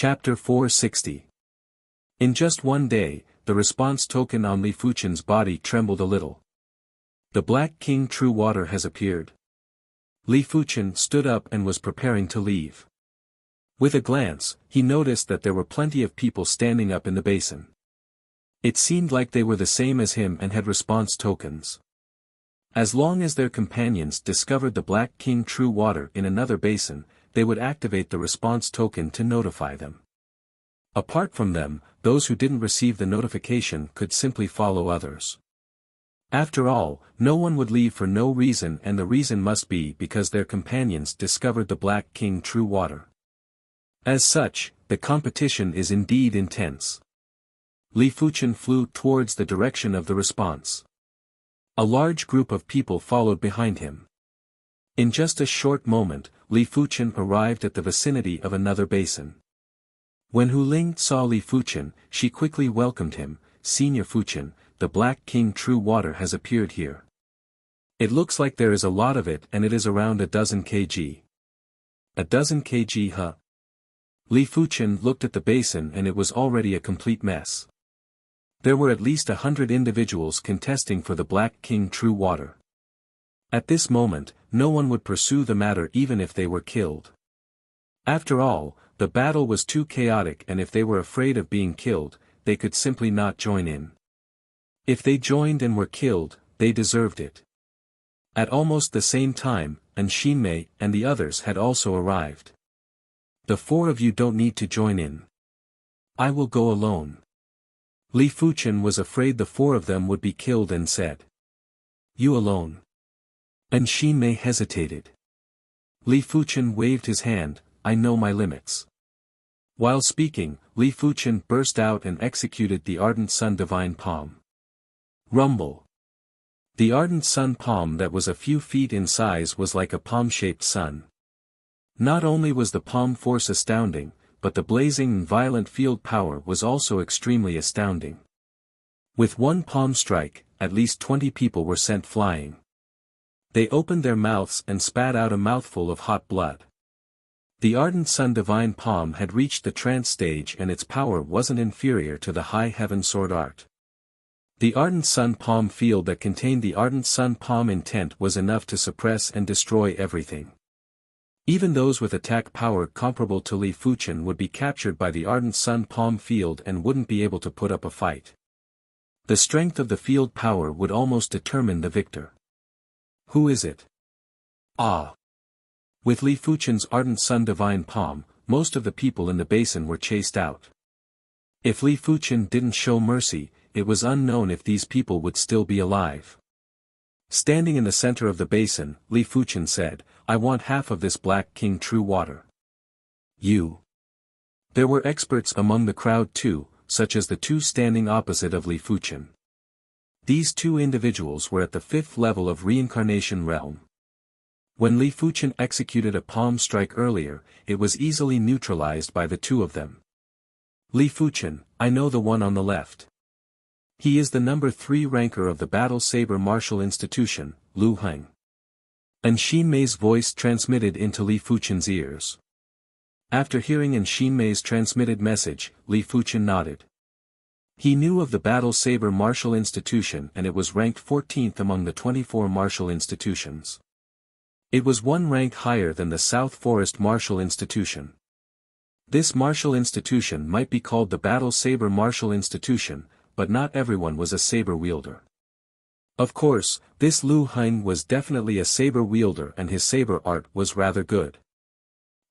Chapter 460. In just one day, the response token on Li Fuchen's body trembled a little. The Black King True Water has appeared. Li Fuchen stood up and was preparing to leave. With a glance, he noticed that there were plenty of people standing up in the basin. It seemed like they were the same as him and had response tokens. As long as their companions discovered the Black King True Water in another basin, they would activate the response token to notify them. Apart from them, those who didn't receive the notification could simply follow others. After all, no one would leave for no reason, and the reason must be because their companions discovered the Black King True Water. As such, the competition is indeed intense. Li Fuchen flew towards the direction of the response. A large group of people followed behind him. In just a short moment, Li Fuchen arrived at the vicinity of another basin. When Hu Ling saw Li Fuchen, she quickly welcomed him. "Senior Fuchen, the Black King True Water has appeared here. It looks like there is a lot of it, and it is around a dozen kg. A dozen kg, huh?" Li Fuchen looked at the basin and it was already a complete mess. There were at least 100 individuals contesting for the Black King True Water. At this moment, no one would pursue the matter even if they were killed. After all, the battle was too chaotic, and if they were afraid of being killed, they could simply not join in. If they joined and were killed, they deserved it. At almost the same time, Xinmei and the others had also arrived. "The four of you don't need to join in. I will go alone." Li Fuchen was afraid the four of them would be killed and said, "You alone?" Xinmei hesitated. Li Fuchen waved his hand, "I know my limits." While speaking, Li Fuchen burst out and executed the Ardent Sun Divine Palm. Rumble. The Ardent Sun Palm that was a few feet in size was like a palm-shaped sun. Not only was the palm force astounding, but the blazing and violent field power was also extremely astounding. With one palm strike, at least 20 people were sent flying. They opened their mouths and spat out a mouthful of hot blood. The Ardent Sun Divine Palm had reached the trance stage, and its power wasn't inferior to the High Heaven Sword Art. The Ardent Sun Palm field that contained the Ardent Sun Palm intent was enough to suppress and destroy everything. Even those with attack power comparable to Li Fuchen would be captured by the Ardent Sun Palm field and wouldn't be able to put up a fight. The strength of the field power would almost determine the victor. Who is it? Ah! With Li Fuchen's Ardent Sun Divine Palm, most of the people in the basin were chased out. If Li Fuchen didn't show mercy, it was unknown if these people would still be alive. Standing in the center of the basin, Li Fuchen said, "I want half of this Black King True Water." "You." There were experts among the crowd too, such as the two standing opposite of Li Fuchen. These two individuals were at the 5th level of Reincarnation Realm. When Li Fuchen executed a palm strike earlier, it was easily neutralized by the two of them. "Li Fuchen, I know the one on the left. He is the number 3 ranker of the Battle Saber Martial Institution, Lu Heng." Xinmei's voice transmitted into Li Fuchen's ears. After hearing Xinmei's transmitted message, Li Fuchen nodded. He knew of the Battle Saber Martial Institution, and it was ranked 14th among the 24 martial institutions. It was one rank higher than the South Forest Martial Institution. This martial institution might be called the Battle Saber Martial Institution, but not everyone was a saber wielder. Of course, this Lu Heng was definitely a saber wielder, and his saber art was rather good.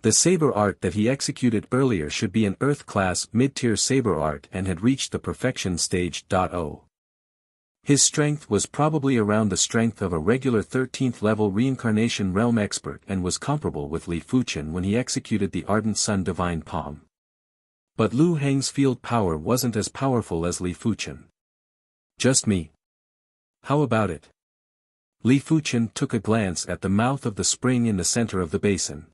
The saber art that he executed earlier should be an Earth-class mid-tier saber art and had reached the perfection stage. His strength was probably around the strength of a regular 13th level Reincarnation Realm expert and was comparable with Li Fuchen when he executed the Ardent Sun Divine Palm. But Lu Heng's field power wasn't as powerful as Li Fuchen. "Just me. How about it?" Li Fuchen took a glance at the mouth of the spring in the center of the basin.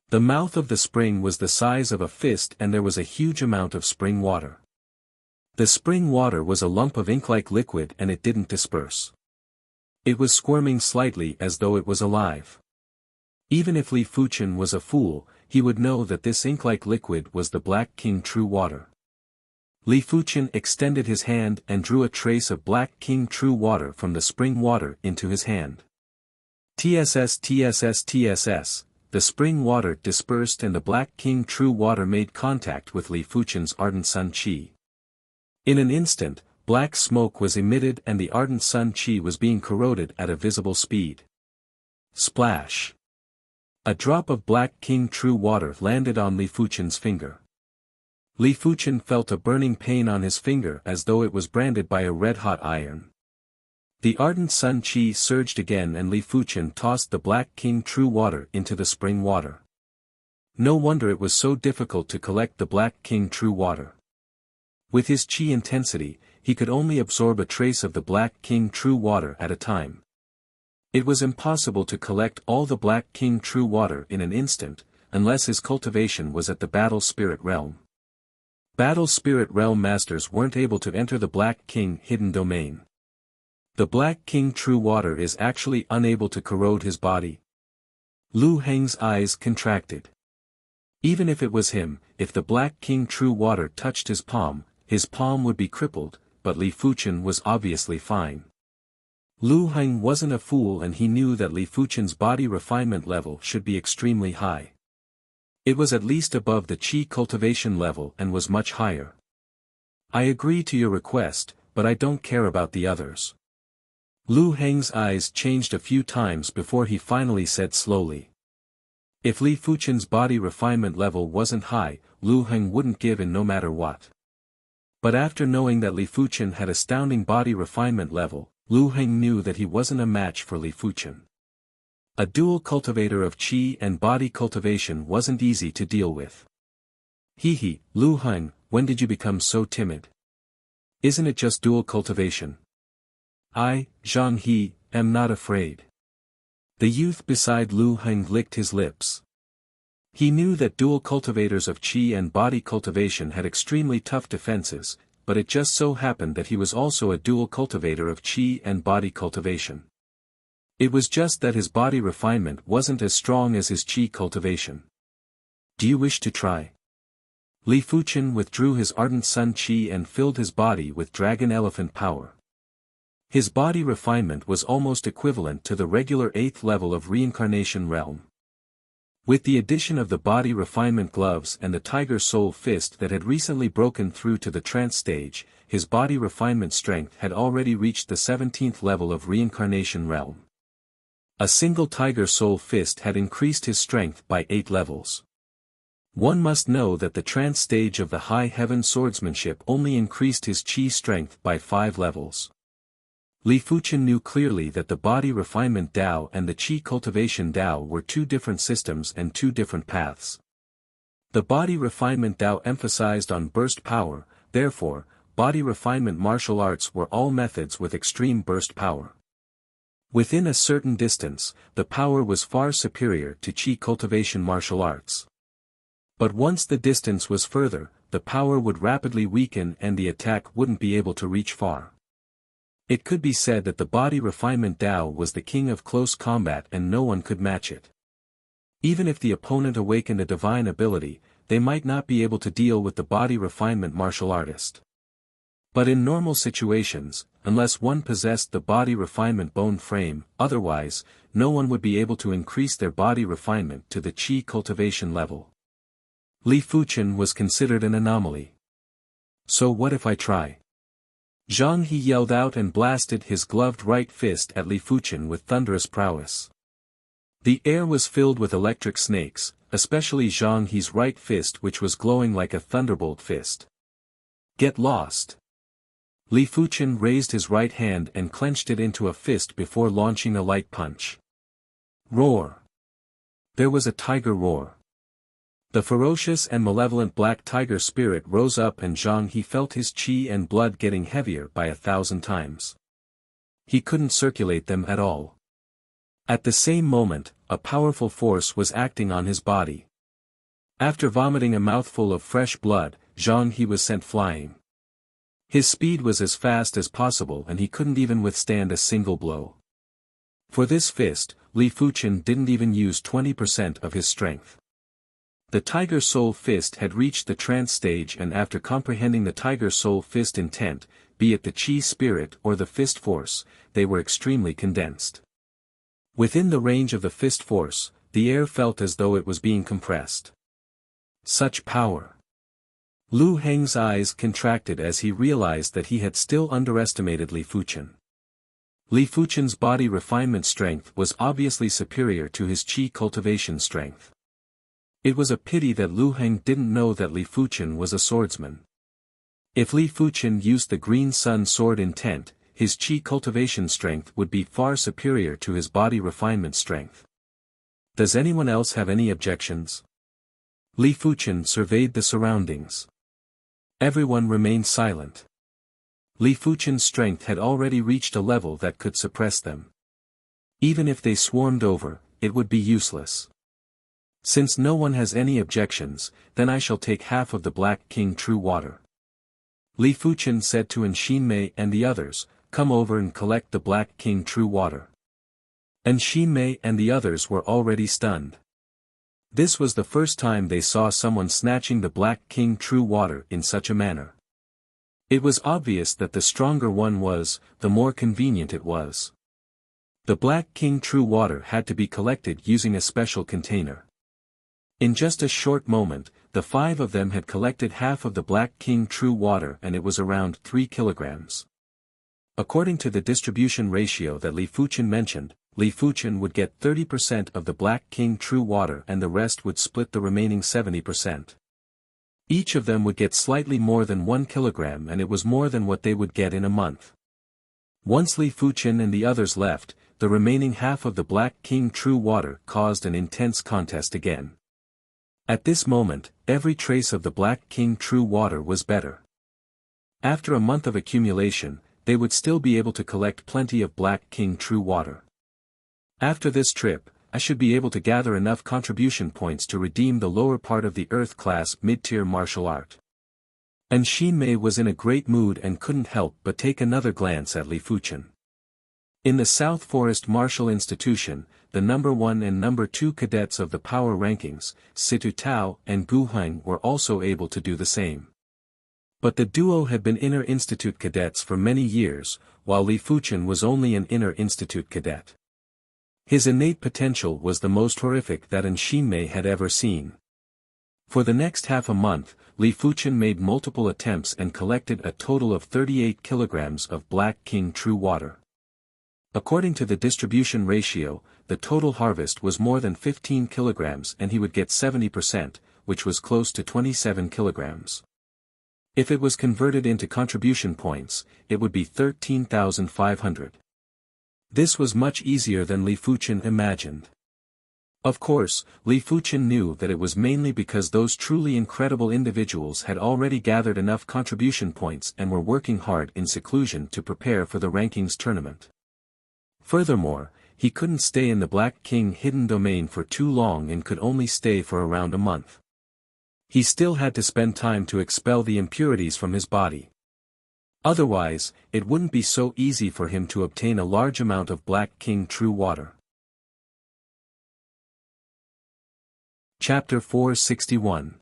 The mouth of the spring was the size of a fist, and there was a huge amount of spring water. The spring water was a lump of ink-like liquid, and it didn't disperse. It was squirming slightly as though it was alive. Even if Li Fuchen was a fool, he would know that this ink-like liquid was the Black King True Water. Li Fuqian extended his hand and drew a trace of Black King True Water from the spring water into his hand. TSS TSS TSS, the spring water dispersed and the Black King True Water made contact with Li Fuqian's ardent sun qi. In an instant, black smoke was emitted and the ardent sun qi was being corroded at a visible speed. Splash! A drop of Black King True Water landed on Li Fuqian's finger. Li Fuqian felt a burning pain on his finger as though it was branded by a red-hot iron. The ardent sun qi surged again and Li Fuqian tossed the Black King True Water into the spring water. No wonder it was so difficult to collect the Black King True Water. With his qi intensity, he could only absorb a trace of the Black King True Water at a time. It was impossible to collect all the Black King True Water in an instant, unless his cultivation was at the Battle Spirit Realm. Battle Spirit Realm masters weren't able to enter the Black King hidden domain. The Black King True Water is actually unable to corrode his body. Lu Heng's eyes contracted. Even if it was him, if the Black King True Water touched his palm would be crippled, but Li Fuqian was obviously fine. Lu Heng wasn't a fool and he knew that Li Fuqian's body refinement level should be extremely high. It was at least above the qi cultivation level and was much higher. I agree to your request, but I don't care about the others. Lu Heng's eyes changed a few times before he finally said slowly. If Li Fuqian's body refinement level wasn't high, Lu Heng wouldn't give in no matter what. But after knowing that Li Fuqian had astounding body refinement level, Lu Heng knew that he wasn't a match for Li Fuqian. A dual cultivator of qi and body cultivation wasn't easy to deal with. Hehe, Lu Heng, when did you become so timid? Isn't it just dual cultivation? I, Zhang He, am not afraid. The youth beside Lu Heng licked his lips. He knew that dual cultivators of qi and body cultivation had extremely tough defenses, but it just so happened that he was also a dual cultivator of qi and body cultivation. It was just that his body refinement wasn't as strong as his qi cultivation. Do you wish to try? Li Fuqian withdrew his ardent sun qi and filled his body with dragon elephant power. His body refinement was almost equivalent to the regular 8th level of reincarnation realm. With the addition of the body refinement gloves and the tiger soul fist that had recently broken through to the trance stage, his body refinement strength had already reached the 17th level of reincarnation realm. A single tiger soul fist had increased his strength by 8 levels. One must know that the trance stage of the high heaven swordsmanship only increased his qi strength by 5 levels. Li Fuqian knew clearly that the body refinement Dao and the qi cultivation Dao were two different systems and two different paths. The body refinement Dao emphasized on burst power, therefore, body refinement martial arts were all methods with extreme burst power. Within a certain distance, the power was far superior to qi cultivation martial arts. But once the distance was further, the power would rapidly weaken and the attack wouldn't be able to reach far. It could be said that the body refinement Dao was the king of close combat and no one could match it. Even if the opponent awakened a divine ability, they might not be able to deal with the body refinement martial artist. But in normal situations, unless one possessed the body refinement bone frame, otherwise, no one would be able to increase their body refinement to the qi cultivation level. Li Fuqian was considered an anomaly. So what if I try? Zhang He yelled out and blasted his gloved right fist at Li Fuqian with thunderous prowess. The air was filled with electric snakes, especially Zhang He's right fist which was glowing like a thunderbolt fist. Get lost! Li Fuqian raised his right hand and clenched it into a fist before launching a light punch. Roar! There was a tiger roar. The ferocious and malevolent black tiger spirit rose up and Zhang He felt his qi and blood getting heavier by 1,000 times. He couldn't circulate them at all. At the same moment, a powerful force was acting on his body. After vomiting a mouthful of fresh blood, Zhang He was sent flying. His speed was as fast as possible and he couldn't even withstand a single blow. For this fist, Li Fuqian didn't even use 20% of his strength. The Tiger Soul Fist had reached the trance stage, and after comprehending the Tiger Soul Fist intent, be it the Chi spirit or the fist force, they were extremely condensed. Within the range of the fist force, the air felt as though it was being compressed. Such power! Lu Heng's eyes contracted as he realized that he had still underestimated Li Fuchen. Li Fuchen's body refinement strength was obviously superior to his Qi cultivation strength. It was a pity that Lu Heng didn't know that Li Fuchen was a swordsman. If Li Fuchen used the Green Sun sword intent, his Qi cultivation strength would be far superior to his body refinement strength. Does anyone else have any objections? Li Fuchen surveyed the surroundings. Everyone remained silent. Li Fuchen's strength had already reached a level that could suppress them. Even if they swarmed over, it would be useless. Since no one has any objections, then I shall take half of the Black King True Water. Li Fuchen said to Mei and the others, "Come over and collect the Black King True Water." Mei and the others were already stunned. This was the first time they saw someone snatching the Black King True Water in such a manner. It was obvious that the stronger one was, the more convenient it was. The Black King True Water had to be collected using a special container. In just a short moment, the 5 of them had collected half of the Black King True Water, and it was around 3 kilograms. According to the distribution ratio that Li Fuchen mentioned, Li Fuchen would get 30% of the Black King True Water and the rest would split the remaining 70%. Each of them would get slightly more than 1 kilogram, and it was more than what they would get in a month. Once Li Fuchen and the others left, the remaining half of the Black King True Water caused an intense contest again. At this moment, every trace of the Black King True Water was better. After a month of accumulation, they would still be able to collect plenty of Black King True Water. After this trip, I should be able to gather enough contribution points to redeem the lower part of the Earth class mid-tier martial art. Mei was in a great mood and couldn't help but take another glance at Li Fuchen. In the South Forest Martial Institution, the number 1 and number 2 cadets of the power rankings, Situ Tao and Gu Huang, were also able to do the same. But the duo had been inner institute cadets for many years, while Li Fuchen was only an inner institute cadet. His innate potential was the most horrific that Mei had ever seen. For the next half a month, Li Fuchen made multiple attempts and collected a total of 38 kilograms of Black King True Water. According to the distribution ratio, the total harvest was more than 15 kilograms, and he would get 70%, which was close to 27 kilograms. If it was converted into contribution points, it would be 13,500. This was much easier than Li Fuchen imagined. Of course, Li Fuchen knew that it was mainly because those truly incredible individuals had already gathered enough contribution points and were working hard in seclusion to prepare for the rankings tournament. Furthermore, he couldn't stay in the Black King hidden domain for too long and could only stay for around a month. He still had to spend time to expel the impurities from his body. Otherwise, it wouldn't be so easy for him to obtain a large amount of Black King True Water. Chapter 461.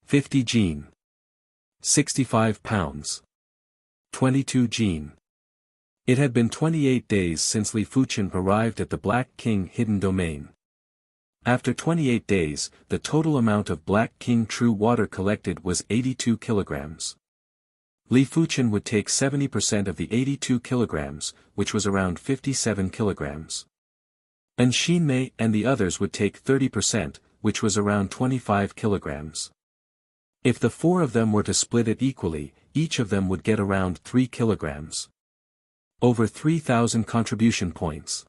50 Gene. 65 pounds. 22 Gene. It had been 28 days since Li Fuchen arrived at the Black King hidden domain. After 28 days, the total amount of Black King True Water collected was 82 kilograms. Li Fuchen would take 70% of the 82 kilograms, which was around 57 kilograms. Mei and the others would take 30%, which was around 25 kilograms. If the 4 of them were to split it equally, each of them would get around 3 kilograms. Over 3,000 contribution points.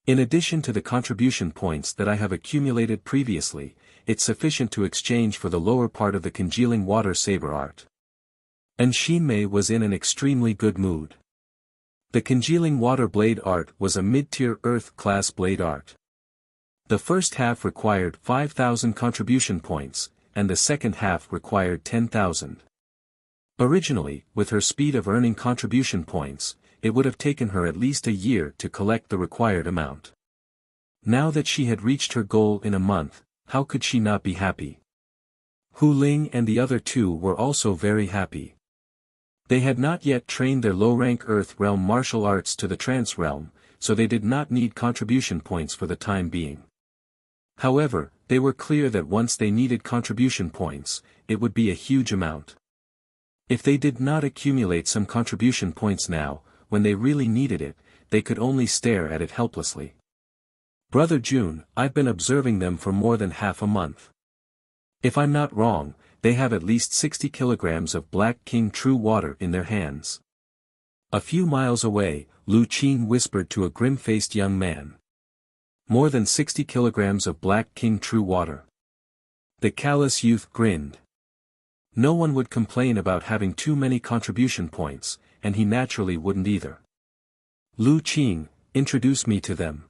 In addition to the contribution points that I have accumulated previously, it's sufficient to exchange for the lower part of the congealing water saber art. Mei was in an extremely good mood. The congealing water blade art was a mid-tier Earth-class blade art. The first half required 5,000 contribution points, and the second half required 10,000. Originally, with her speed of earning contribution points, it would have taken her at least a year to collect the required amount. Now that she had reached her goal in a month, how could she not be happy? Hu Ling and the other two were also very happy. They had not yet trained their low-rank Earth Realm martial arts to the Trance Realm, so they did not need contribution points for the time being. However, they were clear that once they needed contribution points, it would be a huge amount. If they did not accumulate some contribution points now, when they really needed it, they could only stare at it helplessly. Brother June, I've been observing them for more than half a month. If I'm not wrong, they have at least 60 kilograms of Black King True Water in their hands. A few miles away, Lu Qing whispered to a grim-faced young man. More than 60 kilograms of Black King True Water. The callous youth grinned. No one would complain about having too many contribution points, and he naturally wouldn't either. Lu Qing, introduce me to them.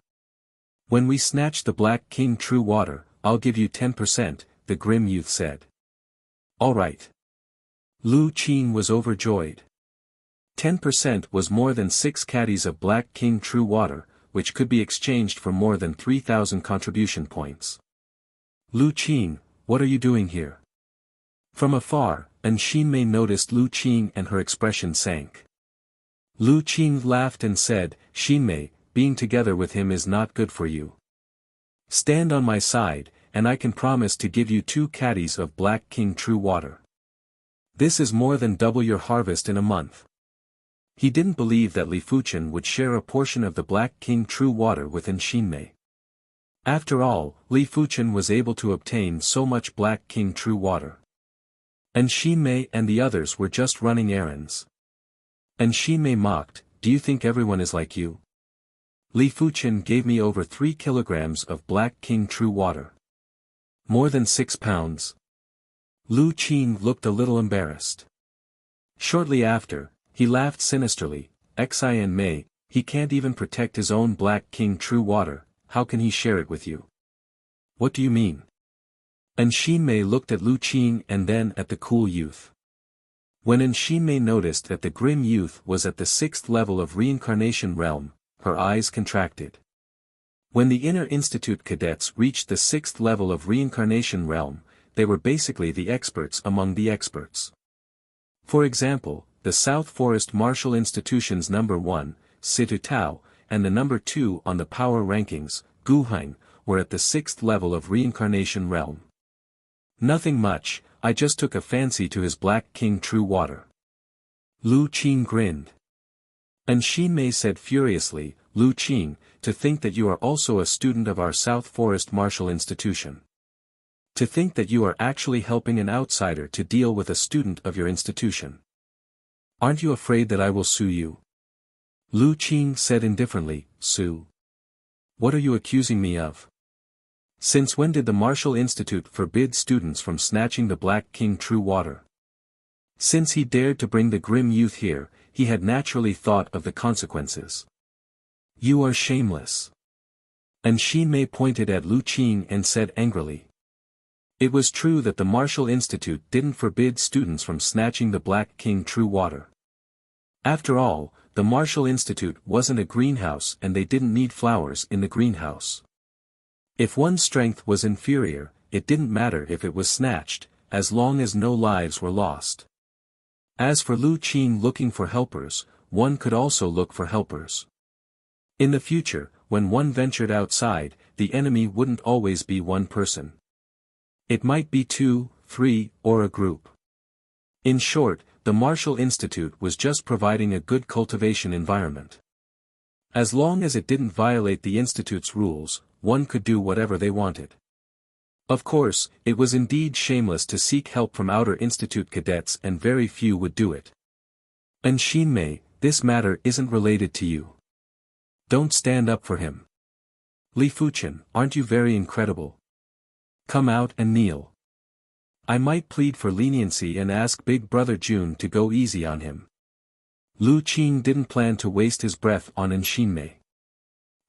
When we snatch the Black King True Water, I'll give you 10%, the grim youth said. All right. Lu Qing was overjoyed. 10% was more than 6 caddies of Black King True Water, which could be exchanged for more than 3,000 contribution points. Lu Qing, what are you doing here? From afar, Shinmei noticed Lu Qing and her expression sank. Lu Qing laughed and said, Shinmei, being together with him is not good for you. Stand on my side, and I can promise to give you 2 caddies of Black King True Water. This is more than double your harvest in a month. He didn't believe that Li Fuchen would share a portion of the Black King True Water with Shinmei. After all, Li Fuchen was able to obtain so much Black King True Water. Shinmei and the others were just running errands. Shinmei mocked, do you think everyone is like you? Li Fuchen gave me over 3 kilograms of Black King True Water. More than 6 pounds. Lu Qing looked a little embarrassed. Shortly after, he laughed sinisterly, Xin, he can't even protect his own Black King True Water, how can he share it with you? What do you mean? Shinmei looked at Lu Qing and then at the cool youth. When Shinmei noticed that the grim youth was at the 6th level of Reincarnation Realm, her eyes contracted. When the Inner Institute cadets reached the 6th level of Reincarnation Realm, they were basically the experts among the experts. For example, the South Forest Martial Institution's number 1, Situ Tao, and the number 2 on the power rankings, Gu Heng, were at the 6th level of Reincarnation Realm. Nothing much, I just took a fancy to his Black King True Water. Lu Qing grinned. Shinmei said furiously, Lu Qing, to think that you are also a student of our South Forest Martial Institution. To think that you are actually helping an outsider to deal with a student of your institution. Aren't you afraid that I will sue you? Lu Qing said indifferently, sue? What are you accusing me of? Since when did the Martial Institute forbid students from snatching the Black King True Water? Since he dared to bring the grim youth here, he had naturally thought of the consequences. You are shameless. Shinmei pointed at Lu Qing and said angrily. It was true that the Martial Institute didn't forbid students from snatching the Black King True Water. After all, the Martial Institute wasn't a greenhouse and they didn't need flowers in the greenhouse. If one's strength was inferior, it didn't matter if it was snatched, as long as no lives were lost. As for Lu Qing looking for helpers, one could also look for helpers. In the future, when one ventured outside, the enemy wouldn't always be one person. It might be 2, 3, or a group. In short, the Martial Institute was just providing a good cultivation environment. As long as it didn't violate the Institute's rules, one could do whatever they wanted. Of course, it was indeed shameless to seek help from Outer Institute cadets and very few would do it. Shinmei, this matter isn't related to you. Don't stand up for him. Li Fuchen, aren't you very incredible? Come out and kneel. I might plead for leniency and ask Big Brother June to go easy on him. Lu Qing didn't plan to waste his breath on Shinmei.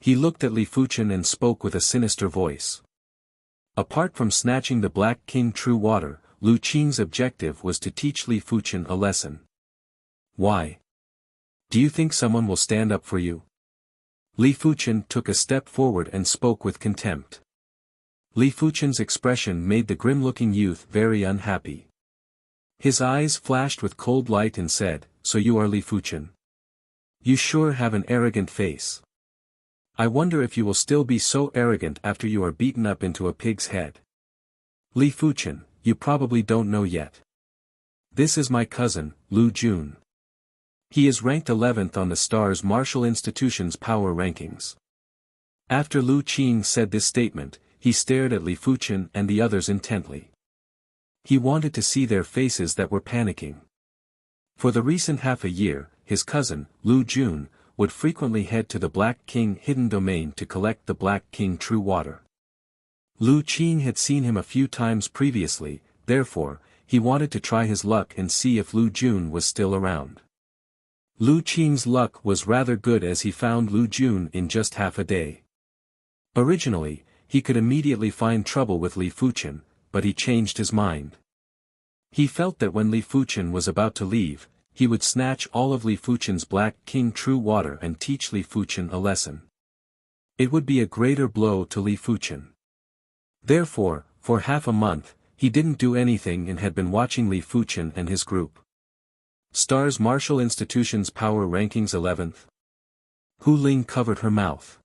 He looked at Li Fuchen and spoke with a sinister voice. Apart from snatching the Black King True Water, Lu Qing's objective was to teach Li Fuchen a lesson. Why? Do you think someone will stand up for you? Li Fuchen took a step forward and spoke with contempt. Li Fuchen's expression made the grim-looking youth very unhappy. His eyes flashed with cold light and said, "So you are Li Fuchen. You sure have an arrogant face. I wonder if you will still be so arrogant after you are beaten up into a pig's head. Li Fuchen, you probably don't know yet. This is my cousin, Lu Jun. He is ranked 11th on the STARS Martial Institution's power rankings." After Lu Qing said this statement, he stared at Li Fuchen and the others intently. He wanted to see their faces that were panicking. For the recent half a year, his cousin, Lu Jun, would frequently head to the Black King hidden domain to collect the Black King true water. Lu Qing had seen him a few times previously, therefore, he wanted to try his luck and see if Lu Jun was still around. Lu Qing's luck was rather good as he found Lu Jun in just half a day. Originally, he could immediately find trouble with Li Fuchen, but he changed his mind. He felt that when Li Fuchen was about to leave, he would snatch all of Li Fuchen's Black King true water and teach Li Fuchen a lesson. It would be a greater blow to Li Fuchen. Therefore, for half a month, he didn't do anything and had been watching Li Fuchen and his group. STARS Martial Institution's power rankings 11th. Hu Ling covered her mouth.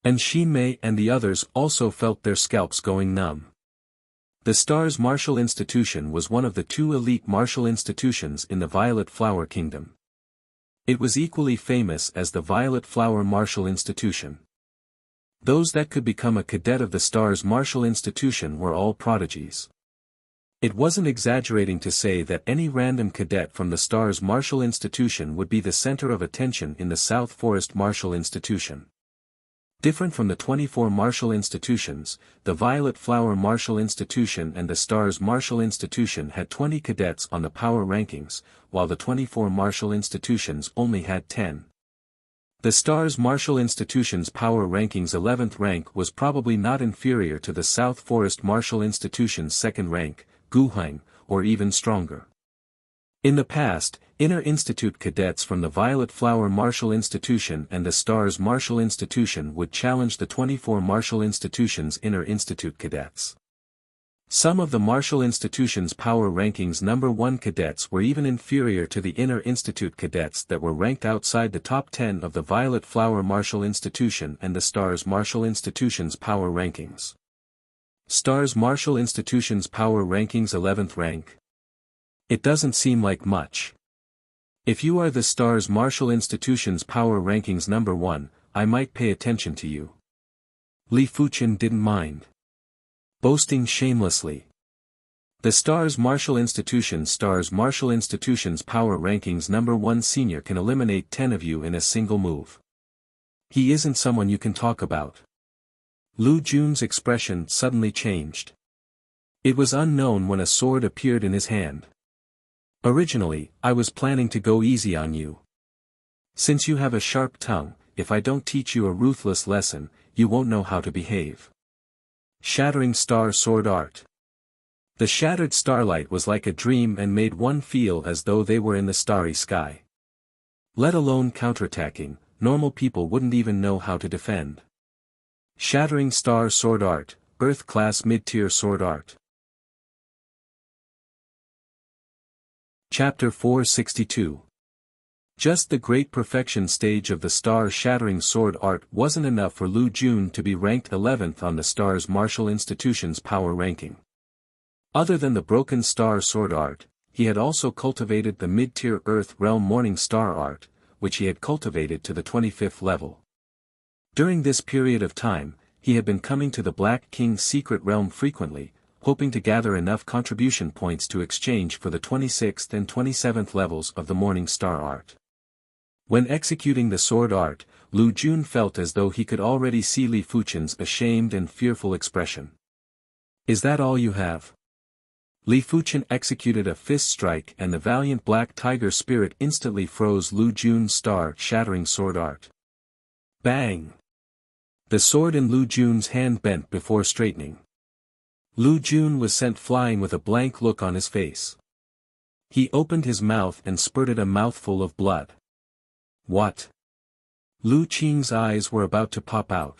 And Xin Mei and the others also felt their scalps going numb. The STARS Martial Institution was one of the two elite martial institutions in the Violet Flower Kingdom. It was equally famous as the Violet Flower Martial Institution. Those that could become a cadet of the STARS Martial Institution were all prodigies. It wasn't exaggerating to say that any random cadet from the STARS Martial Institution would be the center of attention in the South Forest Martial Institution. Different from the 24 martial institutions, the Violet Flower Martial Institution and the STARS Martial Institution had 20 cadets on the power rankings, while the 24 martial institutions only had 10. The STARS Martial Institution's power rankings 11th rank was probably not inferior to the South Forest Martial Institution's 2nd rank, Guhang, or even stronger. In the past, inter-institute cadets from the Violet Flower Martial Institution and the STARS Martial Institution would challenge the 24 martial institutions' inter-institute cadets. Some of the martial institutions' power rankings number 1 cadets were even inferior to the inter-institute cadets that were ranked outside the top 10 of the Violet Flower Martial Institution and the STARS Martial Institution's power rankings. STARS Martial Institution's power rankings 11th rank. It doesn't seem like much. If you are the STARS Martial Institution's power rankings number 1, I might pay attention to you. Li Fuchen didn't mind. Boasting shamelessly. The STARS Martial Institution's power rankings number 1 senior can eliminate 10 of you in a single move. He isn't someone you can talk about. Lu Jun's expression suddenly changed. It was unknown when a sword appeared in his hand. Originally, I was planning to go easy on you. Since you have a sharp tongue, if I don't teach you a ruthless lesson, you won't know how to behave. Shattering Star Sword Art. The shattered starlight was like a dream and made one feel as though they were in the starry sky. Let alone counterattacking, normal people wouldn't even know how to defend. Shattering Star Sword Art, Earth Class Mid-Tier Sword Art. Chapter 462. Just the great perfection stage of the star-shattering sword art wasn't enough for Lu Jun to be ranked 11th on the STARS Martial Institution's power ranking. Other than the broken star sword art, he had also cultivated the mid-tier Earth Realm Morning Star art, which he had cultivated to the 25th level. During this period of time, he had been coming to the Black King's secret realm frequently, hoping to gather enough contribution points to exchange for the 26th and 27th levels of the Morning Star art. When executing the sword art, Lu Jun felt as though he could already see Li Fuchen's ashamed and fearful expression. Is that all you have? Li Fuchen executed a fist strike and the valiant Black Tiger spirit instantly froze Lu Jun's star-shattering sword art. Bang! The sword in Lu Jun's hand bent before straightening. Lu Jun was sent flying with a blank look on his face. He opened his mouth and spurted a mouthful of blood. What? Lu Qing's eyes were about to pop out.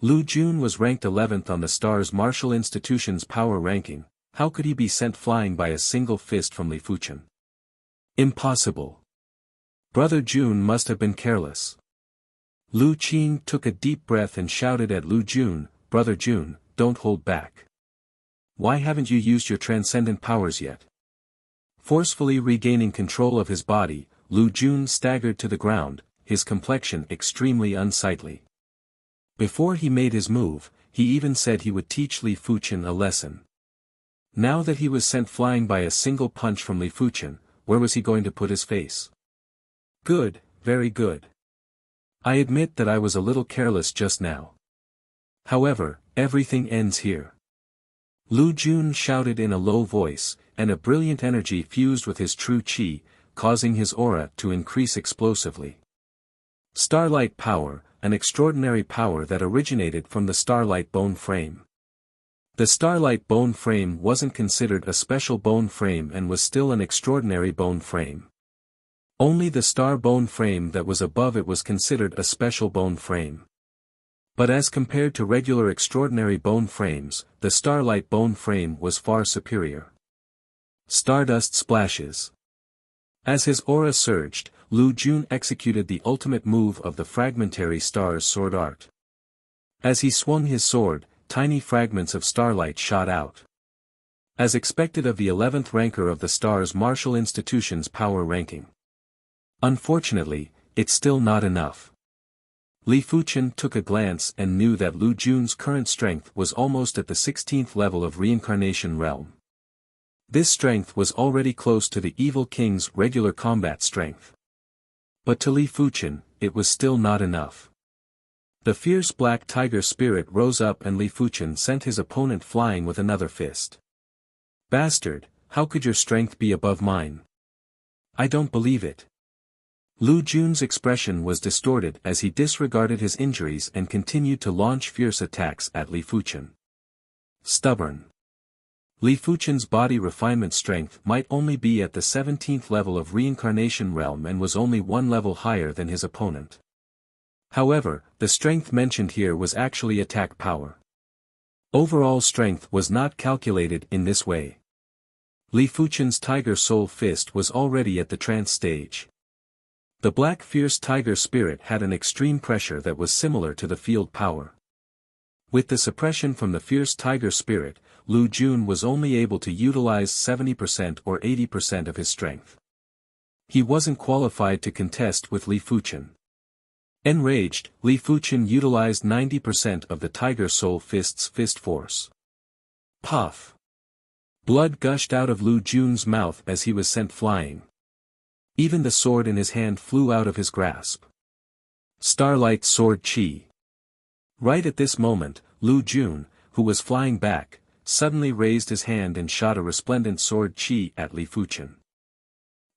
Lu Jun was ranked 11th on the star's martial institution's power ranking. How could he be sent flying by a single fist from Li Fuchen? Impossible. Brother Jun must have been careless. Lu Qing took a deep breath and shouted at Lu Jun, Brother Jun, don't hold back. Why haven't you used your transcendent powers yet? Forcefully regaining control of his body, Lu Jun staggered to the ground, his complexion extremely unsightly. Before he made his move, he even said he would teach Li Fuchen a lesson. Now that he was sent flying by a single punch from Li Fuchen, where was he going to put his face? Good, very good. I admit that I was a little careless just now. However, everything ends here. Lu Jun shouted in a low voice, and a brilliant energy fused with his true qi, causing his aura to increase explosively. Starlight power, an extraordinary power that originated from the Starlight bone frame. The Starlight bone frame wasn't considered a special bone frame and was still an extraordinary bone frame. Only the star bone frame that was above it was considered a special bone frame. But as compared to regular extraordinary bone frames, the Starlight bone frame was far superior. Stardust splashes. As his aura surged, Lu Jun executed the ultimate move of the fragmentary star's sword art. As he swung his sword, tiny fragments of starlight shot out. As expected of the 11th ranker of the star's martial institution's power ranking. Unfortunately, it's still not enough. Li Fuchen took a glance and knew that Lu Jun's current strength was almost at the 16th level of reincarnation realm. This strength was already close to the evil king's regular combat strength. But to Li Fuchen, it was still not enough. The fierce black tiger spirit rose up and Li Fuchen sent his opponent flying with another fist. Bastard, how could your strength be above mine? I don't believe it. Lu Jun's expression was distorted as he disregarded his injuries and continued to launch fierce attacks at Li Fuchen. Stubborn. Li Fuchen's body refinement strength might only be at the 17th level of reincarnation realm and was only one level higher than his opponent. However, the strength mentioned here was actually attack power. Overall strength was not calculated in this way. Li Fuchen's Tiger Soul Fist was already at the trance stage. The black fierce tiger spirit had an extreme pressure that was similar to the field power. With the suppression from the fierce tiger spirit, Lu Jun was only able to utilize 70% or 80% of his strength. He wasn't qualified to contest with Li Fuchen. Enraged, Li Fuchen utilized 90% of the Tiger Soul Fist's fist force. Puff! Blood gushed out of Lu Jun's mouth as he was sent flying. Even the sword in his hand flew out of his grasp. Starlight Sword Chi. Right at this moment, Lu Jun, who was flying back, suddenly raised his hand and shot a resplendent sword Chi at Li Fuchen.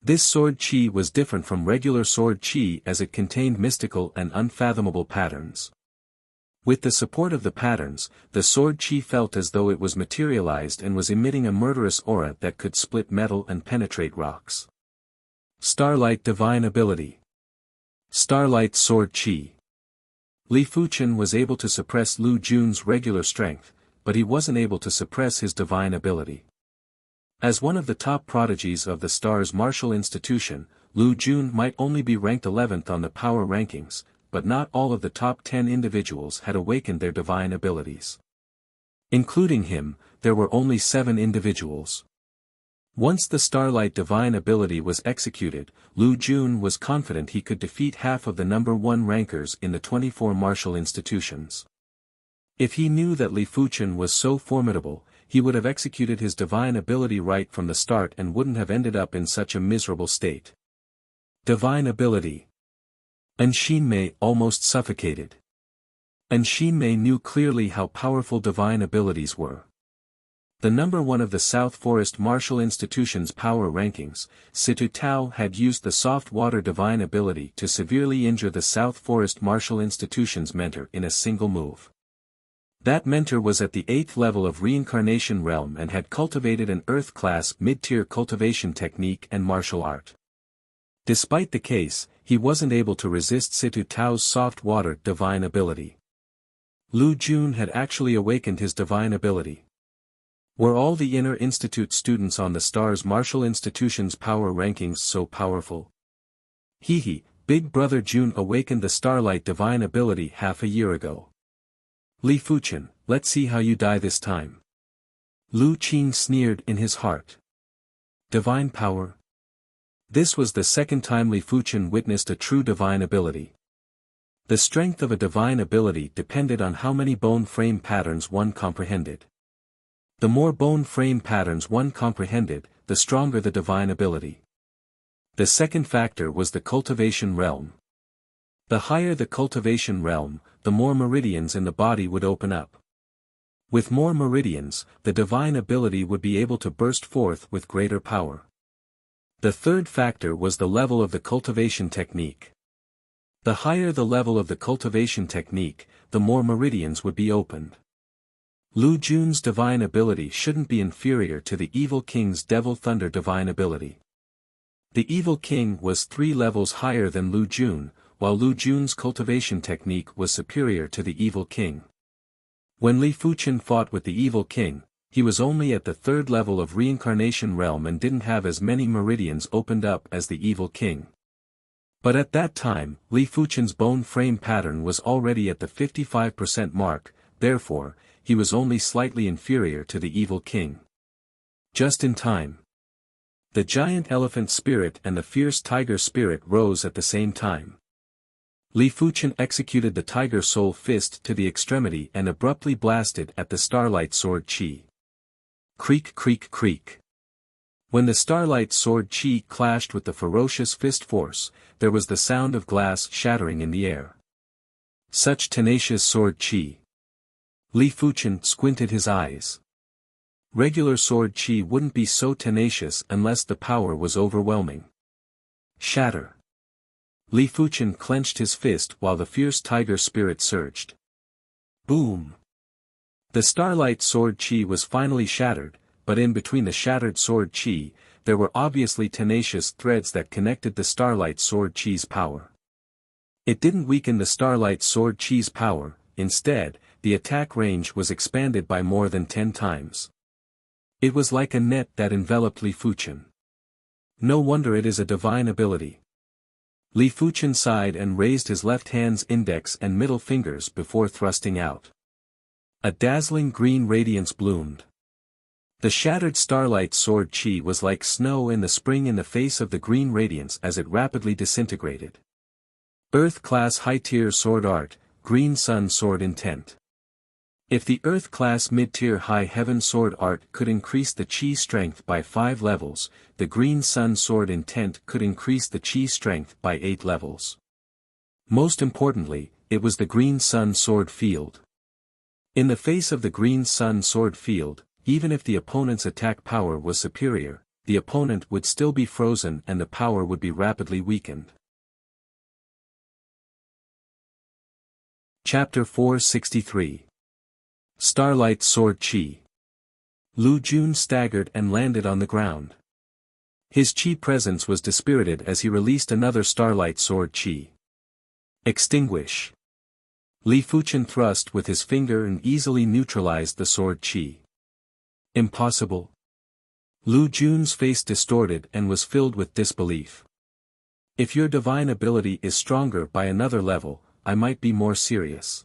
This sword Chi was different from regular sword Chi as it contained mystical and unfathomable patterns. With the support of the patterns, the sword Chi felt as though it was materialized and was emitting a murderous aura that could split metal and penetrate rocks. Starlight Divine Ability. Starlight Sword Chi. Li Fuchen was able to suppress Lu Jun's regular strength, but he wasn't able to suppress his divine ability. As one of the top prodigies of the star's martial institution, Lu Jun might only be ranked 11th on the power rankings, but not all of the top 10 individuals had awakened their divine abilities. Including him, there were only 7 individuals. Once the Starlight Divine Ability was executed, Lu Jun was confident he could defeat half of the number 1 rankers in the 24 martial institutions. If he knew that Li Fuchen was so formidable, he would have executed his divine ability right from the start and wouldn't have ended up in such a miserable state. Divine Ability. Mei almost suffocated. Mei knew clearly how powerful divine abilities were. The number 1 of the South Forest Martial Institution's power rankings, Situ Tao had used the soft water divine ability to severely injure the South Forest Martial Institution's mentor in a single move. That mentor was at the 8th level of reincarnation realm and had cultivated an Earth-class mid-tier cultivation technique and martial art. Despite the case, he wasn't able to resist Situ Tao's soft water divine ability. Lu Jun had actually awakened his divine ability. Were all the Inner Institute students on the Stars Martial Institution's power rankings so powerful? Hehe, Big Brother Jun awakened the Starlight divine ability half a year ago. Li Fuchen, let's see how you die this time. Lu Qing sneered in his heart. Divine power? This was the second time Li Fuchen witnessed a true divine ability. The strength of a divine ability depended on how many bone frame patterns one comprehended. The more bone frame patterns one comprehended, the stronger the divine ability. The second factor was the cultivation realm. The higher the cultivation realm, the more meridians in the body would open up. With more meridians, the divine ability would be able to burst forth with greater power. The third factor was the level of the cultivation technique. The higher the level of the cultivation technique, the more meridians would be opened. Lu Jun's divine ability shouldn't be inferior to the Evil King's Devil Thunder divine ability. The Evil King was 3 levels higher than Lu Jun, while Lu Jun's cultivation technique was superior to the Evil King. When Li Fuchen fought with the Evil King, he was only at the 3rd level of Reincarnation Realm and didn't have as many meridians opened up as the Evil King. But at that time, Li Fuchen's bone frame pattern was already at the 55% mark, therefore, he was only slightly inferior to the Evil King. Just in time. The giant elephant spirit and the fierce tiger spirit rose at the same time. Li Fuchen executed the tiger soul fist to the extremity and abruptly blasted at the starlight sword chi. Creak creak creak. When the starlight sword chi clashed with the ferocious fist force, there was the sound of glass shattering in the air. Such tenacious sword chi. Li Fuchen squinted his eyes. Regular sword chi wouldn't be so tenacious unless the power was overwhelming. Shatter. Li Fuchen clenched his fist while the fierce tiger spirit surged. Boom. The starlight sword chi was finally shattered, but in between the shattered sword chi, there were obviously tenacious threads that connected the starlight sword chi's power. It didn't weaken the starlight sword chi's power, instead, the attack range was expanded by more than 10 times. It was like a net that enveloped Li Fuchen. No wonder it is a divine ability. Li Fuchen sighed and raised his left hand's index and middle fingers before thrusting out. A dazzling green radiance bloomed. The shattered starlight sword chi was like snow in the spring in the face of the green radiance as it rapidly disintegrated. Earth-class high-tier sword art, Green Sun Sword Intent. If the Earth-class mid-tier High Heaven Sword Art could increase the Chi strength by 5 levels, the Green Sun Sword Intent could increase the Chi strength by 8 levels. Most importantly, it was the Green Sun Sword Field. In the face of the Green Sun Sword Field, even if the opponent's attack power was superior, the opponent would still be frozen and the power would be rapidly weakened. Chapter 463. Starlight Sword Chi. Lu Jun staggered and landed on the ground. His chi presence was dispirited as he released another Starlight Sword Chi. Extinguish. Li Fuchen thrust with his finger and easily neutralized the sword chi. Impossible. Lu Jun's face distorted and was filled with disbelief. If your divine ability is stronger by another level, I might be more serious.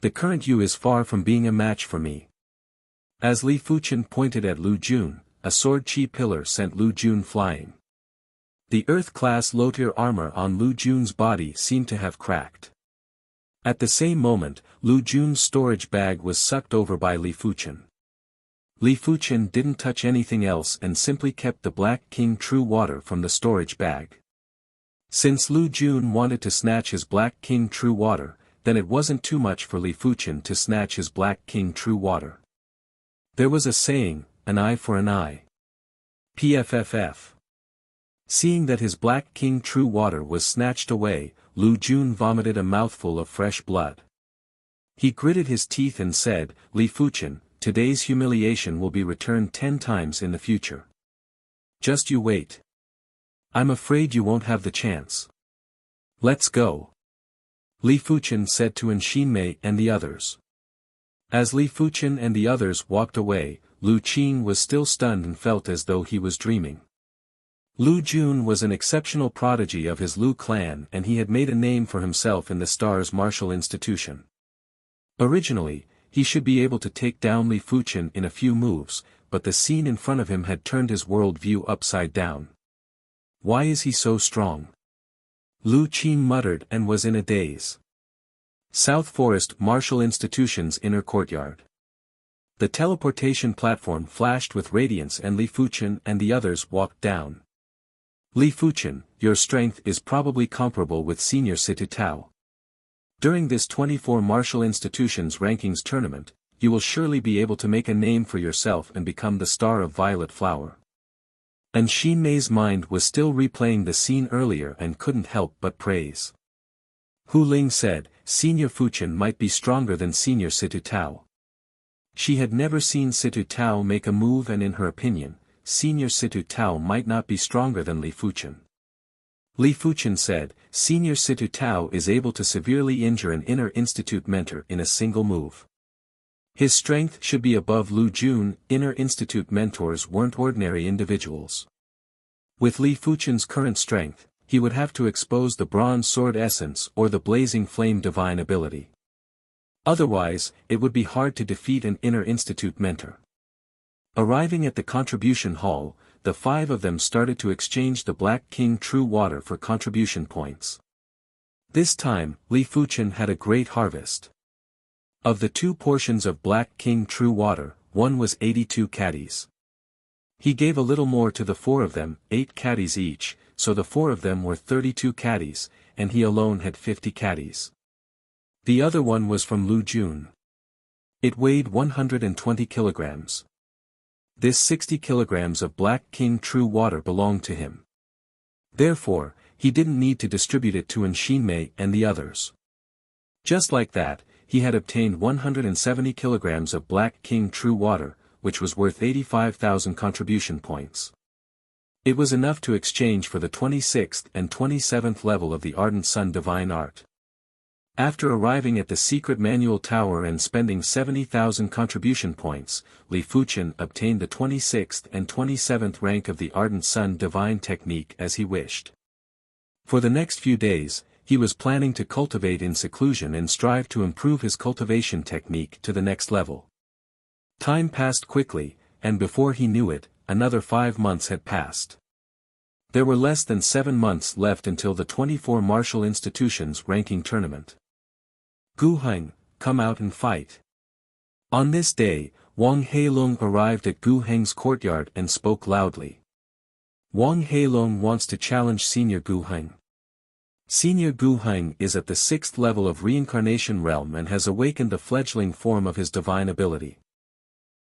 The current you is far from being a match for me. As Li Fuchen pointed at Lu Jun, a sword chi pillar sent Lu Jun flying. The Earth-class low-tier armor on Lu Jun's body seemed to have cracked. At the same moment, Lu Jun's storage bag was sucked over by Li Fuchen. Li Fuchen didn't touch anything else and simply kept the Black King True Water from the storage bag. Since Lu Jun wanted to snatch his Black King True Water, then it wasn't too much for Li Fuchen to snatch his Black King True Water. There was a saying, an eye for an eye. PFFF. Seeing that his Black King True Water was snatched away, Lu Jun vomited a mouthful of fresh blood. He gritted his teeth and said, Li Fuchen, today's humiliation will be returned 10 times in the future. Just you wait. I'm afraid you won't have the chance. Let's go. Li Fuchen said to Xinmei and the others. As Li Fuchen and the others walked away, Lu Qing was still stunned and felt as though he was dreaming. Lu Jun was an exceptional prodigy of his Lu clan and he had made a name for himself in the Stars martial institution. Originally, he should be able to take down Li Fuchen in a few moves, but the scene in front of him had turned his world view upside down. Why is he so strong? Lu Qing muttered and was in a daze. South Forest Martial Institution's inner courtyard. The teleportation platform flashed with radiance and Li Fuchen and the others walked down. Li Fuchen, your strength is probably comparable with Senior Situ Tao. During this 24 Martial Institutions Rankings tournament, you will surely be able to make a name for yourself and become the star of Violet Flower. And Xinmei's mind was still replaying the scene earlier and couldn't help but praise. Hu Ling said, Senior Fuchen might be stronger than Senior Situ Tao. She had never seen Situ Tao make a move and in her opinion, Senior Situ Tao might not be stronger than Li Fuchen. Li Fuchen said, Senior Situ Tao is able to severely injure an inner institute mentor in a single move. His strength should be above Lu Jun. Inner institute mentors weren't ordinary individuals. With Li Fuchen's current strength, he would have to expose the Bronze Sword Essence or the Blazing Flame Divine ability. Otherwise, it would be hard to defeat an inner institute mentor. Arriving at the contribution hall, the five of them started to exchange the Black King True Water for contribution points. This time, Li Fuchen had a great harvest. Of the 2 portions of Black King True Water, one was 82 caddies. He gave a little more to the 4 of them, 8 caddies each, so the 4 of them were 32 caddies, and he alone had 50 caddies. The other one was from Lu Jun. It weighed 120 kilograms. This 60 kilograms of Black King True Water belonged to him. Therefore, he didn't need to distribute it to Xinmei and the others. Just like that, he had obtained 170 kilograms of Black King True Water, which was worth 85,000 contribution points. It was enough to exchange for the 26th and 27th level of the Ardent Sun Divine Art. After arriving at the secret manual tower and spending 70,000 contribution points, Li Fuchen obtained the 26th and 27th rank of the Ardent Sun Divine Technique as he wished. For the next few days, he was planning to cultivate in seclusion and strive to improve his cultivation technique to the next level. Time passed quickly, and before he knew it, another 5 months had passed. There were less than 7 months left until the 24 Martial Institutions Ranking Tournament. Gu Heng, come out and fight. On this day, Wang Heilong arrived at Gu Heng's courtyard and spoke loudly. Wang Heilong wants to challenge Senior Gu Heng. Senior Gu Heng is at the 6th level of Reincarnation Realm and has awakened the fledgling form of his divine ability.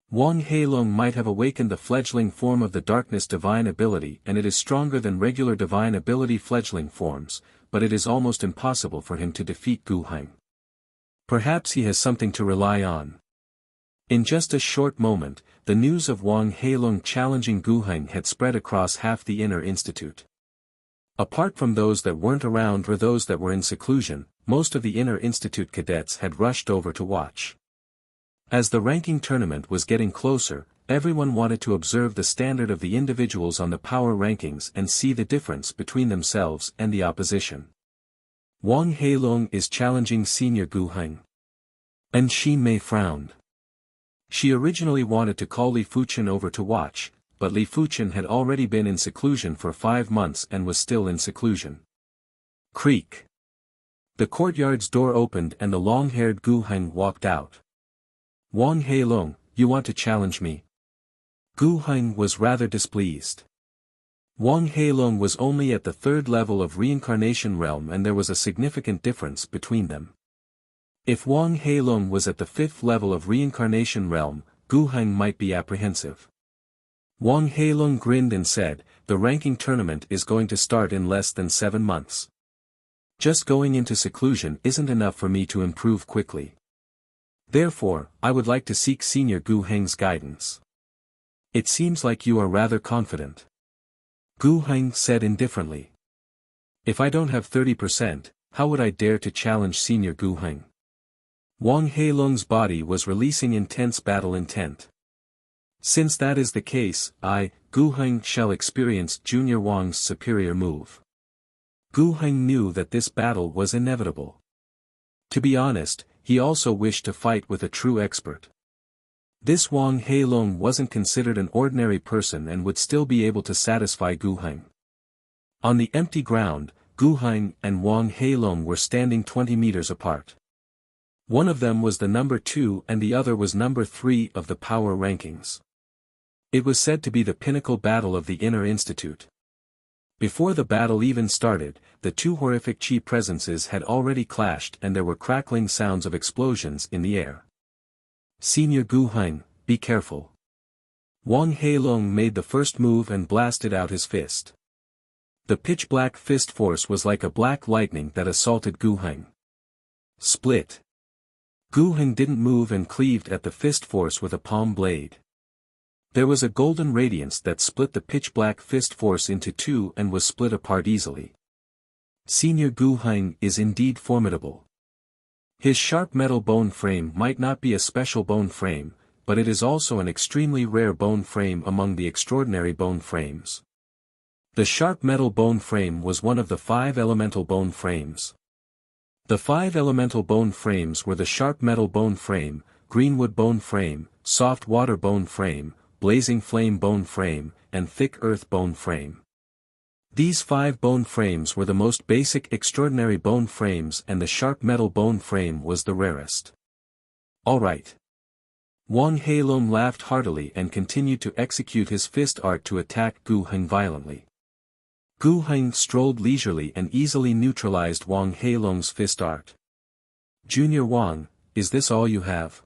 Wang Heilong might have awakened the fledgling form of the Darkness Divine Ability and it is stronger than regular Divine Ability fledgling forms, but it is almost impossible for him to defeat Gu Heng. Perhaps he has something to rely on. In just a short moment, the news of Wang Heilong challenging Gu Heng had spread across half the Inner Institute. Apart from those that weren't around or those that were in seclusion, most of the Inner Institute cadets had rushed over to watch. As the ranking tournament was getting closer, everyone wanted to observe the standard of the individuals on the power rankings and see the difference between themselves and the opposition. Wang Heilong is challenging Senior Gu Heng. And Xinmei frowned. She originally wanted to call Li Fuchen over to watch, but Li Fuchen had already been in seclusion for 5 months and was still in seclusion. Creak. The courtyard's door opened and the long-haired Gu Heng walked out. Wang Heilong, you want to challenge me? Gu Heng was rather displeased. Wang Heilong was only at the 3rd level of Reincarnation Realm and there was a significant difference between them. If Wang Heilong was at the 5th level of Reincarnation Realm, Gu Heng might be apprehensive. Wang Heilong grinned and said, the ranking tournament is going to start in less than 7 months. Just going into seclusion isn't enough for me to improve quickly. Therefore, I would like to seek Senior Gu Heng's guidance. It seems like you are rather confident. Gu Heng said indifferently. If I don't have 30%, how would I dare to challenge Senior Gu Heng? Wang Heilong's body was releasing intense battle intent. Since that is the case, I, Gu Heng, shall experience Junior Wang's superior move. Gu Heng knew that this battle was inevitable. To be honest, he also wished to fight with a true expert. This Wang Heilong wasn't considered an ordinary person and would still be able to satisfy Gu Heng. On the empty ground, Gu Heng and Wang Heilong were standing 20 meters apart. One of them was the number 2 and the other was number 3 of the power rankings. It was said to be the pinnacle battle of the Inner Institute. Before the battle even started, the two horrific chi presences had already clashed and there were crackling sounds of explosions in the air. Senior Gu Heng, be careful. Wang Heilong made the first move and blasted out his fist. The pitch-black fist force was like a black lightning that assaulted Gu Heng. Split. Gu Heng didn't move and cleaved at the fist force with a palm blade. There was a golden radiance that split the pitch-black fist force into two and was split apart easily. Senior Gu Heng is indeed formidable. His sharp metal bone frame might not be a special bone frame, but it is also an extremely rare bone frame among the extraordinary bone frames. The sharp metal bone frame was one of the 5 elemental bone frames. The 5 elemental bone frames were the sharp metal bone frame, greenwood bone frame, soft water bone frame, blazing flame bone frame, and thick earth bone frame. These 5 bone frames were the most basic extraordinary bone frames and the sharp metal bone frame was the rarest. Alright. Wang Heilong laughed heartily and continued to execute his fist art to attack Gu Heng violently. Gu Heng strolled leisurely and easily neutralized Wang Heilong's fist art. Junior Wang, is this all you have?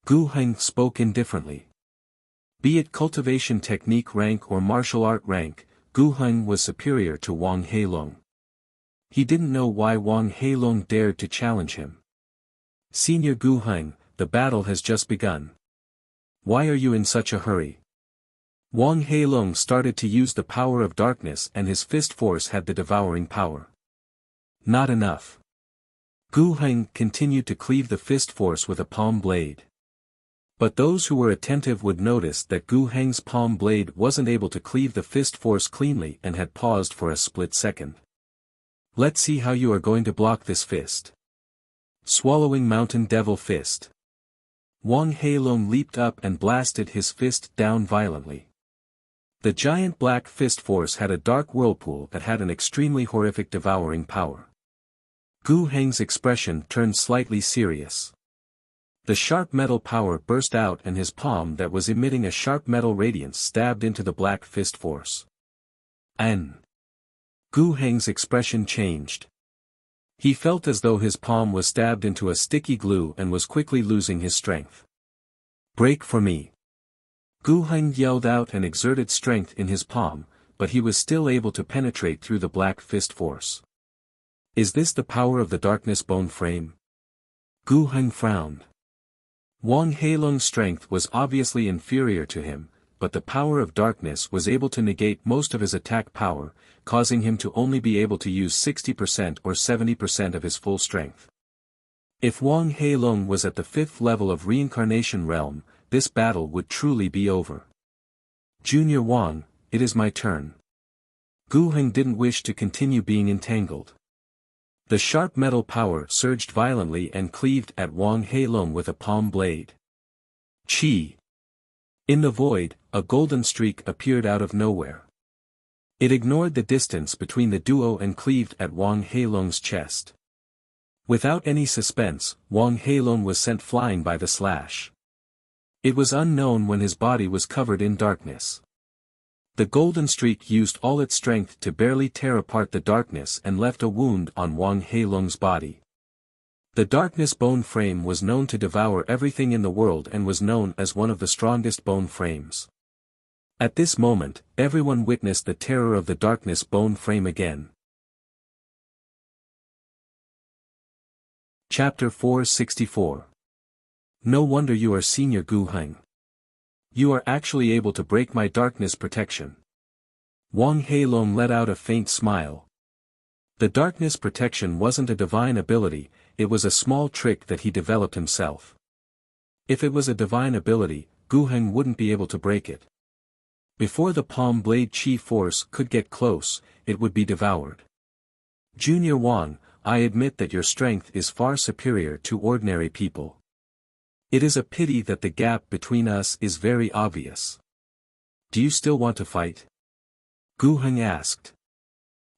Gu Heng spoke indifferently. Be it cultivation technique rank or martial art rank, Gu Heng was superior to Wang Heilong. He didn't know why Wang Heilong dared to challenge him. Senior Gu Heng, the battle has just begun. Why are you in such a hurry? Wang Heilong started to use the power of darkness and his fist force had the devouring power. Not enough. Gu Heng continued to cleave the fist force with a palm blade. But those who were attentive would notice that Gu Heng's palm blade wasn't able to cleave the fist force cleanly and had paused for a split second. Let's see how you are going to block this fist. Swallowing Mountain Devil Fist. Wang Heilong leaped up and blasted his fist down violently. The giant black fist force had a dark whirlpool that had an extremely horrific devouring power. Gu Heng's expression turned slightly serious. The sharp metal power burst out and his palm that was emitting a sharp metal radiance stabbed into the black fist force. Gu Heng's expression changed. He felt as though his palm was stabbed into a sticky glue and was quickly losing his strength. Break for me. Gu Heng yelled out and exerted strength in his palm, but he was still able to penetrate through the black fist force. Is this the power of the darkness bone frame? Gu Heng frowned. Wang Heilong's strength was obviously inferior to him, but the power of darkness was able to negate most of his attack power, causing him to only be able to use 60% or 70% of his full strength. If Wang Heilong was at the 5th level of reincarnation realm, this battle would truly be over. Junior Wang, it is my turn. Gu Heng didn't wish to continue being entangled. The sharp metal power surged violently and cleaved at Wang Heilong with a palm blade. Chi! In the void, a golden streak appeared out of nowhere. It ignored the distance between the duo and cleaved at Wang Heilong's chest. Without any suspense, Wang Heilong was sent flying by the slash. It was unknown when his body was covered in darkness. The golden streak used all its strength to barely tear apart the darkness and left a wound on Wang Heilong's body. The darkness bone frame was known to devour everything in the world and was known as one of the strongest bone frames. At this moment, everyone witnessed the terror of the darkness bone frame again. Chapter 464. No wonder you are Senior Gu Heng. You are actually able to break my darkness protection. Wang Heilong let out a faint smile. The darkness protection wasn't a divine ability, it was a small trick that he developed himself. If it was a divine ability, Gu Heng wouldn't be able to break it. Before the palm blade chi force could get close, it would be devoured. Junior Wang, I admit that your strength is far superior to ordinary people. It is a pity that the gap between us is very obvious. Do you still want to fight? Gu Heng asked.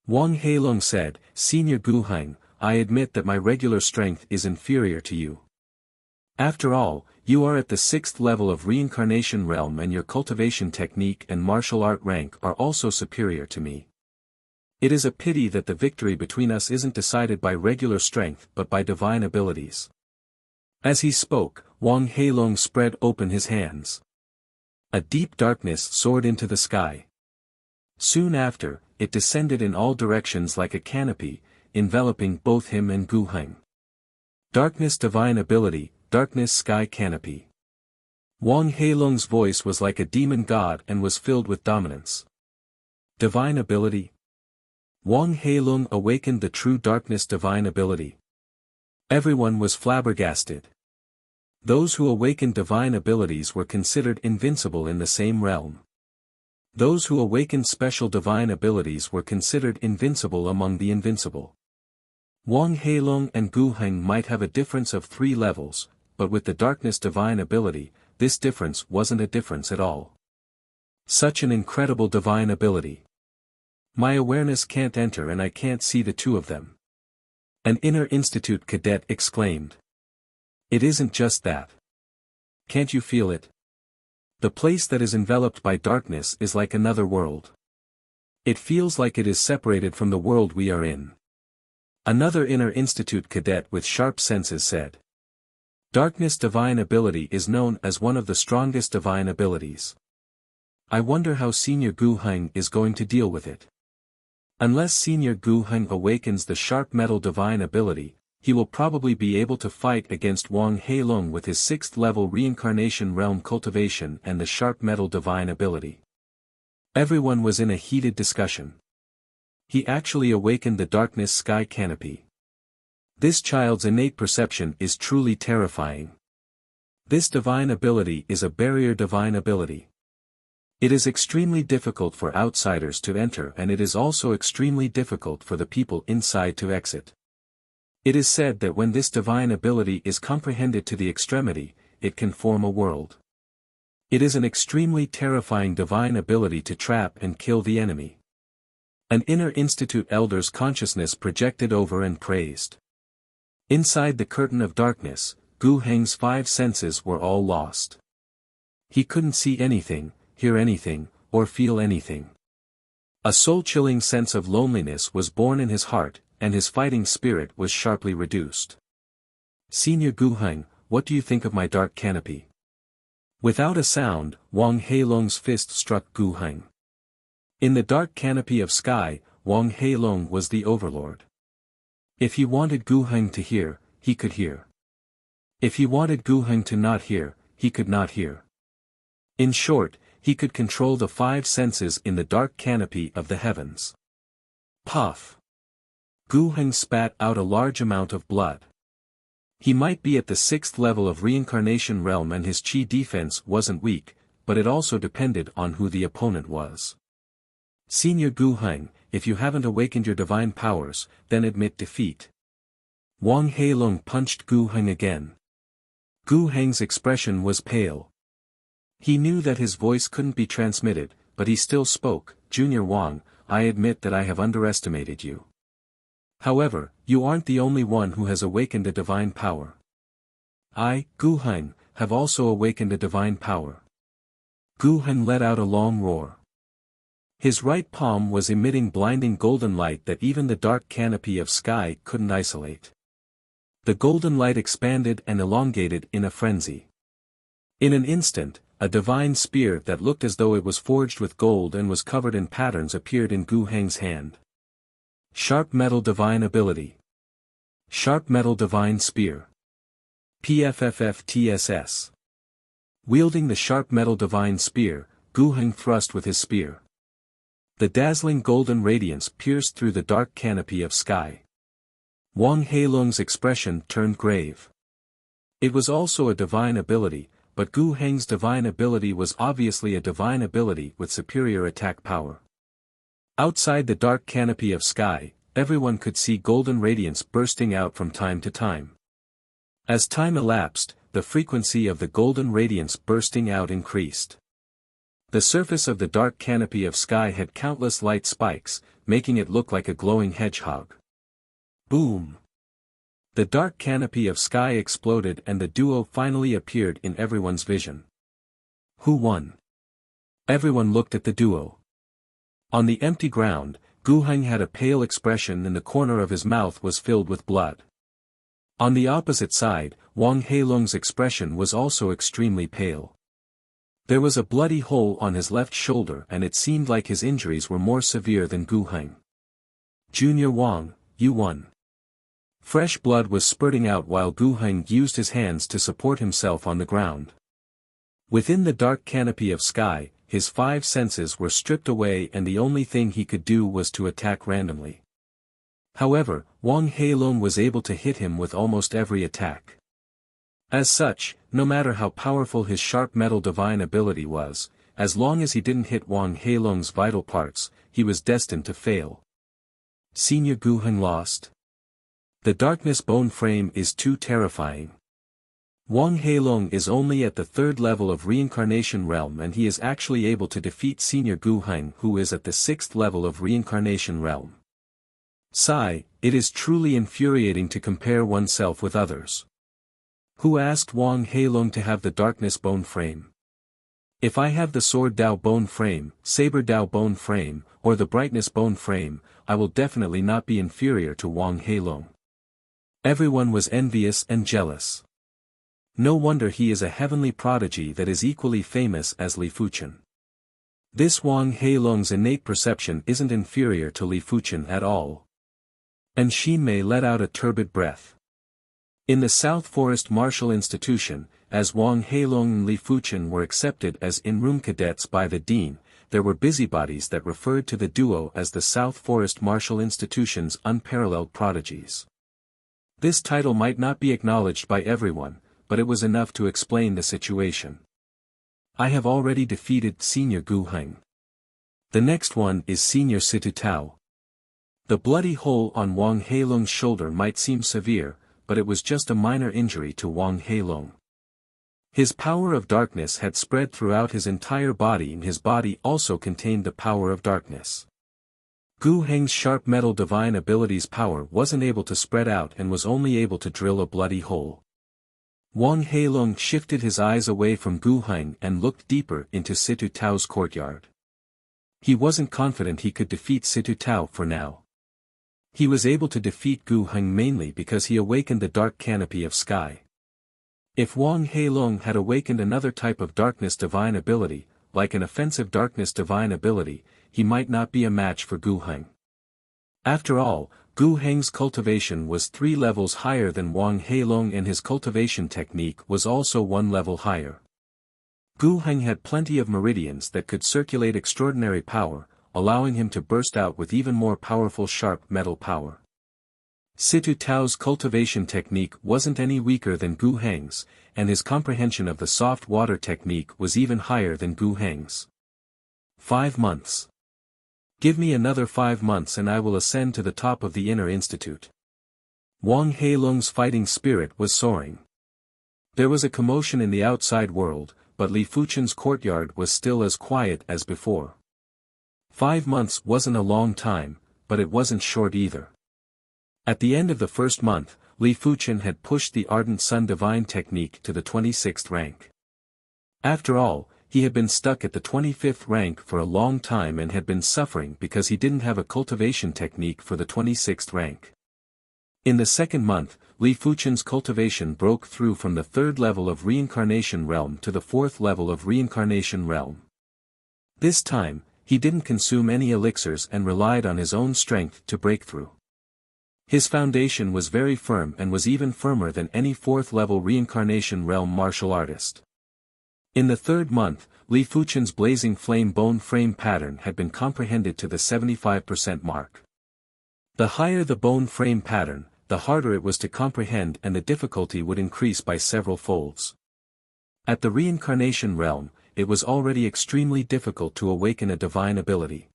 Wang Heilong said, Senior Gu Heng, I admit that my regular strength is inferior to you. After all, you are at the 6th level of reincarnation realm and your cultivation technique and martial art rank are also superior to me. It is a pity that the victory between us isn't decided by regular strength but by divine abilities. As he spoke, Wang Heilong spread open his hands. A deep darkness soared into the sky. Soon after, it descended in all directions like a canopy, enveloping both him and Gu Heng. Darkness divine ability, darkness sky canopy. Wang Heilong's voice was like a demon god and was filled with dominance. Divine ability? Wang Heilong awakened the true darkness divine ability. Everyone was flabbergasted. Those who awakened divine abilities were considered invincible in the same realm. Those who awakened special divine abilities were considered invincible among the invincible. Wang Heilong and Gu Heng might have a difference of 3 levels, but with the darkness divine ability, this difference wasn't a difference at all. Such an incredible divine ability. My awareness can't enter and I can't see the two of them. An inner institute cadet exclaimed. It isn't just that. Can't you feel it? The place that is enveloped by darkness is like another world. It feels like it is separated from the world we are in. Another inner institute cadet with sharp senses said. Darkness divine ability is known as one of the strongest divine abilities. I wonder how Senior Gu Heng is going to deal with it. Unless Senior Gu Heng awakens the sharp metal divine ability, he will probably be able to fight against Wang Heilong with his 6th level reincarnation realm cultivation and the sharp metal divine ability. Everyone was in a heated discussion. He actually awakened the darkness sky canopy. This child's innate perception is truly terrifying. This divine ability is a barrier divine ability. It is extremely difficult for outsiders to enter and it is also extremely difficult for the people inside to exit. It is said that when this divine ability is comprehended to the extremity, it can form a world. It is an extremely terrifying divine ability to trap and kill the enemy. An inner institute elder's consciousness projected over and praised. Inside the curtain of darkness, Gu Heng's 5 senses were all lost. He couldn't see anything, hear anything, or feel anything. A soul-chilling sense of loneliness was born in his heart, and his fighting spirit was sharply reduced. Senior Gu Heng, what do you think of my dark canopy? Without a sound, Wang Heilong's fist struck Gu Heng. In the dark canopy of sky, Wang Heilong was the overlord. If he wanted Gu Heng to hear, he could hear. If he wanted Gu Heng to not hear, he could not hear. In short, he could control the 5 senses in the dark canopy of the heavens. Puff! Gu Heng spat out a large amount of blood. He might be at the 6th level of reincarnation realm and his chi defense wasn't weak, but it also depended on who the opponent was. Senior Gu Heng, if you haven't awakened your divine powers, then admit defeat. Wang Heilong punched Gu Heng again. Gu Heng's expression was pale. He knew that his voice couldn't be transmitted, but he still spoke. Junior Wang, I admit that I have underestimated you. However, you aren't the only one who has awakened a divine power. I, Gu Heng, have also awakened a divine power. Gu Heng let out a long roar. His right palm was emitting blinding golden light that even the dark canopy of sky couldn't isolate. The golden light expanded and elongated in a frenzy. In an instant, a divine spear that looked as though it was forged with gold and was covered in patterns appeared in Gu Heng's hand. Sharp metal divine ability. Sharp metal divine spear. PFFFTSS. Wielding the sharp metal divine spear, Gu Heng thrust with his spear. The dazzling golden radiance pierced through the dark canopy of sky. Wang Heilong's expression turned grave. It was also a divine ability, but Gu Heng's divine ability was obviously a divine ability with superior attack power. Outside the dark canopy of sky, everyone could see golden radiance bursting out from time to time. As time elapsed, the frequency of the golden radiance bursting out increased. The surface of the dark canopy of sky had countless light spikes, making it look like a glowing hedgehog. Boom! The dark canopy of sky exploded and the duo finally appeared in everyone's vision. Who won? Everyone looked at the duo. On the empty ground, Gu Heng had a pale expression and the corner of his mouth was filled with blood. On the opposite side, Wang Heilong's expression was also extremely pale. There was a bloody hole on his left shoulder and it seemed like his injuries were more severe than Gu Heng. Junior Wang, you won. Fresh blood was spurting out while Gu Heng used his hands to support himself on the ground. Within the dark canopy of sky, his 5 senses were stripped away and the only thing he could do was to attack randomly. However, Wang Heilong was able to hit him with almost every attack. As such, no matter how powerful his sharp metal divine ability was, as long as he didn't hit Wang Heilong's vital parts, he was destined to fail. Senior Gu Heng lost. The darkness bone frame is too terrifying. Wang Heilong is only at the 3rd level of reincarnation realm and he is actually able to defeat Senior Gu Heng who is at the 6th level of reincarnation realm. Sigh, it is truly infuriating to compare oneself with others. Who asked Wang Heilong to have the darkness bone frame? If I have the sword Dao bone frame, saber Dao bone frame, or the brightness bone frame, I will definitely not be inferior to Wang Heilong. Everyone was envious and jealous. No wonder he is a heavenly prodigy that is equally famous as Li Fuchen. This Wang Heilong's innate perception isn't inferior to Li Fuchen at all. And Xinmei let out a turbid breath. In the South Forest Martial Institution, as Wang Heilong and Li Fuchen were accepted as in-room cadets by the dean, there were busybodies that referred to the duo as the South Forest Martial Institution's unparalleled prodigies. This title might not be acknowledged by everyone, but it was enough to explain the situation. I have already defeated Senior Gu Heng. The next one is Senior Situ Tao. The bloody hole on Wang Heilong's shoulder might seem severe, but it was just a minor injury to Wang Heilong. His power of darkness had spread throughout his entire body and his body also contained the power of darkness. Gu Heng's sharp metal divine ability's power wasn't able to spread out and was only able to drill a bloody hole. Wang Heilong shifted his eyes away from Gu Heng and looked deeper into Situ Tao's courtyard. He wasn't confident he could defeat Situ Tao for now. He was able to defeat Gu Heng mainly because he awakened the dark canopy of sky. If Wang Heilong had awakened another type of darkness divine ability, like an offensive darkness divine ability, he might not be a match for Gu Heng. After all, Gu Heng's cultivation was 3 levels higher than Wang Heilong and his cultivation technique was also 1 level higher. Gu Heng had plenty of meridians that could circulate extraordinary power, allowing him to burst out with even more powerful sharp metal power. Situ Tao's cultivation technique wasn't any weaker than Gu Heng's, and his comprehension of the soft water technique was even higher than Gu Heng's. 5 months. Give me another 5 months and I will ascend to the top of the inner institute. Wang Heilong's fighting spirit was soaring. There was a commotion in the outside world, but Li Fuchen's courtyard was still as quiet as before. 5 months wasn't a long time, but it wasn't short either. At the end of the first month, Li Fuchen had pushed the Ardent Sun Divine Technique to the 26th rank. After all, he had been stuck at the 25th rank for a long time and had been suffering because he didn't have a cultivation technique for the 26th rank. In the second month, Li Fuchen's cultivation broke through from the 3rd level of Reincarnation Realm to the 4th level of Reincarnation Realm. This time, he didn't consume any elixirs and relied on his own strength to break through. His foundation was very firm and was even firmer than any 4th level Reincarnation Realm martial artist. In the third month, Li Fuchen's blazing flame bone frame pattern had been comprehended to the 75% mark. The higher the bone frame pattern, the harder it was to comprehend, and the difficulty would increase by several folds. At the reincarnation realm, it was already extremely difficult to awaken a divine ability.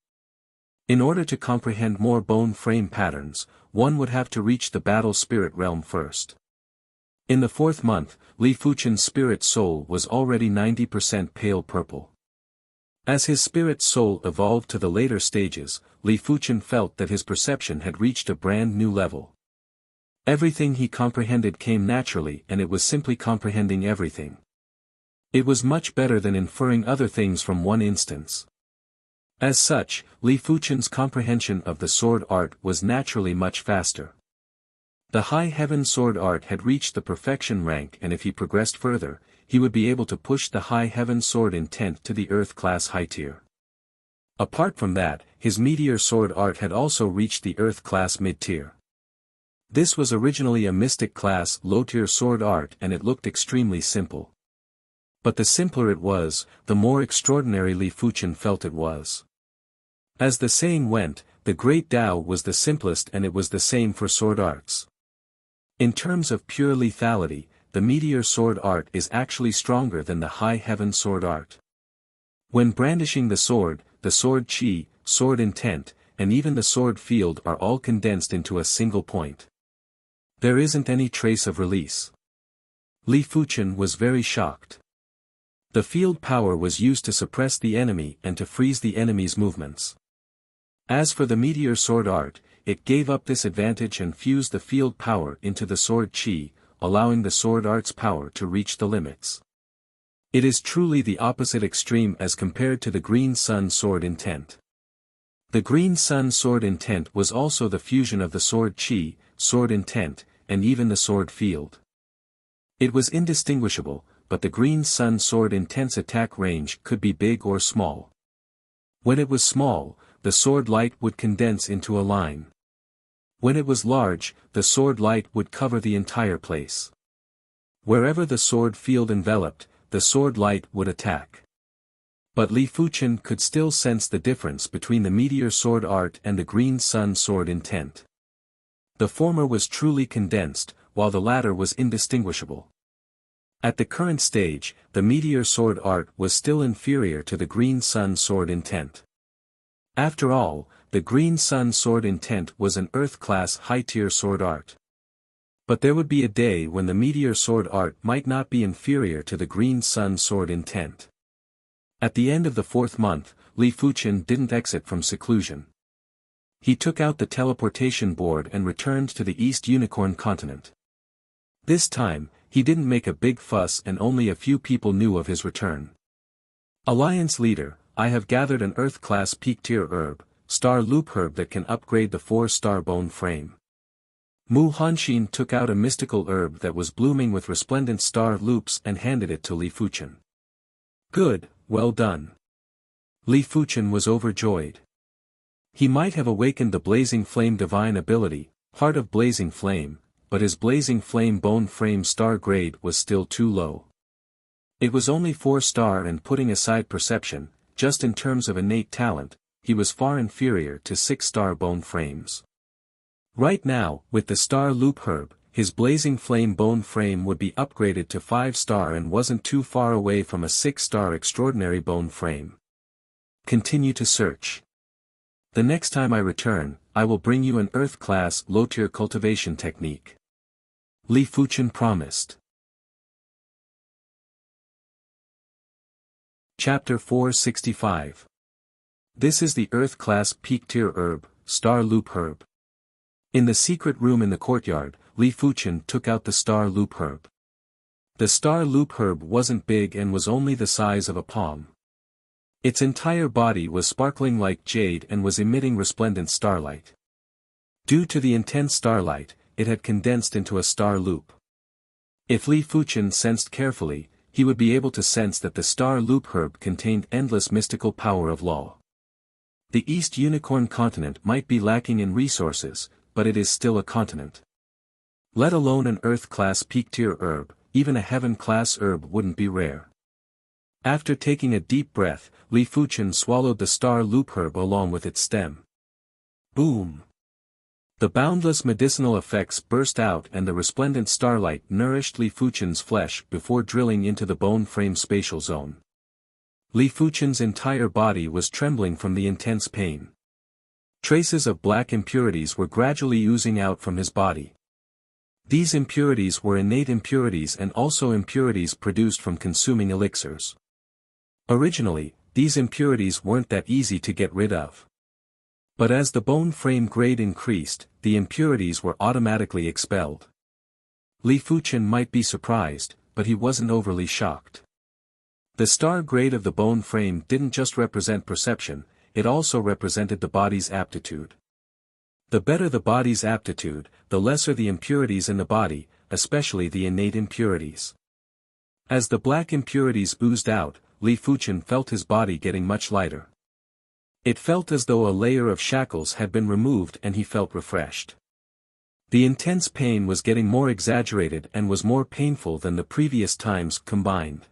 In order to comprehend more bone frame patterns, one would have to reach the battle spirit realm first. In the fourth month, Li Fuchen's spirit soul was already 90% pale purple. As his spirit soul evolved to the later stages, Li Fuchen felt that his perception had reached a brand new level. Everything he comprehended came naturally, and it was simply comprehending everything. It was much better than inferring other things from one instance. As such, Li Fuchen's comprehension of the sword art was naturally much faster. The high heaven sword art had reached the perfection rank, and if he progressed further, he would be able to push the high heaven sword intent to the earth class high tier. Apart from that, his meteor sword art had also reached the earth class mid tier. This was originally a mystic class low tier sword art, and it looked extremely simple. But the simpler it was, the more extraordinary Li Fuchen felt it was. As the saying went, the great Tao was the simplest, and it was the same for sword arts. In terms of pure lethality, the meteor sword art is actually stronger than the high heaven sword art. When brandishing the sword chi, sword intent, and even the sword field are all condensed into a single point. There isn't any trace of release. Li Fuchen was very shocked. The field power was used to suppress the enemy and to freeze the enemy's movements. As for the meteor sword art, it gave up this advantage and fused the field power into the sword chi, allowing the sword art's power to reach the limits. It is truly the opposite extreme as compared to the green sun sword intent. The green sun sword intent was also the fusion of the sword chi, sword intent, and even the sword field. It was indistinguishable, but the green sun sword intent's attack range could be big or small. When it was small, the sword light would condense into a line. When it was large, the sword light would cover the entire place. Wherever the sword field enveloped, the sword light would attack. But Li Fuchen could still sense the difference between the meteor sword art and the green sun sword intent. The former was truly condensed, while the latter was indistinguishable. At the current stage, the meteor sword art was still inferior to the green sun sword intent. After all, the green sun sword intent was an earth-class high-tier sword art. But there would be a day when the meteor sword art might not be inferior to the green sun sword intent. At the end of the fourth month, Li Fuchen didn't exit from seclusion. He took out the teleportation board and returned to the East Unicorn continent. This time, he didn't make a big fuss, and only a few people knew of his return. Alliance leader, I have gathered an Earth-class peak-tier herb, star loop herb that can upgrade the 4-star bone frame. Mu Hanxin took out a mystical herb that was blooming with resplendent star loops and handed it to Li Fuchen. Good, well done. Li Fuchen was overjoyed. He might have awakened the blazing flame divine ability, heart of blazing flame, but his blazing flame bone frame star grade was still too low. It was only 4-star, and putting aside perception, just in terms of innate talent, he was far inferior to 6-star bone frames. Right now, with the star loop herb, his blazing flame bone frame would be upgraded to 5-star and wasn't too far away from a 6-star extraordinary bone frame. Continue to search. The next time I return, I will bring you an Earth-class low-tier cultivation technique. Li Fuchen promised. Chapter 465. This is the Earth-class peak-tier herb, Star Loop Herb. In the secret room in the courtyard, Li Fuchen took out the Star Loop Herb. The Star Loop Herb wasn't big and was only the size of a palm. Its entire body was sparkling like jade and was emitting resplendent starlight. Due to the intense starlight, it had condensed into a star loop. If Li Fuchen sensed carefully, he would be able to sense that the Star Loop Herb contained endless mystical power of law. The East Unicorn continent might be lacking in resources, but it is still a continent. Let alone an Earth-class peak-tier herb, even a Heaven-class herb wouldn't be rare. After taking a deep breath, Li Fuchen swallowed the star loop herb along with its stem. Boom! The boundless medicinal effects burst out and the resplendent starlight nourished Li Fuchen's flesh before drilling into the bone frame spatial zone. Li Fuchen's entire body was trembling from the intense pain. Traces of black impurities were gradually oozing out from his body. These impurities were innate impurities and also impurities produced from consuming elixirs. Originally, these impurities weren't that easy to get rid of. But as the bone frame grade increased, the impurities were automatically expelled. Li Fuchen might be surprised, but he wasn't overly shocked. The star grade of the bone frame didn't just represent perception, it also represented the body's aptitude. The better the body's aptitude, the lesser the impurities in the body, especially the innate impurities. As the black impurities oozed out, Li Fuchen felt his body getting much lighter. It felt as though a layer of shackles had been removed and he felt refreshed. The intense pain was getting more exaggerated and was more painful than the previous times combined.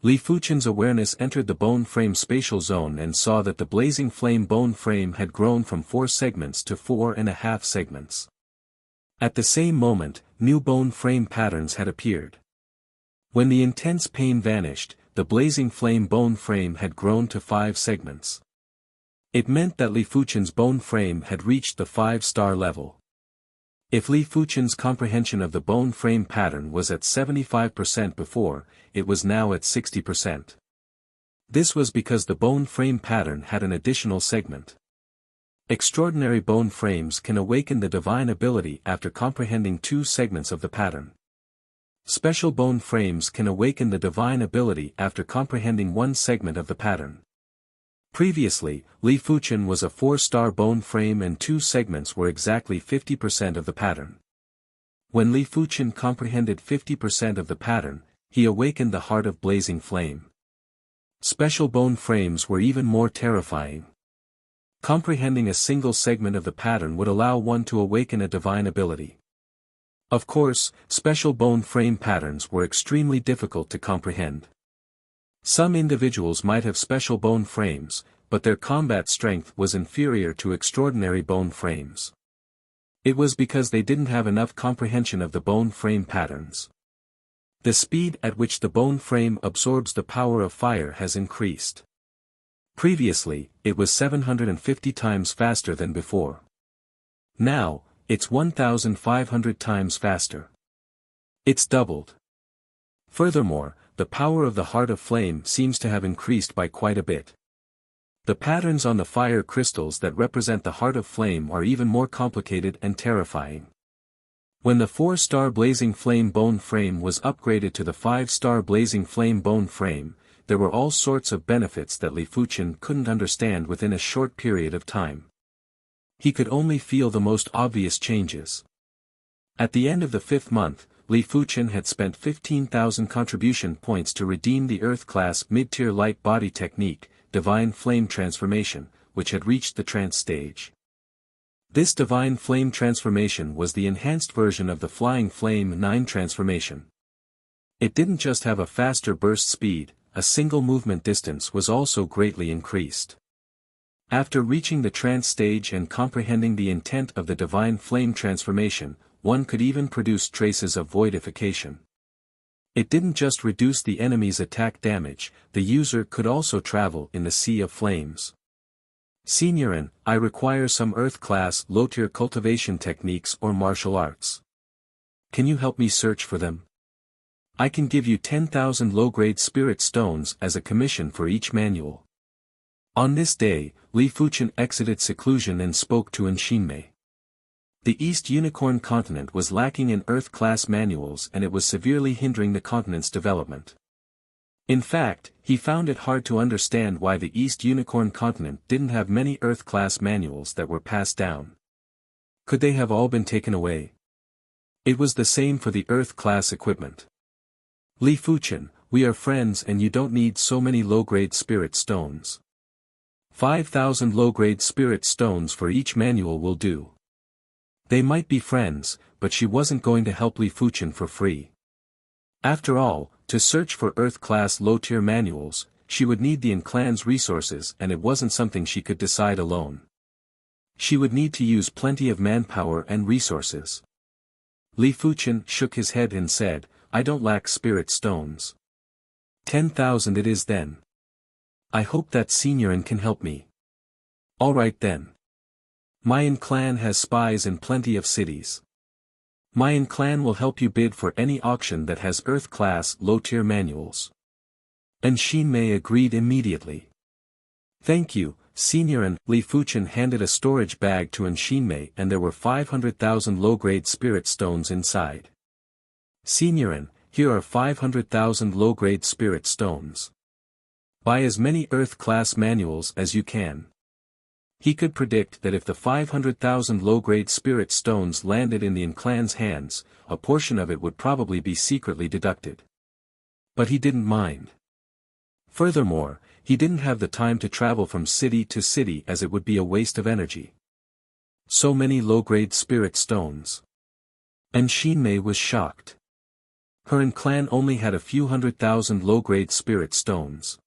Li Fuchen's awareness entered the bone frame spatial zone and saw that the blazing flame bone frame had grown from 4 segments to 4.5 segments. At the same moment, new bone frame patterns had appeared. When the intense pain vanished, the blazing flame bone frame had grown to 5 segments. It meant that Li Fuchen's bone frame had reached the 5-star level. If Li Fuchen's comprehension of the bone frame pattern was at 75% before, it was now at 60%. This was because the bone frame pattern had an additional segment. Extraordinary bone frames can awaken the divine ability after comprehending 2 segments of the pattern. Special bone frames can awaken the divine ability after comprehending 1 segment of the pattern. Previously, Li Fuchen was a 4-star bone frame and 2 segments were exactly 50% of the pattern. When Li Fuchen comprehended 50% of the pattern, he awakened the heart of blazing flame. Special bone frames were even more terrifying. Comprehending a single segment of the pattern would allow one to awaken a divine ability. Of course, special bone frame patterns were extremely difficult to comprehend. Some individuals might have special bone frames, but their combat strength was inferior to extraordinary bone frames. It was because they didn't have enough comprehension of the bone frame patterns. The speed at which the bone frame absorbs the power of fire has increased. Previously, it was 750 times faster than before. Now, it's 1,500 times faster. It's doubled. Furthermore, the power of the heart of flame seems to have increased by quite a bit. The patterns on the fire crystals that represent the heart of flame are even more complicated and terrifying. When the 4-star blazing flame bone frame was upgraded to the 5-star blazing flame bone frame, there were all sorts of benefits that Li Fuchen couldn't understand within a short period of time. He could only feel the most obvious changes. At the end of the 5th month, Li Fuchen had spent 15,000 contribution points to redeem the Earth-class mid-tier light body technique, Divine Flame Transformation, which had reached the trance stage. This Divine Flame Transformation was the enhanced version of the Flying Flame 9 transformation. It didn't just have a faster burst speed, a single movement distance was also greatly increased. After reaching the trance stage and comprehending the intent of the Divine Flame Transformation, one could even produce traces of voidification. It didn't just reduce the enemy's attack damage, the user could also travel in the sea of flames. Seniorin, I require some Earth-class low-tier cultivation techniques or martial arts. Can you help me search for them? I can give you 10,000 low-grade spirit stones as a commission for each manual. On this day, Li Fuchen exited seclusion and spoke to Nshinmei. The East Unicorn continent was lacking in Earth-class manuals and it was severely hindering the continent's development. In fact, he found it hard to understand why the East Unicorn continent didn't have many Earth-class manuals that were passed down. Could they have all been taken away? It was the same for the Earth-class equipment. Li Fuchen, we are friends and you don't need so many low-grade spirit stones. 5,000 low-grade spirit stones for each manual will do. They might be friends, but she wasn't going to help Li Fuchen for free. After all, to search for Earth-class low-tier manuals, she would need the clan's resources, and it wasn't something she could decide alone. She would need to use plenty of manpower and resources. Li Fuchen shook his head and said, "I don't lack spirit stones. 10,000 it is then. I hope that Signorin can help me." "Alright then. My clan has spies in plenty of cities. My clan will help you bid for any auction that has Earth-class low-tier manuals." And Xinmei agreed immediately. "Thank you, Signorin." Li Fuchen handed a storage bag to Xinmei and there were 500,000 low-grade spirit stones inside. "Signorin, here are 500,000 low-grade spirit stones. Buy as many Earth-class manuals as you can." He could predict that if the 500,000 low-grade spirit stones landed in the clan's hands, a portion of it would probably be secretly deducted. But he didn't mind. Furthermore, he didn't have the time to travel from city to city as it would be a waste of energy. So many low-grade spirit stones. And Xinmei was shocked. Her clan only had a few 100,000 low-grade spirit stones.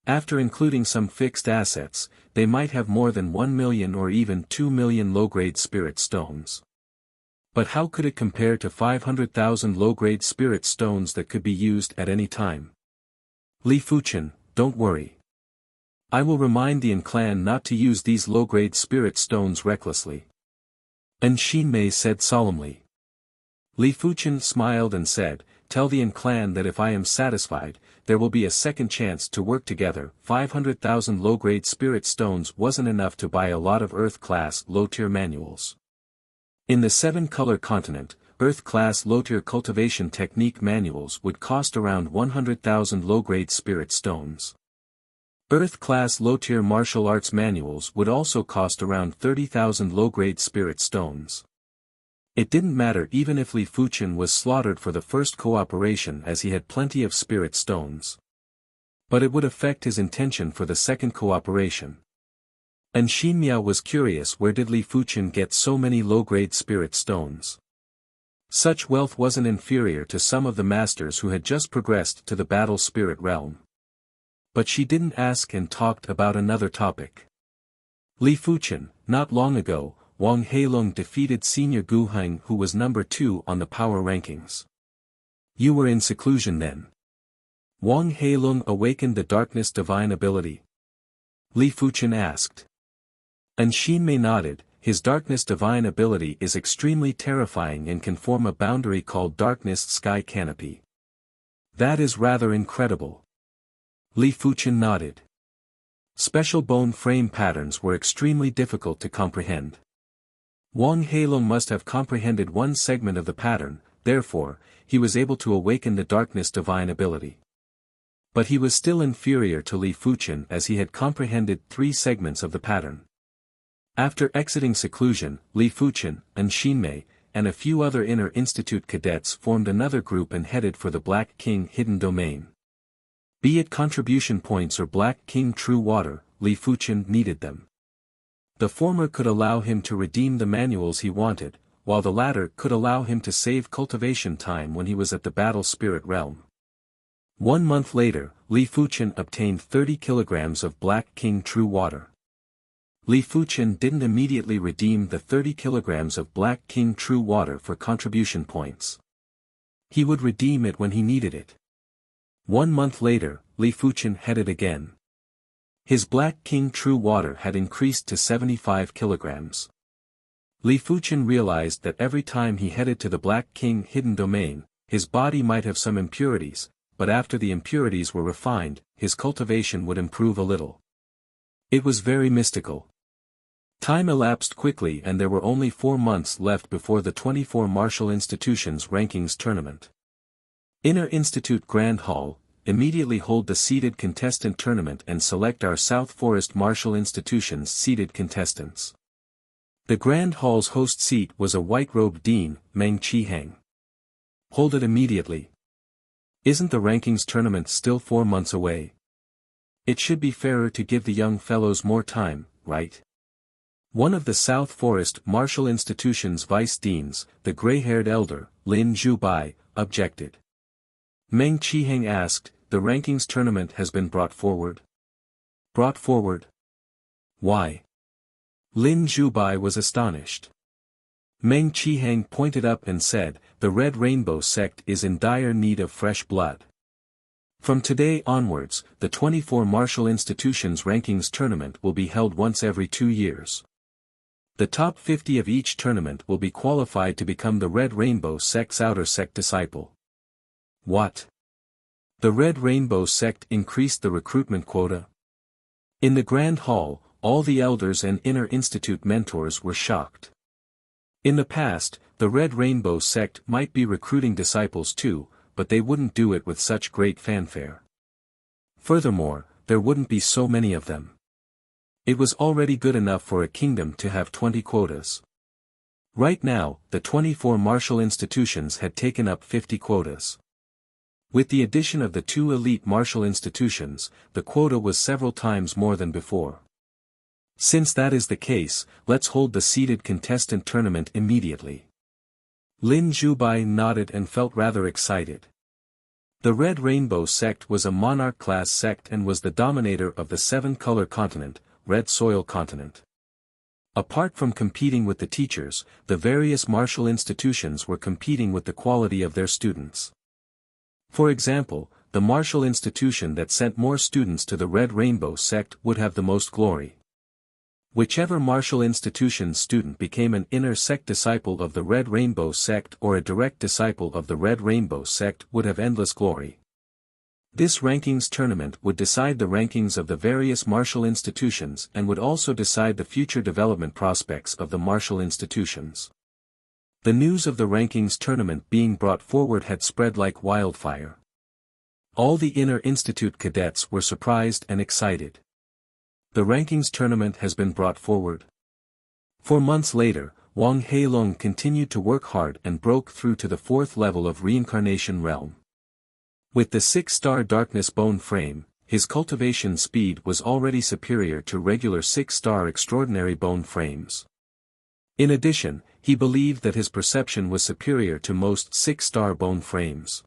After including some fixed assets, they might have more than 1 million or even 2 million low-grade spirit stones. But how could it compare to 500,000 low-grade spirit stones that could be used at any time? "Li Fuchen, don't worry. I will remind the clan not to use these low-grade spirit stones recklessly." And Xinmei said solemnly. Li Fuchen smiled and said, "Tell the clan that if I am satisfied, there will be a second chance to work together." 500,000 low-grade spirit stones wasn't enough to buy a lot of Earth-class low-tier manuals. In the 7-color continent, Earth-class low-tier cultivation technique manuals would cost around 100,000 low-grade spirit stones. Earth-class low-tier martial arts manuals would also cost around 30,000 low-grade spirit stones. It didn't matter even if Li Fuchen was slaughtered for the first cooperation as he had plenty of spirit stones. But it would affect his intention for the second cooperation. And Xinmei was curious, where did Li Fuchen get so many low-grade spirit stones? Such wealth wasn't inferior to some of the masters who had just progressed to the battle spirit realm. But she didn't ask and talked about another topic. "Li Fuchen, not long ago, Wang Heilong defeated Senior Gu Heng, who was number 2 on the power rankings. You were in seclusion then. Wang Heilong awakened the darkness divine ability?" Li Fuchen asked. And Xinmei nodded. "His darkness divine ability is extremely terrifying and can form a boundary called darkness sky canopy. That is rather incredible." Li Fuchen nodded. Special bone frame patterns were extremely difficult to comprehend. Wang Heilong must have comprehended one segment of the pattern, therefore, he was able to awaken the darkness divine ability. But he was still inferior to Li Fuchen as he had comprehended 3 segments of the pattern. After exiting seclusion, Li Fuchen, and Xinmei, and a few other inner institute cadets formed another group and headed for the Black King hidden domain. Be it contribution points or Black King true water, Li Fuchen needed them. The former could allow him to redeem the manuals he wanted, while the latter could allow him to save cultivation time when he was at the battle spirit realm. 1 month later, Li Fuchen obtained 30 kilograms of Black King true water. Li Fuchen didn't immediately redeem the 30 kilograms of Black King true water for contribution points. He would redeem it when he needed it. 1 month later, Li Fuchen headed again. His Black King true water had increased to 75 kilograms. Li Fuchen realized that every time he headed to the Black King hidden domain, his body might have some impurities, but after the impurities were refined, his cultivation would improve a little. It was very mystical. Time elapsed quickly and there were only 4 months left before the 24 Martial Institutions Rankings Tournament. Inner Institute Grand Hall, immediately hold the seeded contestant tournament and select our South Forest Martial Institution's seeded contestants. The Grand Hall's host seat was a white-robed dean, Meng Qiheng. Hold it immediately. Isn't the rankings tournament still 4 months away? It should be fairer to give the young fellows more time, right? One of the South Forest Martial Institution's vice deans, the gray-haired elder, Lin Zhubai, objected. Meng Qiheng asked, the rankings tournament has been brought forward. Brought forward? Why? Lin Zhubai was astonished. Meng Qiheng pointed up and said, the Red Rainbow sect is in dire need of fresh blood. From today onwards, the 24 martial institutions rankings tournament will be held once every 2 years. The top 50 of each tournament will be qualified to become the Red Rainbow sect's outer sect disciple. What? The Red Rainbow sect increased the recruitment quota? In the Grand Hall, all the elders and inner institute mentors were shocked. In the past, the Red Rainbow sect might be recruiting disciples too, but they wouldn't do it with such great fanfare. Furthermore, there wouldn't be so many of them. It was already good enough for a kingdom to have 20 quotas. Right now, the 24 martial institutions had taken up 50 quotas. With the addition of the 2 elite martial institutions, the quota was several times more than before. Since that is the case, let's hold the seeded contestant tournament immediately. Lin Zhubai nodded and felt rather excited. The Red Rainbow sect was a monarch-class sect and was the dominator of the 7-color continent, Red Soil Continent. Apart from competing with the teachers, the various martial institutions were competing with the quality of their students. For example, the martial institution that sent more students to the Red Rainbow sect would have the most glory. Whichever martial institution's student became an inner sect disciple of the Red Rainbow sect or a direct disciple of the Red Rainbow sect would have endless glory. This rankings tournament would decide the rankings of the various martial institutions and would also decide the future development prospects of the martial institutions. The news of the rankings tournament being brought forward had spread like wildfire. All the inner institute cadets were surprised and excited. The rankings tournament has been brought forward. 4 months later, Wang Heilong continued to work hard and broke through to the 4th level of reincarnation realm. With the 6-star darkness bone frame, his cultivation speed was already superior to regular 6-star extraordinary bone frames. In addition, he believed that his perception was superior to most 6-star bone frames.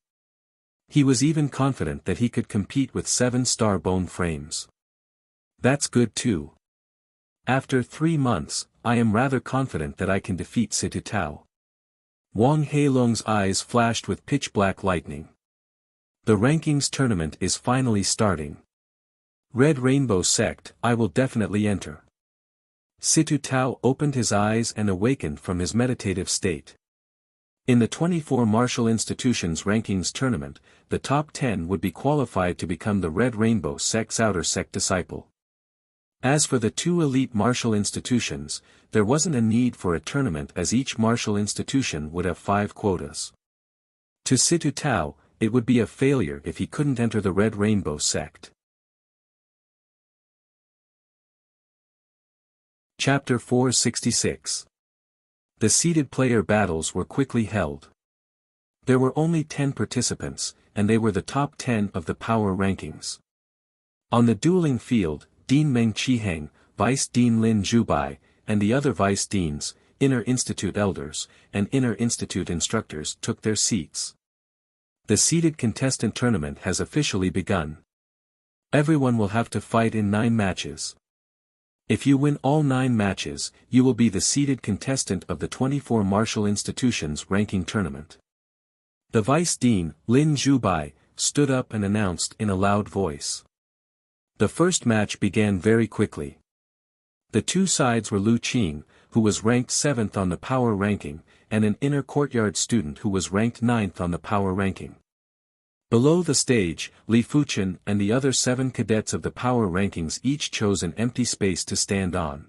He was even confident that he could compete with 7-star bone frames. That's good too. After 3 months, I am rather confident that I can defeat Situ Tao. Wang Heilong's eyes flashed with pitch-black lightning. The rankings tournament is finally starting. Red Rainbow sect, I will definitely enter. Situ Tao opened his eyes and awakened from his meditative state. In the 24 martial institutions rankings tournament, the top 10 would be qualified to become the Red Rainbow sect's outer sect disciple. As for the 2 elite martial institutions, there wasn't a need for a tournament as each martial institution would have 5 quotas. To Situ Tao, it would be a failure if he couldn't enter the Red Rainbow sect. Chapter 466. The seeded player battles were quickly held. There were only 10 participants, and they were the top 10 of the power rankings. On the dueling field, Dean Meng Qiheng, Vice Dean Lin Zhubai, and the other Vice Deans, Inner Institute Elders, and Inner Institute Instructors took their seats. The seeded contestant tournament has officially begun. Everyone will have to fight in 9 matches. If you win all 9 matches, you will be the seeded contestant of the 24 martial institutions ranking tournament. The Vice Dean, Lin Zhubai, stood up and announced in a loud voice. The first match began very quickly. The 2 sides were Lu Qing, who was ranked 7th on the power ranking, and an inner courtyard student who was ranked 9th on the power ranking. Below the stage, Li Fuchen and the other 7 cadets of the power rankings each chose an empty space to stand on.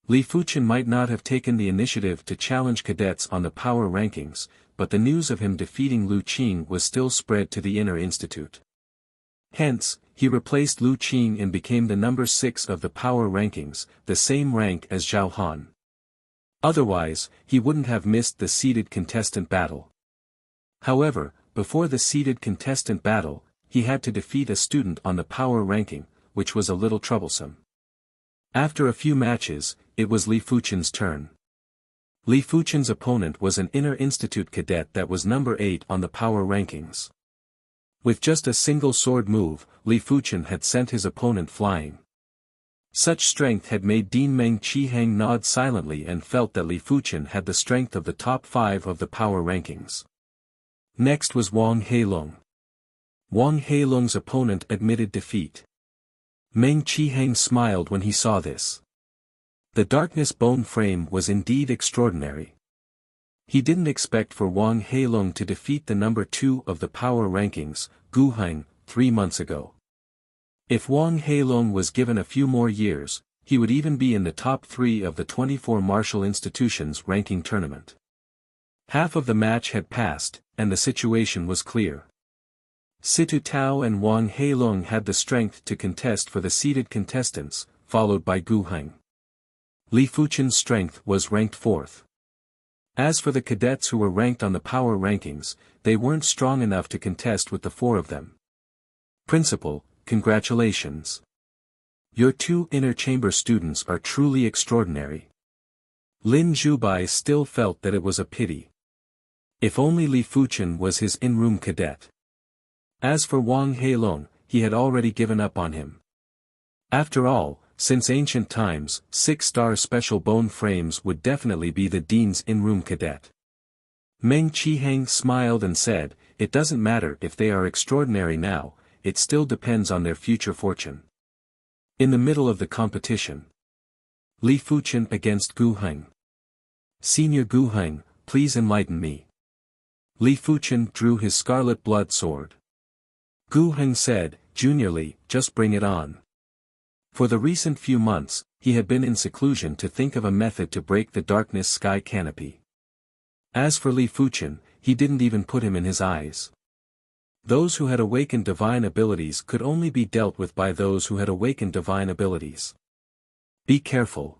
Li Fuchen might not have taken the initiative to challenge cadets on the power rankings, but the news of him defeating Lu Qing was still spread to the inner institute. Hence, he replaced Lu Qing and became the number 6 of the power rankings, the same rank as Zhao Han. Otherwise, he wouldn't have missed the seeded contestant battle. However, before the seeded contestant battle, he had to defeat a student on the power ranking, which was a little troublesome. After a few matches, it was Li Fuchen's turn. Li Fuchen's opponent was an inner institute cadet that was number 8 on the power rankings. With just a single sword move, Li Fuchen had sent his opponent flying. Such strength had made Dean Meng Qihang nod silently and felt that Li Fuchen had the strength of the top 5 of the power rankings. Next was Wang Heilong. Wang Heilong's opponent admitted defeat. Meng Qihang smiled when he saw this. The darkness bone frame was indeed extraordinary. He didn't expect for Wang Heilong to defeat the number 2 of the power rankings, Gu Heng, 3 months ago. If Wang Heilong was given a few more years, he would even be in the top 3 of the 24 martial institutions ranking tournament. Half of the match had passed, and the situation was clear. Situ Tao and Wang Heilong had the strength to contest for the seeded contestants, followed by Gu Heng. Li Fuchen's strength was ranked 4th. As for the cadets who were ranked on the power rankings, they weren't strong enough to contest with the 4 of them. Principal, congratulations. Your 2 inner chamber students are truly extraordinary. Lin Zhubai still felt that it was a pity. If only Li Fuchen was his in-room cadet. As for Wang Heilong, he had already given up on him. After all, since ancient times, 6-star special bone frames would definitely be the dean's in-room cadet. Meng Qihang smiled and said, "It doesn't matter if they are extraordinary now, it still depends on their future fortune." In the middle of the competition, Li Fuchen against Gu Heng. Senior Gu Heng, please enlighten me. Li Fuchen drew his scarlet blood sword. Gu Heng said, "Junior Li, just bring it on." For the recent few months, he had been in seclusion to think of a method to break the darkness sky canopy. As for Li Fuchen, he didn't even put him in his eyes. Those who had awakened divine abilities could only be dealt with by those who had awakened divine abilities. Be careful.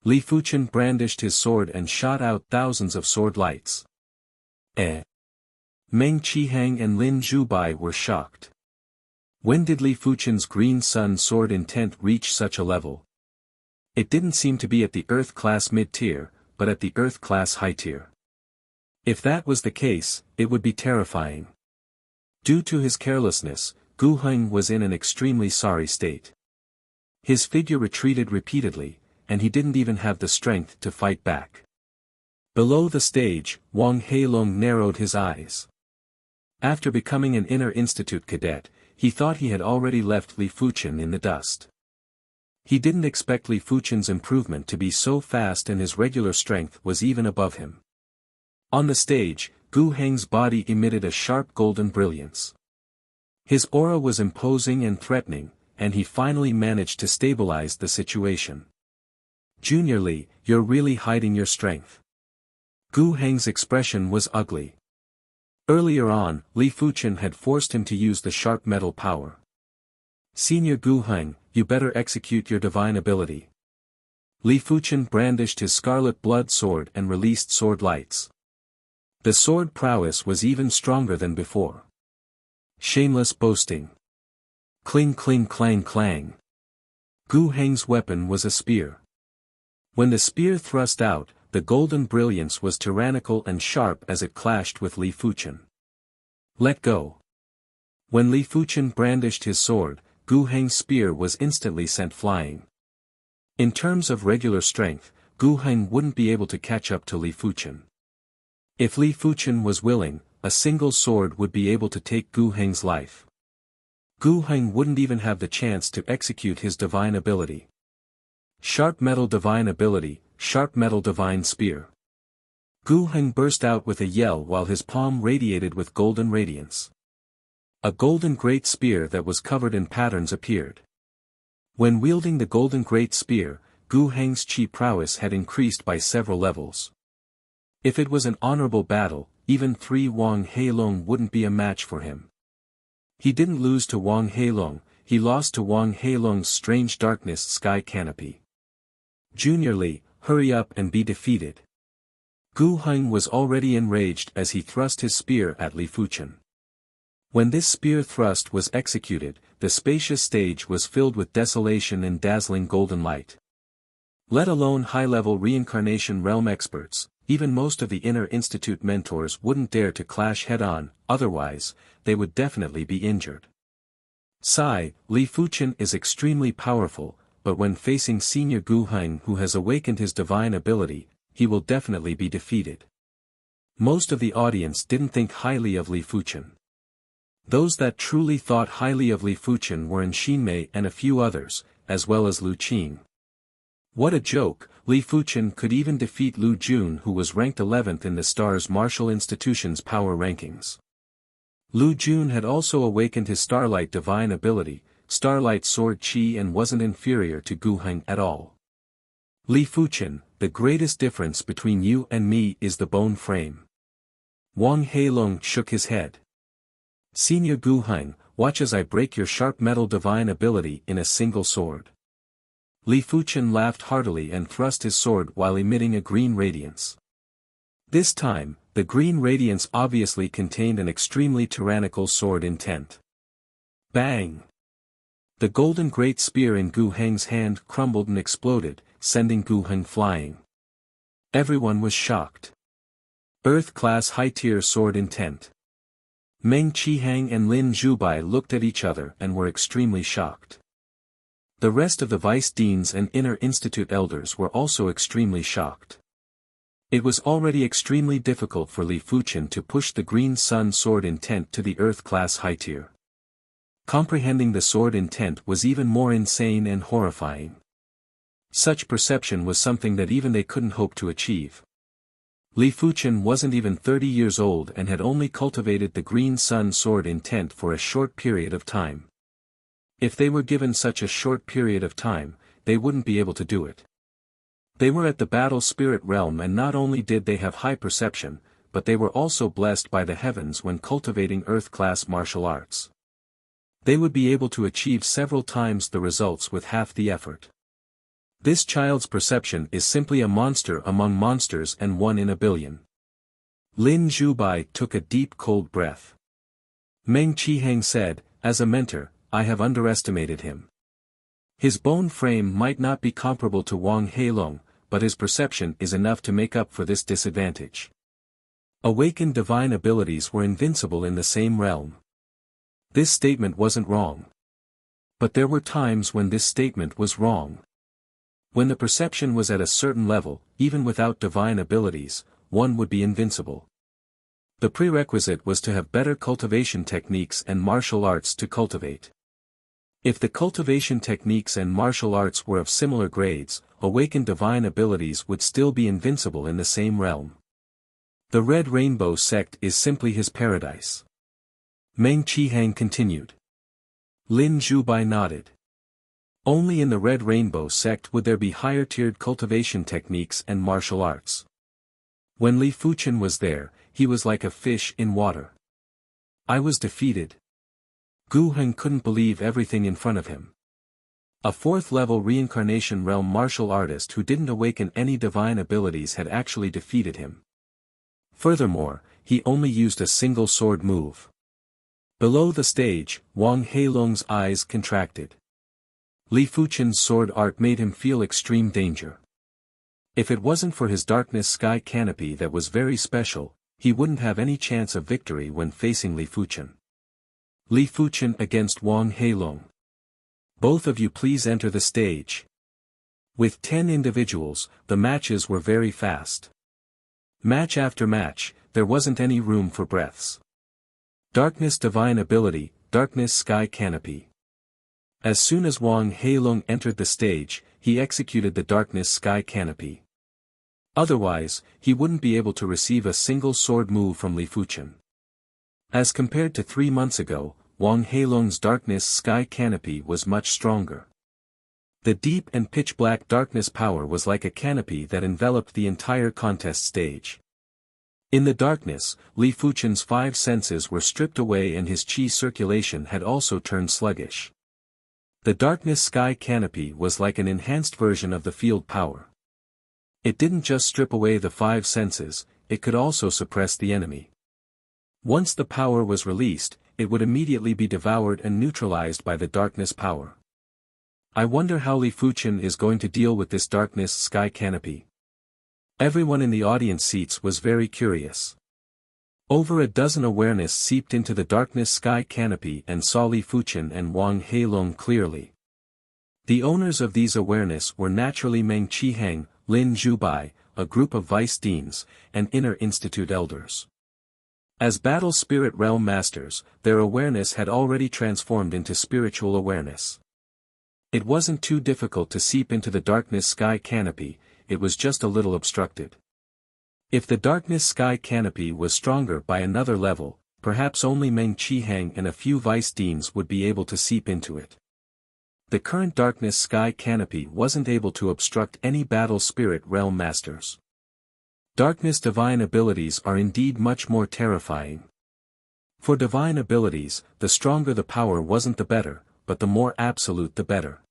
Li Fuchen brandished his sword and shot out thousands of sword lights. Meng Qihang and Lin Zhubai were shocked. When did Li Fuchen's green sun sword intent reach such a level? It didn't seem to be at the Earth class mid-tier, but at the Earth class high-tier. If that was the case, it would be terrifying. Due to his carelessness, Gu Heng was in an extremely sorry state. His figure retreated repeatedly, and he didn't even have the strength to fight back. Below the stage, Wang Heilong narrowed his eyes. After becoming an inner institute cadet, he thought he had already left Li Fuchen in the dust. He didn't expect Li Fuchen's improvement to be so fast, and his regular strength was even above him. On the stage, Gu Heng's body emitted a sharp golden brilliance. His aura was imposing and threatening, and he finally managed to stabilize the situation. "Junior Li, you're really hiding your strength." Gu Heng's expression was ugly. Earlier on, Li Fuchen had forced him to use the sharp metal power. "Senior Gu Heng, you better execute your divine ability." Li Fuchen brandished his scarlet blood sword and released sword lights. The sword prowess was even stronger than before. Shameless boasting. Cling cling clang clang. Gu Heng's weapon was a spear. When the spear thrust out, the golden brilliance was tyrannical and sharp as it clashed with Li Fuchen. "Let go." When Li Fuchen brandished his sword, Gu Heng's spear was instantly sent flying. In terms of regular strength, Gu Heng wouldn't be able to catch up to Li Fuchen. If Li Fuchen was willing, a single sword would be able to take Gu Heng's life. Gu Heng wouldn't even have the chance to execute his divine ability. Sharp metal divine ability, sharp metal divine spear. Gu Heng burst out with a yell while his palm radiated with golden radiance. A golden great spear that was covered in patterns appeared. When wielding the golden great spear, Gu Heng's chi prowess had increased by several levels. If it was an honorable battle, even 3 Wang Heilong wouldn't be a match for him. He didn't lose to Wang Heilong, he lost to Wang Heilong's strange darkness sky canopy. "Junior Li, hurry up and be defeated." Gu Heng was already enraged as he thrust his spear at Li Fuchen. When this spear thrust was executed, the spacious stage was filled with desolation and dazzling golden light. Let alone high-level reincarnation realm experts, even most of the Inner Institute mentors wouldn't dare to clash head-on, otherwise, they would definitely be injured. Li Fuchen is extremely powerful, but when facing Senior Gu Heng who has awakened his divine ability, he will definitely be defeated. Most of the audience didn't think highly of Li Fuchen. Those that truly thought highly of Li Fuchen were Xinmei and a few others, as well as Lu Qing. What a joke, Li Fuchen could even defeat Lu Jun who was ranked 11th in the Stars Martial Institution's power rankings. Lu Jun had also awakened his Starlight divine ability, Starlight Sword Qi, and wasn't inferior to Gu Heng at all. Li Fuchen, the greatest difference between you and me is the bone frame. Wang Heilong shook his head. Senior Gu Heng, watch as I break your sharp metal divine ability in a single sword. Li Fuchen laughed heartily and thrust his sword while emitting a green radiance. This time, the green radiance obviously contained an extremely tyrannical sword intent. Bang! The golden great spear in Gu Heng's hand crumbled and exploded, sending Gu Heng flying. Everyone was shocked. Earth-class high-tier sword intent. Meng Qihang and Lin Zhubai looked at each other and were extremely shocked. The rest of the vice deans and Inner Institute elders were also extremely shocked. It was already extremely difficult for Li Fuchen to push the Green Sun sword intent to the Earth-class high tier. Comprehending the sword intent was even more insane and horrifying. Such perception was something that even they couldn't hope to achieve. Li Fuchen wasn't even 30 years old and had only cultivated the Green Sun sword intent for a short period of time. If they were given such a short period of time, they wouldn't be able to do it. They were at the battle spirit realm, and not only did they have high perception, but they were also blessed by the heavens when cultivating Earth-class martial arts. They would be able to achieve several times the results with half the effort. This child's perception is simply a monster among monsters and 1 in a billion. Lin Zhubai took a deep cold breath. Meng Qihang said, as a mentor, I have underestimated him. His bone frame might not be comparable to Wang Heilong, but his perception is enough to make up for this disadvantage. Awakened divine abilities were invincible in the same realm. This statement wasn't wrong. But there were times when this statement was wrong. When the perception was at a certain level, even without divine abilities, one would be invincible. The prerequisite was to have better cultivation techniques and martial arts to cultivate. If the cultivation techniques and martial arts were of similar grades, awakened divine abilities would still be invincible in the same realm. The Red Rainbow sect is simply his paradise. Meng Qihang continued. Lin Zhubai nodded. Only in the Red Rainbow sect would there be higher-tiered cultivation techniques and martial arts. When Li Fuchen was there, he was like a fish in water. I was defeated. Gu Heng couldn't believe everything in front of him. A 4th-level reincarnation realm martial artist who didn't awaken any divine abilities had actually defeated him. Furthermore, he only used a single sword move. Below the stage, Wang Heilong's eyes contracted. Li Fuchen's sword art made him feel extreme danger. If it wasn't for his darkness sky canopy that was very special, he wouldn't have any chance of victory when facing Li Fuchen. Li Fuchen against Wang Heilong. Both of you please enter the stage. With 10 individuals, the matches were very fast. Match after match, there wasn't any room for breaths. Darkness divine ability, darkness sky canopy. As soon as Wang Heilong entered the stage, he executed the darkness sky canopy. Otherwise, he wouldn't be able to receive a single sword move from Li Fuchen. As compared to 3 months ago, Wang Heilong's darkness sky canopy was much stronger. The deep and pitch-black darkness power was like a canopy that enveloped the entire contest stage. In the darkness, Li Fuchen's 5 senses were stripped away and his qi circulation had also turned sluggish. The darkness sky canopy was like an enhanced version of the field power. It didn't just strip away the 5 senses, it could also suppress the enemy. Once the power was released, it would immediately be devoured and neutralized by the darkness power. I wonder how Li Fuchen is going to deal with this darkness sky canopy. Everyone in the audience seats was very curious. Over a dozen awareness seeped into the darkness sky canopy and saw Li Fuchen and Wang Heilong clearly. The owners of these awareness were naturally Meng Qihang, Lin Zhubai, a group of vice deans, and inner institute elders. As battle spirit realm masters, their awareness had already transformed into spiritual awareness. It wasn't too difficult to seep into the darkness sky canopy, it was just a little obstructed. If the darkness sky canopy was stronger by another level, perhaps only Meng Qihang and a few vice deans would be able to seep into it. The current darkness sky canopy wasn't able to obstruct any battle spirit realm masters. Darkness divine abilities are indeed much more terrifying. For divine abilities, the stronger the power wasn't the better, but the more absolute the better.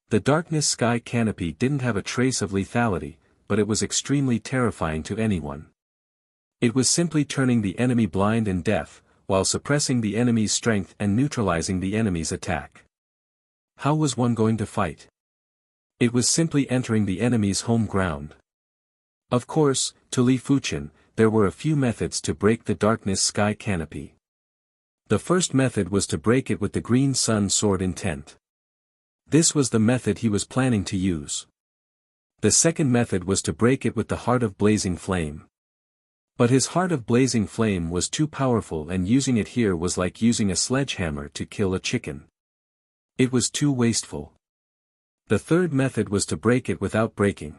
The darkness sky canopy didn't have a trace of lethality, but it was extremely terrifying to anyone. It was simply turning the enemy blind and deaf, while suppressing the enemy's strength and neutralizing the enemy's attack. How was one going to fight? It was simply entering the enemy's home ground. Of course, to Li Fuchen, there were a few methods to break the darkness sky canopy. The first method was to break it with the green sun sword intent. This was the method he was planning to use. The second method was to break it with the heart of blazing flame. But his heart of blazing flame was too powerful, and using it here was like using a sledgehammer to kill a chicken. It was too wasteful. The third method was to break it without breaking.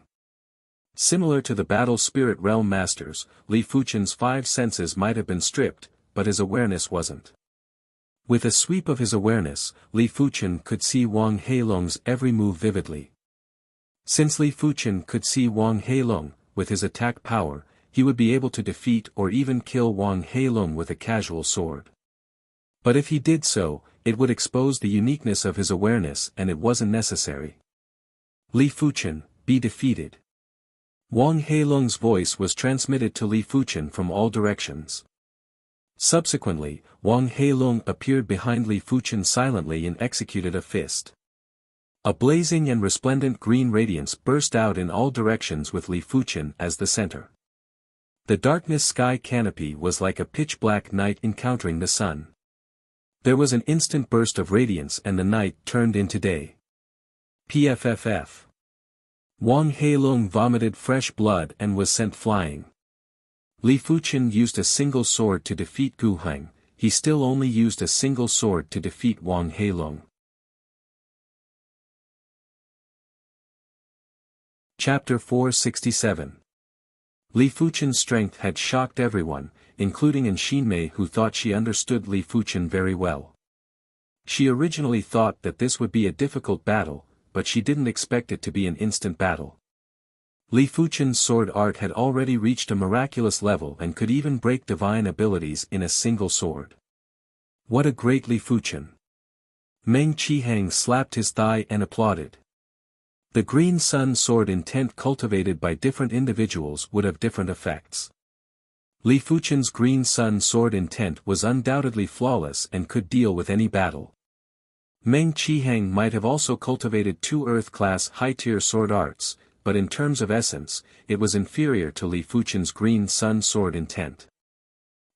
Similar to the battle spirit realm masters, Li Fuchen's 5 senses might have been stripped, but his awareness wasn't. With a sweep of his awareness, Li Fuchen could see Wang Heilong's every move vividly. Since Li Fuchen could see Wang Heilong, with his attack power, he would be able to defeat or even kill Wang Heilong with a casual sword. But if he did so, it would expose the uniqueness of his awareness, and it wasn't necessary. Li Fuchen, be defeated. Wang Heilong's voice was transmitted to Li Fuchen from all directions. Subsequently, Wang Heilong appeared behind Li Fuchen silently and executed a fist. A blazing and resplendent green radiance burst out in all directions with Li Fuchen as the center. The darkness sky canopy was like a pitch-black night encountering the sun. There was an instant burst of radiance and the night turned into day. PFFF. Wang Heilong vomited fresh blood and was sent flying. Li Fuchen used a single sword to defeat Gu Heng, he still only used a single sword to defeat Wang Heilong. Chapter 467. Li Fuchen's strength had shocked everyone, including Xinmei, who thought she understood Li Fuchen very well. She originally thought that this would be a difficult battle, but she didn't expect it to be an instant battle. Li Fuchen's sword art had already reached a miraculous level and could even break divine abilities in a single sword. What a great Li Fuchen! Meng Qihang slapped his thigh and applauded. The green sun sword intent cultivated by different individuals would have different effects. Li Fuchen's green sun sword intent was undoubtedly flawless and could deal with any battle. Meng Qihang might have also cultivated 2 Earth-class high-tier sword arts, but in terms of essence, it was inferior to Li Fuchen's green sun sword intent.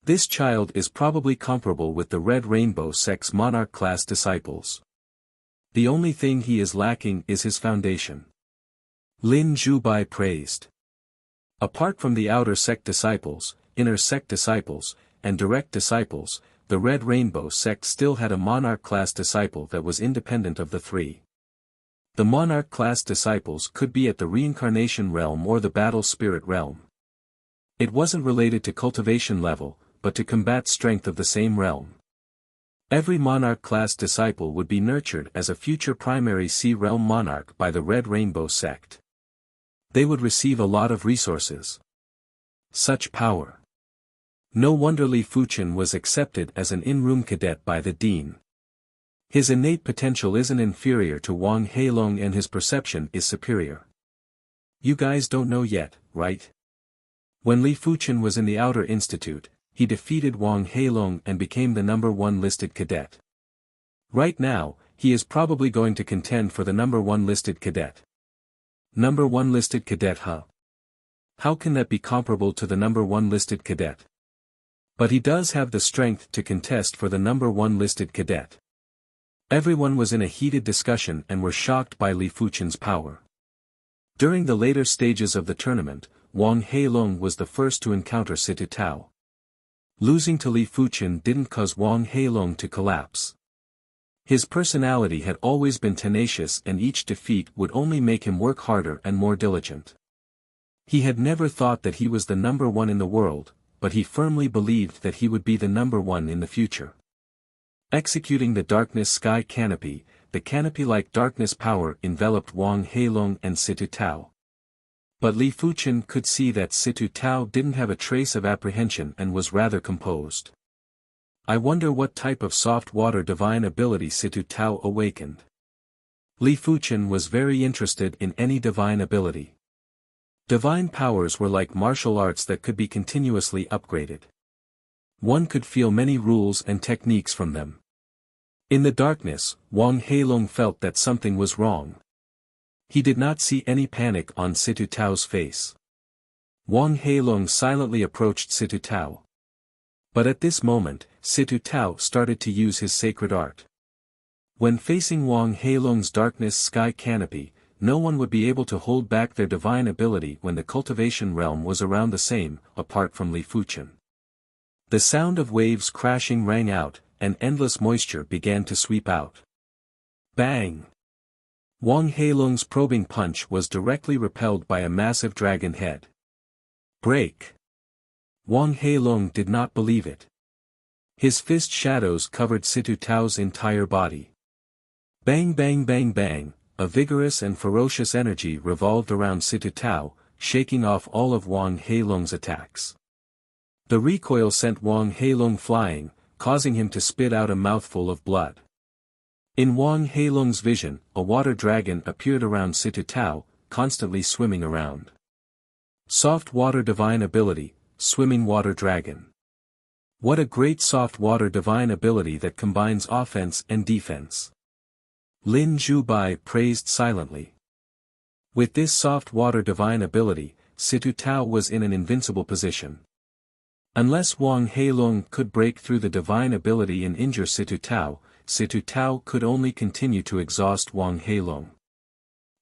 This child is probably comparable with the Red Rainbow sect's monarch-class disciples. The only thing he is lacking is his foundation. Lin Zhubai praised. Apart from the outer sect disciples, inner sect disciples, and direct disciples, the Red Rainbow sect still had a monarch-class disciple that was independent of the 3. The monarch-class disciples could be at the reincarnation realm or the battle spirit realm. It wasn't related to cultivation level, but to combat strength of the same realm. Every monarch-class disciple would be nurtured as a future primary Sea realm monarch by the Red Rainbow sect. They would receive a lot of resources. Such power. No wonder Li Fuchen was accepted as an in-room cadet by the dean. His innate potential isn't inferior to Wang Heilong and his perception is superior. You guys don't know yet, right? When Li Fuchen was in the Outer Institute, he defeated Wang Heilong and became the number 1 listed cadet. Right now, he is probably going to contend for the number 1 listed cadet. Number 1 listed cadet, huh? How can that be comparable to the number 1 listed cadet? But he does have the strength to contest for the number 1 listed cadet. Everyone was in a heated discussion and were shocked by Li Fuchen's power. During the later stages of the tournament, Wang Heilong was the first to encounter Situ Tao. Losing to Li Fuchen didn't cause Wang Heilong to collapse. His personality had always been tenacious, and each defeat would only make him work harder and more diligent. He had never thought that he was the number 1 in the world, but he firmly believed that he would be the number 1 in the future. Executing the darkness sky canopy, the canopy-like darkness power enveloped Wang Heilong and Situ Tao. But Li Fuchen could see that Situ Tao didn't have a trace of apprehension and was rather composed. I wonder what type of soft water divine ability Situ Tao awakened. Li Fuchen was very interested in any divine ability. Divine powers were like martial arts that could be continuously upgraded. One could feel many rules and techniques from them. In the darkness, Wang Heilong felt that something was wrong. He did not see any panic on Situ Tao's face. Wang Heilong silently approached Situ Tao. But at this moment, Situ Tao started to use his sacred art. When facing Wang Heilong's darkness sky canopy, no one would be able to hold back their divine ability when the cultivation realm was around the same, apart from Li Fuchen. The sound of waves crashing rang out, and endless moisture began to sweep out. Bang! Wang Heilong's probing punch was directly repelled by a massive dragon head. Break! Wang Heilong did not believe it. His fist shadows covered Situ Tao's entire body. Bang bang bang bang, a vigorous and ferocious energy revolved around Situ Tao, shaking off all of Wang Heilong's attacks. The recoil sent Wang Heilong flying, causing him to spit out a mouthful of blood. In Wang Heilong's vision, a water dragon appeared around Situ Tao, constantly swimming around. Soft water divine ability, swimming water dragon. What a great soft water divine ability that combines offense and defense. Lin Zhubai praised silently. With this soft water divine ability, Situ Tao was in an invincible position. Unless Wang Heilong could break through the divine ability and injure Situ Tao could only continue to exhaust Wang Heilong.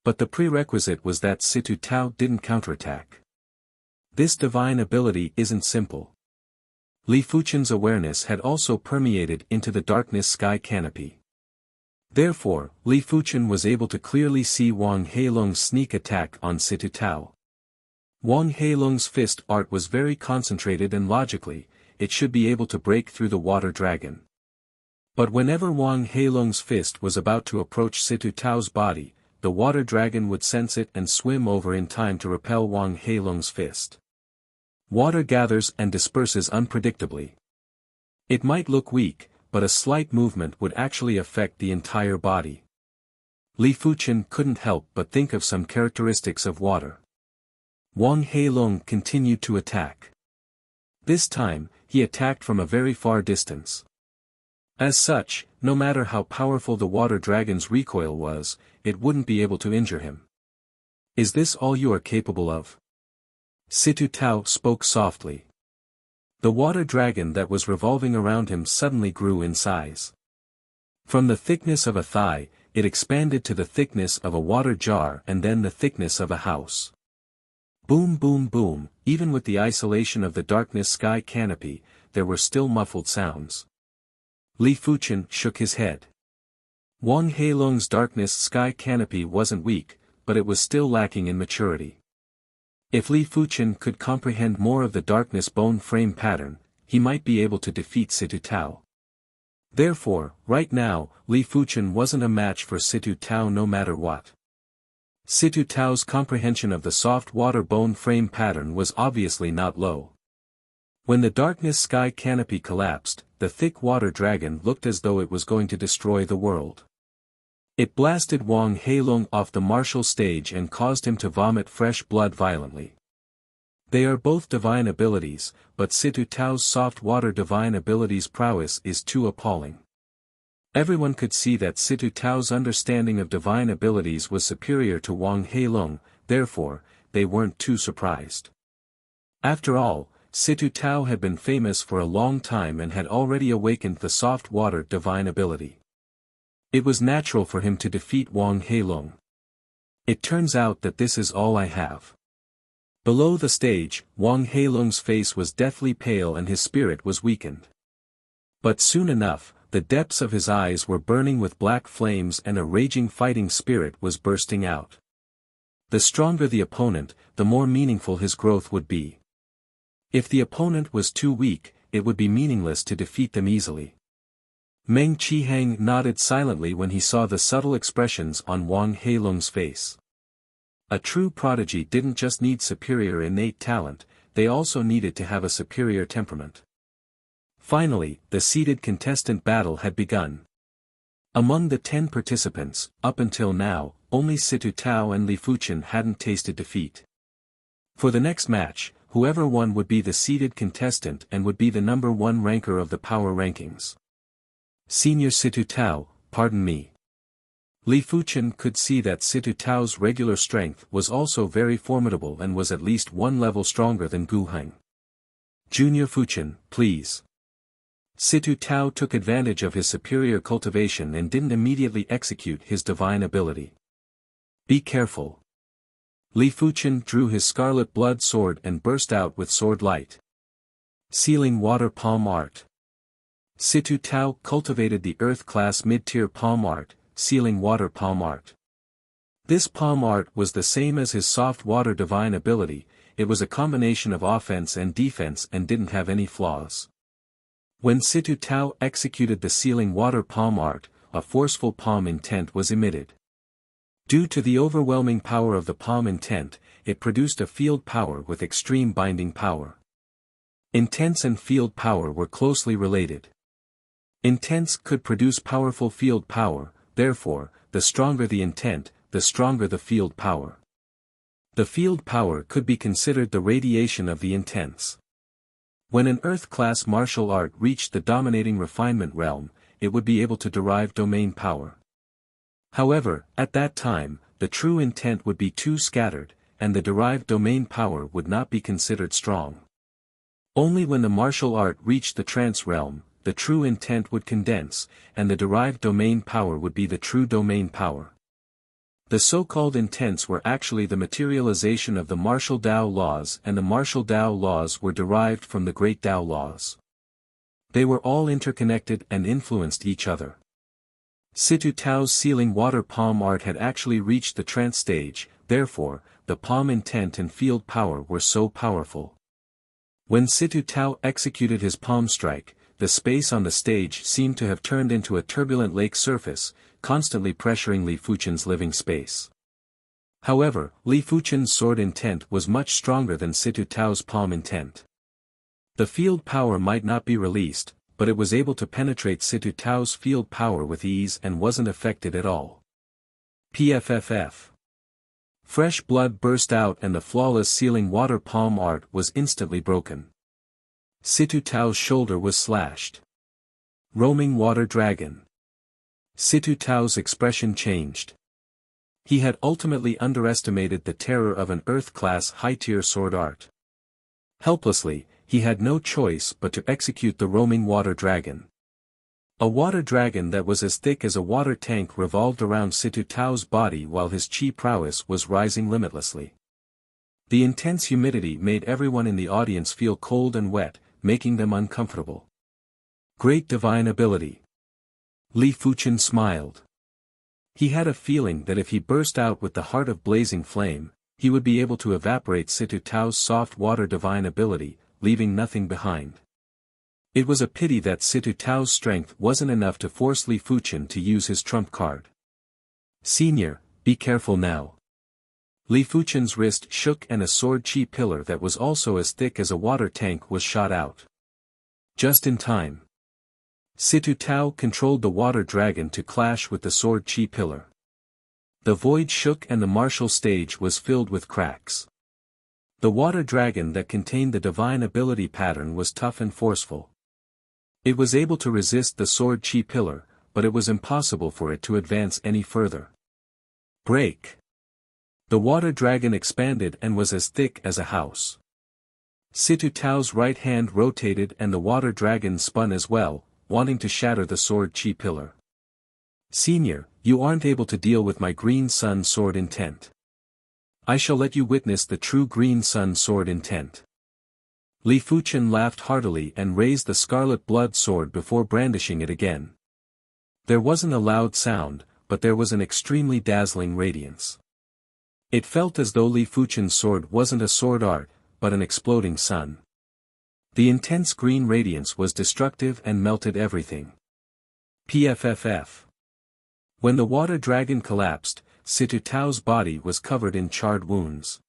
But the prerequisite was that Situ Tao didn't counterattack. This divine ability isn't simple. Li Fuchen's awareness had also permeated into the darkness sky canopy. Therefore, Li Fuchen was able to clearly see Wang Heilong's sneak attack on Situ Tao. Wang Heilong's fist art was very concentrated, and logically, it should be able to break through the water dragon. But whenever Wang Heilong's fist was about to approach Situ Tao's body, the water dragon would sense it and swim over in time to repel Wang Heilong's fist. Water gathers and disperses unpredictably. It might look weak, but a slight movement would actually affect the entire body. Li Fuchen couldn't help but think of some characteristics of water. Wang Heilong continued to attack. This time, he attacked from a very far distance. As such, no matter how powerful the water dragon's recoil was, it wouldn't be able to injure him. Is this all you are capable of? Situ Tao spoke softly. The water dragon that was revolving around him suddenly grew in size. From the thickness of a thigh, it expanded to the thickness of a water jar and then the thickness of a house. Boom boom boom, even with the isolation of the darkness sky canopy, there were still muffled sounds. Li Fuchen shook his head. Wang Heilong's darkness sky canopy wasn't weak, but it was still lacking in maturity. If Li Fuchen could comprehend more of the darkness bone frame pattern, he might be able to defeat Situ Tao. Therefore, right now, Li Fuchen wasn't a match for Situ Tao no matter what. Situ Tao's comprehension of the soft water bone frame pattern was obviously not low. When the darkness sky canopy collapsed, the thick water dragon looked as though it was going to destroy the world. It blasted Wang Heilong off the martial stage and caused him to vomit fresh blood violently. They are both divine abilities, but Situ Tao's soft water divine abilities' prowess is too appalling. Everyone could see that Situ Tao's understanding of divine abilities was superior to Wang Heilong, therefore, they weren't too surprised. After all, Situ Tao had been famous for a long time and had already awakened the soft water divine ability. It was natural for him to defeat Wang Heilong. It turns out that this is all I have. Below the stage, Wang Heilong's face was deathly pale and his spirit was weakened. But soon enough, the depths of his eyes were burning with black flames and a raging fighting spirit was bursting out. The stronger the opponent, the more meaningful his growth would be. If the opponent was too weak, it would be meaningless to defeat them easily. Meng Qihang nodded silently when he saw the subtle expressions on Wang Heilong's face. A true prodigy didn't just need superior innate talent, they also needed to have a superior temperament. Finally, the seeded contestant battle had begun. Among the 10 participants, up until now, only Situ Tao and Li Fuchen hadn't tasted defeat. For the next match, whoever won would be the seeded contestant and would be the number 1 ranker of the power rankings. Senior Situ Tao, pardon me. Li Fuchen could see that Situ Tao's regular strength was also very formidable and was at least 1 level stronger than Gu Heng. Junior Fuchen, please. Situ Tao took advantage of his superior cultivation and didn't immediately execute his divine ability. Be careful. Li Fuchen drew his scarlet blood sword and burst out with sword light. Sealing water palm art. Situ Tao cultivated the earth-class mid-tier palm art, sealing water palm art. This palm art was the same as his soft water divine ability, it was a combination of offense and defense and didn't have any flaws. When Situ Tao executed the sealing water palm art, a forceful palm intent was emitted. Due to the overwhelming power of the palm intent, it produced a field power with extreme binding power. Intense and field power were closely related. Intense could produce powerful field power, therefore, the stronger the intent, the stronger the field power. The field power could be considered the radiation of the intense. When an earth-class martial art reached the dominating refinement realm, it would be able to derive domain power. However, at that time, the true intent would be too scattered, and the derived domain power would not be considered strong. Only when the martial art reached the trance realm, the true intent would condense, and the derived domain power would be the true domain power. The so-called intents were actually the materialization of the martial Tao laws, and the martial Tao laws were derived from the great Tao laws. They were all interconnected and influenced each other. Situ Tao's sealing water palm art had actually reached the trance stage, therefore, the palm intent and field power were so powerful. When Situ Tao executed his palm strike, the space on the stage seemed to have turned into a turbulent lake surface, constantly pressuring Li Fuchen's living space. However, Li Fuchen's sword intent was much stronger than Situ Tao's palm intent. The field power might not be released, but it was able to penetrate Situ Tao's field power with ease and wasn't affected at all. PFFF. Fresh blood burst out and the flawless sealing water palm art was instantly broken. Situ Tao's shoulder was slashed. Roaming water dragon. Situ Tao's expression changed. He had ultimately underestimated the terror of an earth-class high-tier sword art. Helplessly, he had no choice but to execute the roaming water dragon. A water dragon that was as thick as a water tank revolved around Situ Tao's body while his chi prowess was rising limitlessly. The intense humidity made everyone in the audience feel cold and wet, making them uncomfortable. Great divine ability. Li Fuchen smiled. He had a feeling that if he burst out with the heart of blazing flame, he would be able to evaporate Situ Tao's soft water divine ability, leaving nothing behind. It was a pity that Situ Tao's strength wasn't enough to force Li Fuchen to use his trump card. Senior, be careful now. Li Fuchen's wrist shook and a sword chi pillar that was also as thick as a water tank was shot out. Just in time. Situ Tao controlled the water dragon to clash with the sword chi pillar. The void shook and the martial stage was filled with cracks. The water dragon that contained the divine ability pattern was tough and forceful. It was able to resist the sword chi pillar, but it was impossible for it to advance any further. Break! The water dragon expanded and was as thick as a house. Situ Tao's right hand rotated and the water dragon spun as well, wanting to shatter the sword chi pillar. Senior, you aren't able to deal with my green sun sword intent. I shall let you witness the true green sun sword intent. Li Fuchen laughed heartily and raised the scarlet blood sword before brandishing it again. There wasn't a loud sound, but there was an extremely dazzling radiance. It felt as though Li Fuchen's sword wasn't a sword art, but an exploding sun. The intense green radiance was destructive and melted everything. PFFF. When the water dragon collapsed, Situ Tao's body was covered in charred wounds.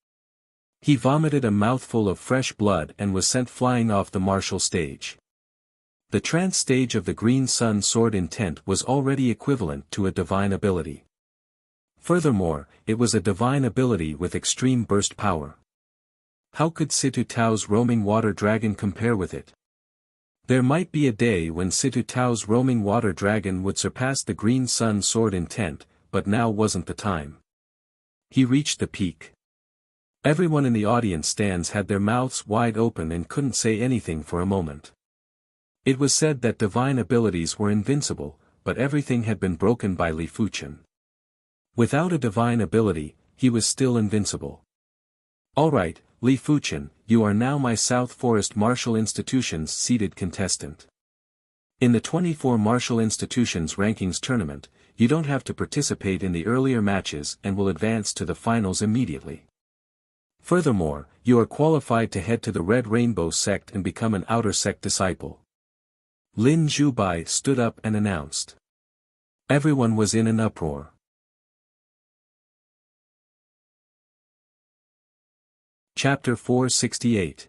He vomited a mouthful of fresh blood and was sent flying off the martial stage. The trance stage of the Green Sun Sword intent was already equivalent to a divine ability. Furthermore, it was a divine ability with extreme burst power. How could Situ Tao's roaming water dragon compare with it? There might be a day when Situ Tao's roaming water dragon would surpass the Green Sun Sword intent, but now wasn't the time. He reached the peak. Everyone in the audience stands had their mouths wide open and couldn't say anything for a moment. It was said that divine abilities were invincible, but everything had been broken by Li Fuchen. Without a divine ability, he was still invincible. Alright, Li Fuchen, you are now my South Forest Martial Institution's seeded contestant. In the 24 Martial Institutions Rankings Tournament, you don't have to participate in the earlier matches and will advance to the finals immediately. Furthermore, you are qualified to head to the Red Rainbow Sect and become an Outer Sect disciple. Lin Zhubai stood up and announced. Everyone was in an uproar. Chapter 468.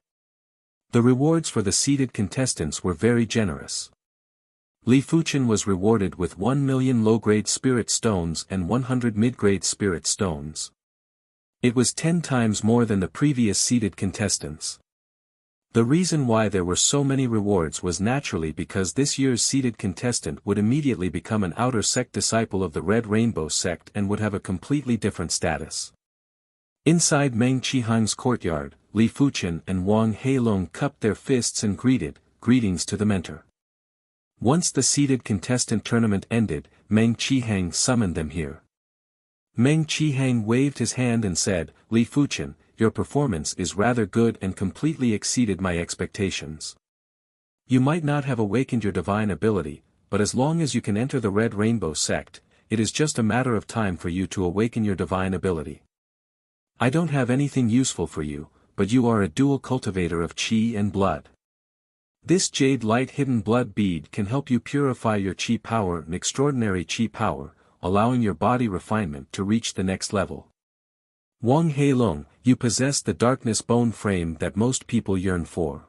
The rewards for the seeded contestants were very generous. Li Fuchen was rewarded with 1 million low-grade spirit stones and 100 mid-grade spirit stones. It was 10 times more than the previous seeded contestants. The reason why there were so many rewards was naturally because this year's seeded contestant would immediately become an Outer Sect disciple of the Red Rainbow Sect and would have a completely different status. Inside Meng Qihang's courtyard, Li Fuchen and Wang Heilong cupped their fists and greetings to the mentor. Once the seeded contestant tournament ended, Meng Qihang summoned them here. Meng Qihang waved his hand and said, Li Fuchen, your performance is rather good and completely exceeded my expectations. You might not have awakened your divine ability, but as long as you can enter the Red Rainbow Sect, it is just a matter of time for you to awaken your divine ability. I don't have anything useful for you, but you are a dual cultivator of Qi and blood. This jade light hidden blood bead can help you purify your Qi power and extraordinary Qi power, allowing your body refinement to reach the next level. Wang Heilong, you possess the darkness bone frame that most people yearn for.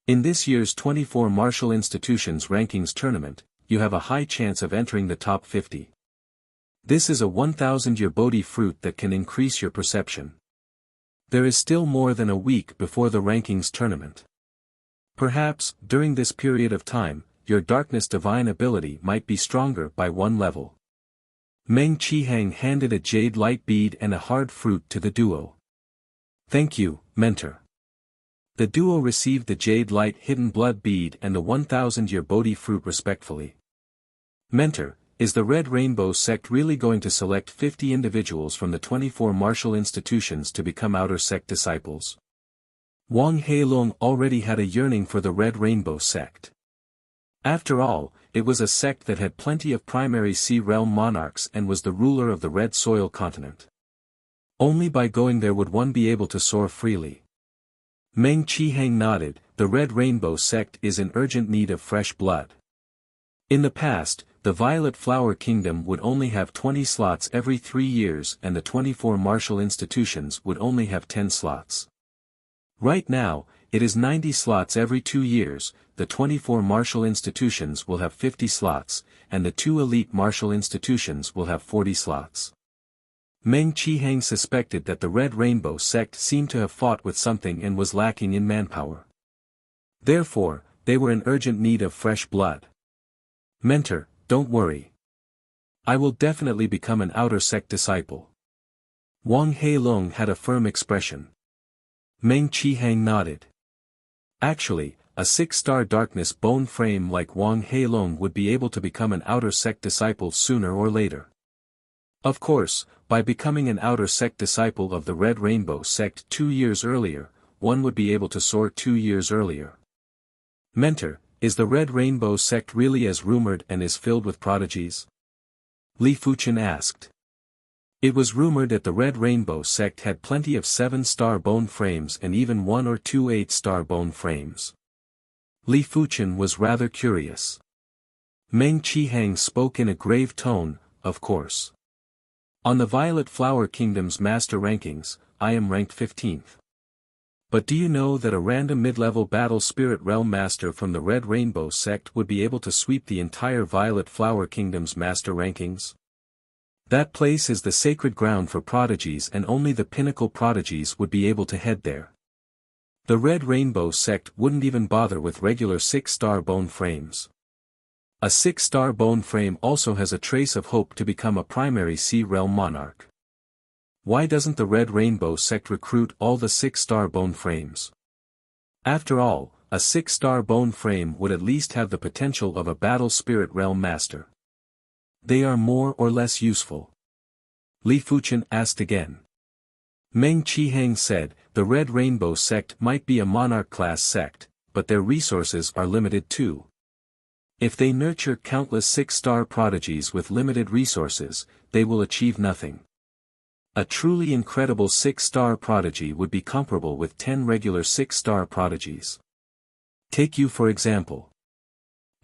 In this year's 24 Martial Institutions Rankings Tournament, you have a high chance of entering the top 50. This is a 1000-year Bodhi fruit that can increase your perception. There is still more than a week before the rankings tournament. Perhaps, during this period of time, your darkness divine ability might be stronger by 1 level. Meng Qihang handed a jade light bead and a hard fruit to the duo. Thank you, mentor. The duo received the jade light hidden blood bead and the 1000-year Bodhi fruit respectfully. Mentor, is the Red Rainbow Sect really going to select 50 individuals from the 24 martial institutions to become Outer Sect disciples? Wang Heilong already had a yearning for the Red Rainbow Sect. After all, it was a sect that had plenty of primary Sea Realm monarchs and was the ruler of the Red Soil continent. Only by going there would one be able to soar freely. Meng Qihang nodded, the Red Rainbow Sect is in urgent need of fresh blood. In the past, the Violet Flower Kingdom would only have 20 slots every 3 years and the 24 martial institutions would only have 10 slots. Right now, it is 90 slots every 2 years, the 24 martial institutions will have 50 slots, and the 2 elite martial institutions will have 40 slots. Meng Qihang suspected that the Red Rainbow Sect seemed to have fought with something and was lacking in manpower. Therefore, they were in urgent need of fresh blood. Mentor, don't worry. I will definitely become an Outer Sect disciple. Wang Heilong had a firm expression. Meng Qihang nodded. Actually, a 6-star darkness bone frame like Wang Heilong would be able to become an outer sect disciple sooner or later. Of course, by becoming an outer sect disciple of the Red Rainbow sect 2 years earlier, one would be able to soar 2 years earlier. Mentor, is the Red Rainbow sect really as rumored and is filled with prodigies? Li Fuchen asked. It was rumored that the Red Rainbow sect had plenty of 7-star bone frames and even 1 or 2 8-star bone frames. Li Fuchen was rather curious. Meng Qihang spoke in a grave tone, of course. On the Violet Flower Kingdom's master rankings, I am ranked 15th. But do you know that a random mid-level battle spirit realm master from the Red Rainbow sect would be able to sweep the entire Violet Flower Kingdom's master rankings? That place is the sacred ground for prodigies and only the pinnacle prodigies would be able to head there. The Red Rainbow sect wouldn't even bother with regular 6-star bone frames. A 6-star bone frame also has a trace of hope to become a primary Sea Realm monarch. Why doesn't the Red Rainbow sect recruit all the 6-star bone frames? After all, a 6-star bone frame would at least have the potential of a battle spirit realm master. They are more or less useful. Li Fuchen asked again. Meng Qihang said, the Red Rainbow sect might be a monarch-class sect, but their resources are limited too. If they nurture countless 6-star prodigies with limited resources, they will achieve nothing. A truly incredible 6-star prodigy would be comparable with 10 regular 6-star prodigies. Take you for example.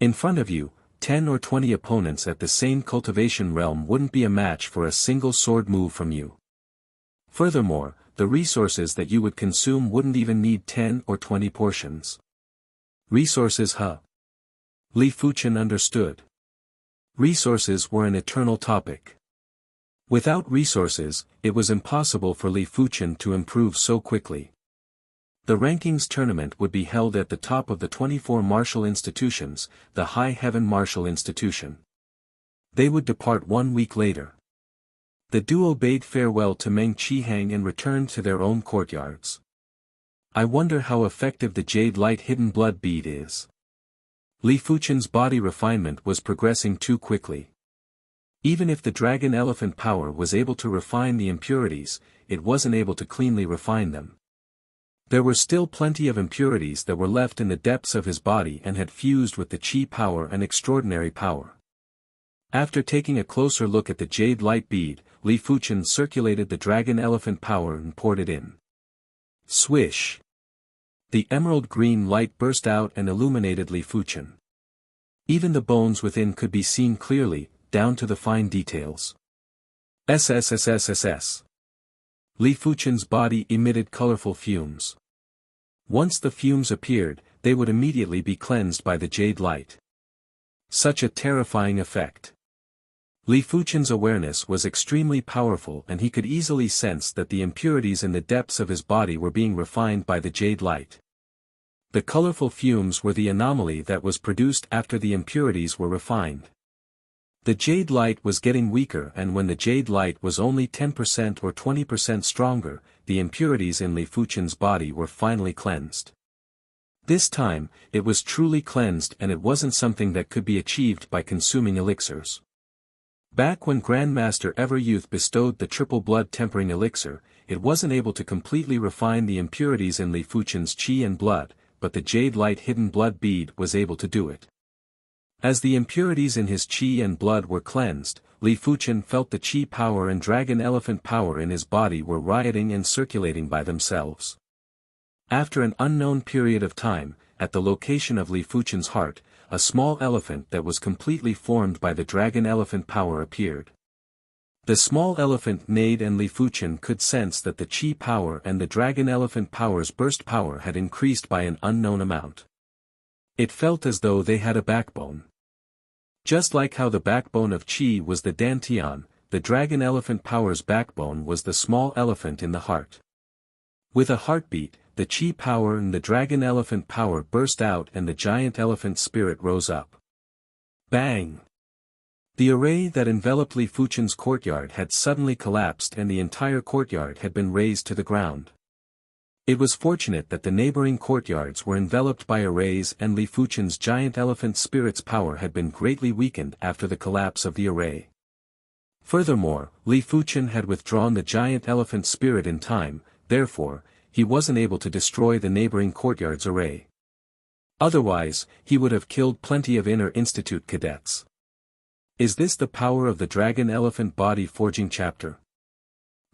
In front of you, 10 or 20 opponents at the same cultivation realm wouldn't be a match for a single sword move from you. Furthermore, the resources that you would consume wouldn't even need 10 or 20 portions. Resources, huh? Li Fuchen understood. Resources were an eternal topic. Without resources, it was impossible for Li Fuchen to improve so quickly. The rankings tournament would be held at the top of the 24 martial institutions, the High Heaven Martial Institution. They would depart 1 week later. The duo bade farewell to Meng Qihang and returned to their own courtyards. I wonder how effective the Jade Light Hidden Blood Bead is. Li Fuchen's body refinement was progressing too quickly. Even if the Dragon Elephant power was able to refine the impurities, it wasn't able to cleanly refine them. There were still plenty of impurities that were left in the depths of his body and had fused with the Qi power and extraordinary power. After taking a closer look at the Jade Light Bead, Li Fuchen circulated the Dragon Elephant power and poured it in. Swish! The emerald green light burst out and illuminated Li Fuchen. Even the bones within could be seen clearly, down to the fine details. SSSSSS. Li Fuchen's body emitted colorful fumes. Once the fumes appeared, they would immediately be cleansed by the jade light. Such a terrifying effect. Li Fuchen's awareness was extremely powerful and he could easily sense that the impurities in the depths of his body were being refined by the jade light. The colorful fumes were the anomaly that was produced after the impurities were refined. The jade light was getting weaker and when the jade light was only 10% or 20% stronger, the impurities in Li Fuchen's body were finally cleansed. This time, it was truly cleansed and it wasn't something that could be achieved by consuming elixirs. Back when Grandmaster Everyouth bestowed the triple blood tempering elixir, it wasn't able to completely refine the impurities in Li Fuchen's qi and blood, but the jade light hidden blood bead was able to do it. As the impurities in his qi and blood were cleansed, Li Fuchen felt the qi power and dragon elephant power in his body were rioting and circulating by themselves. After an unknown period of time, at the location of Li Fuchen's heart, a small elephant that was completely formed by the dragon elephant power appeared. The small elephant neighed and Li Fuchen could sense that the qi power and the dragon elephant power's burst power had increased by an unknown amount. It felt as though they had a backbone. Just like how the backbone of qi was the dantian, the dragon elephant power's backbone was the small elephant in the heart. With a heartbeat, the qi power and the dragon elephant power burst out and the giant elephant spirit rose up. Bang! The array that enveloped Li Fuchen's courtyard had suddenly collapsed and the entire courtyard had been razed to the ground. It was fortunate that the neighboring courtyards were enveloped by arrays and Li Fuchen's giant elephant spirit's power had been greatly weakened after the collapse of the array. Furthermore, Li Fuchen had withdrawn the giant elephant spirit in time, therefore, he wasn't able to destroy the neighboring courtyard's array. Otherwise, he would have killed plenty of Inner Institute cadets. Is this the power of the Dragon Elephant Body Forging chapter?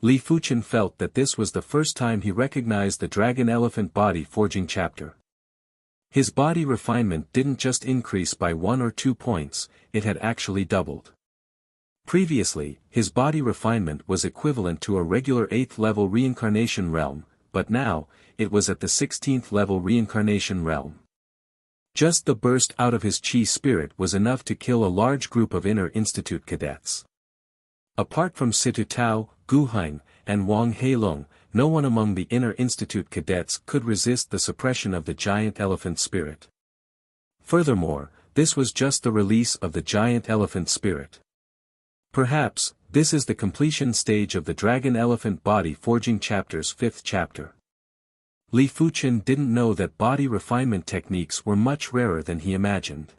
Li Fuchen felt that this was the first time he recognized the Dragon Elephant Body Forging chapter. His body refinement didn't just increase by 1 or 2 points, it had actually doubled. Previously, his body refinement was equivalent to a regular 8th level reincarnation realm, but now, it was at the 16th level reincarnation realm. Just the burst out of his chi spirit was enough to kill a large group of Inner Institute cadets. Apart from Situ Tao, Gu Hein, and Wang Heilong, no one among the Inner Institute cadets could resist the suppression of the giant elephant spirit. Furthermore, this was just the release of the giant elephant spirit. Perhaps, this is the completion stage of the Dragon Elephant Body Forging chapter's 5th chapter. Li Fuchen didn't know that body refinement techniques were much rarer than he imagined.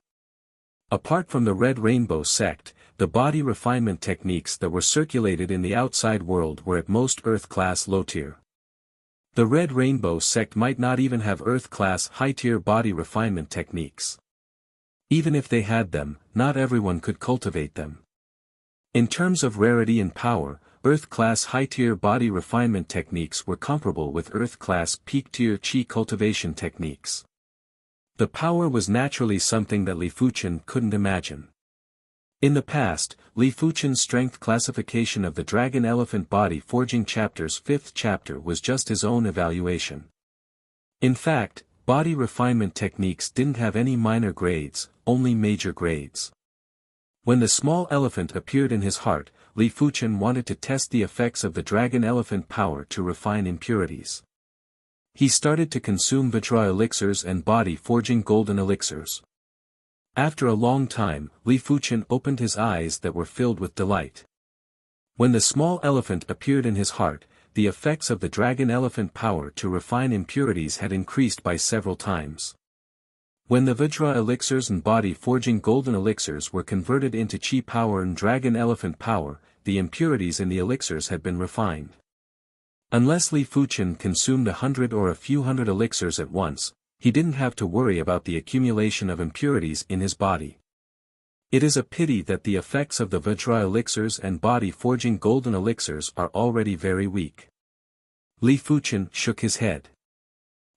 Apart from the Red Rainbow sect, the body refinement techniques that were circulated in the outside world were at most Earth-class low-tier. The Red Rainbow sect might not even have Earth-class high-tier body refinement techniques. Even if they had them, not everyone could cultivate them. In terms of rarity and power, Earth-class high-tier body refinement techniques were comparable with Earth-class peak-tier chi cultivation techniques. The power was naturally something that Li Fuchen couldn't imagine. In the past, Li Fuchen's strength classification of the Dragon Elephant Body Forging chapter's 5th chapter was just his own evaluation. In fact, body refinement techniques didn't have any minor grades, only major grades. When the small elephant appeared in his heart, Li Fuchen wanted to test the effects of the Dragon Elephant power to refine impurities. He started to consume Vajra elixirs and body forging golden elixirs. After a long time, Li Fuchen opened his eyes that were filled with delight. When the small elephant appeared in his heart, the effects of the Dragon Elephant power to refine impurities had increased by several times. When the Vajra elixirs and body forging golden elixirs were converted into chi power and Dragon Elephant power, the impurities in the elixirs had been refined. Unless Li Fuchen consumed 100 or a few hundred elixirs at once, he didn't have to worry about the accumulation of impurities in his body. It is a pity that the effects of the Vajra elixirs and body forging golden elixirs are already very weak. Li Fuchen shook his head.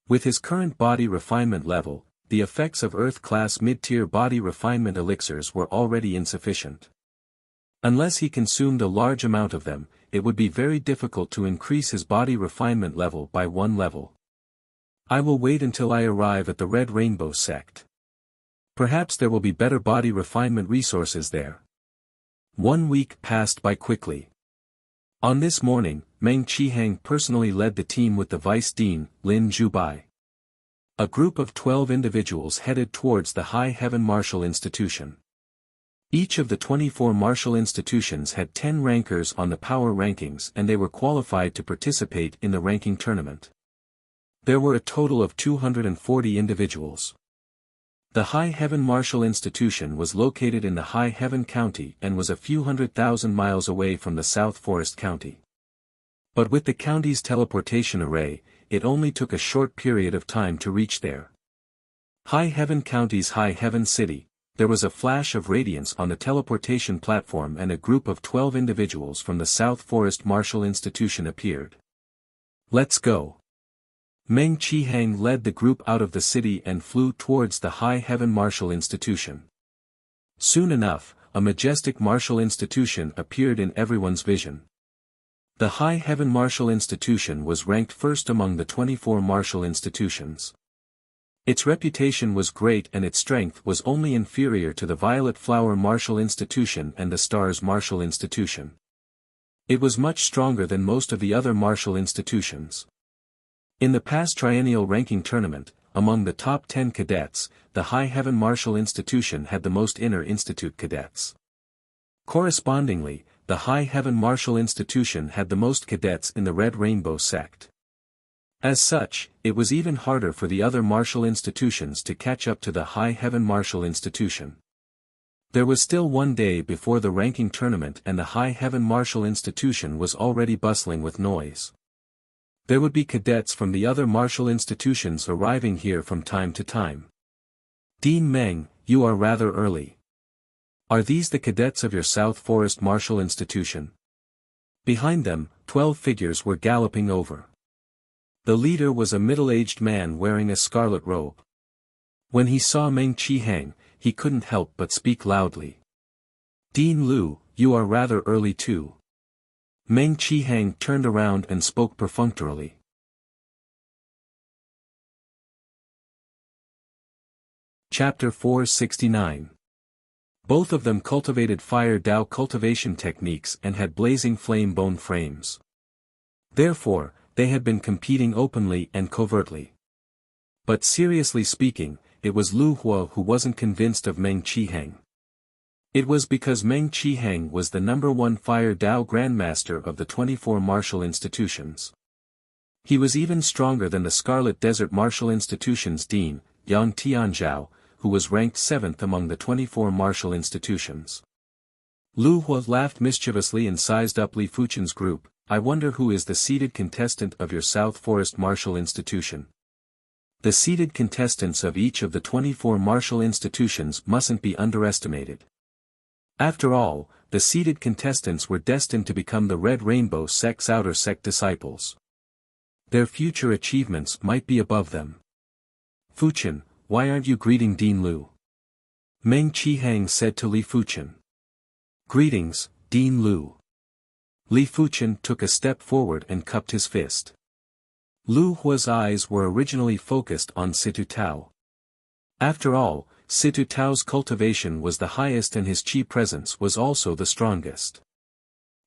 With his current body refinement level, the effects of Earth-class mid-tier body refinement elixirs were already insufficient. Unless he consumed a large amount of them, it would be very difficult to increase his body refinement level by 1 level. I will wait until I arrive at the Red Rainbow sect. Perhaps there will be better body refinement resources there. 1 week passed by quickly. On this morning, Meng Qihang personally led the team with the Vice Dean, Lin Zhubai. A group of 12 individuals headed towards the High Heaven Martial Institution. Each of the 24 martial institutions had 10 rankers on the power rankings and they were qualified to participate in the ranking tournament. There were a total of 240 individuals. The High Heaven Martial Institution was located in the High Heaven County and was a few 100,000 miles away from the South Forest County. But with the county's teleportation array, it only took a short period of time to reach there. High Heaven County's High Heaven City. There was a flash of radiance on the teleportation platform and a group of 12 individuals from the South Forest Martial Institution appeared. Let's go. Meng Qihang led the group out of the city and flew towards the High Heaven Martial Institution. Soon enough, a majestic martial institution appeared in everyone's vision. The High Heaven Martial Institution was ranked first among the 24 martial institutions. Its reputation was great and its strength was only inferior to the Violet Flower Martial Institution and the Stars Martial Institution. It was much stronger than most of the other martial institutions. In the past triennial ranking tournament, among the top 10 cadets, the High Heaven Martial Institution had the most Inner Institute cadets. Correspondingly, the High Heaven Martial Institution had the most cadets in the Red Rainbow sect. As such, it was even harder for the other martial institutions to catch up to the High Heaven Martial Institution. There was still one day before the ranking tournament and the High Heaven Martial Institution was already bustling with noise. There would be cadets from the other martial institutions arriving here from time to time. Dean Meng, you are rather early. Are these the cadets of your South Forest Martial Institution? Behind them, 12 figures were galloping over. The leader was a middle-aged man wearing a scarlet robe. When he saw Meng Qihang, he couldn't help but speak loudly. Dean Lu, you are rather early too. Meng Qihang turned around and spoke perfunctorily. Chapter 469. Both of them cultivated fire Dao cultivation techniques and had blazing flame bone frames. Therefore, they had been competing openly and covertly. But seriously speaking, it was Lu Hua who wasn't convinced of Meng Qihang. It was because Meng Qihang was the #1 Fire Dao Grandmaster of the 24 martial institutions. He was even stronger than the Scarlet Desert Martial Institution's Dean, Yang Tianzhao, who was ranked 7th among the 24 martial institutions. Lu Hua laughed mischievously and sized up Li Fuchen's group. I wonder who is the seeded contestant of your South Forest Martial Institution. The seeded contestants of each of the 24 martial institutions mustn't be underestimated. After all, the seeded contestants were destined to become the Red Rainbow Sect's outer sect disciples. Their future achievements might be above them. Fuchen, why aren't you greeting Dean Lu? Meng Qihang said to Li Fuchen. Greetings, Dean Lu. Li Fuchen took a step forward and cupped his fist. Lu Hua's eyes were originally focused on Situ Tao. After all, Situ Tao's cultivation was the highest and his chi presence was also the strongest.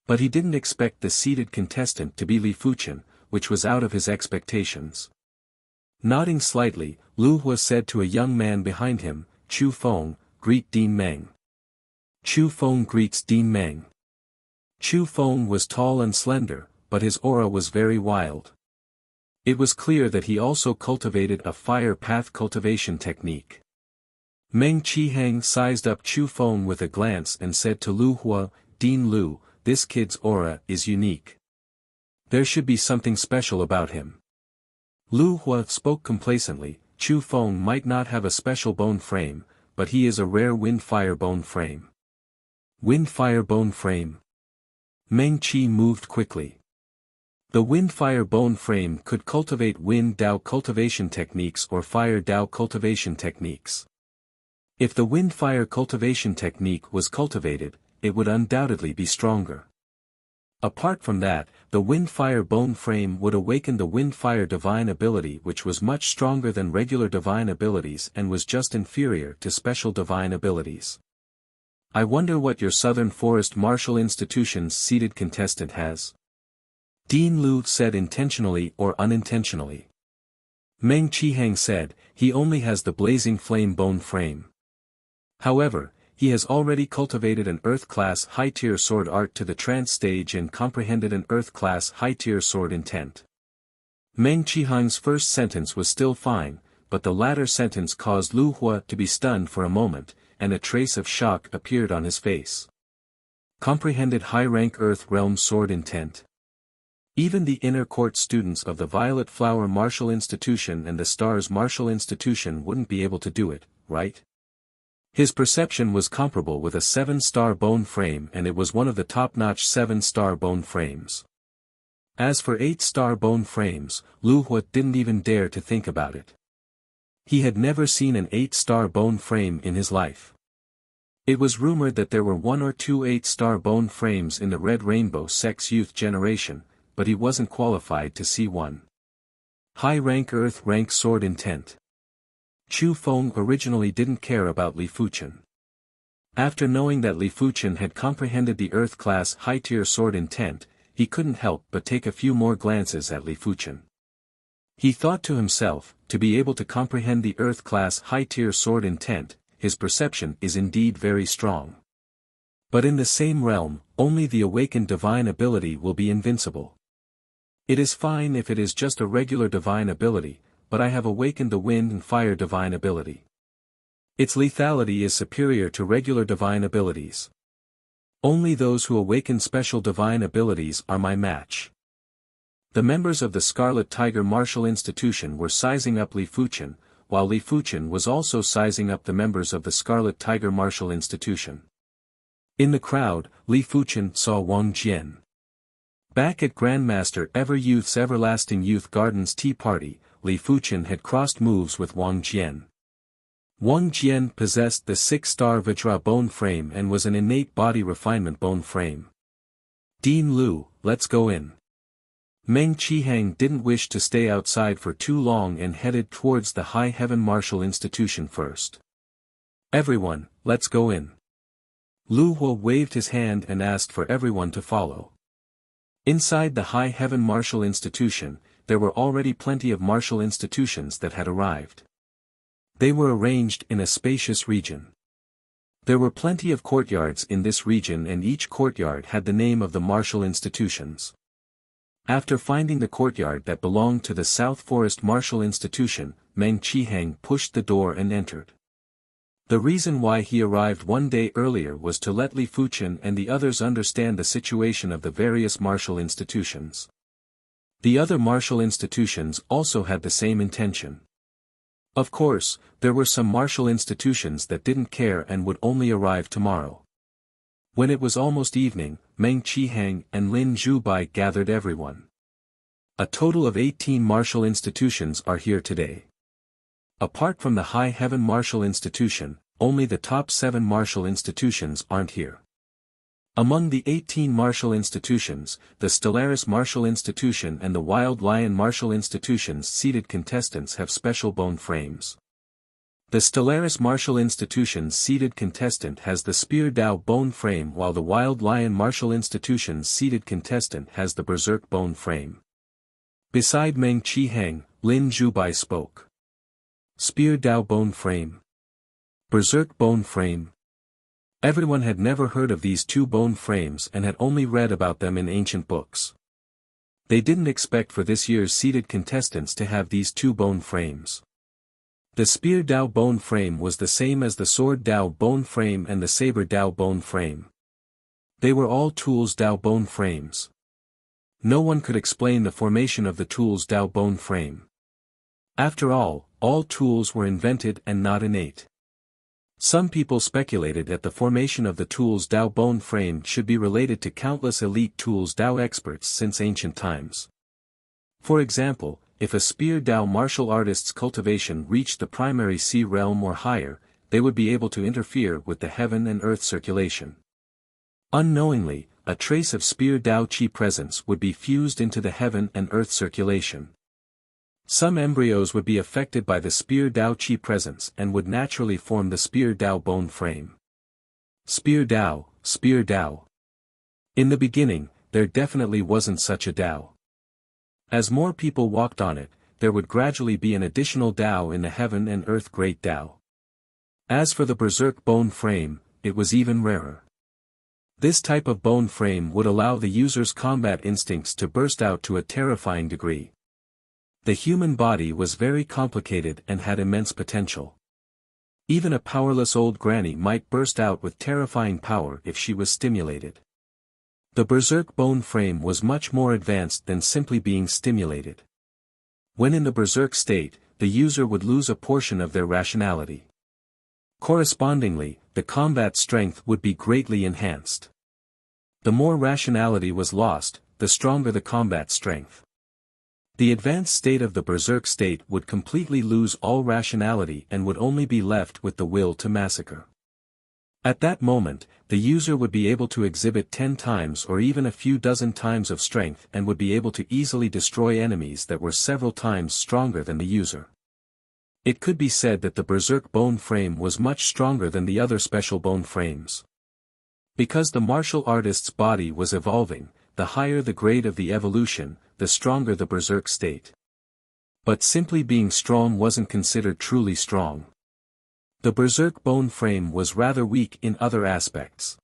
But he didn't expect the seeded contestant to be Li Fuchen, which was out of his expectations. Nodding slightly, Lu Hua said to a young man behind him, Chu Feng, greet Dean Meng. Chu Feng greets Dean Meng. Chu Feng was tall and slender, but his aura was very wild. It was clear that he also cultivated a fire path cultivation technique. Meng Qihang sized up Chu Feng with a glance and said to Lu Hua, Dean Lu, this kid's aura is unique. There should be something special about him. Lu Hua spoke complacently, Chu Feng might not have a special bone frame, but he is a rare wind-fire bone frame. Wind-fire bone frame? Meng Qi moved quickly. The wind-fire bone frame could cultivate wind Dao cultivation techniques or fire Dao cultivation techniques. If the wind-fire cultivation technique was cultivated, it would undoubtedly be stronger. Apart from that, the wind-fire bone frame would awaken the wind-fire divine ability which was much stronger than regular divine abilities and was just inferior to special divine abilities. I wonder what your Southern Forest Martial Institution's seeded contestant has. Dean Lu said intentionally or unintentionally. Meng Qihang said, he only has the blazing flame bone frame. However, he has already cultivated an Earth-class high-tier sword art to the trance stage and comprehended an Earth-class high-tier sword intent. Meng Qihang's first sentence was still fine, but the latter sentence caused Lu Hua to be stunned for a moment, and a trace of shock appeared on his face. Comprehended high-rank Earth Realm sword intent. Even the inner court students of the Violet Flower Martial Institution and the Stars Martial Institution wouldn't be able to do it, right? His perception was comparable with a 7-star bone frame and it was one of the top-notch 7-star bone frames. As for 8-star bone frames, Lu Hua didn't even dare to think about it. He had never seen an 8-star bone frame in his life. It was rumored that there were 1 or 2 8-star bone frames in the Red Rainbow Sect's youth generation, but he wasn't qualified to see one. High-rank Earth-rank sword intent. Chu Feng originally didn't care about Li Fuchen. After knowing that Li Fuchen had comprehended the Earth-class high-tier sword intent, he couldn't help but take a few more glances at Li Fuchen. He thought to himself, to be able to comprehend the Earth-class high-tier sword intent, his perception is indeed very strong. But in the same realm, only the awakened divine ability will be invincible. It is fine if it is just a regular divine ability, but I have awakened the wind and fire divine ability. Its lethality is superior to regular divine abilities. Only those who awaken special divine abilities are my match. The members of the Scarlet Tiger Martial Institution were sizing up Li Fuchen, while Li Fuchen was also sizing up the members of the Scarlet Tiger Martial Institution. In the crowd, Li Fuchen saw Wang Jian. Back at Grandmaster Ever Youth's Everlasting Youth Gardens tea party, Li Fuchen had crossed moves with Wang Jian. Wang Jian possessed the 6-star Vajra bone frame and was an innate body refinement bone frame. Dean Liu, let's go in. Meng Qihang didn't wish to stay outside for too long and headed towards the High Heaven Martial Institution first. Everyone, let's go in. Lu Huo waved his hand and asked for everyone to follow. Inside the High Heaven Martial Institution, there were already plenty of martial institutions that had arrived. They were arranged in a spacious region. There were plenty of courtyards in this region and each courtyard had the name of the martial institutions. After finding the courtyard that belonged to the South Forest Martial Institution, Meng Qihang pushed the door and entered. The reason why he arrived one day earlier was to let Li Fuchen and the others understand the situation of the various martial institutions. The other martial institutions also had the same intention. Of course, there were some martial institutions that didn't care and would only arrive tomorrow. When it was almost evening, Meng Qihang and Lin Zhubai gathered everyone. A total of 18 martial institutions are here today. Apart from the High Heaven Martial Institution, only the top 7 martial institutions aren't here. Among the 18 martial institutions, the Stellaris Martial Institution and the Wild Lion Martial Institution's seated contestants have special bone frames. The Stellaris Martial Institution's seated contestant has the Spear Dao bone frame while the Wild Lion Martial Institution's seated contestant has the Berserk bone frame. Beside Meng Qihang, Lin Zhubai spoke. Spear Dao bone frame. Berserk bone frame. Everyone had never heard of these two bone frames and had only read about them in ancient books. They didn't expect for this year's seated contestants to have these two bone frames. The Spear Dao bone frame was the same as the Sword Dao bone frame and the Saber Dao bone frame. They were all Tools Dao bone frames. No one could explain the formation of the Tools Dao bone frame. After all tools were invented and not innate. Some people speculated that the formation of the Tools Dao bone frame should be related to countless elite Tools Dao experts since ancient times. For example, if a Spear Dao martial artist's cultivation reached the primary sea realm or higher, they would be able to interfere with the heaven and earth circulation. Unknowingly, a trace of Spear Dao Qi presence would be fused into the heaven and earth circulation. Some embryos would be affected by the Spear Dao Qi presence and would naturally form the Spear Dao bone frame. Spear Dao, Spear Dao. In the beginning, there definitely wasn't such a Dao. As more people walked on it, there would gradually be an additional Dao in the heaven and earth great Dao. As for the Berserk bone frame, it was even rarer. This type of bone frame would allow the user's combat instincts to burst out to a terrifying degree. The human body was very complicated and had immense potential. Even a powerless old granny might burst out with terrifying power if she was stimulated. The Berserk bone frame was much more advanced than simply being stimulated. When in the Berserk state, the user would lose a portion of their rationality. Correspondingly, the combat strength would be greatly enhanced. The more rationality was lost, the stronger the combat strength. The advanced state of the Berserk state would completely lose all rationality and would only be left with the will to massacre. At that moment, the user would be able to exhibit 10 times or even a few dozen times of strength and would be able to easily destroy enemies that were several times stronger than the user. It could be said that the Berserk bone frame was much stronger than the other special bone frames. Because the martial artist's body was evolving, the higher the grade of the evolution, the stronger the Berserk state. But simply being strong wasn't considered truly strong. The Berserk bone frame was rather weak in other aspects.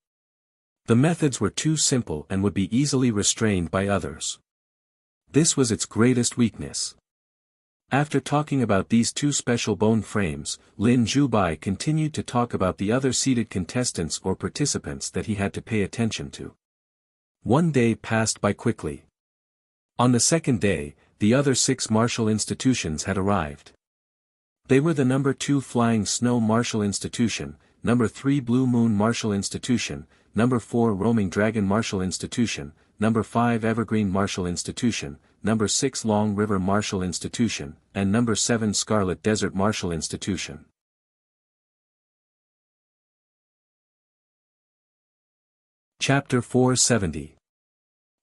The methods were too simple and would be easily restrained by others. This was its greatest weakness. After talking about these two special bone frames, Lin Zhubai continued to talk about the other seated contestants or participants that he had to pay attention to. One day passed by quickly. On the second day, the other 6 martial institutions had arrived. They were the number 2 Flying Snow Martial Institution, number 3 Blue Moon Martial Institution, number 4 Roaming Dragon Martial Institution, number 5 Evergreen Martial Institution, number 6 Long River Martial Institution, and number 7 Scarlet Desert Martial Institution. Chapter 470.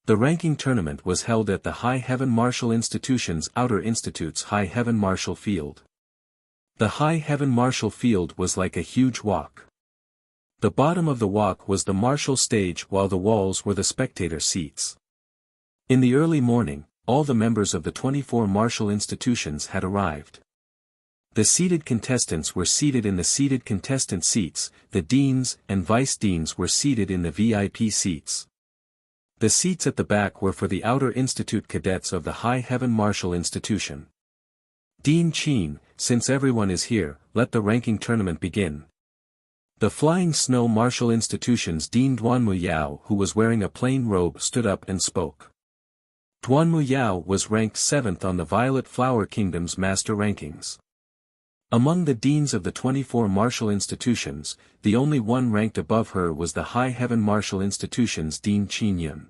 The ranking tournament was held at the High Heaven Martial Institution's Outer Institute's High Heaven Martial Field. The High Heaven Martial Field was like a huge walk. The bottom of the walk was the martial stage while the walls were the spectator seats. In the early morning, all the members of the 24 martial institutions had arrived. The seated contestants were seated in the seated contestant seats, the deans and vice-deans were seated in the VIP seats. The seats at the back were for the Outer Institute cadets of the High Heaven Martial Institution. Dean Qin, since everyone is here, let the ranking tournament begin. The Flying Snow Martial Institution's Dean Duanmu Yao, who was wearing a plain robe, stood up and spoke. Duanmu Yao was ranked 7th on the Violet Flower Kingdom's master rankings. Among the deans of the 24 martial institutions, the only one ranked above her was the High Heaven Martial Institution's Dean Qin Yun.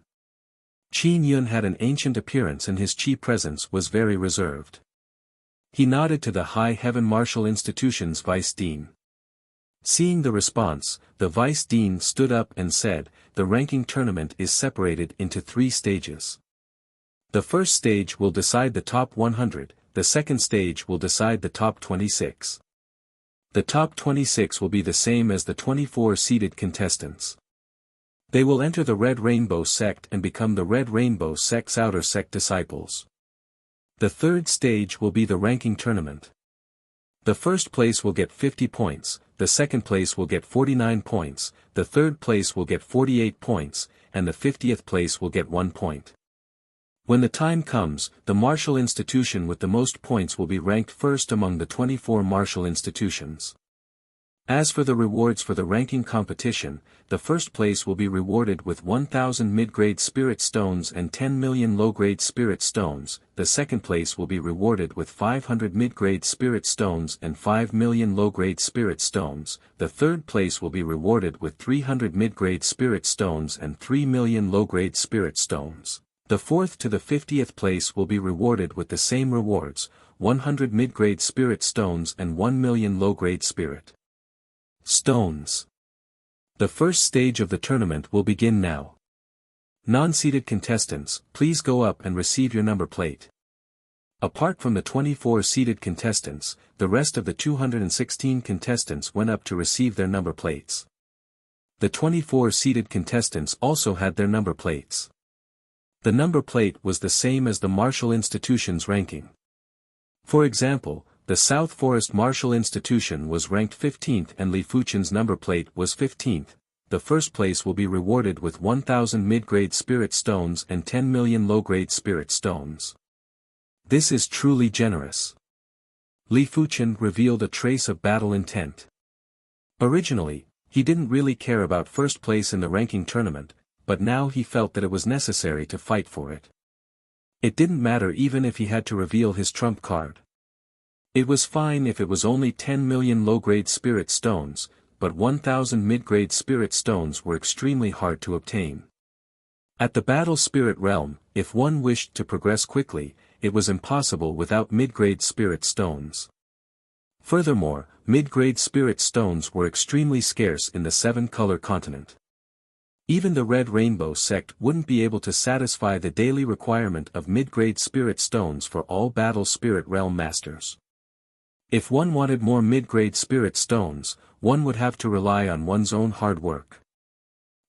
Qin Yun had an ancient appearance and his chi presence was very reserved. He nodded to the High Heaven Martial Institution's vice-dean. Seeing the response, the vice-dean stood up and said, "The ranking tournament is separated into 3 stages. The first stage will decide the top 100, the second stage will decide the top 26. The top 26 will be the same as the 24 seated contestants. They will enter the Red Rainbow sect and become the Red Rainbow sect's outer sect disciples. The third stage will be the ranking tournament. The first place will get 50 points, the second place will get 49 points, the third place will get 48 points, and the 50th place will get 1 point. When the time comes, the martial institution with the most points will be ranked first among the 24 martial institutions. As for the rewards for the ranking competition, the first place will be rewarded with 1,000 mid-grade spirit stones and 10 million low-grade spirit stones, the second place will be rewarded with 500 mid-grade spirit stones and 5 million low-grade spirit stones, the third place will be rewarded with 300 mid-grade spirit stones and 3 million low-grade spirit stones. The 4th to the 50th place will be rewarded with the same rewards, 100 mid-grade spirit stones and 1 million low-grade spirit stones. The first stage of the tournament will begin now. Non-seated contestants, please go up and receive your number plate. Apart from the 24 seated contestants, the rest of the 216 contestants went up to receive their number plates. The 24 seated contestants also had their number plates. The number plate was the same as the martial institution's ranking. For example, the South Forest Martial Institution was ranked 15th and Li Fuchen's number plate was 15th. The first place will be rewarded with 1,000 mid-grade spirit stones and 10 million low-grade spirit stones. This is truly generous. Li Fuchen revealed a trace of battle intent. Originally, he didn't really care about first place in the ranking tournament, but now he felt that it was necessary to fight for it. It didn't matter even if he had to reveal his trump card. It was fine if it was only 10 million low-grade spirit stones, but 1,000 mid-grade spirit stones were extremely hard to obtain. At the battle spirit realm, if one wished to progress quickly, it was impossible without mid-grade spirit stones. Furthermore, mid-grade spirit stones were extremely scarce in the 7-color continent. Even the Red Rainbow sect wouldn't be able to satisfy the daily requirement of mid-grade spirit stones for all battle spirit realm masters. If one wanted more mid-grade spirit stones, one would have to rely on one's own hard work.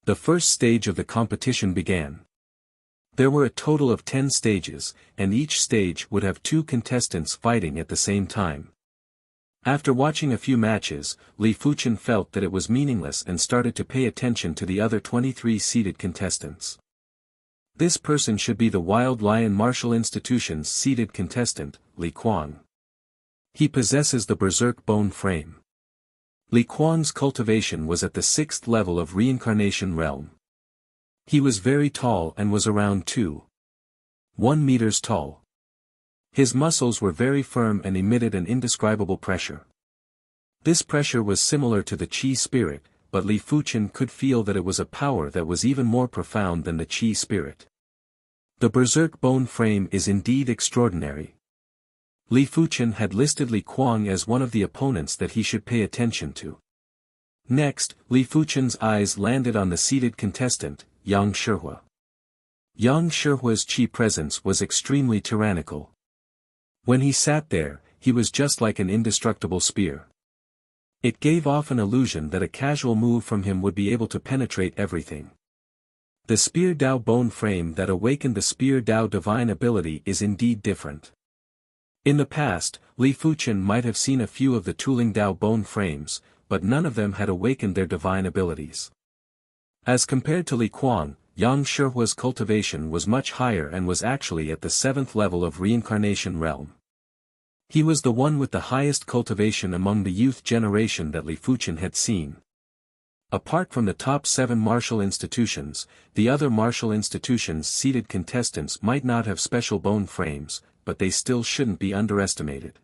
The first stage of the competition began. There were a total of 10 stages, and each stage would have 2 contestants fighting at the same time. After watching a few matches, Li Fuchen felt that it was meaningless and started to pay attention to the other 23 seated contestants. This person should be the Wild Lion Martial Institution's seeded contestant, Li Kuang. He possesses the Berserk bone frame. Li Kuang's cultivation was at the 6th level of Reincarnation Realm. He was very tall and was around 2.1 meters tall. His muscles were very firm and emitted an indescribable pressure. This pressure was similar to the Qi spirit, but Li Fuchen could feel that it was a power that was even more profound than the Qi spirit. The Berserk bone frame is indeed extraordinary. Li Fuchen had listed Li Kuang as one of the opponents that he should pay attention to. Next, Li Fuchen's eyes landed on the seated contestant, Yang Shihua. Yang Shihua's Qi presence was extremely tyrannical. When he sat there, he was just like an indestructible spear. It gave off an illusion that a casual move from him would be able to penetrate everything. The Spear Dao bone frame that awakened the Spear Dao divine ability is indeed different. In the past, Li Fuchen might have seen a few of the Tuling Dao bone frames, but none of them had awakened their divine abilities. As compared to Li Kuang, Yang Shihua's cultivation was much higher and was actually at the 7th level of Reincarnation Realm. He was the one with the highest cultivation among the youth generation that Li Fuchen had seen. Apart from the top 7 martial institutions, the other martial institutions' seated contestants might not have special bone frames, but they still shouldn't be underestimated.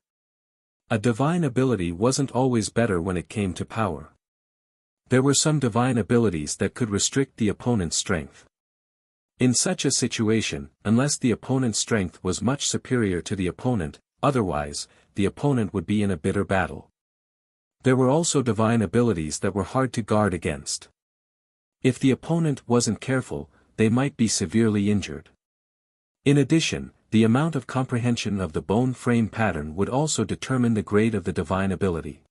A divine ability wasn't always better when it came to power. There were some divine abilities that could restrict the opponent's strength. In such a situation, unless the opponent's strength was much superior to the opponent, otherwise, the opponent would be in a bitter battle. There were also divine abilities that were hard to guard against. If the opponent wasn't careful, they might be severely injured. In addition, the amount of comprehension of the bone frame pattern would also determine the grade of the divine ability.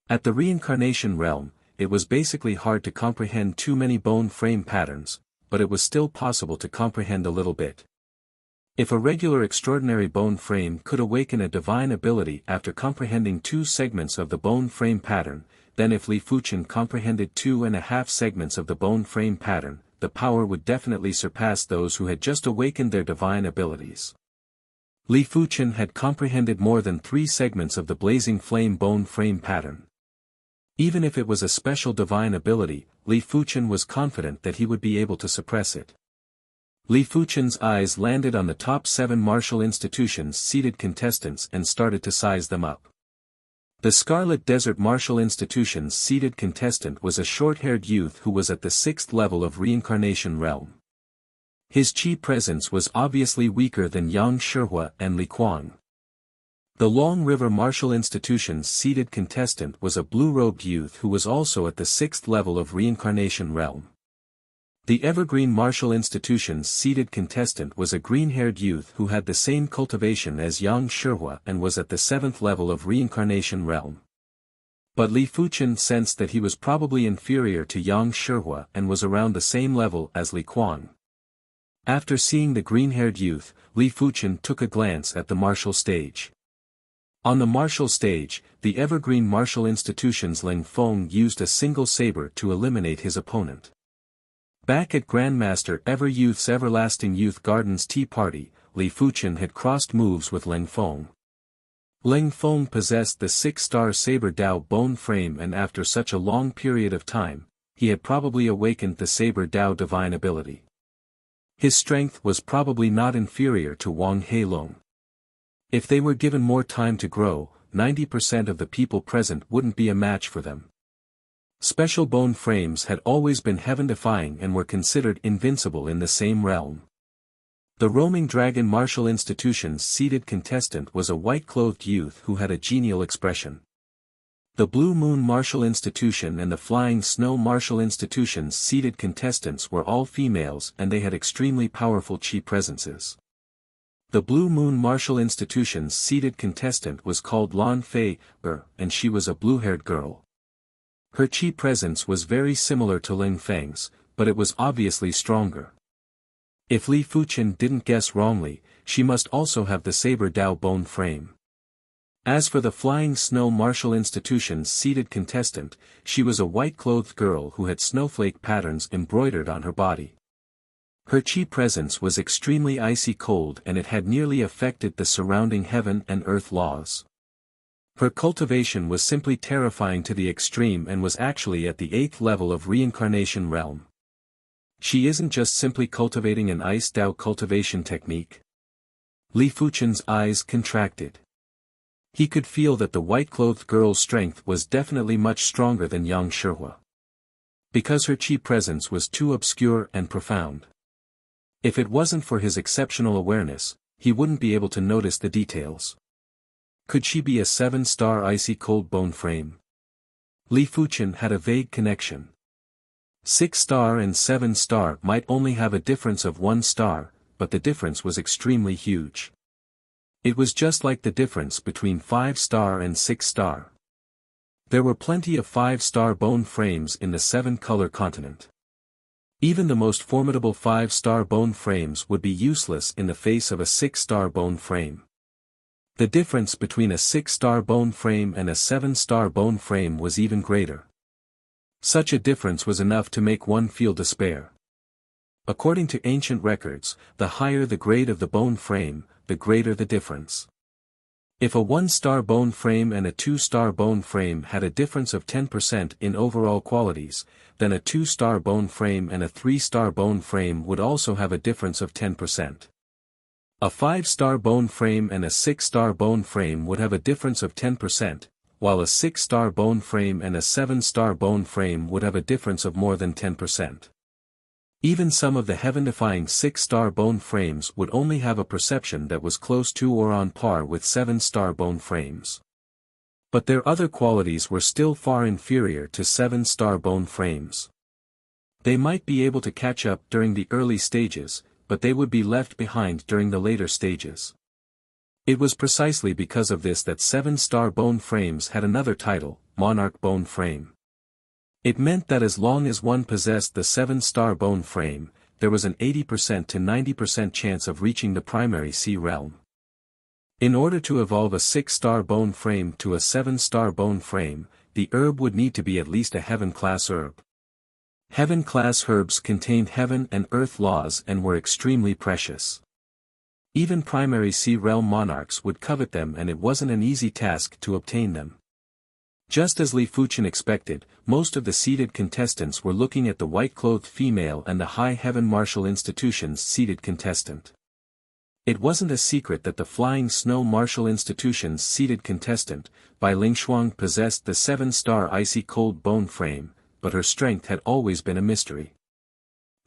At the Reincarnation Realm, it was basically hard to comprehend too many bone frame patterns, but it was still possible to comprehend a little bit. If a regular extraordinary bone frame could awaken a divine ability after comprehending 2 segments of the bone frame pattern, then if Li Fuchen comprehended 2.5 segments of the bone frame pattern, the power would definitely surpass those who had just awakened their divine abilities. Li Fuchen had comprehended more than 3 segments of the blazing flame bone frame pattern. Even if it was a special divine ability, Li Fuchen was confident that he would be able to suppress it. Li Fuchen's eyes landed on the top 7 martial institutions' seated contestants and started to size them up. The Scarlet Desert Martial Institution's seated contestant was a short-haired youth who was at the 6th level of Reincarnation Realm. His Qi presence was obviously weaker than Yang Shihua and Li Kuang. The Long River Martial Institution's seated contestant was a blue-robed youth who was also at the 6th level of Reincarnation Realm. The Evergreen Martial Institution's seated contestant was a green-haired youth who had the same cultivation as Yang Shihua and was at the 7th level of Reincarnation Realm. But Li Fuchen sensed that he was probably inferior to Yang Shihua and was around the same level as Li Kuang. After seeing the green-haired youth, Li Fuchen took a glance at the martial stage. On the martial stage, the Evergreen Martial Institution's Ling Feng used a single saber to eliminate his opponent. Back at Grandmaster Ever-Youth's Everlasting Youth Garden's tea party, Li Fuchen had crossed moves with Ling Feng. Ling Feng possessed the 6-star Saber Dao bone frame, and after such a long period of time, he had probably awakened the Saber Dao divine ability. His strength was probably not inferior to Wang Heilong. If they were given more time to grow, 90% of the people present wouldn't be a match for them. Special bone frames had always been heaven-defying and were considered invincible in the same realm. The Roaming Dragon Martial Institution's seated contestant was a white-clothed youth who had a genial expression. The Blue Moon Martial Institution and the Flying Snow Martial Institution's seated contestants were all females, and they had extremely powerful Qi presences. The Blue Moon Martial Institution's seated contestant was called Lan Fei, and she was a blue-haired girl. Her Qi presence was very similar to Ling Feng's, but it was obviously stronger. If Li Fuchen didn't guess wrongly, she must also have the Saber Dao bone frame. As for the Flying Snow Martial Institution's seated contestant, she was a white-clothed girl who had snowflake patterns embroidered on her body. Her chi presence was extremely icy cold and it had nearly affected the surrounding heaven and earth laws. Her cultivation was simply terrifying to the extreme and was actually at the 8th level of reincarnation realm. She isn't just simply cultivating an ice Dao cultivation technique. Li Fuchen's eyes contracted. He could feel that the white-clothed girl's strength was definitely much stronger than Yang Shihua. Because her chi presence was too obscure and profound. If it wasn't for his exceptional awareness, he wouldn't be able to notice the details. Could she be a 7-star icy cold bone frame? Li Fuchen had a vague connection. 6-star and 7-star might only have a difference of 1 star, but the difference was extremely huge. It was just like the difference between 5-star and 6-star. There were plenty of 5-star bone frames in the 7-color continent. Even the most formidable 5-star bone frames would be useless in the face of a 6-star bone frame. The difference between a 6-star bone frame and a 7-star bone frame was even greater. Such a difference was enough to make one feel despair. According to ancient records, the higher the grade of the bone frame, the greater the difference. If a 1-star bone frame and a 2-star bone frame had a difference of 10% in overall qualities, then a 2-star bone frame and a 3-star bone frame would also have a difference of 10%. A 5-star bone frame and a 6-star bone frame would have a difference of 10%, while a 6-star bone frame and a 7-star bone frame would have a difference of more than 10%. Even some of the heaven-defying 6-star bone frames would only have a perception that was close to or on par with 7-star bone frames. But their other qualities were still far inferior to 7-star bone frames. They might be able to catch up during the early stages, but they would be left behind during the later stages. It was precisely because of this that 7-star bone frames had another title, Monarch Bone Frame. It meant that as long as one possessed the 7-star bone frame, there was an 80% to 90% chance of reaching the primary sea realm. In order to evolve a 6-star bone frame to a 7-star bone frame, the herb would need to be at least a heaven-class herb. Heaven-class herbs contained heaven and earth laws and were extremely precious. Even primary sea realm monarchs would covet them and it wasn't an easy task to obtain them. Just as Li Fuchen expected, most of the seated contestants were looking at the white-clothed female and the High Heaven Martial Institution's seated contestant. It wasn't a secret that the Flying Snow Martial Institution's seated contestant, Bai Lingshuang, possessed the 7-star icy cold bone frame, but her strength had always been a mystery.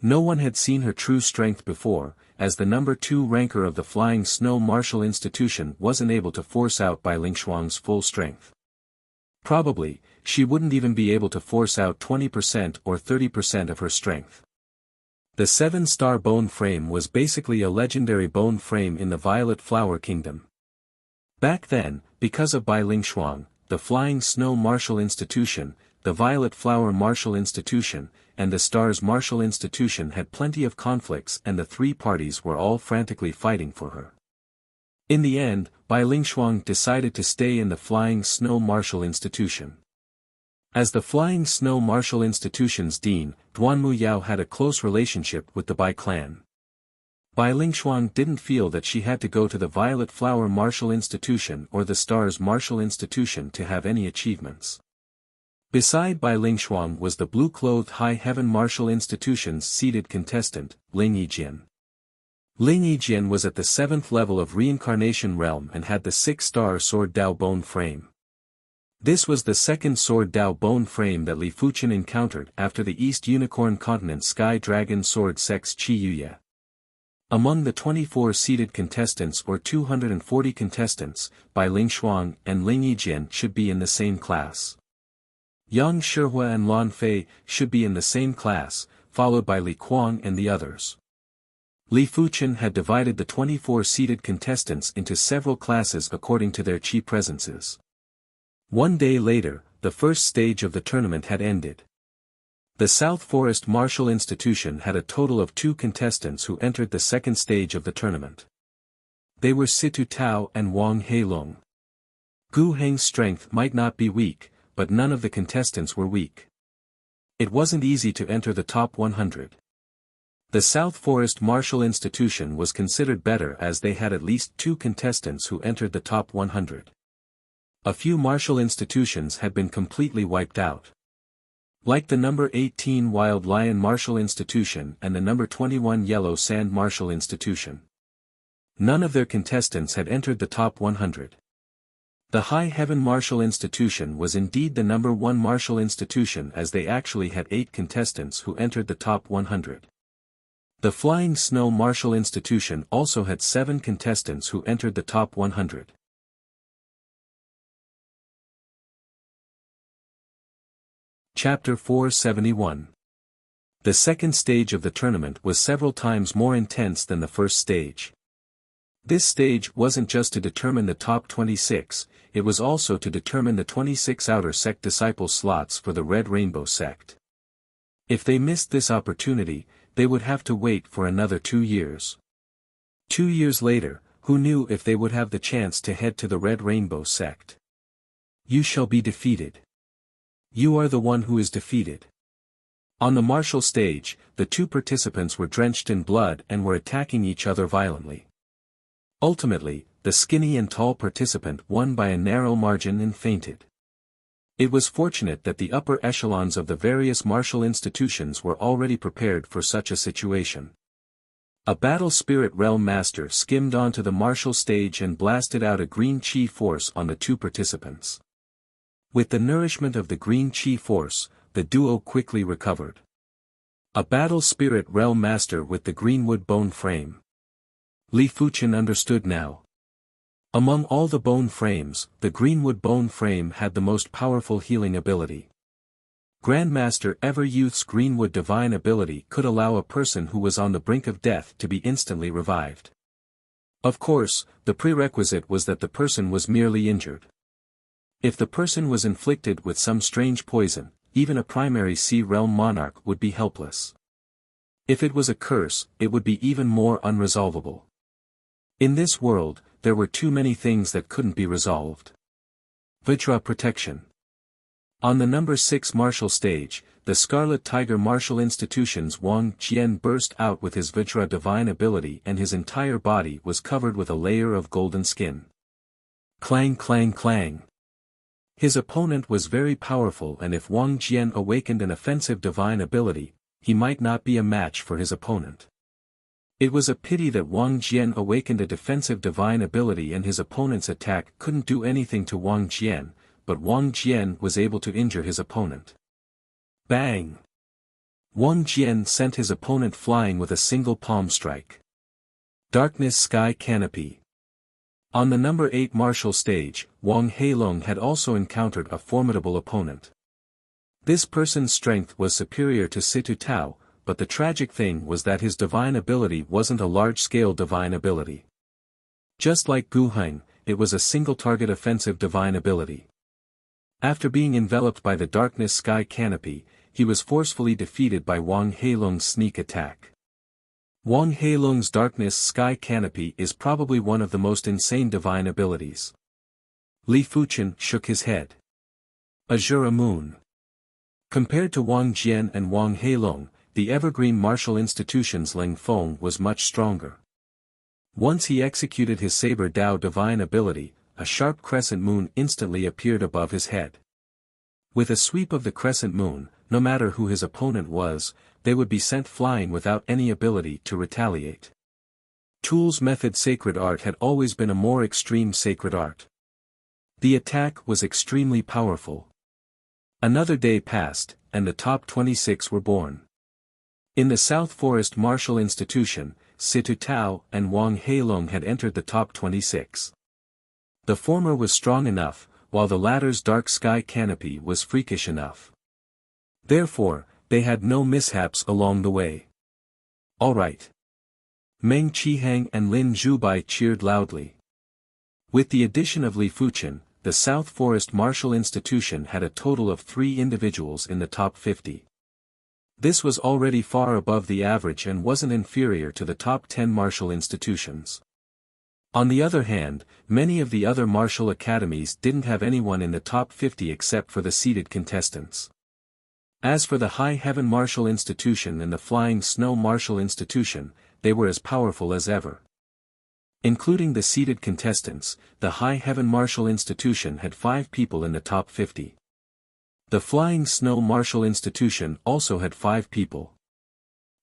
No one had seen her true strength before, as the number 2 ranker of the Flying Snow Martial Institution wasn't able to force out Bai Lingshuang's full strength. Probably, she wouldn't even be able to force out 20% or 30% of her strength. The 7-star bone frame was basically a legendary bone frame in the Violet Flower Kingdom. Back then, because of Bai Lingshuang, the Flying Snow Martial Institution, the Violet Flower Martial Institution, and the Stars Martial Institution had plenty of conflicts and the 3 parties were all frantically fighting for her. In the end, Bai Lingshuang decided to stay in the Flying Snow Martial Institution. As the Flying Snow Martial Institution's dean, Duanmu Yao had a close relationship with the Bai clan. Bai Lingshuang didn't feel that she had to go to the Violet Flower Martial Institution or the Stars Martial Institution to have any achievements. Beside Bai Lingshuang was the blue-clothed High Heaven Martial Institution's seated contestant, Ling Yijian. Ling Yijian was at the 7th level of Reincarnation Realm and had the 6-star Sword Dao bone frame. This was the second Sword Dao bone frame that Li Fuchen encountered after the East Unicorn Continent Sky Dragon Sword Sex Chi Yuya. Among the 24 seated contestants or 240 contestants, Bai Lingshuang and Ling Yijian should be in the same class. Yang Shihua and Lan Fei should be in the same class, followed by Li Kuang and the others. Li Fuchen had divided the 24 seated contestants into several classes according to their chi presences. One day later, the first stage of the tournament had ended. The South Forest Martial Institution had a total of 2 contestants who entered the second stage of the tournament. They were Situ Tao and Wang Heilong. Gu Heng's strength might not be weak, but none of the contestants were weak. It wasn't easy to enter the top 100. The South Forest Martial Institution was considered better as they had at least 2 contestants who entered the top 100. A few martial institutions had been completely wiped out. Like the number 18 Wild Lion Martial Institution and the number 21 Yellow Sand Martial Institution. None of their contestants had entered the top 100. The High Heaven Martial Institution was indeed the number 1 martial institution as they actually had 8 contestants who entered the top 100. The Flying Snow Martial Institution also had 7 contestants who entered the top 100. Chapter 471. The second stage of the tournament was several times more intense than the first stage. This stage wasn't just to determine the top 26, it was also to determine the 26 outer sect disciple slots for the Red Rainbow sect. If they missed this opportunity, they would have to wait for another 2 years. 2 years later, who knew if they would have the chance to head to the Red Rainbow sect? You shall be defeated. You are the one who is defeated. On the martial stage, the 2 participants were drenched in blood and were attacking each other violently. Ultimately, the skinny and tall participant won by a narrow margin and fainted. It was fortunate that the upper echelons of the various martial institutions were already prepared for such a situation. A battle spirit realm master skimmed onto the martial stage and blasted out a green chi force on the 2 participants. With the nourishment of the green chi force, the duo quickly recovered. A battle spirit realm master with the greenwood bone frame. Li Fuchen understood now. Among all the bone frames, the greenwood bone frame had the most powerful healing ability. Grandmaster Ever Youth's greenwood divine ability could allow a person who was on the brink of death to be instantly revived. Of course, the prerequisite was that the person was merely injured. If the person was inflicted with some strange poison, even a primary sea realm monarch would be helpless. If it was a curse, it would be even more unresolvable. In this world, there were too many things that couldn't be resolved. Vajra protection. On the number 6 martial stage, the Scarlet Tiger Martial Institution's Wang Jian burst out with his Vajra divine ability and his entire body was covered with a layer of golden skin. Clang clang clang. His opponent was very powerful and if Wang Jian awakened an offensive divine ability, he might not be a match for his opponent. It was a pity that Wang Jian awakened a defensive divine ability and his opponent's attack couldn't do anything to Wang Jian, but Wang Jian was able to injure his opponent. Bang! Wang Jian sent his opponent flying with a single palm strike. Darkness Sky Canopy. On the number 8 martial stage, Wang Heilong had also encountered a formidable opponent. This person's strength was superior to Situ Tao, but the tragic thing was that his divine ability wasn't a large-scale divine ability. Just like Guheng, it was a single-target offensive divine ability. After being enveloped by the Darkness Sky Canopy, he was forcefully defeated by Wang Heilong's sneak attack. Wang Heilong's Darkness Sky Canopy is probably one of the most insane divine abilities. Li Fuchen shook his head. Azura Moon. Compared to Wang Jian and Wang Heilong, the evergreen martial institution's Ling Feng was much stronger. Once he executed his Saber Dao divine ability, a sharp crescent moon instantly appeared above his head. With a sweep of the crescent moon, no matter who his opponent was, they would be sent flying without any ability to retaliate. Tool's method sacred art had always been a more extreme sacred art. The attack was extremely powerful. Another day passed, and the top 26 were born. In the South Forest Martial Institution, Situ Tao and Wang Heilong had entered the top 26. The former was strong enough, while the latter's dark sky canopy was freakish enough. Therefore, they had no mishaps along the way. All right. Meng Qihang and Lin Zhubai cheered loudly. With the addition of Li Fuchen, the South Forest Martial Institution had a total of 3 individuals in the top 50. This was already far above the average and wasn't inferior to the top 10 martial institutions. On the other hand, many of the other martial academies didn't have anyone in the top 50 except for the seeded contestants. As for the High Heaven Martial Institution and the Flying Snow Martial Institution, they were as powerful as ever. Including the seeded contestants, the High Heaven Martial Institution had 5 people in the top 50. The Flying Snow Martial Institution also had 5 people.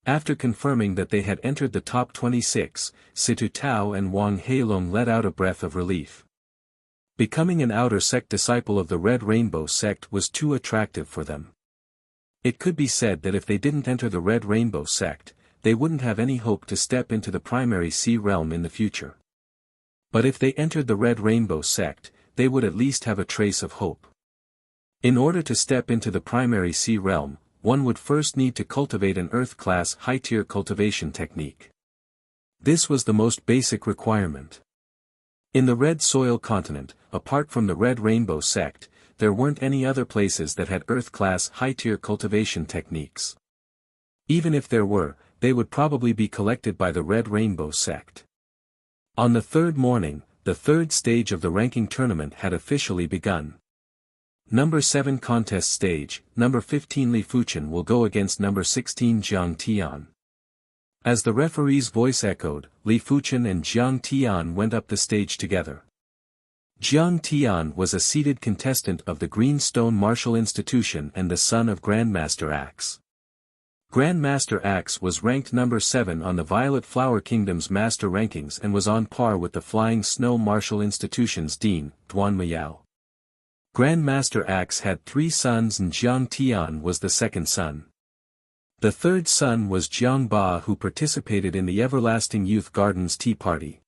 After confirming that they had entered the top 26, Situ Tao and Wang Heilong let out a breath of relief. Becoming an outer sect disciple of the Red Rainbow sect was too attractive for them. It could be said that if they didn't enter the Red Rainbow sect, they wouldn't have any hope to step into the primary sea realm in the future. But if they entered the Red Rainbow sect, they would at least have a trace of hope. In order to step into the primary sea realm, one would first need to cultivate an Earth-class high-tier cultivation technique. This was the most basic requirement. In the Red Soil continent, apart from the Red Rainbow sect, there weren't any other places that had Earth-class high-tier cultivation techniques. Even if there were, they would probably be collected by the Red Rainbow sect. On the third morning, the third stage of the ranking tournament had officially begun. Number 7 contest stage, number 15 Li Fuchen will go against number 16 Jiang Tian. As the referee's voice echoed, Li Fuchen and Jiang Tian went up the stage together. Jiang Tian was a seeded contestant of the Greenstone Martial Institution and the son of Grandmaster Axe. Grandmaster Axe was ranked number 7 on the Violet Flower Kingdom's master rankings and was on par with the Flying Snow Martial Institution's dean, Duan Miao. Grandmaster Axe had 3 sons and Jiang Tian was the second son. The third son was Jiang Ba, who participated in the Everlasting Youth Gardens Tea Party.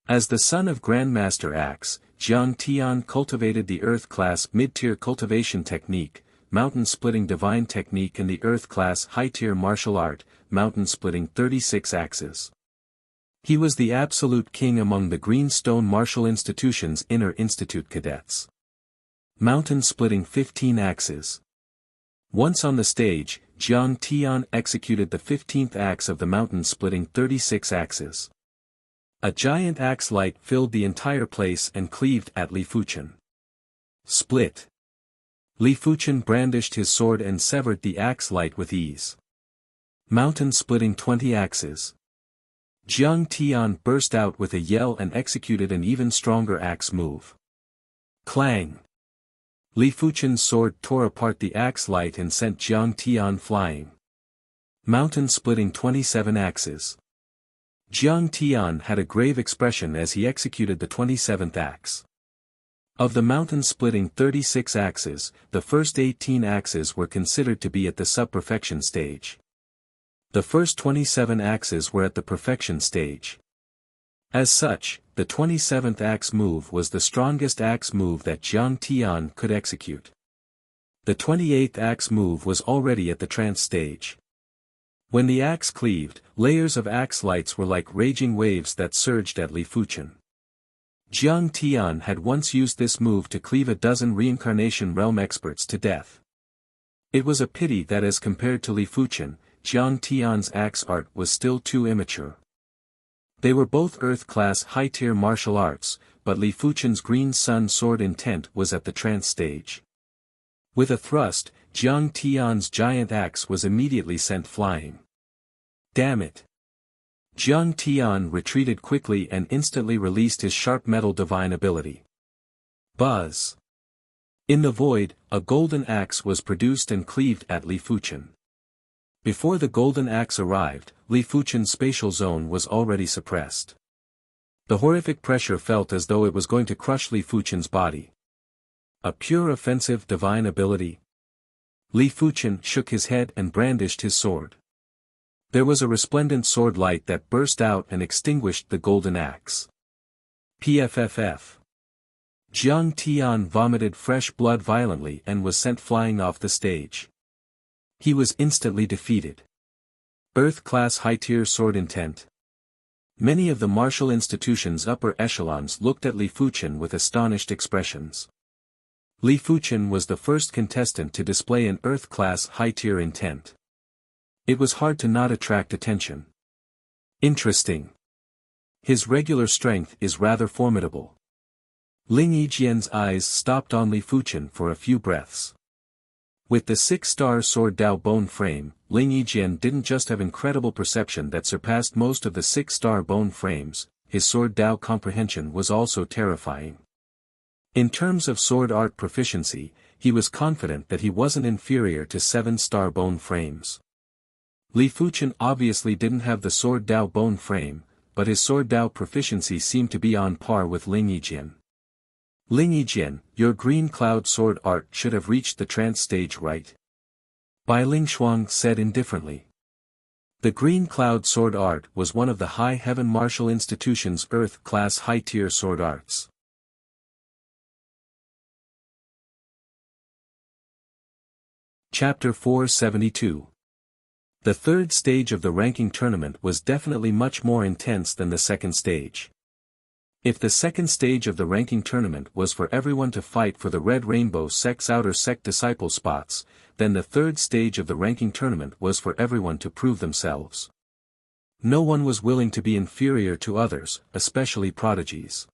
As the son of Grandmaster Axe, Jiang Tian cultivated the Earth-class mid-tier cultivation technique, mountain-splitting divine technique and the Earth-class high-tier martial art, mountain-splitting 36 axes. He was the absolute king among the Greenstone Martial Institution's inner institute cadets. Mountain-splitting 15 axes. Once on the stage, Jiang Tian executed the 15th axe of the mountain-splitting 36 axes. A giant axe light filled the entire place and cleaved at Li Fuchen. Split. Li Fuchen brandished his sword and severed the axe light with ease. Mountain-splitting 20 axes. Jiang Tian burst out with a yell and executed an even stronger axe move. Clang! Li Fuchen's sword tore apart the axe light and sent Jiang Tian flying. Mountain-splitting 27 axes. Jiang Tian had a grave expression as he executed the 27th axe. Of the mountain-splitting 36 axes, the first 18 axes were considered to be at the sub-perfection stage. The first 27 axes were at the perfection stage. As such, the 27th axe move was the strongest axe move that Jiang Tian could execute. The 28th axe move was already at the trance stage. When the axe cleaved, layers of axe lights were like raging waves that surged at Li Fuchen. Jiang Tian had once used this move to cleave a dozen reincarnation realm experts to death. It was a pity that as compared to Li Fuchen, Jiang Tian's axe art was still too immature. They were both Earth-class high-tier martial arts, but Li Fuchen's Green Sun Sword Intent was at the trance stage. With a thrust, Jiang Tian's giant axe was immediately sent flying. Damn it! Jiang Tian retreated quickly and instantly released his sharp metal divine ability. Buzz! In the void, a golden axe was produced and cleaved at Li Fuchen. Before the golden axe arrived, Li Fuchen's spatial zone was already suppressed. The horrific pressure felt as though it was going to crush Li Fuchen's body. A pure offensive divine ability. Li Fuchen shook his head and brandished his sword. There was a resplendent sword light that burst out and extinguished the golden axe. PFFF. Jiang Tian vomited fresh blood violently and was sent flying off the stage. He was instantly defeated. Earth-class high-tier sword intent. Many of the martial institution's upper echelons looked at Li Fuchen with astonished expressions. Li Fuchen was the first contestant to display an Earth-class high-tier intent. It was hard to not attract attention. Interesting. His regular strength is rather formidable. Ling Yijian's eyes stopped on Li Fuchen for a few breaths. With the 6-star sword Dao bone frame, Ling Yijian didn't just have incredible perception that surpassed most of the 6-star bone frames, his sword Dao comprehension was also terrifying. In terms of sword art proficiency, he was confident that he wasn't inferior to 7-star bone frames. Li Fuchen obviously didn't have the sword Dao bone frame, but his sword Dao proficiency seemed to be on par with Ling Yijian. Ling Yijian, your green cloud sword art should have reached the trance stage, right? Bai Ling Shuang said indifferently. The green cloud sword art was one of the High Heaven Martial Institution's Earth-class high-tier sword arts. Chapter 472. The third stage of the ranking tournament was definitely much more intense than the second stage. If the second stage of the ranking tournament was for everyone to fight for the Red Rainbow Sect's outer sect disciple spots, then the third stage of the ranking tournament was for everyone to prove themselves. No one was willing to be inferior to others, especially prodigies.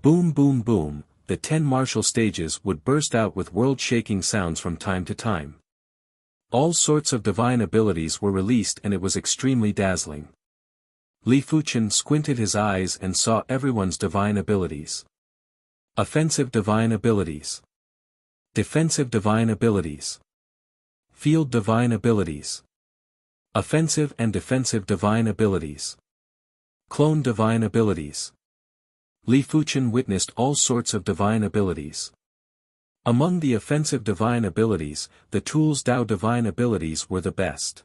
Boom boom boom, the 10 martial stages would burst out with world-shaking sounds from time to time. All sorts of divine abilities were released and it was extremely dazzling. Li Fuchen squinted his eyes and saw everyone's divine abilities. Offensive divine abilities. Defensive divine abilities. Field divine abilities. Offensive and defensive divine abilities. Clone divine abilities. Li Fuchen witnessed all sorts of divine abilities. Among the offensive divine abilities, the Tools Dao divine abilities were the best.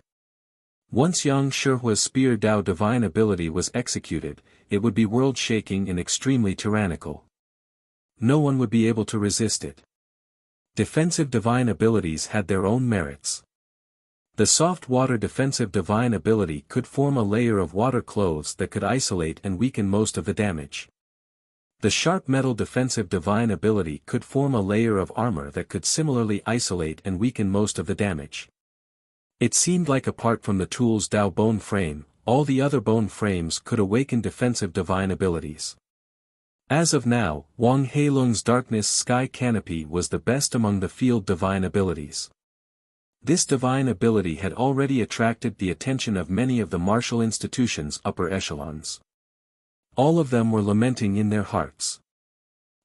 Once Yang Shihua's Spear Dao divine ability was executed, it would be world-shaking and extremely tyrannical. No one would be able to resist it. Defensive divine abilities had their own merits. The soft water defensive divine ability could form a layer of water clothes that could isolate and weaken most of the damage. The sharp metal defensive divine ability could form a layer of armor that could similarly isolate and weaken most of the damage. It seemed like apart from the Tools Dao bone frame, all the other bone frames could awaken defensive divine abilities. As of now, Wang Heilung's Darkness Sky Canopy was the best among the field divine abilities. This divine ability had already attracted the attention of many of the martial institution's upper echelons. All of them were lamenting in their hearts.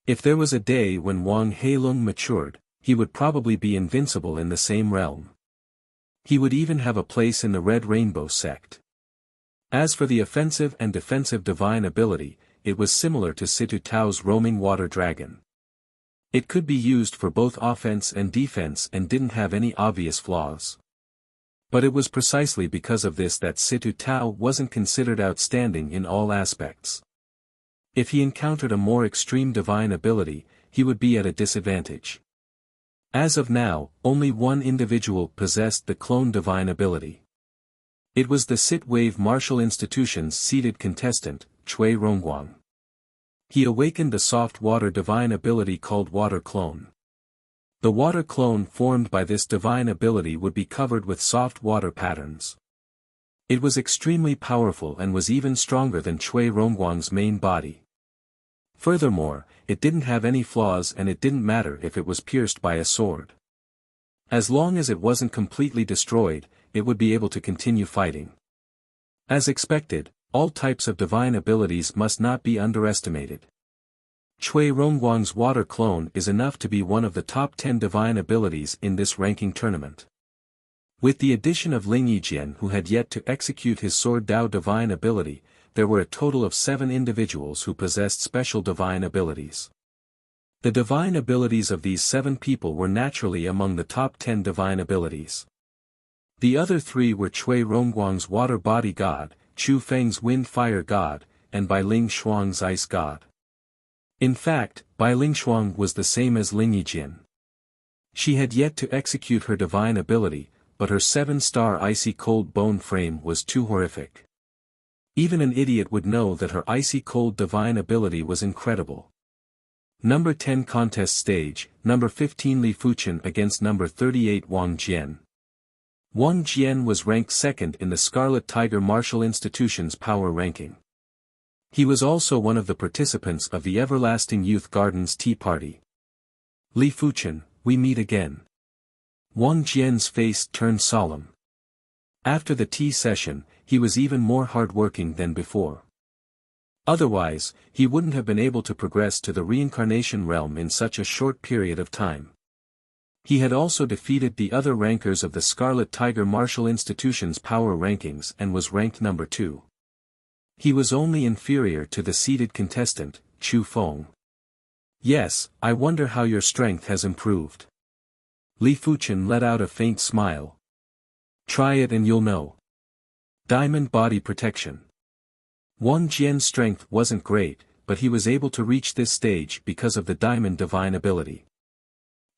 If there was a day when Wang Heilung matured, he would probably be invincible in the same realm. He would even have a place in the Red Rainbow sect. As for the offensive and defensive divine ability, it was similar to Situ Tao's roaming water dragon. It could be used for both offense and defense and didn't have any obvious flaws. But it was precisely because of this that Situ Tao wasn't considered outstanding in all aspects. If he encountered a more extreme divine ability, he would be at a disadvantage. As of now, only one individual possessed the clone divine ability. It was the Sit Wave Martial Institution's seated contestant, Cui Rongguang. He awakened the soft water divine ability called Water Clone. The water clone formed by this divine ability would be covered with soft water patterns. It was extremely powerful and was even stronger than Cui Rongguang's main body. Furthermore, it didn't have any flaws and it didn't matter if it was pierced by a sword. As long as it wasn't completely destroyed, it would be able to continue fighting. As expected, all types of divine abilities must not be underestimated. Cui Rongguang's water clone is enough to be one of the top 10 divine abilities in this ranking tournament. With the addition of Ling Yijian who had yet to execute his Sword Dao divine ability, there were a total of 7 individuals who possessed special divine abilities. The divine abilities of these 7 people were naturally among the top 10 divine abilities. The other 3 were Cui Rongguang's Water Body God, Chu Feng's Wind Fire God, and Bai Ling Shuang's Ice God. In fact, Bai Ling Shuang was the same as Ling Yijian. She had yet to execute her divine ability, but her 7-star icy cold bone frame was too horrific. Even an idiot would know that her icy cold divine ability was incredible. Number 10 contest stage, number 15 Li Fuchen against number 38 Wang Jian. Wang Jian was ranked second in the Scarlet Tiger Martial Institution's power ranking. He was also one of the participants of the Everlasting Youth Garden's Tea Party. Li Fuchen, we meet again. Wang Jian's face turned solemn. After the tea session, he was even more hard-working than before. Otherwise, he wouldn't have been able to progress to the reincarnation realm in such a short period of time. He had also defeated the other rankers of the Scarlet Tiger Martial Institution's power rankings and was ranked number 2. He was only inferior to the seeded contestant, Chu Feng. Yes, I wonder how your strength has improved. Li Fuchen let out a faint smile. Try it and you'll know. Diamond Body Protection. Wang Jian's strength wasn't great, but he was able to reach this stage because of the Diamond Divine ability.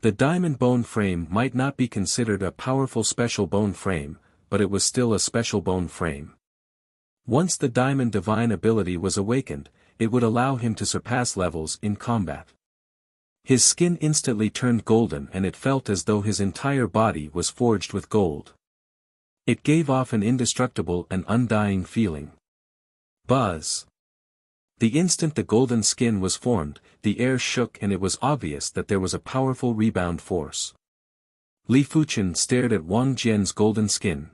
The diamond bone frame might not be considered a powerful special bone frame, but it was still a special bone frame. Once the diamond divine ability was awakened, it would allow him to surpass levels in combat. His skin instantly turned golden and it felt as though his entire body was forged with gold. It gave off an indestructible and undying feeling. Buzz! The instant the golden skin was formed, the air shook and it was obvious that there was a powerful rebound force. Li Fuchen stared at Wang Jian's golden skin.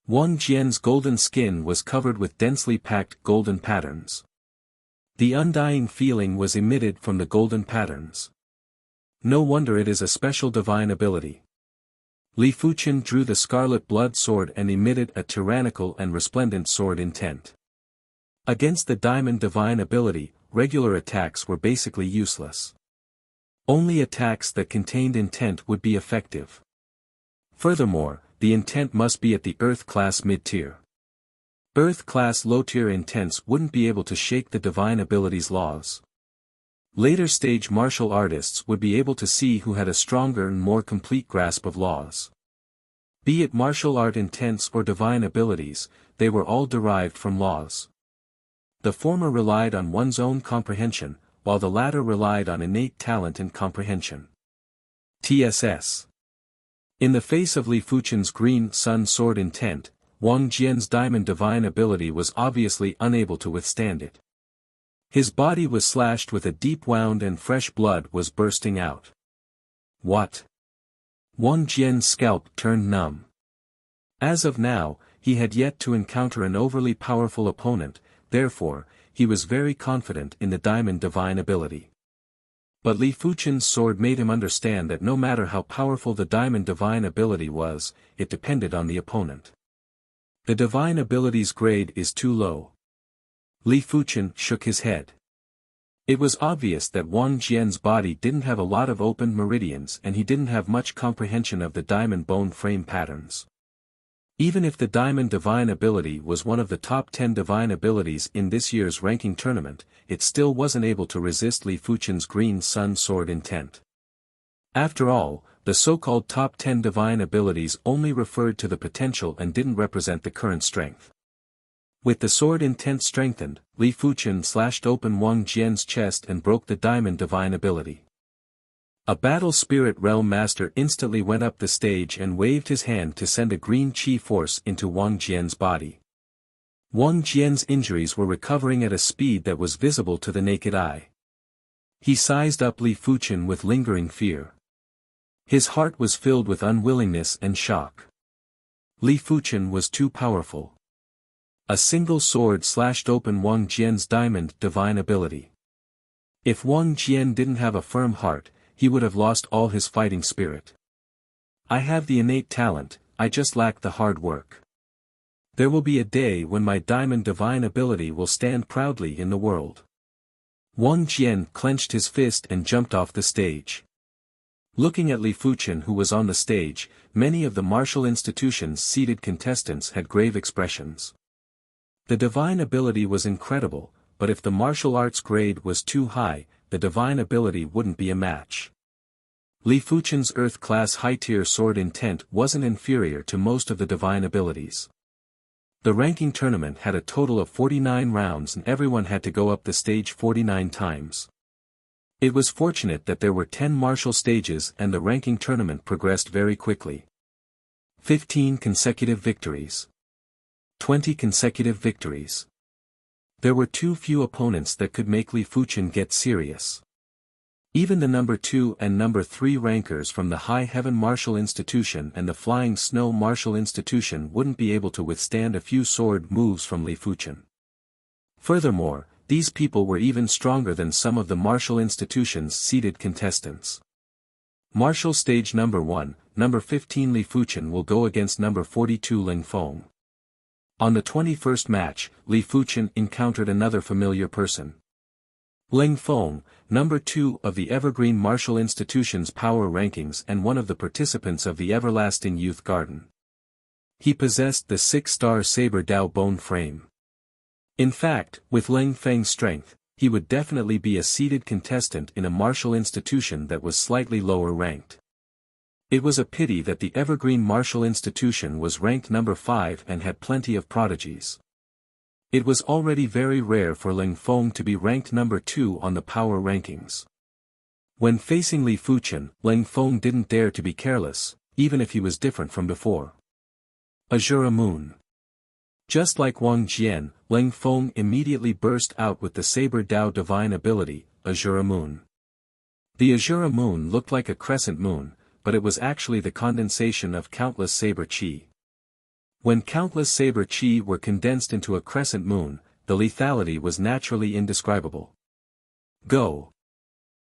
Wang Jian's golden skin was covered with densely packed golden patterns. The undying feeling was emitted from the golden patterns. No wonder it is a special divine ability. Li Fuchen drew the scarlet blood sword and emitted a tyrannical and resplendent sword intent. Against the diamond divine ability, regular attacks were basically useless. Only attacks that contained intent would be effective. Furthermore, the intent must be at the Earth class mid-tier. Earth class low-tier intents wouldn't be able to shake the divine ability's laws. Later stage martial artists would be able to see who had a stronger and more complete grasp of laws. Be it martial art intents or divine abilities, they were all derived from laws. The former relied on one's own comprehension, while the latter relied on innate talent and comprehension. TSS. In the face of Li Fuchen's green sun sword intent, Wang Jian's diamond divine ability was obviously unable to withstand it. His body was slashed with a deep wound and fresh blood was bursting out. What? Wang Jian's scalp turned numb. As of now, he had yet to encounter an overly powerful opponent. Therefore, he was very confident in the diamond divine ability. But Li Fuchen's sword made him understand that no matter how powerful the diamond divine ability was, it depended on the opponent. The divine ability's grade is too low. Li Fuchen shook his head. It was obvious that Wang Jian's body didn't have a lot of open meridians and he didn't have much comprehension of the diamond bone frame patterns. Even if the diamond divine ability was one of the top 10 divine abilities in this year's ranking tournament, it still wasn't able to resist Li Fuchen's green sun sword intent. After all, the so-called top 10 divine abilities only referred to the potential and didn't represent the current strength. With the sword intent strengthened, Li Fuchen slashed open Wang Jian's chest and broke the diamond divine ability. A battle spirit realm master instantly went up the stage and waved his hand to send a green chi force into Wang Jian's body. Wang Jian's injuries were recovering at a speed that was visible to the naked eye. He sized up Li Fuchen with lingering fear. His heart was filled with unwillingness and shock. Li Fuchen was too powerful. A single sword slashed open Wang Jian's diamond divine ability. If Wang Jian didn't have a firm heart, he would have lost all his fighting spirit. I have the innate talent, I just lack the hard work. There will be a day when my diamond divine ability will stand proudly in the world. Wang Jian clenched his fist and jumped off the stage. Looking at Li Fuchen who was on the stage, many of the martial institution's seated contestants had grave expressions. The divine ability was incredible, but if the martial arts grade was too high, the divine ability wouldn't be a match. Li Fuchen's Earth-class high-tier sword intent wasn't inferior to most of the divine abilities. The ranking tournament had a total of 49 rounds and everyone had to go up the stage 49 times. It was fortunate that there were 10 martial stages and the ranking tournament progressed very quickly. 15 consecutive victories. 20 consecutive victories. There were too few opponents that could make Li Fuchen get serious. Even the number 2 and number 3 rankers from the High Heaven Martial Institution and the Flying Snow Martial Institution wouldn't be able to withstand a few sword moves from Li Fuchen. Furthermore, these people were even stronger than some of the martial institution's seeded contestants. Martial Stage Number 1, Number 15 Li Fuchen will go against Number 42 Ling Feng. On the 21st match, Li Fuchen encountered another familiar person. Ling Feng, Number 2 of the Evergreen Martial Institution's power rankings and one of the participants of the Everlasting Youth Garden. He possessed the 6-star Saber Dao bone frame. In fact, with Ling Feng's strength, he would definitely be a seeded contestant in a martial institution that was slightly lower ranked. It was a pity that the Evergreen Martial Institution was ranked number 5 and had plenty of prodigies. It was already very rare for Ling Feng to be ranked number 2 on the power rankings. When facing Li Fuchen, Ling Feng didn't dare to be careless, even if he was different from before. Azura Moon. Just like Wang Jian, Ling Feng immediately burst out with the Saber Dao divine ability, Azura Moon. The Azura Moon looked like a crescent moon, but it was actually the condensation of countless saber qi. When countless saber qi were condensed into a crescent moon, the lethality was naturally indescribable. Go!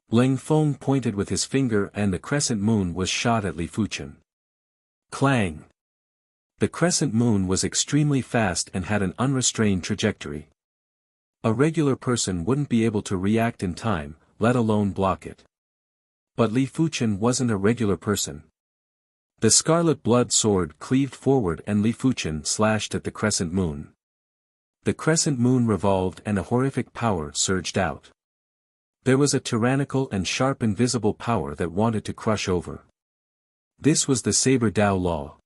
Ling Feng pointed with his finger and the crescent moon was shot at Li Fuchen. Clang! The crescent moon was extremely fast and had an unrestrained trajectory. A regular person wouldn't be able to react in time, let alone block it. But Li Fuchen wasn't a regular person. The scarlet blood sword cleaved forward and Li Fuchen slashed at the crescent moon. The crescent moon revolved and a horrific power surged out. There was a tyrannical and sharp invisible power that wanted to crush over. This was the Saber Dao law.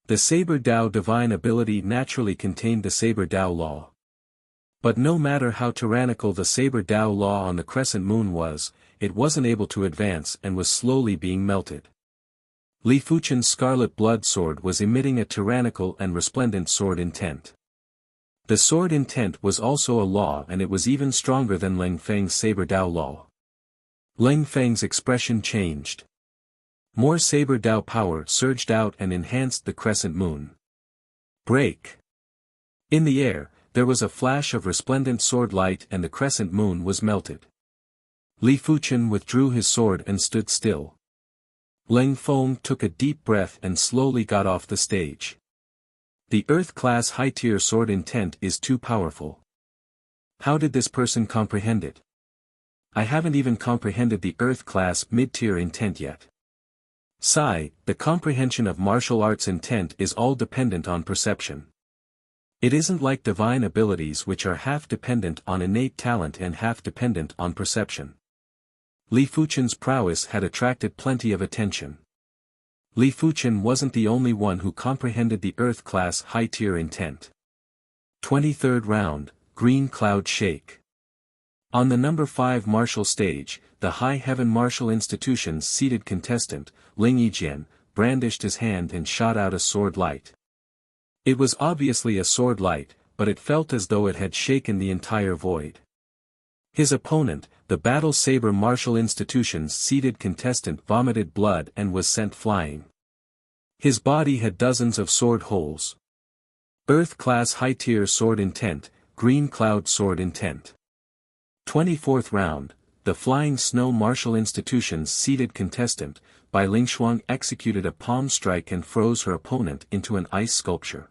The Saber Dao divine ability naturally contained the Saber Dao law. But no matter how tyrannical the Saber Dao law on the crescent moon was, it wasn't able to advance and was slowly being melted. Li Fuchen's scarlet blood sword was emitting a tyrannical and resplendent sword intent. The sword intent was also a law and it was even stronger than Ling Feng's Saber Dao law. Ling Feng's expression changed. More Saber Dao power surged out and enhanced the crescent moon. Break! In the air, there was a flash of resplendent sword light and the crescent moon was melted. Li Fuchen withdrew his sword and stood still. Ling Feng took a deep breath and slowly got off the stage. The Earth-class high-tier sword intent is too powerful. How did this person comprehend it? I haven't even comprehended the Earth-class mid-tier intent yet. Sigh, the comprehension of martial arts intent is all dependent on perception. It isn't like divine abilities which are half dependent on innate talent and half dependent on perception. Li Fuchen's prowess had attracted plenty of attention. Li Fuchen wasn't the only one who comprehended the Earth-class high-tier intent. 23rd round, Green Cloud Shake. On the number 5 martial stage, the High Heaven Martial Institution's seated contestant, Ling Yijian, brandished his hand and shot out a sword light. It was obviously a sword light, but it felt as though it had shaken the entire void. His opponent, the Battle Saber Martial Institution's seated contestant, vomited blood and was sent flying. His body had dozens of sword holes. Earth-class high-tier sword intent, Green Cloud sword intent. 24th round, the Flying Snow Martial Institution's seated contestant, Bai Lingshuang executed a palm strike and froze her opponent into an ice sculpture.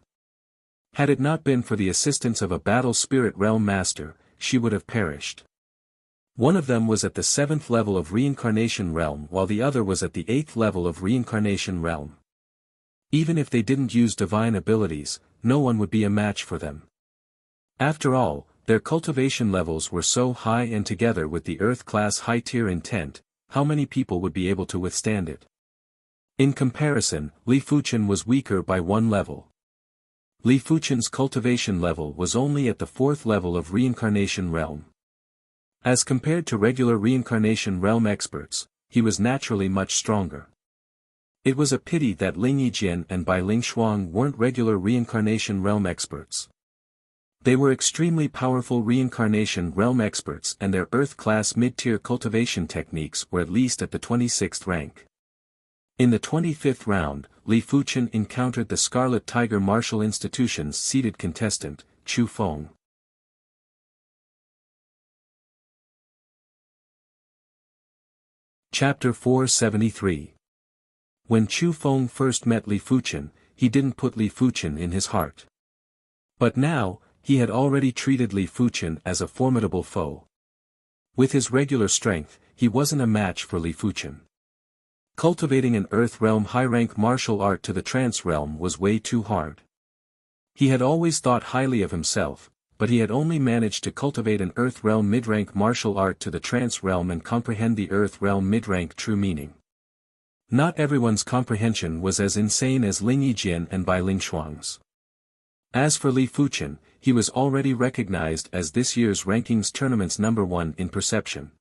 Had it not been for the assistance of a Battle Spirit Realm Master, she would have perished. One of them was at the 7th level of Reincarnation Realm while the other was at the 8th level of Reincarnation Realm. Even if they didn't use divine abilities, no one would be a match for them. After all, their cultivation levels were so high and together with the Earth-class high-tier intent, how many people would be able to withstand it? In comparison, Li Fuchen was weaker by 1 level. Li Fuchen's cultivation level was only at the 4th level of Reincarnation Realm. As compared to regular Reincarnation Realm experts, he was naturally much stronger. It was a pity that Ling Yijian and Bai Lingshuang weren't regular Reincarnation Realm experts. They were extremely powerful reincarnation realm experts, and their Earth-class mid-tier cultivation techniques were at least at the 26th rank. In the 25th round, Li Fuchen encountered the Scarlet Tiger Martial Institution's seeded contestant, Chu Feng. Chapter 473. When Chu Feng first met Li Fuchen, he didn't put Li Fuchen in his heart. But now, he had already treated Li Fuchen as a formidable foe. With his regular strength, he wasn't a match for Li Fuchen. Cultivating an Earth Realm high-rank martial art to the Trance Realm was way too hard. He had always thought highly of himself, but he had only managed to cultivate an Earth Realm mid-rank martial art to the Trance Realm and comprehend the Earth Realm mid-rank true meaning. Not everyone's comprehension was as insane as Ling Yijian and Bai Lingshuang's. As for Li Fuchen, he was already recognized as this year's rankings tournament's #1 in perception.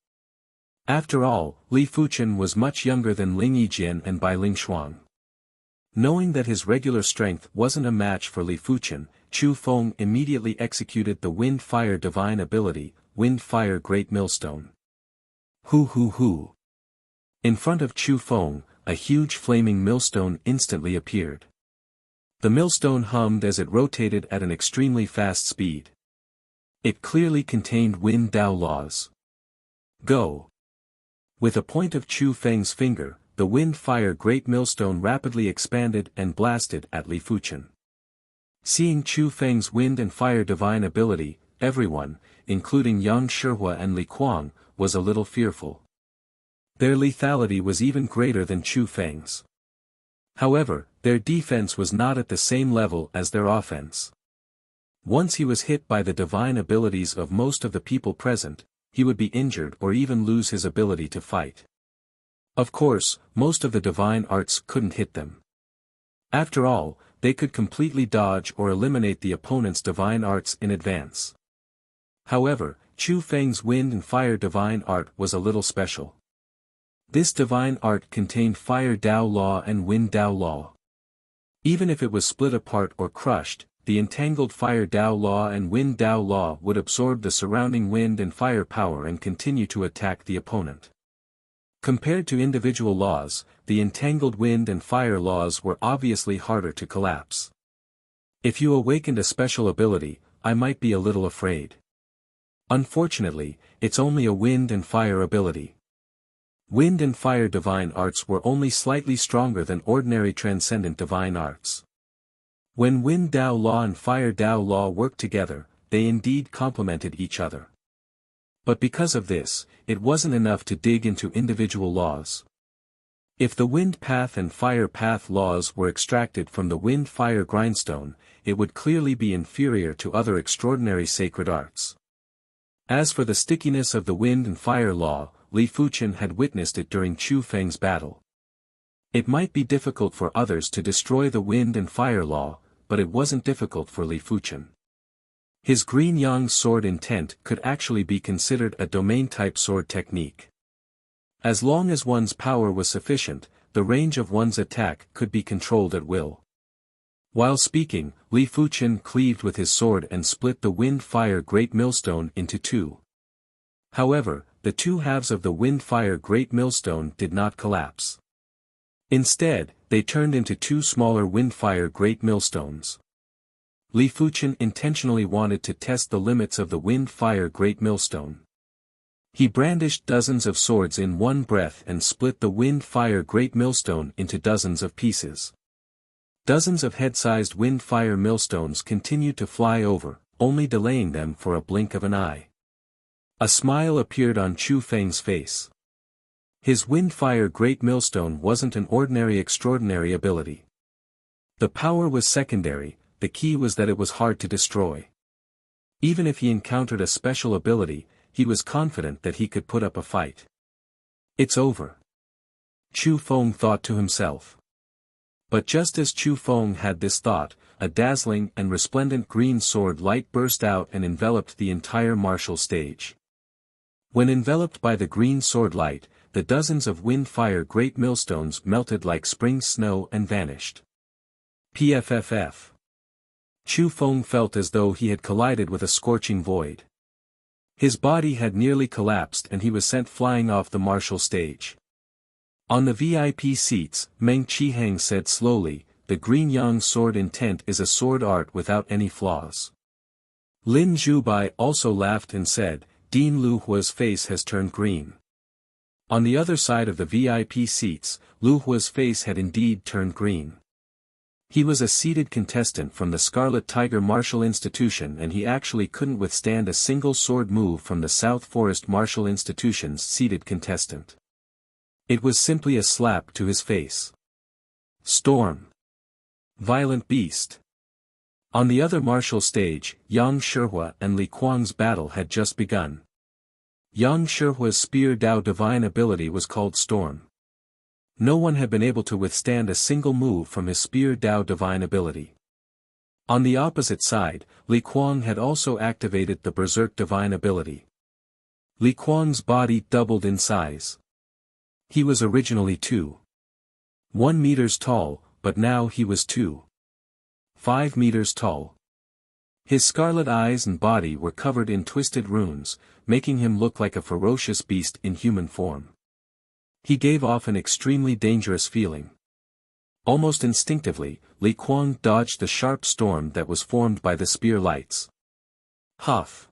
After all, Li Fuchen was much younger than Ling Yijian and Bai Lingshuang. Knowing that his regular strength wasn't a match for Li Fuchen, Chu Feng immediately executed the Wind-Fire Divine ability, Wind-Fire Great Millstone. Hu. In front of Chu Feng, a huge flaming millstone instantly appeared. The millstone hummed as it rotated at an extremely fast speed. It clearly contained Wind Dao laws. Go! With a point of Chu Feng's finger, the Wind-Fire Great Millstone rapidly expanded and blasted at Li Fuchen. Seeing Chu Feng's Wind and Fire Divine ability, everyone, including Yang Shihua and Li Kuang, was a little fearful. Their lethality was even greater than Chu Feng's. However, their defense was not at the same level as their offense. Once he was hit by the divine abilities of most of the people present, he would be injured or even lose his ability to fight. Of course, most of the divine arts couldn't hit them. After all, they could completely dodge or eliminate the opponent's divine arts in advance. However, Chu Feng's Wind and Fire Divine Art was a little special. This divine art contained Fire Dao Law and Wind Dao Law. Even if it was split apart or crushed, the entangled Fire Dao Law and Wind Dao Law would absorb the surrounding wind and fire power and continue to attack the opponent. Compared to individual laws, the entangled wind and fire laws were obviously harder to collapse. If you awakened a special ability, I might be a little afraid. Unfortunately, it's only a wind and fire ability. Wind and fire divine arts were only slightly stronger than ordinary transcendent divine arts. When Wind Dao Law and Fire Dao Law worked together, they indeed complemented each other. But because of this, it wasn't enough to dig into individual laws. If the Wind Path and Fire Path laws were extracted from the Wind-Fire Grindstone, it would clearly be inferior to other extraordinary sacred arts. As for the stickiness of the Wind and Fire Law, Li Fuchen had witnessed it during Chu Feng's battle. It might be difficult for others to destroy the Wind and Fire Law, but it wasn't difficult for Li Fuchen. His Green Yang sword intent could actually be considered a domain-type sword technique. As long as one's power was sufficient, the range of one's attack could be controlled at will. While speaking, Li Fuchen cleaved with his sword and split the Wind-Fire Great Millstone into two. However, the two halves of the Wind-Fire Great Millstone did not collapse. Instead, they turned into two smaller Wind-Fire Great Millstones. Li Fuchen intentionally wanted to test the limits of the Wind-Fire Great Millstone. He brandished dozens of swords in one breath and split the Wind-Fire Great Millstone into dozens of pieces. Dozens of head-sized Wind-Fire Millstones continued to fly over, only delaying them for a blink of an eye. A smile appeared on Chu Feng's face. His Wind-Fire Great Millstone wasn't an ordinary extraordinary ability. The power was secondary, the key was that it was hard to destroy. Even if he encountered a special ability, he was confident that he could put up a fight. It's over. Chu Feng thought to himself. But just as Chu Feng had this thought, a dazzling and resplendent green sword light burst out and enveloped the entire martial stage. When enveloped by the green sword light, the dozens of Wind-Fire Great Millstones melted like spring snow and vanished. PFFF. Chu Feng felt as though he had collided with a scorching void. His body had nearly collapsed and he was sent flying off the martial stage. On the VIP seats, Meng Qiheng said slowly, "The Green Yang sword intent is a sword art without any flaws." Lin Zhubai also laughed and said, "Dean Lu Hua's face has turned green." On the other side of the VIP seats, Lu Hua's face had indeed turned green. He was a seated contestant from the Scarlet Tiger Martial Institution and he actually couldn't withstand a single sword move from the South Forest Martial Institution's seated contestant. It was simply a slap to his face. Storm. Violent beast. On the other martial stage, Yang Shihua and Li Kuang's battle had just begun. Yang Shihua's spear Dao divine ability was called Storm. No one had been able to withstand a single move from his spear Dao divine ability. On the opposite side, Li Kuang had also activated the Berserk divine ability. Li Kuang's body doubled in size. He was originally 2.1 meters tall, but now he was 2.5 meters tall. His scarlet eyes and body were covered in twisted runes, making him look like a ferocious beast in human form. He gave off an extremely dangerous feeling. Almost instinctively, Li Kuang dodged the sharp storm that was formed by the spear lights. Huff!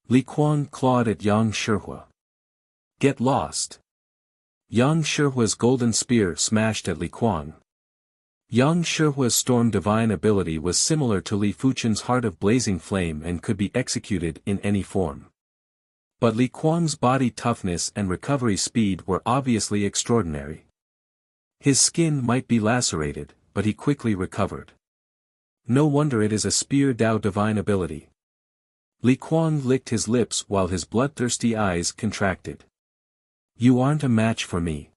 Li Kuang clawed at Yang Shihua. Get lost! Yang Shihua's golden spear smashed at Li Kuang. Yang Shihua's storm divine ability was similar to Li Fuchen's heart of blazing flame and could be executed in any form. But Li Kuang's body toughness and recovery speed were obviously extraordinary. His skin might be lacerated, but he quickly recovered. No wonder it is a spear Dao divine ability. Li Kuang licked his lips while his bloodthirsty eyes contracted. You aren't a match for me.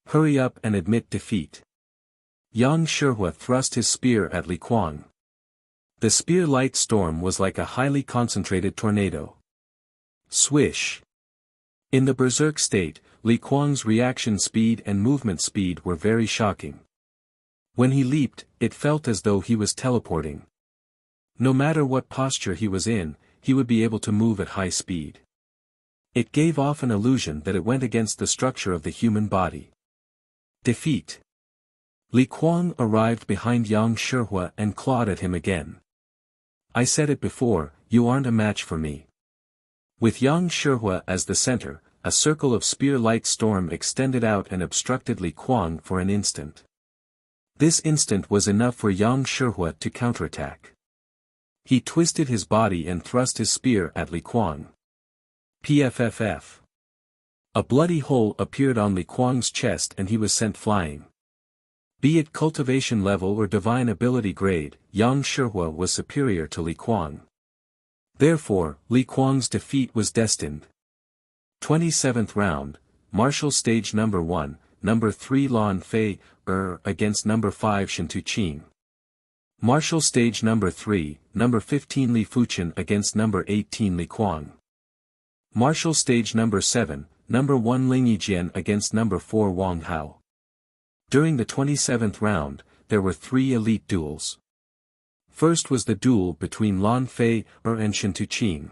Hurry up and admit defeat. Yang Shihua thrust his spear at Li Kuang. The spear light storm was like a highly concentrated tornado. Swish! In the berserk state, Li Kuang's reaction speed and movement speed were very shocking. When he leaped, it felt as though he was teleporting. No matter what posture he was in, he would be able to move at high speed. It gave off an illusion that it went against the structure of the human body. Defeat. Li Kuang arrived behind Yang Shihua and clawed at him again. I said it before, you aren't a match for me. With Yang Shihua as the center, a circle of spear light storm extended out and obstructed Li Kuang for an instant. This instant was enough for Yang Shihua to counterattack. He twisted his body and thrust his spear at Li Kuang. PFFF. A bloody hole appeared on Li Kuang's chest and he was sent flying. Be it cultivation level or divine ability grade, Yang Shihua was superior to Li Kuang. Therefore, Li Kuang's defeat was destined. 27th round, Martial Stage Number 1, Number 3 Lan Fei, against Number 5 Shintu Qing. Martial Stage Number 3, Number 15 Li Fuchen against Number 18 Li Kuang. Martial Stage Number 7, Number 1 Ling Yijian against Number 4 Wang Hao. During the 27th round, there were 3 elite duels. First was the duel between Lan Fei and Shintu Qing.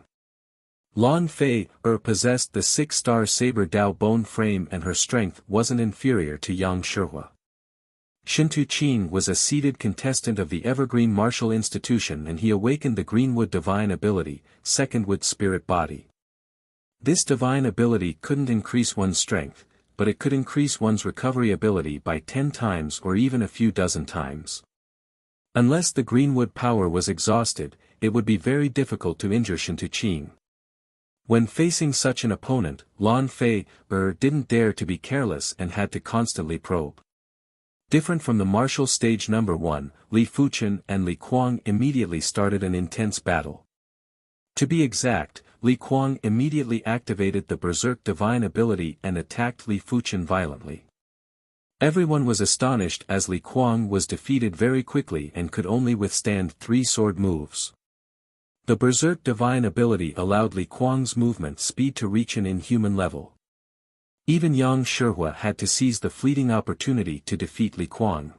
Lan Fei possessed the 6-star saber Dao bone frame and her strength wasn't inferior to Yang Shihua. Shintu Qing was a seated contestant of the Evergreen Martial Institution and he awakened the Greenwood Divine Ability, Secondwood Spirit Body. This divine ability couldn't increase one's strength, but it could increase one's recovery ability by 10 times or even a few dozen times. Unless the Greenwood power was exhausted, it would be very difficult to injure Shintu Qing. When facing such an opponent, Lan Fei didn't dare to be careless and had to constantly probe. Different from the martial stage number 1, Li Fuchen and Li Kuang immediately started an intense battle. To be exact, Li Kuang immediately activated the Berserk Divine Ability and attacked Li Fuchen violently. Everyone was astonished as Li Kuang was defeated very quickly and could only withstand 3 sword moves. The Berserk Divine Ability allowed Li Kuang's movement speed to reach an inhuman level. Even Yang Shihua had to seize the fleeting opportunity to defeat Li Kuang.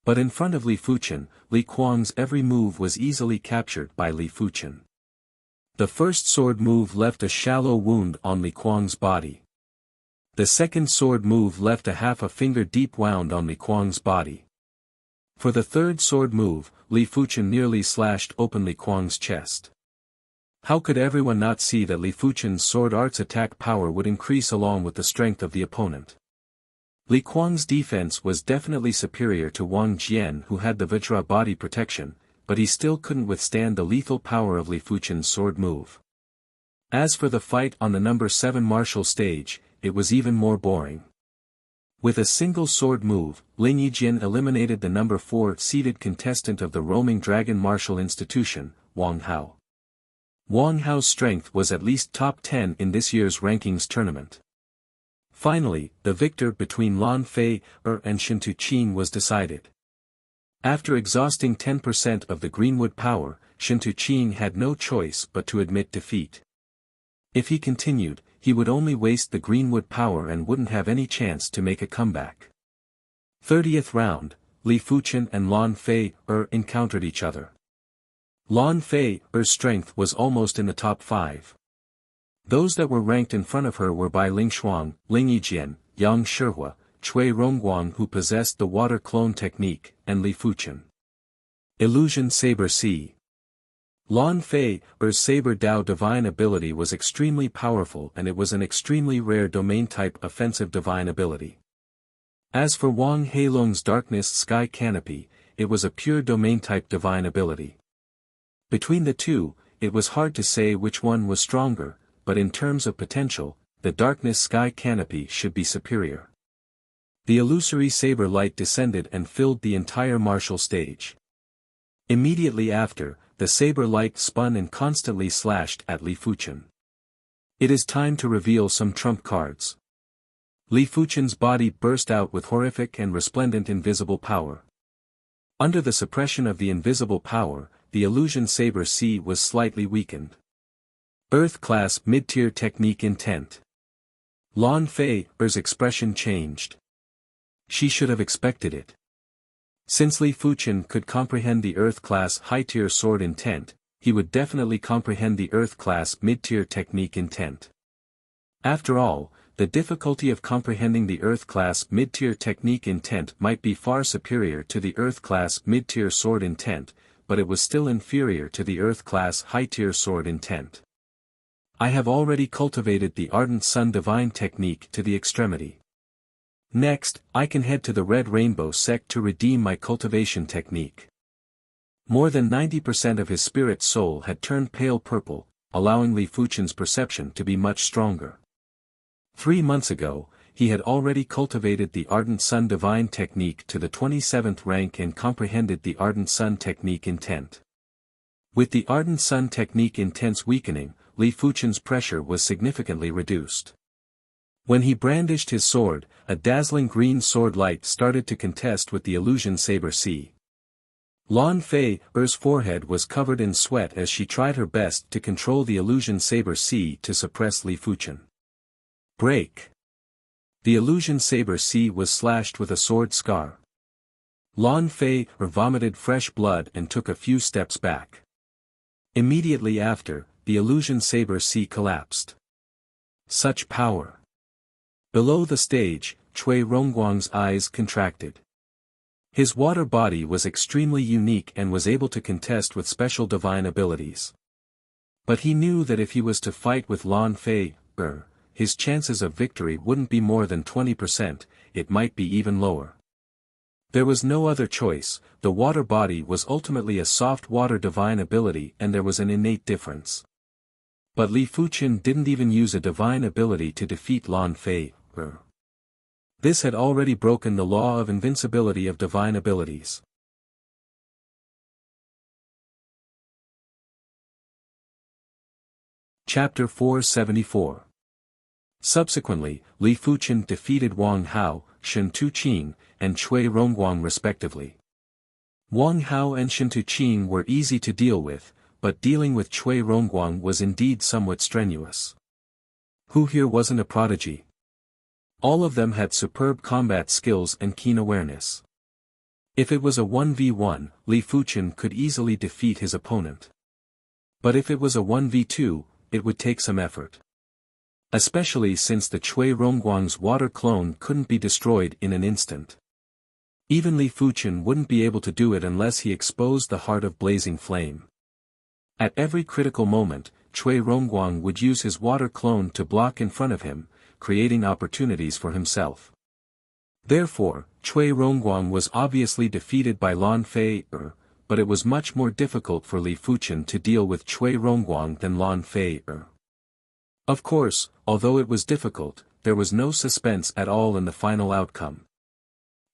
But in front of Li Fuchen, Li Kuang's every move was easily captured by Li Fuchen. The first sword move left a shallow wound on Li Kuang's body. The second sword move left a half a finger deep wound on Li Kuang's body. For the third sword move, Li Fuchen nearly slashed open Li Kuang's chest. How could everyone not see that Li Fuchen's sword art's attack power would increase along with the strength of the opponent? Li Kuang's defense was definitely superior to Wang Jian, who had the Vajra body protection, but he still couldn't withstand the lethal power of Li Fuchen's sword move. As for the fight on the number 7 martial stage, it was even more boring. With a single sword move, Lin Yijin eliminated the number 4 seeded contestant of the Roaming Dragon Martial Institution, Wang Hao. Wang Hao's strength was at least top 10 in this year's rankings tournament. Finally, the victor between Lan Fei and Shintu Qin was decided. After exhausting 10% of the Greenwood power, Shintu Qin had no choice but to admit defeat. If he continued, he would only waste the Greenwood power and wouldn't have any chance to make a comeback. 30th round, Li Fuchen and Lan Fei encountered each other. Lan Fei's strength was almost in the top 5. Those that were ranked in front of her were Bai Lingshuang, Ling Yijian, Yang Shihua, Cui Rongguang, who possessed the water clone technique, and Li Fuchen. Illusion Saber C. Lan Fei's Saber Dao divine ability was extremely powerful, and it was an extremely rare domain-type offensive divine ability. As for Wang Heilong's Darkness Sky Canopy, it was a pure domain-type divine ability. Between the two, it was hard to say which one was stronger, but in terms of potential, the Darkness Sky Canopy should be superior. The illusory saber light descended and filled the entire martial stage. Immediately after, the saber light spun and constantly slashed at Li Fuchen. It is time to reveal some trump cards. Li Fuchen's body burst out with horrific and resplendent invisible power. Under the suppression of the invisible power, the illusion saber C was slightly weakened. Earth Class Mid-Tier Technique Intent. Lan Fei's expression changed. She should have expected it. Since Li Fuchen could comprehend the Earth Class High-Tier Sword Intent, he would definitely comprehend the Earth Class Mid-Tier Technique Intent. After all, the difficulty of comprehending the Earth Class Mid-Tier Technique Intent might be far superior to the Earth Class Mid-Tier Sword Intent, but it was still inferior to the Earth Class High-Tier Sword Intent. I have already cultivated the Ardent Sun Divine Technique to the extremity. Next, I can head to the Red Rainbow Sect to redeem my cultivation technique. More than 90% of his spirit soul had turned pale purple, allowing Li Fuchen's perception to be much stronger. 3 months ago, he had already cultivated the Ardent Sun Divine Technique to the 27th rank and comprehended the Ardent Sun Technique Intent. With the Ardent Sun Technique Intent's weakening, Li Fuchen's pressure was significantly reduced. When he brandished his sword, a dazzling green sword light started to contest with the illusion saber C. Lan Fei's forehead was covered in sweat as she tried her best to control the illusion saber C to suppress Li Fuchen. Break! The illusion saber C was slashed with a sword scar. Lan Fei vomited fresh blood and took a few steps back. Immediately after, the illusion saber C collapsed. Such power! Below the stage, Cui Rongguang's eyes contracted. His water body was extremely unique and was able to contest with special divine abilities. But he knew that if he was to fight with Lan Fei, his chances of victory wouldn't be more than 20%, it might be even lower. There was no other choice, the water body was ultimately a soft water divine ability and there was an innate difference. But Li Fuchen didn't even use a divine ability to defeat Lan Fei. This had already broken the law of invincibility of divine abilities. Chapter 474. Subsequently, Li Fuchen defeated Wang Hao, Shintu Qin, and Cui Rongguang respectively. Wang Hao and Shintu Qin were easy to deal with, but dealing with Cui Rongguang was indeed somewhat strenuous. Who here wasn't a prodigy? All of them had superb combat skills and keen awareness. If it was a 1v1, Li Fuchen could easily defeat his opponent. But if it was a 1v2, it would take some effort. Especially since the Chui Rongguang's water clone couldn't be destroyed in an instant. Even Li Fuchen wouldn't be able to do it unless he exposed the heart of blazing flame. At every critical moment, Chui Rongguang would use his water clone to block in front of him, creating opportunities for himself. Therefore, Chui Rongguang was obviously defeated by Lan Fei, but it was much more difficult for Li Fuchen to deal with Chui Rongguang than Lan Fei. Of course, although it was difficult, there was no suspense at all in the final outcome.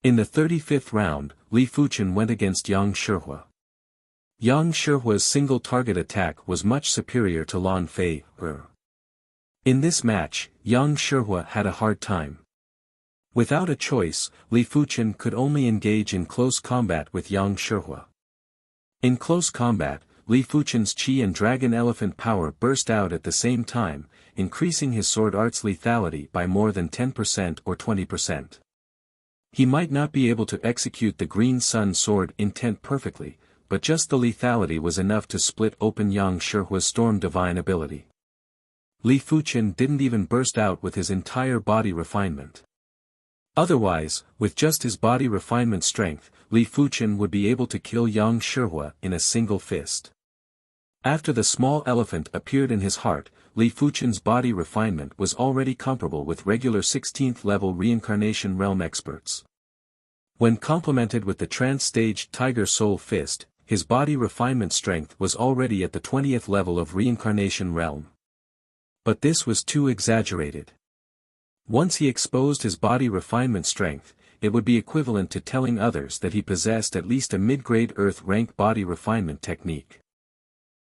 In the 35th round, Li Fuchen went against Yang Shihua. Yang Shihua's single-target attack was much superior to Lan Fei. In this match, Yang Shihua had a hard time. Without a choice, Li Fuchen could only engage in close combat with Yang Shihua. In close combat, Li Fuchen's Qi and Dragon Elephant power burst out at the same time, increasing his sword art's lethality by more than 10% or 20%. He might not be able to execute the Green Sun sword intent perfectly, but just the lethality was enough to split open Yang Shihua's Storm Divine ability. Li Fuchen didn't even burst out with his entire body refinement. Otherwise, with just his body refinement strength, Li Fuchen would be able to kill Yang Shihua in a single fist. After the small elephant appeared in his heart, Li Fuchen's body refinement was already comparable with regular 16th level reincarnation realm experts. When complemented with the trans-staged Tiger Soul Fist, his body refinement strength was already at the 20th level of reincarnation realm. But this was too exaggerated. Once he exposed his body refinement strength, it would be equivalent to telling others that he possessed at least a mid-grade Earth-rank body refinement technique.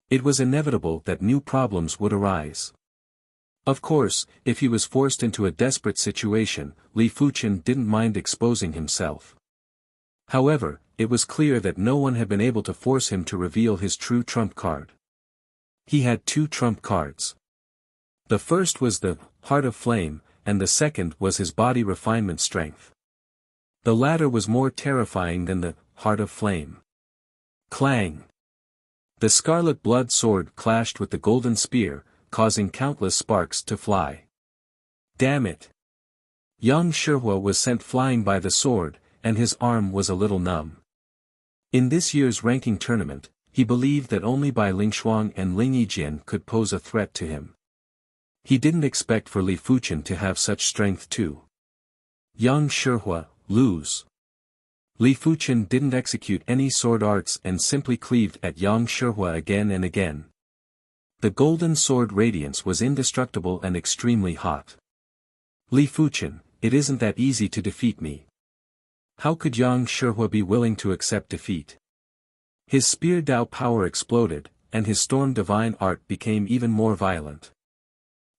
It was inevitable that new problems would arise. Of course, if he was forced into a desperate situation, Li Fuchen didn't mind exposing himself. However, it was clear that no one had been able to force him to reveal his true trump card. He had two trump cards. The first was the Heart of Flame, and the second was his body refinement strength. The latter was more terrifying than the Heart of Flame. Clang! The scarlet blood sword clashed with the golden spear, causing countless sparks to fly. Damn it! Yang Shihua was sent flying by the sword, and his arm was a little numb. In this year's ranking tournament, he believed that only Bai Lingshuang and Ling Yijian could pose a threat to him. He didn't expect for Li Fuchen to have such strength too. Yang Shihua, lose. Li Fuchen didn't execute any sword arts and simply cleaved at Yang Shihua again and again. The golden sword radiance was indestructible and extremely hot. Li Fuchen, it isn't that easy to defeat me. How could Yang Shihua be willing to accept defeat? His spear Dao power exploded, and his storm divine art became even more violent.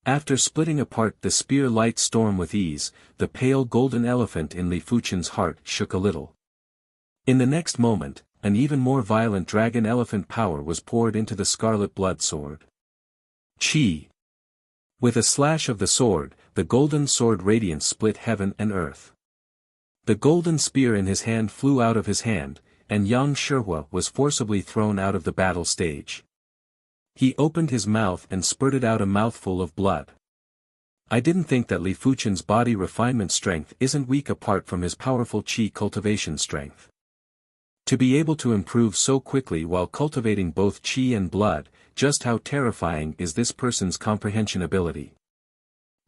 After splitting apart the spear light storm with ease, the pale golden elephant in Li Fuchen's heart shook a little. In the next moment, an even more violent dragon elephant power was poured into the scarlet blood sword. Qi! With a slash of the sword, the golden sword radiance split heaven and earth. The golden spear in his hand flew out of his hand, and Yang Shihua was forcibly thrown out of the battle stage. He opened his mouth and spurted out a mouthful of blood. I didn't think that Li Fuchen's body refinement strength isn't weak apart from his powerful Qi cultivation strength. To be able to improve so quickly while cultivating both Qi and blood, just how terrifying is this person's comprehension ability?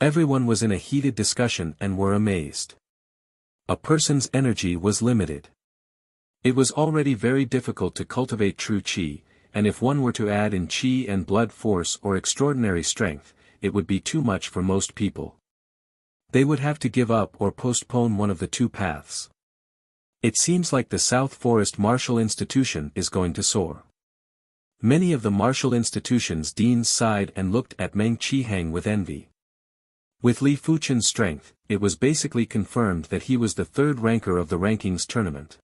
Everyone was in a heated discussion and were amazed. A person's energy was limited. It was already very difficult to cultivate true Qi, and if one were to add in Qi and blood force or extraordinary strength, it would be too much for most people. They would have to give up or postpone one of the two paths. It seems like the South Forest Martial Institution is going to soar. Many of the martial institution's deans sighed and looked at Meng Qihang with envy. With Li Fuchen's strength, it was basically confirmed that he was the third ranker of the rankings tournament.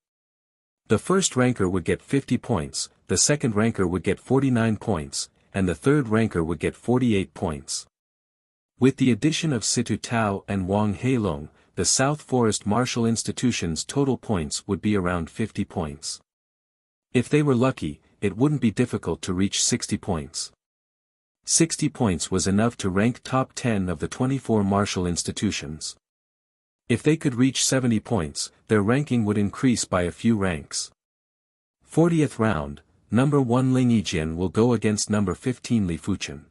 The first ranker would get 50 points, the second ranker would get 49 points, and the third ranker would get 48 points. With the addition of Situ Tao and Wang Heilong, the South Forest Martial Institution's total points would be around 50 points. If they were lucky, it wouldn't be difficult to reach 60 points. 60 points was enough to rank top 10 of the 24 martial institutions. If they could reach 70 points, their ranking would increase by a few ranks. 40th round, number 1 Ling Yijian will go against number 15 Li Fuchen.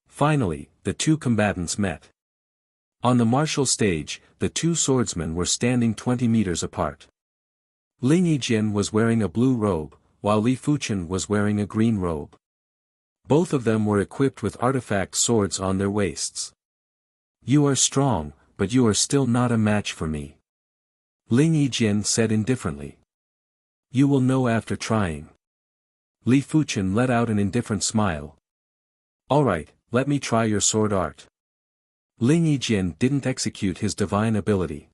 Finally, the two combatants met. On the martial stage, the two swordsmen were standing 20 meters apart. Ling Yijian was wearing a blue robe, while Li Fuchen was wearing a green robe. Both of them were equipped with artifact swords on their waists. "You are strong, but you are still not a match for me," Ling Yijian said indifferently. "You will know after trying." Li Fuchen let out an indifferent smile. "All right, let me try your sword art." Ling Yijian didn't execute his divine ability.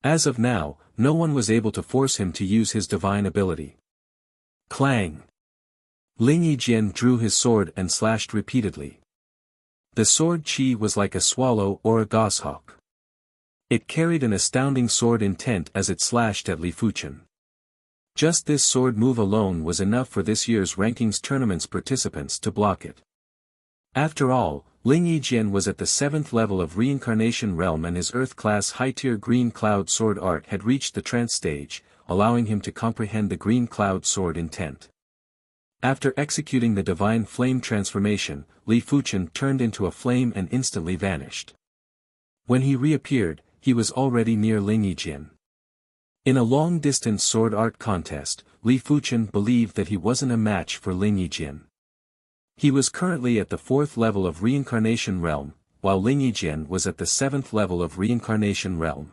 As of now, no one was able to force him to use his divine ability. Clang! Ling Yijian drew his sword and slashed repeatedly. The sword chi was like a swallow or a goshawk. It carried an astounding sword intent as it slashed at Li Fuchen. Just this sword move alone was enough for this year's rankings tournament's participants to block it. After all, Ling Yijian was at the 7th level of Reincarnation Realm and his Earth-class high-tier Green Cloud Sword art had reached the trance stage, allowing him to comprehend the Green Cloud Sword intent. After executing the divine flame transformation, Li Fuchen turned into a flame and instantly vanished. When he reappeared, he was already near Ling Yijian. In a long-distance sword art contest, Li Fuchen believed that he wasn't a match for Ling Yijian. He was currently at the 4th level of Reincarnation Realm, while Ling Yijian was at the 7th level of Reincarnation Realm.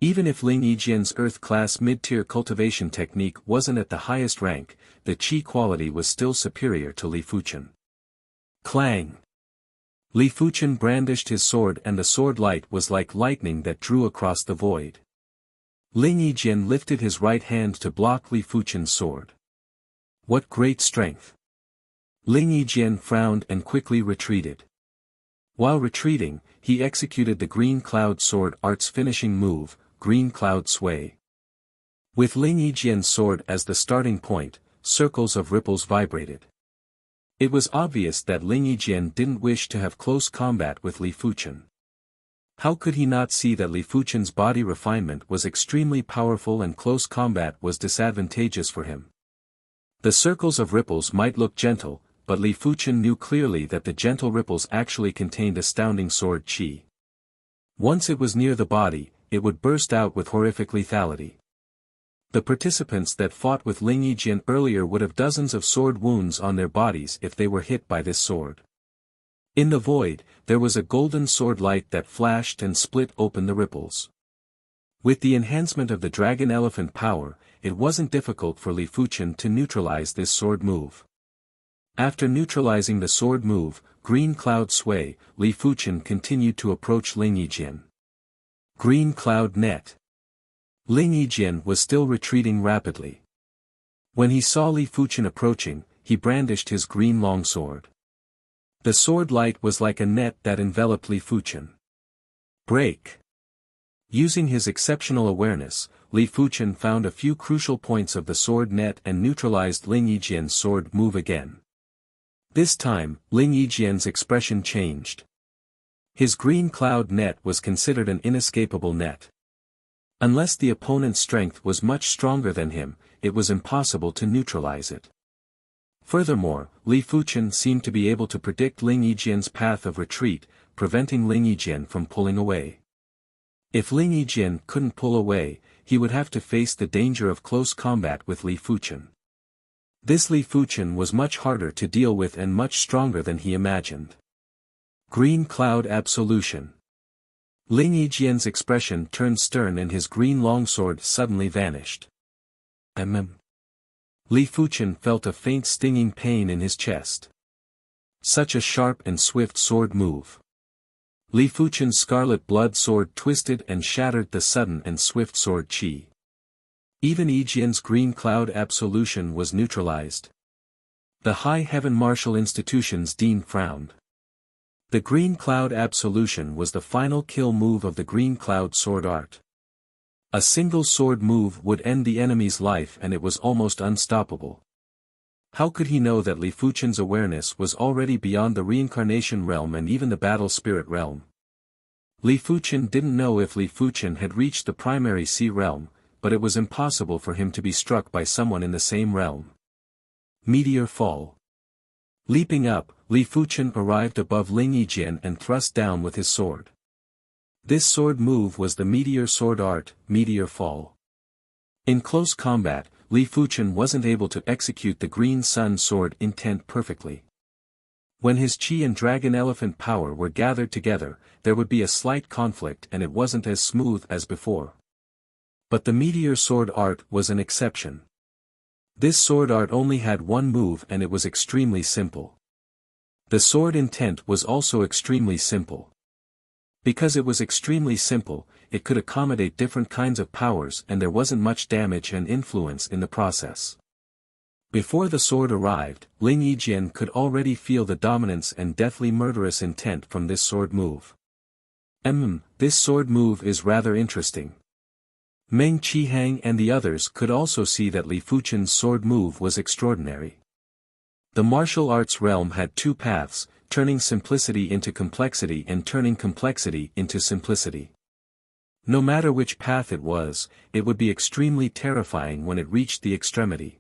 Even if Ling Yijian's Earth-class mid-tier cultivation technique wasn't at the highest rank, the chi quality was still superior to Li Fuchen. Clang! Li Fuchen brandished his sword and the sword light was like lightning that drew across the void. Ling Yijian lifted his right hand to block Li Fuchen's sword. What great strength! Ling Yijian frowned and quickly retreated. While retreating, he executed the Green Cloud Sword art's finishing move, Green Cloud Sway. With Ling Yijian's sword as the starting point, circles of ripples vibrated. It was obvious that Ling Yijian didn't wish to have close combat with Li Fuchen. How could he not see that Li Fuchen's body refinement was extremely powerful and close combat was disadvantageous for him? The circles of ripples might look gentle, but Li Fuchen knew clearly that the gentle ripples actually contained astounding sword chi. Once it was near the body, it would burst out with horrific lethality. The participants that fought with Ling Yijian earlier would have dozens of sword wounds on their bodies if they were hit by this sword. In the void, there was a golden sword light that flashed and split open the ripples. With the enhancement of the Dragon Elephant power, it wasn't difficult for Li Fuchen to neutralize this sword move. After neutralizing the sword move, Green Cloud Sway, Li Fuchen continued to approach Ling Yijian. Green Cloud Net. Ling Yijian was still retreating rapidly. When he saw Li Fuchen approaching, he brandished his green longsword. The sword light was like a net that enveloped Li Fuchen. Break! Using his exceptional awareness, Li Fuchen found a few crucial points of the sword net and neutralized Ling Yijian's sword move again. This time, Ling Yijian's expression changed. His green cloud net was considered an inescapable net. Unless the opponent's strength was much stronger than him, it was impossible to neutralize it. Furthermore, Li Fuchen seemed to be able to predict Ling Yijian's path of retreat, preventing Ling Yijian from pulling away. If Ling Yijian couldn't pull away, he would have to face the danger of close combat with Li Fuchen. This Li Fuchen was much harder to deal with and much stronger than he imagined. Green Cloud Absolution. Ling Yijian's expression turned stern and his green longsword suddenly vanished. Li Fuchen felt a faint stinging pain in his chest. Such a sharp and swift sword move. Li Fuchen's scarlet blood sword twisted and shattered the sudden and swift sword chi. Even Yijian's Green Cloud Absolution was neutralized. The High Heaven Martial Institution's dean frowned. The Green Cloud Absolution was the final kill move of the Green Cloud sword art. A single sword move would end the enemy's life and it was almost unstoppable. How could he know that Li Fuchen's awareness was already beyond the reincarnation realm and even the battle spirit realm? Li Fuchen didn't know if Li Fuchen had reached the primary sea realm, but it was impossible for him to be struck by someone in the same realm. Meteor Fall. Leaping up, Li Fuchen arrived above Ling Yijian and thrust down with his sword. This sword move was the Meteor Sword Art, Meteor Fall. In close combat, Li Fuchen wasn't able to execute the Green Sun sword intent perfectly. When his Qi and Dragon Elephant power were gathered together, there would be a slight conflict and it wasn't as smooth as before. But the Meteor Sword Art was an exception. This sword art only had one move and it was extremely simple. The sword intent was also extremely simple. Because it was extremely simple, it could accommodate different kinds of powers and there wasn't much damage and influence in the process. Before the sword arrived, Ling Yijian could already feel the dominance and deathly murderous intent from this sword move. This sword move is rather interesting. Meng Qihang and the others could also see that Li Fuchen's sword move was extraordinary. The martial arts realm had two paths, turning simplicity into complexity and turning complexity into simplicity. No matter which path it would be extremely terrifying when it reached the extremity.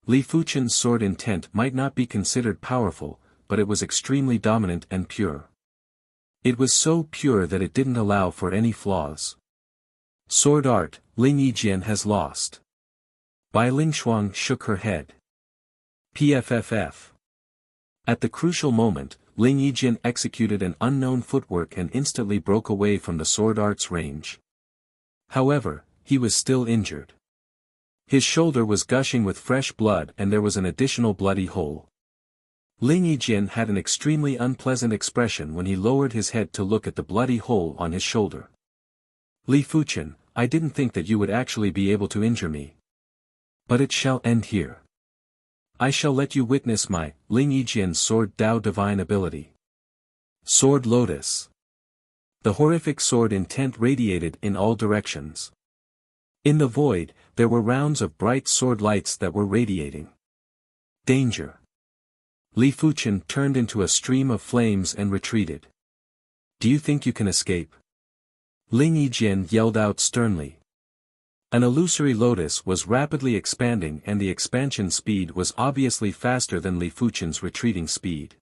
Li Fuchen's sword intent might not be considered powerful, but it was extremely dominant and pure. It was so pure that it didn't allow for any flaws. Sword art, Ling Yijian has lost. Bai Lingshuang shook her head. PFFF. At the crucial moment, Ling Yijian executed an unknown footwork and instantly broke away from the sword art's range. However, he was still injured. His shoulder was gushing with fresh blood and there was an additional bloody hole. Ling Yijian had an extremely unpleasant expression when he lowered his head to look at the bloody hole on his shoulder. Li Fuchen, I didn't think that you would actually be able to injure me. But it shall end here. I shall let you witness my, Ling Yijian's sword Dao divine ability. Sword Lotus. The horrific sword intent radiated in all directions. In the void, there were rounds of bright sword lights that were radiating. Danger. Li Fuchen turned into a stream of flames and retreated. Do you think you can escape? Ling Yijian yelled out sternly. An illusory lotus was rapidly expanding and the expansion speed was obviously faster than Li Fuchen's retreating speed.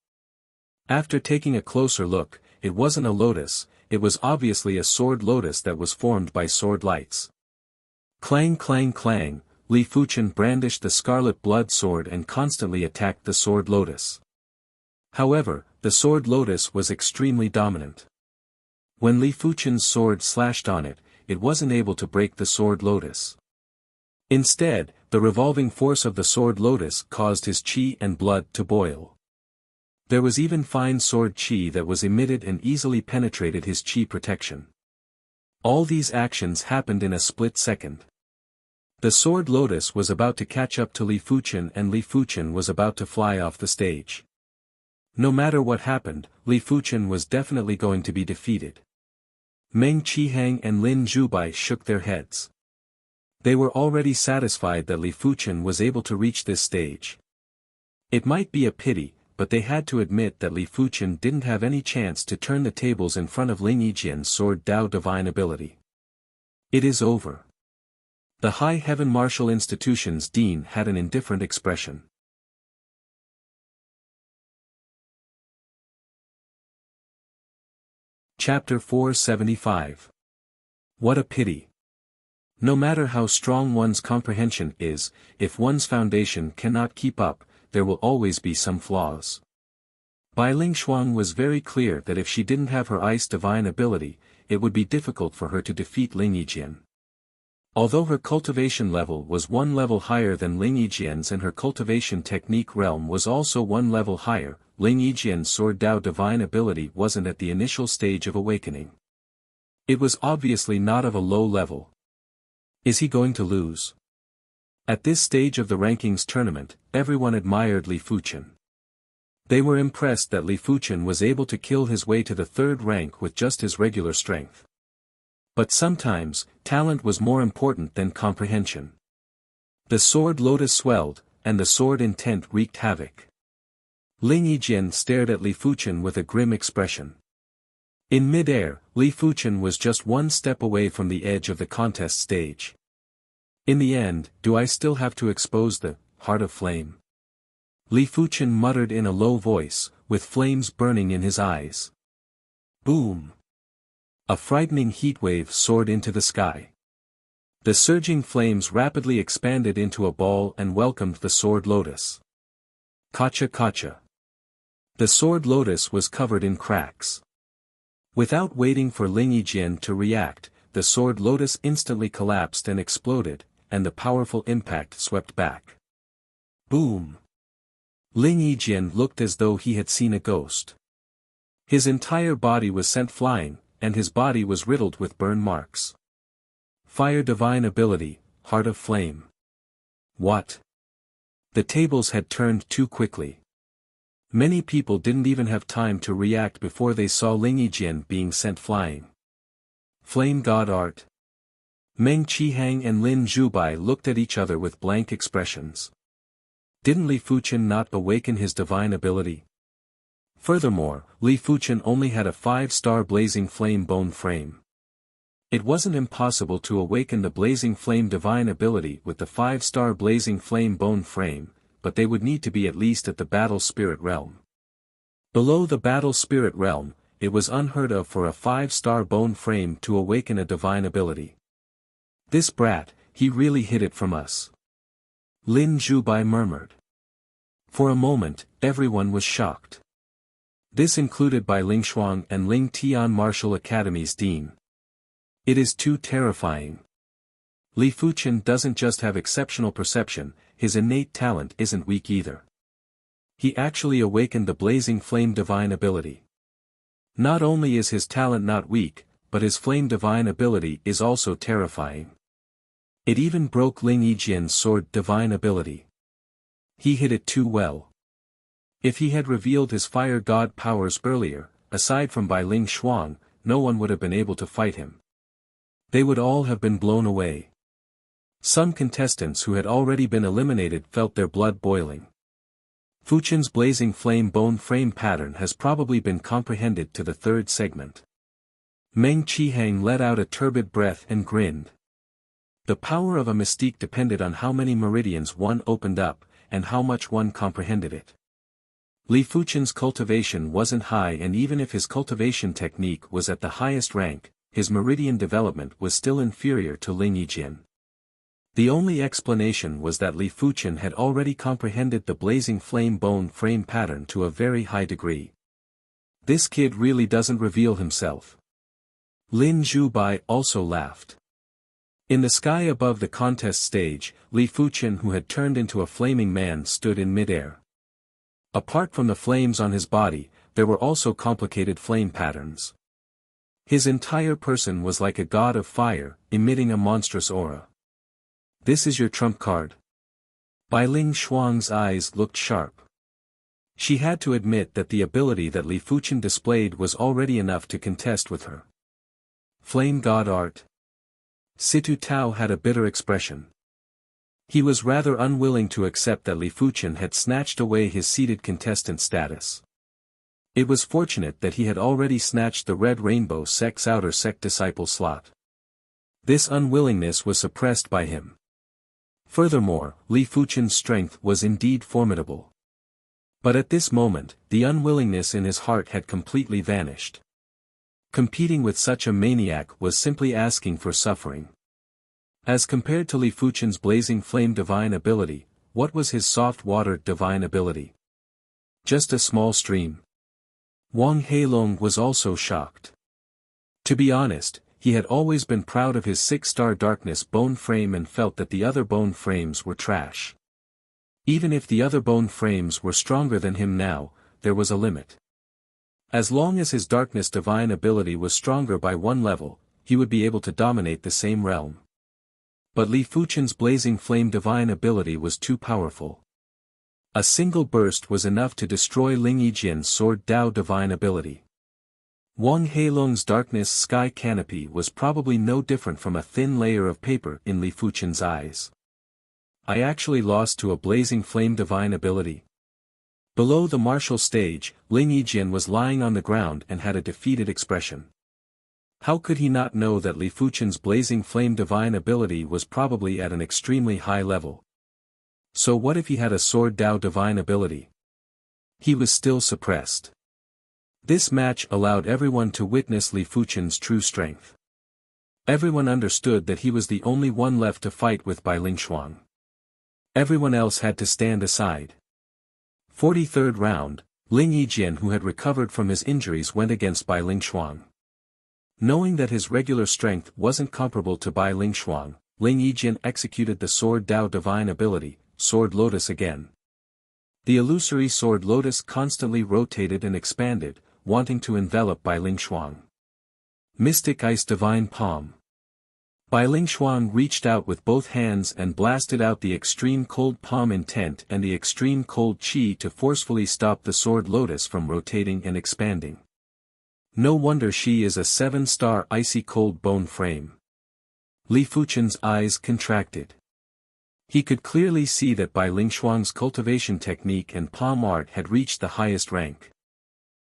After taking a closer look, it wasn't a lotus, it was obviously a sword lotus that was formed by sword lights. Clang clang clang, Li Fuchen brandished the scarlet blood sword and constantly attacked the sword lotus. However, the sword lotus was extremely dominant. When Li Fuchen's sword slashed on it, it wasn't able to break the sword lotus. Instead, the revolving force of the sword lotus caused his qi and blood to boil. There was even fine sword qi that was emitted and easily penetrated his qi protection. All these actions happened in a split second. The sword lotus was about to catch up to Li Fuchen and Li Fuchen was about to fly off the stage. No matter what happened, Li Fuchen was definitely going to be defeated. Meng Qihang and Lin Zhubai shook their heads. They were already satisfied that Li Fuchen was able to reach this stage. It might be a pity, but they had to admit that Li Fuchen didn't have any chance to turn the tables in front of Ling Yijian's sword Dao divine ability. It is over. The High Heaven Martial Institution's dean had an indifferent expression. Chapter 475. What a pity. No matter how strong one's comprehension is, if one's foundation cannot keep up, there will always be some flaws. Bai Lingshuang was very clear that if she didn't have her ice divine ability, it would be difficult for her to defeat Ling Yijian. Although her cultivation level was one level higher than Ling Yijian's and her cultivation technique realm was also one level higher, Ling Yijian's sword Dao divine ability wasn't at the initial stage of awakening. It was obviously not of a low level. Is he going to lose? At this stage of the rankings tournament, everyone admired Li Fuchen. They were impressed that Li Fuchen was able to kill his way to the third rank with just his regular strength. But sometimes, talent was more important than comprehension. The sword lotus swelled, and the sword intent wreaked havoc. Ling Yijian stared at Li Fuchen with a grim expression. In mid-air, Li Fuchen was just one step away from the edge of the contest stage. In the end, do I still have to expose the heart of flame? Li Fuchen muttered in a low voice, with flames burning in his eyes. Boom! A frightening heatwave soared into the sky. The surging flames rapidly expanded into a ball and welcomed the sword lotus. Kacha kacha. The sword lotus was covered in cracks. Without waiting for Ling Yijian to react, the sword lotus instantly collapsed and exploded, and the powerful impact swept back. Boom! Ling Yijian looked as though he had seen a ghost. His entire body was sent flying, and his body was riddled with burn marks. Fire divine ability, heart of flame. What? The tables had turned too quickly. Many people didn't even have time to react before they saw Ling Yijian being sent flying. Flame God Art. Meng Qihang and Lin Zhubai looked at each other with blank expressions. Didn't Li Fuchen not awaken his divine ability? Furthermore, Li Fuchen only had a 5-star blazing flame bone frame. It wasn't impossible to awaken the blazing flame divine ability with the 5-star blazing flame bone frame, but they would need to be at least at the battle spirit realm. Below the battle spirit realm, it was unheard of for a 5-star bone frame to awaken a divine ability. This brat, he really hid it from us. Lin Zhubai murmured. For a moment, everyone was shocked. This included by Ling Shuang and Ling Tian Martial Academy's dean. It is too terrifying. Li Fuchen doesn't just have exceptional perception, his innate talent isn't weak either. He actually awakened the blazing flame divine ability. Not only is his talent not weak, but his flame divine ability is also terrifying. It even broke Ling Yijian's sword divine ability. He hid it too well. If he had revealed his fire god powers earlier, aside from by Ling Shuang, no one would have been able to fight him. They would all have been blown away. Some contestants who had already been eliminated felt their blood boiling. Fuchen's blazing flame bone frame pattern has probably been comprehended to the third segment. Meng Qihang let out a turbid breath and grinned. The power of a mystique depended on how many meridians one opened up, and how much one comprehended it. Li Fuchen's cultivation wasn't high, and even if his cultivation technique was at the highest rank, his meridian development was still inferior to Ling Yijian. The only explanation was that Li Fuchen had already comprehended the blazing flame bone frame pattern to a very high degree. This kid really doesn't reveal himself. Lin Zhubai also laughed. In the sky above the contest stage, Li Fuchen, who had turned into a flaming man, stood in midair. Apart from the flames on his body, there were also complicated flame patterns. His entire person was like a god of fire, emitting a monstrous aura. This is your trump card? Bai Ling Shuang's eyes looked sharp. She had to admit that the ability that Li Fuchen displayed was already enough to contest with her. Flame god art. Situ Tao had a bitter expression. He was rather unwilling to accept that Li Fuchen had snatched away his seated contestant status. It was fortunate that he had already snatched the Red Rainbow Sect's outer sect disciple slot. This unwillingness was suppressed by him. Furthermore, Li Fuchen's strength was indeed formidable. But at this moment, the unwillingness in his heart had completely vanished. Competing with such a maniac was simply asking for suffering. As compared to Li Fuchen's blazing flame divine ability, what was his soft water divine ability? Just a small stream. Wang Heilong was also shocked. To be honest, he had always been proud of his 6-star darkness bone frame and felt that the other bone frames were trash. Even if the other bone frames were stronger than him now, there was a limit. As long as his darkness divine ability was stronger by one level, he would be able to dominate the same realm. But Li Fuchen's blazing flame divine ability was too powerful. A single burst was enough to destroy Ling Yijian's sword Dao divine ability. Wang Heilong's darkness sky canopy was probably no different from a thin layer of paper in Li Fuchen's eyes. I actually lost to a blazing flame divine ability. Below the martial stage, Ling Yijian was lying on the ground and had a defeated expression. How could he not know that Li Fuchen's blazing flame divine ability was probably at an extremely high level? So what if he had a sword Dao divine ability? He was still suppressed. This match allowed everyone to witness Li Fuchen's true strength. Everyone understood that he was the only one left to fight with by Ling Shuang. Everyone else had to stand aside. 43rd round, Ling Yijian, who had recovered from his injuries, went against Bai Ling Shuang. Knowing that his regular strength wasn't comparable to Bai Ling Shuang, Ling Yijian executed the sword Dao divine ability, Sword Lotus again. The illusory Sword Lotus constantly rotated and expanded, wanting to envelop Bai Ling Shuang. Mystic Ice Divine Palm. Bai Ling Shuang reached out with both hands and blasted out the extreme cold palm intent and the extreme cold chi to forcefully stop the Sword Lotus from rotating and expanding. No wonder she is a 7-star icy cold bone frame. Li Fuchen's eyes contracted. He could clearly see that Bai Ling Shuang's cultivation technique and palm art had reached the highest rank.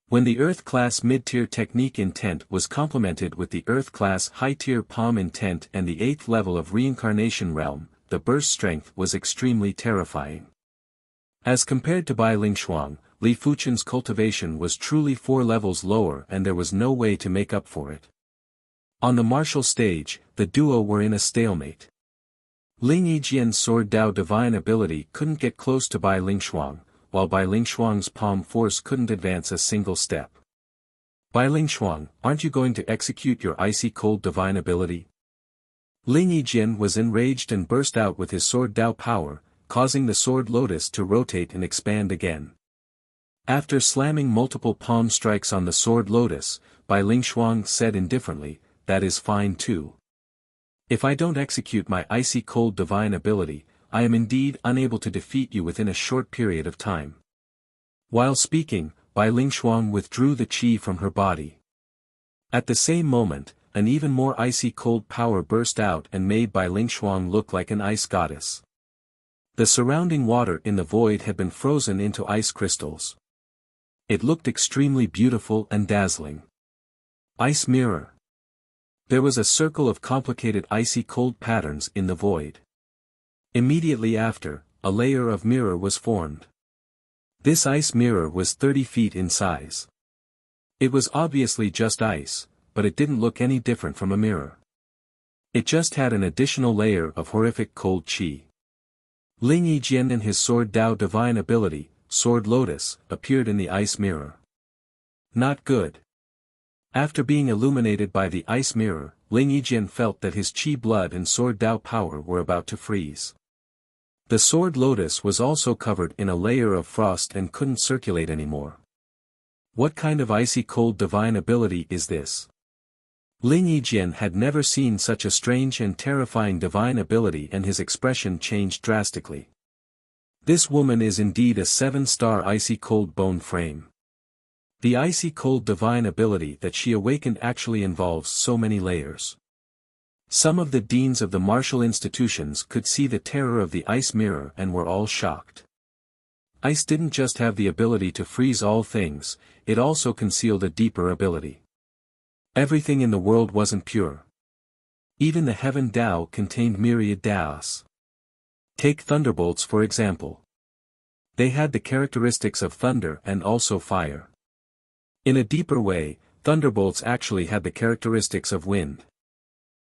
When the Earth-class mid-tier technique intent was complemented with the Earth-class high-tier palm intent and the 8th level of reincarnation realm, the burst strength was extremely terrifying. As compared to Bai Ling Shuang, Li Fuchen's cultivation was truly 4 levels lower and there was no way to make up for it. On the martial stage, the duo were in a stalemate. Ling Yijian's sword Dao divine ability couldn't get close to Bai Ling Shuang, while Bai Ling Shuang's palm force couldn't advance a single step. Bai Ling Shuang, aren't you going to execute your icy cold divine ability? Ling Yijian was enraged and burst out with his sword Dao power, causing the Sword Lotus to rotate and expand again. After slamming multiple palm strikes on the Sword Lotus, Bai Ling Shuang said indifferently, "That is fine too. If I don't execute my icy cold divine ability, I am indeed unable to defeat you within a short period of time." While speaking, Bai Ling Shuang withdrew the qi from her body. At the same moment, an even more icy cold power burst out and made Bai Ling Shuang look like an ice goddess. The surrounding water in the void had been frozen into ice crystals. It looked extremely beautiful and dazzling. Ice mirror. There was a circle of complicated icy cold patterns in the void. Immediately after, a layer of mirror was formed. This ice mirror was 30 feet in size. It was obviously just ice, but it didn't look any different from a mirror. It just had an additional layer of horrific cold chi. Ling Yijian and his sword Dao divine ability, Sword Lotus, appeared in the ice mirror. Not good. After being illuminated by the ice mirror, Ling Yijian felt that his chi blood and sword Dao power were about to freeze. The Sword Lotus was also covered in a layer of frost and couldn't circulate anymore. What kind of icy cold divine ability is this? Ling Yijian had never seen such a strange and terrifying divine ability and his expression changed drastically. This woman is indeed a 7-star icy cold bone frame. The icy cold divine ability that she awakened actually involves so many layers. Some of the deans of the martial institutions could see the terror of the ice mirror and were all shocked. Ice didn't just have the ability to freeze all things, it also concealed a deeper ability. Everything in the world wasn't pure. Even the heaven Dao contained myriad Daos. Take thunderbolts for example. They had the characteristics of thunder and also fire. In a deeper way, thunderbolts actually had the characteristics of wind.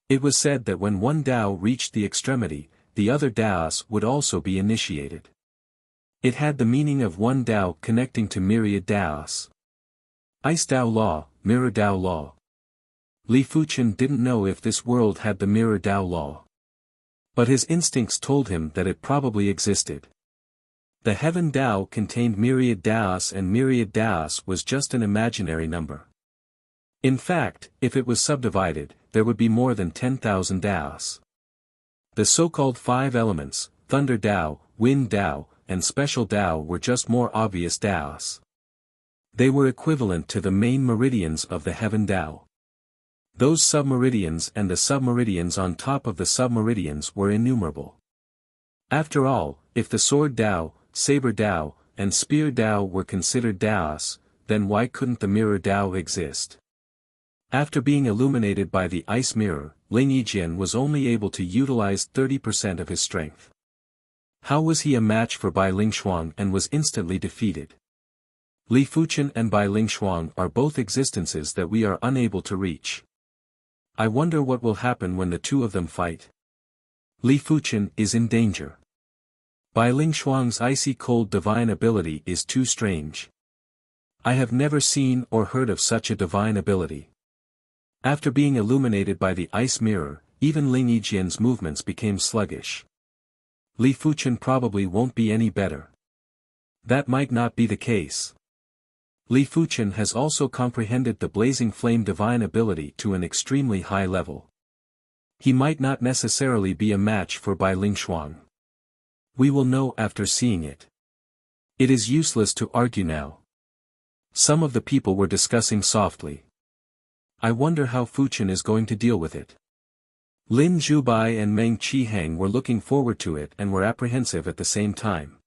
It was said that when one Dao reached the extremity, the other Daos would also be initiated. It had the meaning of one Dao connecting to myriad Daos. Ice Dao Law, Mirror Dao Law. Li Fuchen didn't know if this world had the Mirror Dao Law. But his instincts told him that it probably existed. The heaven Dao contained myriad Daos and myriad Daos was just an imaginary number. In fact, if it was subdivided, there would be more than 10,000 Daos. The so-called 5 elements, Thunder Dao, Wind Dao, and Special Tao were just more obvious Taos. They were equivalent to the main meridians of the Heaven Tao. Those submeridians and the submeridians on top of the submeridians were innumerable. After all, if the Sword Tao, Saber Tao, and Spear Tao were considered Taos, then why couldn't the Mirror Tao exist? After being illuminated by the ice mirror, Ling Yijian was only able to utilize 30% of his strength. How was he a match for Bai Lingshuang and was instantly defeated? Li Fuchen and Bai Lingshuang are both existences that we are unable to reach. I wonder what will happen when the two of them fight. Li Fuchen is in danger. Bai Lingshuang's icy cold divine ability is too strange. I have never seen or heard of such a divine ability. After being illuminated by the ice mirror, even Ling Yijian's movements became sluggish. Li Fuchen probably won't be any better. That might not be the case. Li Fuchen has also comprehended the blazing flame divine ability to an extremely high level. He might not necessarily be a match for Bai Lingshuang. We will know after seeing it. It is useless to argue now. Some of the people were discussing softly. I wonder how Fuchen is going to deal with it. Lin Zhubai and Meng Qihang were looking forward to it and were apprehensive at the same time.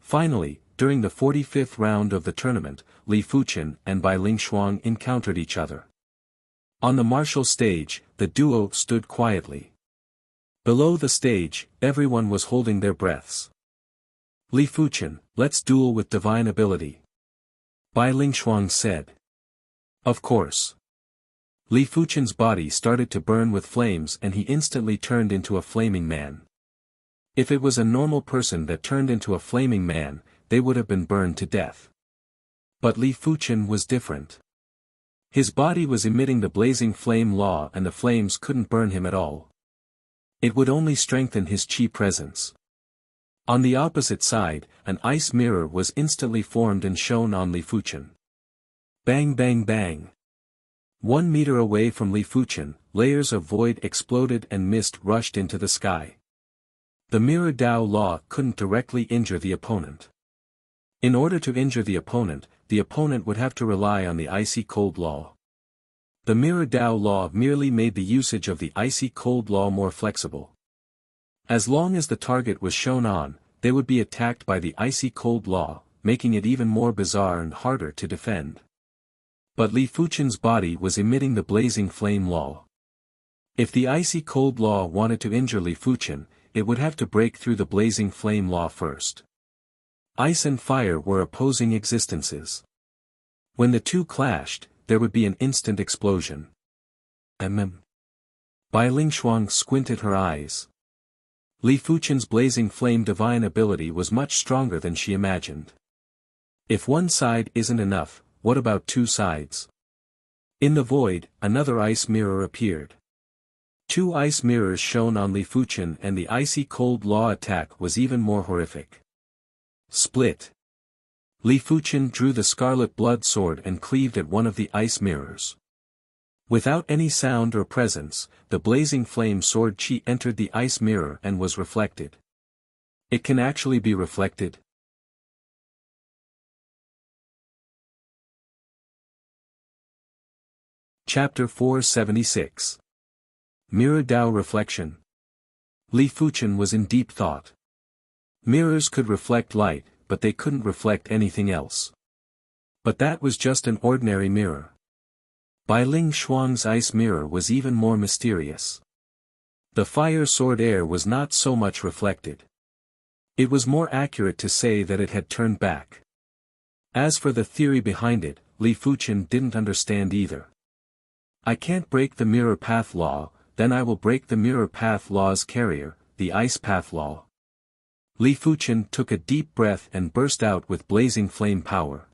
Finally, during the 45th round of the tournament, Li Fuchen and Bai Lingshuang encountered each other. On the martial stage, the duo stood quietly. Below the stage, everyone was holding their breaths. Li Fuchen, let's duel with divine ability. Bai Lingshuang said. Of course. Li Fuchen's body started to burn with flames and he instantly turned into a flaming man. If it was a normal person that turned into a flaming man, they would have been burned to death. But Li Fuchen was different. His body was emitting the blazing flame law and the flames couldn't burn him at all. It would only strengthen his chi presence. On the opposite side, an ice mirror was instantly formed and shone on Li Fuchen. Bang bang bang. 1 meter away from Li Fuchen, layers of void exploded and mist rushed into the sky. The mirror Tao law couldn't directly injure the opponent. In order to injure the opponent would have to rely on the icy cold law. The mirror Tao law merely made the usage of the icy cold law more flexible. As long as the target was shown on, they would be attacked by the icy cold law, making it even more bizarre and harder to defend. But Li Fuchen's body was emitting the blazing flame law. If the icy cold law wanted to injure Li Fuchen, it would have to break through the blazing flame law first. Ice and fire were opposing existences. When the two clashed, there would be an instant explosion. Bai Lingshuang squinted her eyes. Li Fuchen's blazing flame divine ability was much stronger than she imagined. If one side isn't enough, what about two sides? In the void, another ice mirror appeared. 2 ice mirrors shone on Li Fuchen and the icy cold law attack was even more horrific. Split. Li Fuchen drew the scarlet blood sword and cleaved at one of the ice mirrors. Without any sound or presence, the blazing flame sword chi entered the ice mirror and was reflected. It can actually be reflected. Chapter 476. Mirror Tao Reflection. Li Fuchen was in deep thought. Mirrors could reflect light, but they couldn't reflect anything else. But that was just an ordinary mirror. Bai Lingshuang's ice mirror was even more mysterious. The fire sword air was not so much reflected. It was more accurate to say that it had turned back. As for the theory behind it, Li Fuchen didn't understand either. I can't break the mirror path law, then I will break the mirror path law's carrier, the ice path law. Li Fuchen took a deep breath and burst out with blazing flame power.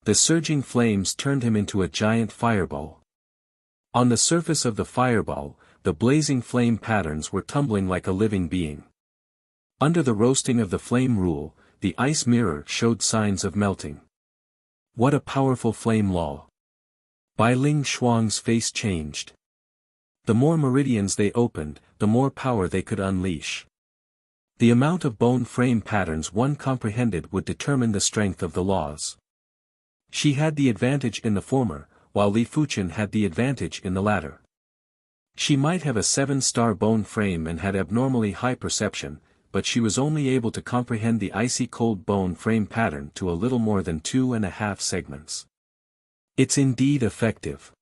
The surging flames turned him into a giant fireball. On the surface of the fireball, the blazing flame patterns were tumbling like a living being. Under the roasting of the flame rule, the ice mirror showed signs of melting. What a powerful flame law! Bai Lingshuang's face changed. The more meridians they opened, the more power they could unleash. The amount of bone frame patterns one comprehended would determine the strength of the laws. She had the advantage in the former, while Li Fuchen had the advantage in the latter. She might have a 7-star bone frame and had abnormally high perception, but she was only able to comprehend the icy cold bone frame pattern to a little more than 2.5 segments. It's indeed effective.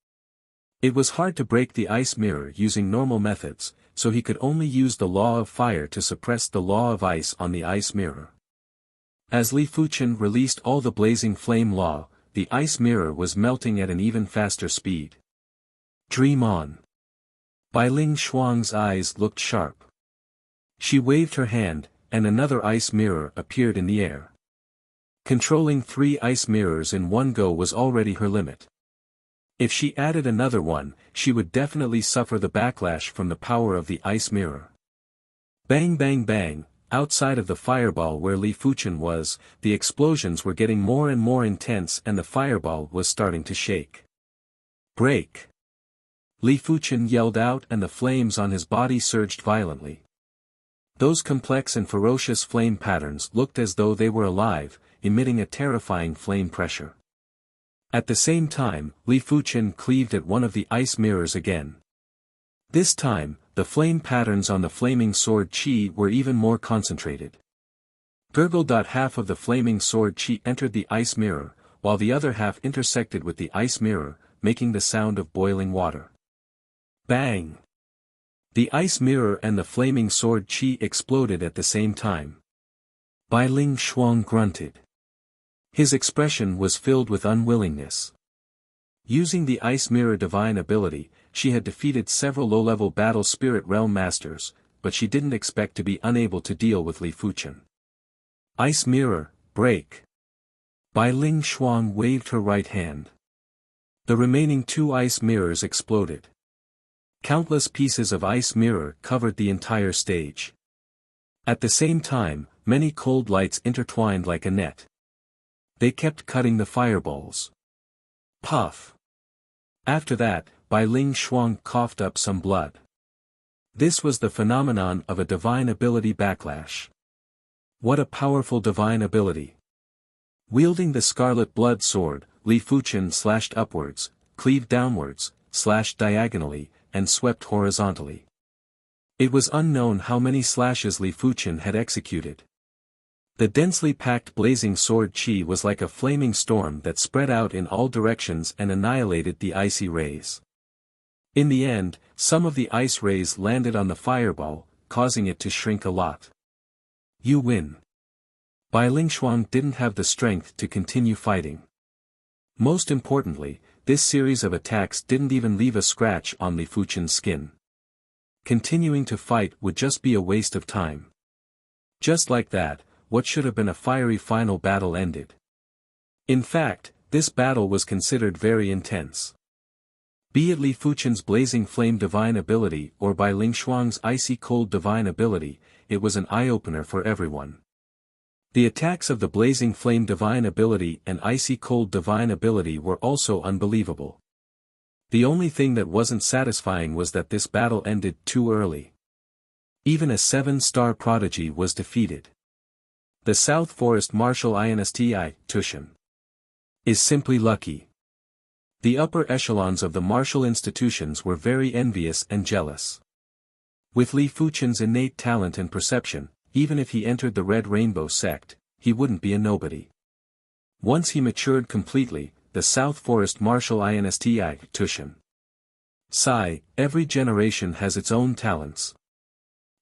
It was hard to break the ice mirror using normal methods, so he could only use the law of fire to suppress the law of ice on the ice mirror. As Li Fuchen released all the blazing flame law, the ice mirror was melting at an even faster speed. Dream on. Bai Ling Shuang's eyes looked sharp. She waved her hand, and another ice mirror appeared in the air. Controlling 3 ice mirrors in one go was already her limit. If she added another one, she would definitely suffer the backlash from the power of the ice mirror. Bang bang bang, outside of the fireball where Li Fuchen was, the explosions were getting more and more intense and the fireball was starting to shake. Break! Li Fuchen yelled out and the flames on his body surged violently. Those complex and ferocious flame patterns looked as though they were alive, emitting a terrifying flame pressure. At the same time, Li Fuchen cleaved at one of the ice mirrors again. This time, the flame patterns on the flaming sword qi were even more concentrated. Gurgle. Half of the flaming sword qi entered the ice mirror, while the other half intersected with the ice mirror, making the sound of boiling water. Bang! The ice mirror and the flaming sword qi exploded at the same time. Bai Ling Shuang grunted. His expression was filled with unwillingness. Using the ice mirror divine ability, she had defeated several low-level battle spirit realm masters, but she didn't expect to be unable to deal with Li Fuchen. Ice mirror, break! Bai Ling Shuang waved her right hand. The remaining 2 ice mirrors exploded. Countless pieces of ice mirror covered the entire stage. At the same time, many cold lights intertwined like a net. They kept cutting the fireballs. Puff! After that, Bai Ling Shuang coughed up some blood. This was the phenomenon of a divine ability backlash. What a powerful divine ability! Wielding the scarlet blood sword, Li Fuchen slashed upwards, cleaved downwards, slashed diagonally, and swept horizontally. It was unknown how many slashes Li Fuchen had executed. The densely packed blazing sword qi was like a flaming storm that spread out in all directions and annihilated the icy rays. In the end, some of the ice rays landed on the fireball, causing it to shrink a lot. You win. Bai Ling Shuang didn't have the strength to continue fighting. Most importantly, this series of attacks didn't even leave a scratch on Li Fuchen's skin. Continuing to fight would just be a waste of time. Just like that, what should have been a fiery final battle ended. In fact, this battle was considered very intense. Be it Li Fuchen's blazing flame divine ability or Bai Ling Shuang's icy cold divine ability, it was an eye-opener for everyone. The attacks of the blazing flame divine ability and icy cold divine ability were also unbelievable. The only thing that wasn't satisfying was that this battle ended too early. Even a 7-star prodigy was defeated. The South Forest Martial Insti Tushan is simply lucky. The upper echelons of the martial institutions were very envious and jealous. With Li Fuchen's innate talent and perception, even if he entered the Red Rainbow sect, he wouldn't be a nobody. Once he matured completely, the South Forest Martial Insti Tushan. Sigh, every generation has its own talents.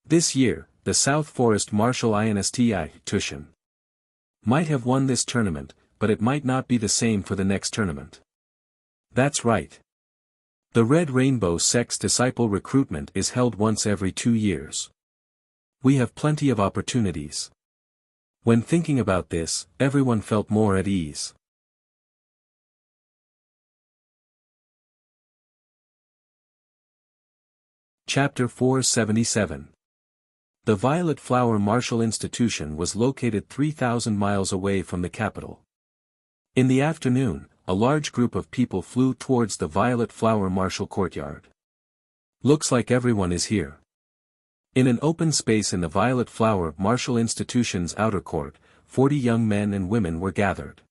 This year, the South Forest Martial Insti Tushan might have won this tournament, but it might not be the same for the next tournament. That's right. The Red Rainbow sect's disciple recruitment is held once every 2 years. We have plenty of opportunities. When thinking about this, everyone felt more at ease. Chapter 477. The Violet Flower Martial Institution was located 3,000 miles away from the capital. In the afternoon, a large group of people flew towards the Violet Flower Martial Courtyard. Looks like everyone is here. In an open space in the Violet Flower Martial Institution's outer court, 40 young men and women were gathered.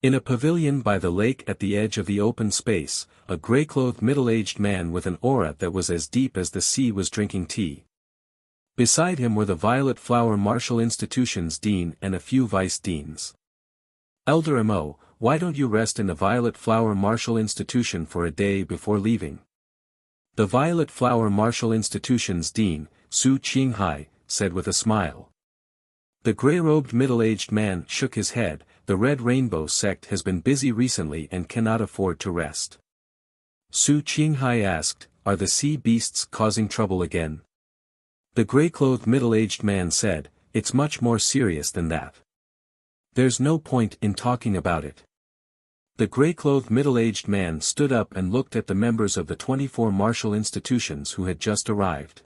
In a pavilion by the lake at the edge of the open space, a gray-clothed middle-aged man with an aura that was as deep as the sea was drinking tea. Beside him were the Violet Flower Martial Institution's dean and a few vice-deans. Elder Mo, why don't you rest in the Violet Flower Martial Institution for a day before leaving? The Violet Flower Martial Institution's dean, Su Qinghai, said with a smile. The gray-robed middle-aged man shook his head. The Red Rainbow sect has been busy recently and cannot afford to rest. Su Qinghai asked, are the sea beasts causing trouble again? The gray-clothed middle-aged man said, it's much more serious than that. There's no point in talking about it. The gray-clothed middle-aged man stood up and looked at the members of the 24 martial institutions who had just arrived.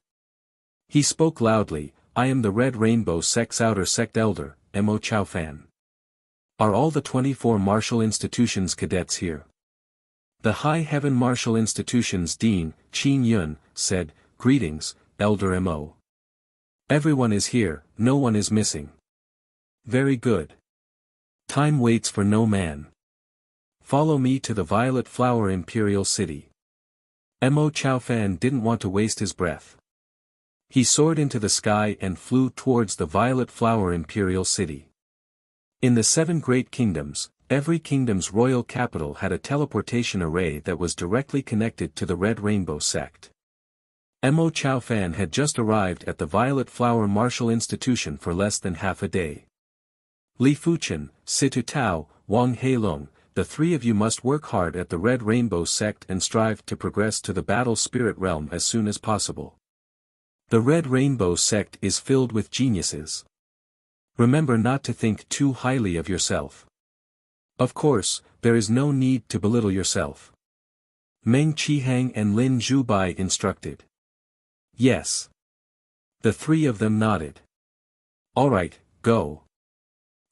He spoke loudly, I am the Red Rainbow sect's outer sect elder, Mo Chaofan. Are all the 24 martial institutions cadets here? The High Heaven Martial Institution's dean, Qin Yun, said, greetings, Elder Mo. Everyone is here, no one is missing. Very good. Time waits for no man. Follow me to the Violet Flower Imperial City. Mo Chaofan didn't want to waste his breath. He soared into the sky and flew towards the Violet Flower Imperial City. In the 7 great kingdoms, every kingdom's royal capital had a teleportation array that was directly connected to the Red Rainbow sect. Mo Chaofan had just arrived at the Violet Flower Martial Institution for less than half a day. Li Fuchen, Situ Tao, Wang Heilong, the 3 of you must work hard at the Red Rainbow sect and strive to progress to the Battle Spirit Realm as soon as possible. The Red Rainbow sect is filled with geniuses. Remember not to think too highly of yourself. Of course, there is no need to belittle yourself. Meng Qihang and Lin Zhubai instructed. Yes. The 3 of them nodded. Alright, go.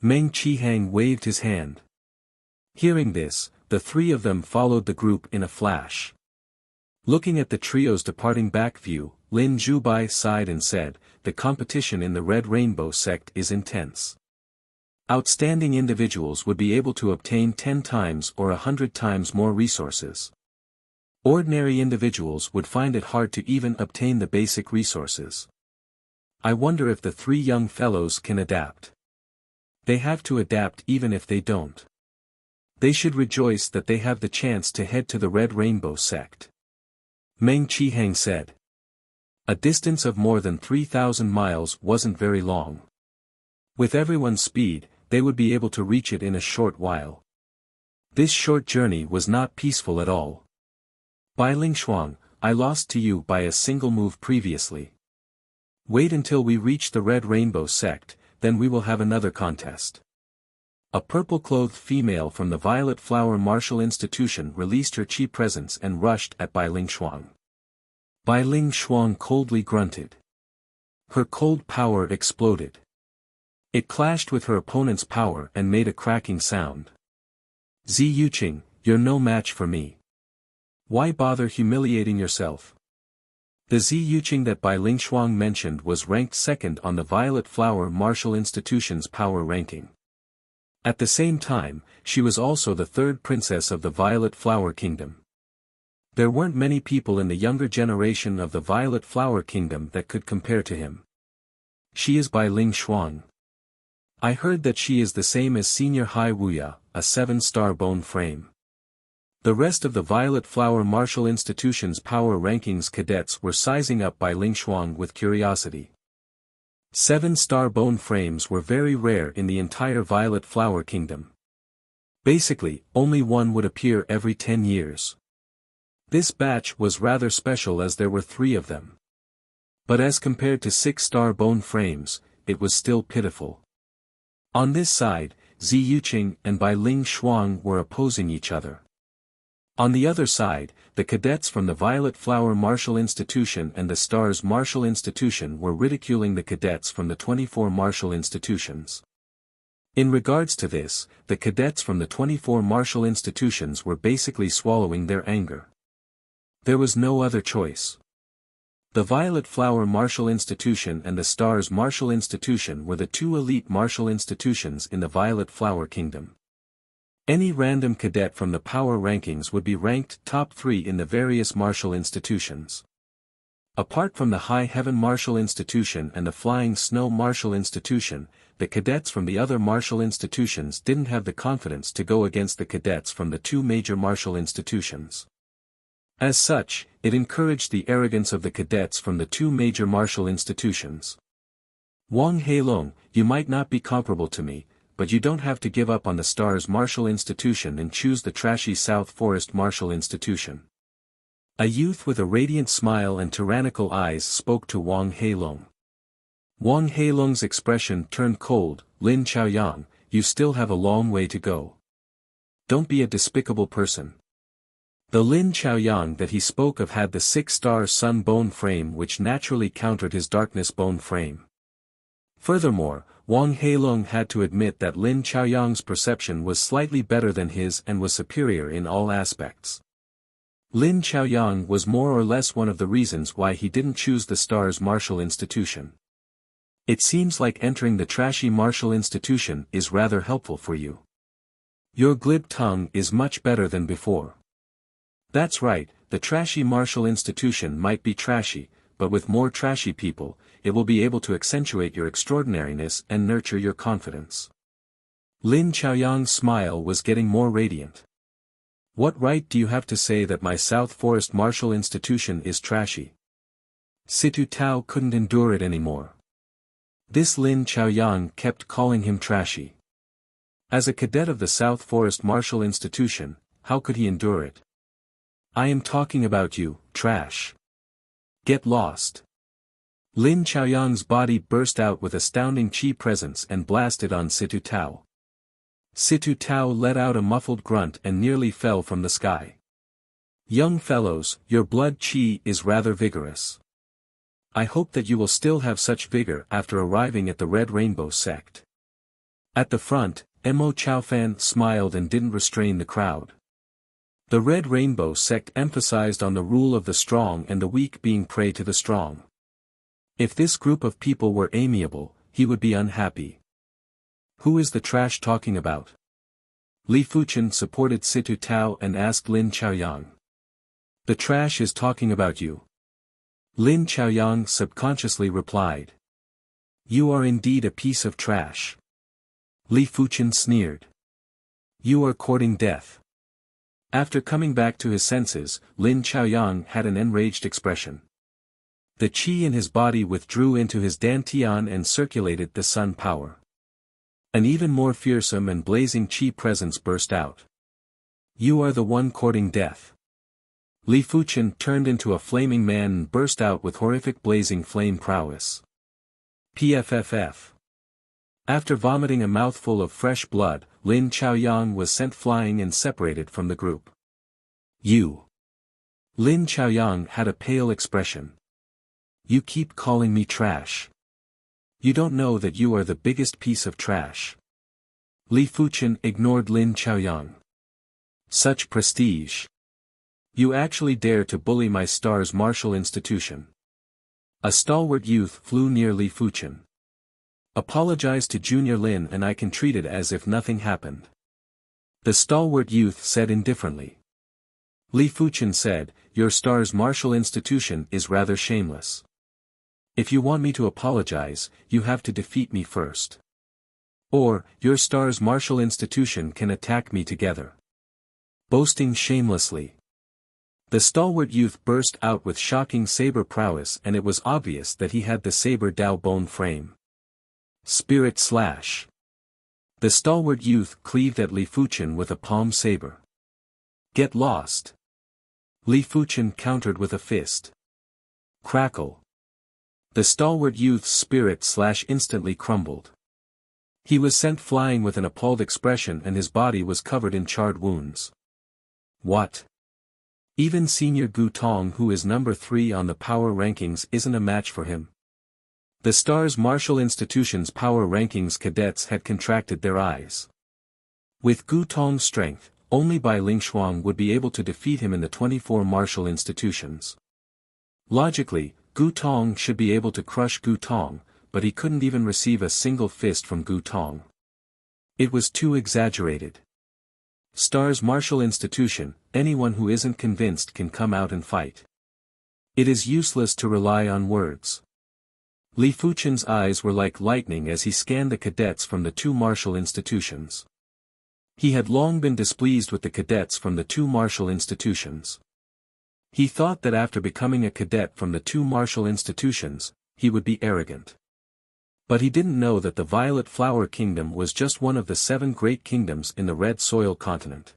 Meng Qihang waved his hand. Hearing this, the 3 of them followed the group in a flash. Looking at the trio's departing back view, Lin Zhubai sighed and said, the competition in the Red Rainbow sect is intense. Outstanding individuals would be able to obtain 10 times or 100 times more resources. Ordinary individuals would find it hard to even obtain the basic resources. I wonder if the 3 young fellows can adapt. They have to adapt even if they don't. They should rejoice that they have the chance to head to the Red Rainbow sect. Meng Qihang said. A distance of more than 3,000 miles wasn't very long. With everyone's speed, they would be able to reach it in a short while. This short journey was not peaceful at all. Bai Lingshuang, I lost to you by a single move previously. Wait until we reach the Red Rainbow sect, then we will have another contest. A purple-clothed female from the Violet Flower Martial Institution released her chi presence and rushed at Bai Lingshuang. Bai Lingshuang coldly grunted. Her cold power exploded. It clashed with her opponent's power and made a cracking sound. Zi Yuqing, you're no match for me. Why bother humiliating yourself? The Zi Yuqing that Bai Lingshuang mentioned was ranked 2nd on the Violet Flower Martial Institution's power ranking. At the same time, she was also the 3rd princess of the Violet Flower Kingdom. There weren't many people in the younger generation of the Violet Flower Kingdom that could compare to him. She is Bai Lingshuang. I heard that she is the same as Senior Hai Wuya, a 7-star bone frame. The rest of the Violet Flower Martial Institution's power rankings cadets were sizing up Bai Lingshuang with curiosity. 7-star bone frames were very rare in the entire Violet Flower Kingdom. Basically, only one would appear every 10 years. This batch was rather special as there were 3 of them. But as compared to 6-star bone frames, it was still pitiful. On this side, Zi Yuqing and Bai Lingshuang were opposing each other. On the other side, the cadets from the Violet Flower Martial Institution and the Stars Martial Institution were ridiculing the cadets from the 24 martial institutions. In regards to this, the cadets from the 24 martial institutions were basically swallowing their anger. There was no other choice. The Violet Flower Martial Institution and the Stars Martial Institution were the two elite martial institutions in the Violet Flower Kingdom. Any random cadet from the power rankings would be ranked top 3 in the various martial institutions. Apart from the High Heaven Martial Institution and the Flying Snow Martial Institution, the cadets from the other martial institutions didn't have the confidence to go against the cadets from the two major martial institutions. As such, it encouraged the arrogance of the cadets from the two major martial institutions. Wang Heilong, you might not be comparable to me, but you don't have to give up on the Stars Martial Institution and choose the trashy South Forest Martial Institution. A youth with a radiant smile and tyrannical eyes spoke to Wang Heilong. Wang Heilong's expression turned cold. Lin Chaoyang, you still have a long way to go. Don't be a despicable person. The Lin Chaoyang that he spoke of had the 6-star sun bone frame which naturally countered his darkness bone frame. Furthermore, Wang Heilong had to admit that Lin Chaoyang's perception was slightly better than his and was superior in all aspects. Lin Chaoyang was more or less one of the reasons why he didn't choose the Stars Martial Institution. It seems like entering the trashy martial institution is rather helpful for you. Your glib tongue is much better than before. That's right, the trashy martial institution might be trashy, but with more trashy people, it will be able to accentuate your extraordinariness and nurture your confidence. Lin Chaoyang's smile was getting more radiant. What right do you have to say that my South Forest Martial Institution is trashy? Situ Tao couldn't endure it anymore. This Lin Chaoyang kept calling him trashy. As a cadet of the South Forest Martial Institution, how could he endure it? I am talking about you, trash. Get lost. Lin Chaoyang's body burst out with astounding chi presence and blasted on Situ Tao. Situ Tao let out a muffled grunt and nearly fell from the sky. Young fellows, your blood chi is rather vigorous. I hope that you will still have such vigor after arriving at the Red Rainbow sect. At the front, Mo Chaofan smiled and didn't restrain the crowd. The Red Rainbow sect emphasized on the rule of the strong and the weak being prey to the strong. If this group of people were amiable, he would be unhappy. Who is the trash talking about? Li Fuchen supported Situ Tao and asked Lin Chaoyang. The trash is talking about you. Lin Chaoyang subconsciously replied. You are indeed a piece of trash. Li Fuchen sneered. You are courting death. After coming back to his senses, Lin Chaoyang had an enraged expression. The qi in his body withdrew into his dantian and circulated the sun power. An even more fearsome and blazing qi presence burst out. You are the one courting death. Li Fuchen turned into a flaming man and burst out with horrific blazing flame prowess. PFFF. After vomiting a mouthful of fresh blood, Lin Chaoyang was sent flying and separated from the group. You. Lin Chaoyang had a pale expression. You keep calling me trash. You don't know that you are the biggest piece of trash. Li Fuchen ignored Lin Chaoyang. Such prestige. You actually dare to bully my Stars Martial Institution. A stalwart youth flew near Li Fuchen. Apologize to Junior Lin and I can treat it as if nothing happened. The stalwart youth said indifferently. Li Fuchen said, your Stars Martial Institution is rather shameless. If you want me to apologize, you have to defeat me first. Or, your Stars Martial Institution can attack me together. Boasting shamelessly. The stalwart youth burst out with shocking saber prowess and it was obvious that he had the saber Dao bone frame. Spirit slash. The stalwart youth cleaved at Li Fuchen with a palm saber. Get lost. Li Fuchen countered with a fist. Crackle. The stalwart youth's spirit slash instantly crumbled. He was sent flying with an appalled expression and his body was covered in charred wounds. What? Even Senior Gu Tong, who is number 3 on the power rankings, isn't a match for him. The Stars Martial Institution's power rankings cadets had contracted their eyes. With Gu Tong's strength, only Bai Lingshuang would be able to defeat him in the 24 martial institutions. Logically, Gu Tong should be able to crush Gu Tong, but he couldn't even receive a single fist from Gu Tong. It was too exaggerated. Star's martial institution, anyone who isn't convinced can come out and fight. It is useless to rely on words. Li Fuchen's eyes were like lightning as he scanned the cadets from the two martial institutions. He had long been displeased with the cadets from the two martial institutions. He thought that after becoming a cadet from the two martial institutions, he would be arrogant. But he didn't know that the Violet Flower Kingdom was just one of the 7 great kingdoms in the Red Soil continent.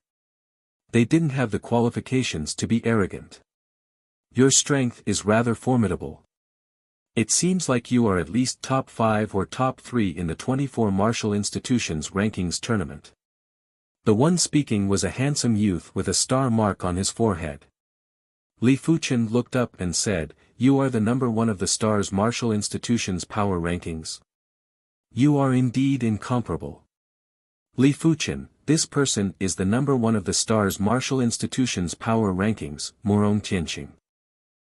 They didn't have the qualifications to be arrogant. Your strength is rather formidable. It seems like you are at least top 5 or top 3 in the 24 martial institutions rankings tournament. The one speaking was a handsome youth with a star mark on his forehead. Li Fuchen looked up and said, "You are the number 1 of the Star's martial institution's power rankings. You are indeed incomparable." Li Fuchen, this person is the number 1 of the Star's martial institution's power rankings, Murong Tianqing.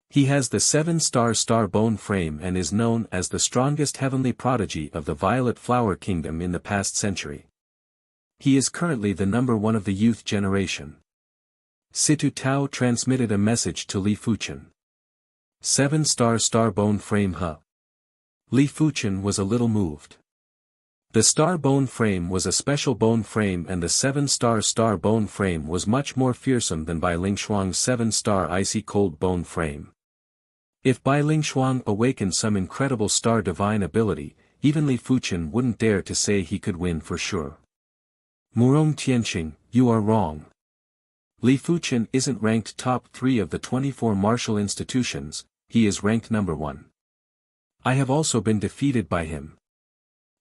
He has the 7-star star bone frame and is known as the strongest heavenly prodigy of the Violet Flower Kingdom in the past century. He is currently the number 1 of the youth generation. Situ Tao transmitted a message to Li Fuchen. 7-star star bone frame huh? Li Fuchen was a little moved. The star bone frame was a special bone frame and the 7-star star bone frame was much more fearsome than Bai Lingshuang's 7-star icy cold bone frame. If Bai Lingshuang awakened some incredible star divine ability, even Li Fuchen wouldn't dare to say he could win for sure. Murong Tianqing, you are wrong. Li Fuchen isn't ranked top 3 of the 24 martial institutions, he is ranked number 1. I have also been defeated by him.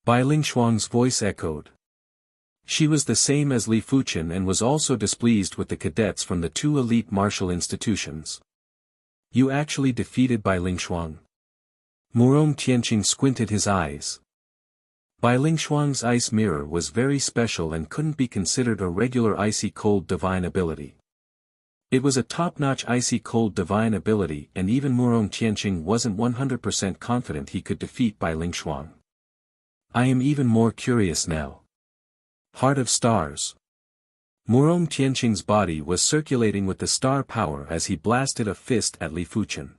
Bai Lingshuang's voice echoed. She was the same as Li Fuchen and was also displeased with the cadets from the 2 elite martial institutions. You actually defeated Bai Lingshuang? Murong Tianqing squinted his eyes. Bai Lingshuang's ice mirror was very special and couldn't be considered a regular icy cold divine ability. It was a top-notch icy cold divine ability and even Murong Tianqing wasn't 100% confident he could defeat Bai Lingshuang. I am even more curious now. Heart of Stars. Murong Tianqing's body was circulating with the star power as he blasted a fist at Li Fuchen.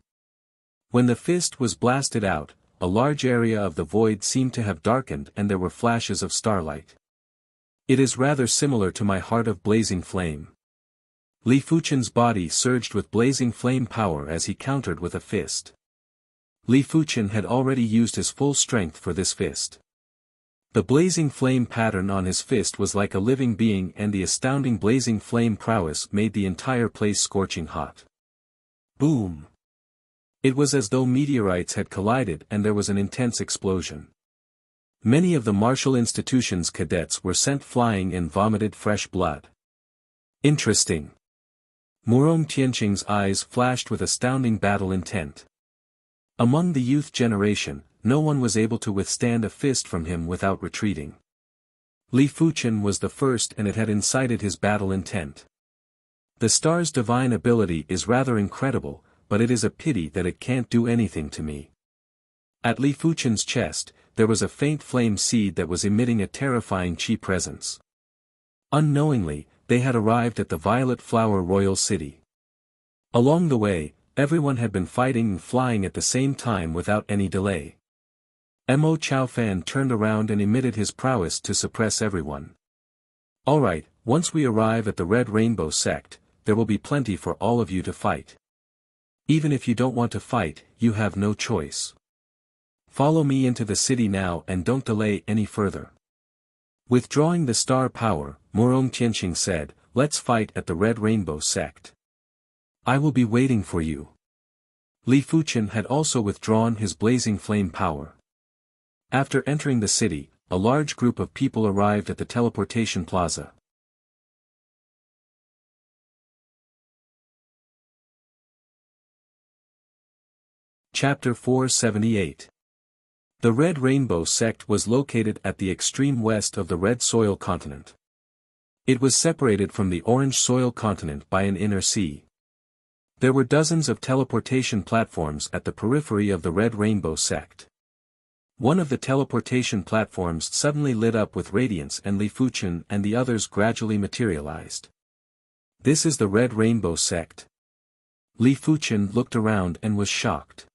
When the fist was blasted out, a large area of the void seemed to have darkened and there were flashes of starlight. It is rather similar to my heart of blazing flame. Li Fuchen's body surged with blazing flame power as he countered with a fist. Li Fuchen had already used his full strength for this fist. The blazing flame pattern on his fist was like a living being and the astounding blazing flame prowess made the entire place scorching hot. Boom! It was as though meteorites had collided and there was an intense explosion. Many of the martial institution's cadets were sent flying and vomited fresh blood. Interesting. Murong Tianqing's eyes flashed with astounding battle intent. Among the youth generation, no one was able to withstand a fist from him without retreating. Li Fuchen was the first and it had incited his battle intent. The star's divine ability is rather incredible, but it is a pity that it can't do anything to me. At Li Fuchen's chest, there was a faint flame seed that was emitting a terrifying chi presence. Unknowingly, they had arrived at the Violet Flower Royal City. Along the way, everyone had been fighting and flying at the same time without any delay. Mo Chaofan turned around and emitted his prowess to suppress everyone. Alright, once we arrive at the Red Rainbow Sect, there will be plenty for all of you to fight. Even if you don't want to fight, you have no choice. Follow me into the city now and don't delay any further. Withdrawing the star power, Murong Tianqing said, let's fight at the Red Rainbow Sect. I will be waiting for you. Li Fuchen had also withdrawn his blazing flame power. After entering the city, a large group of people arrived at the teleportation plaza. Chapter 478. The Red Rainbow Sect was located at the extreme west of the Red Soil continent. It was separated from the Orange Soil continent by an inner sea. There were dozens of teleportation platforms at the periphery of the Red Rainbow sect. One of the teleportation platforms suddenly lit up with radiance and Li Fuchen and the others gradually materialized. This is the Red Rainbow sect. Li Fuchen looked around and was shocked.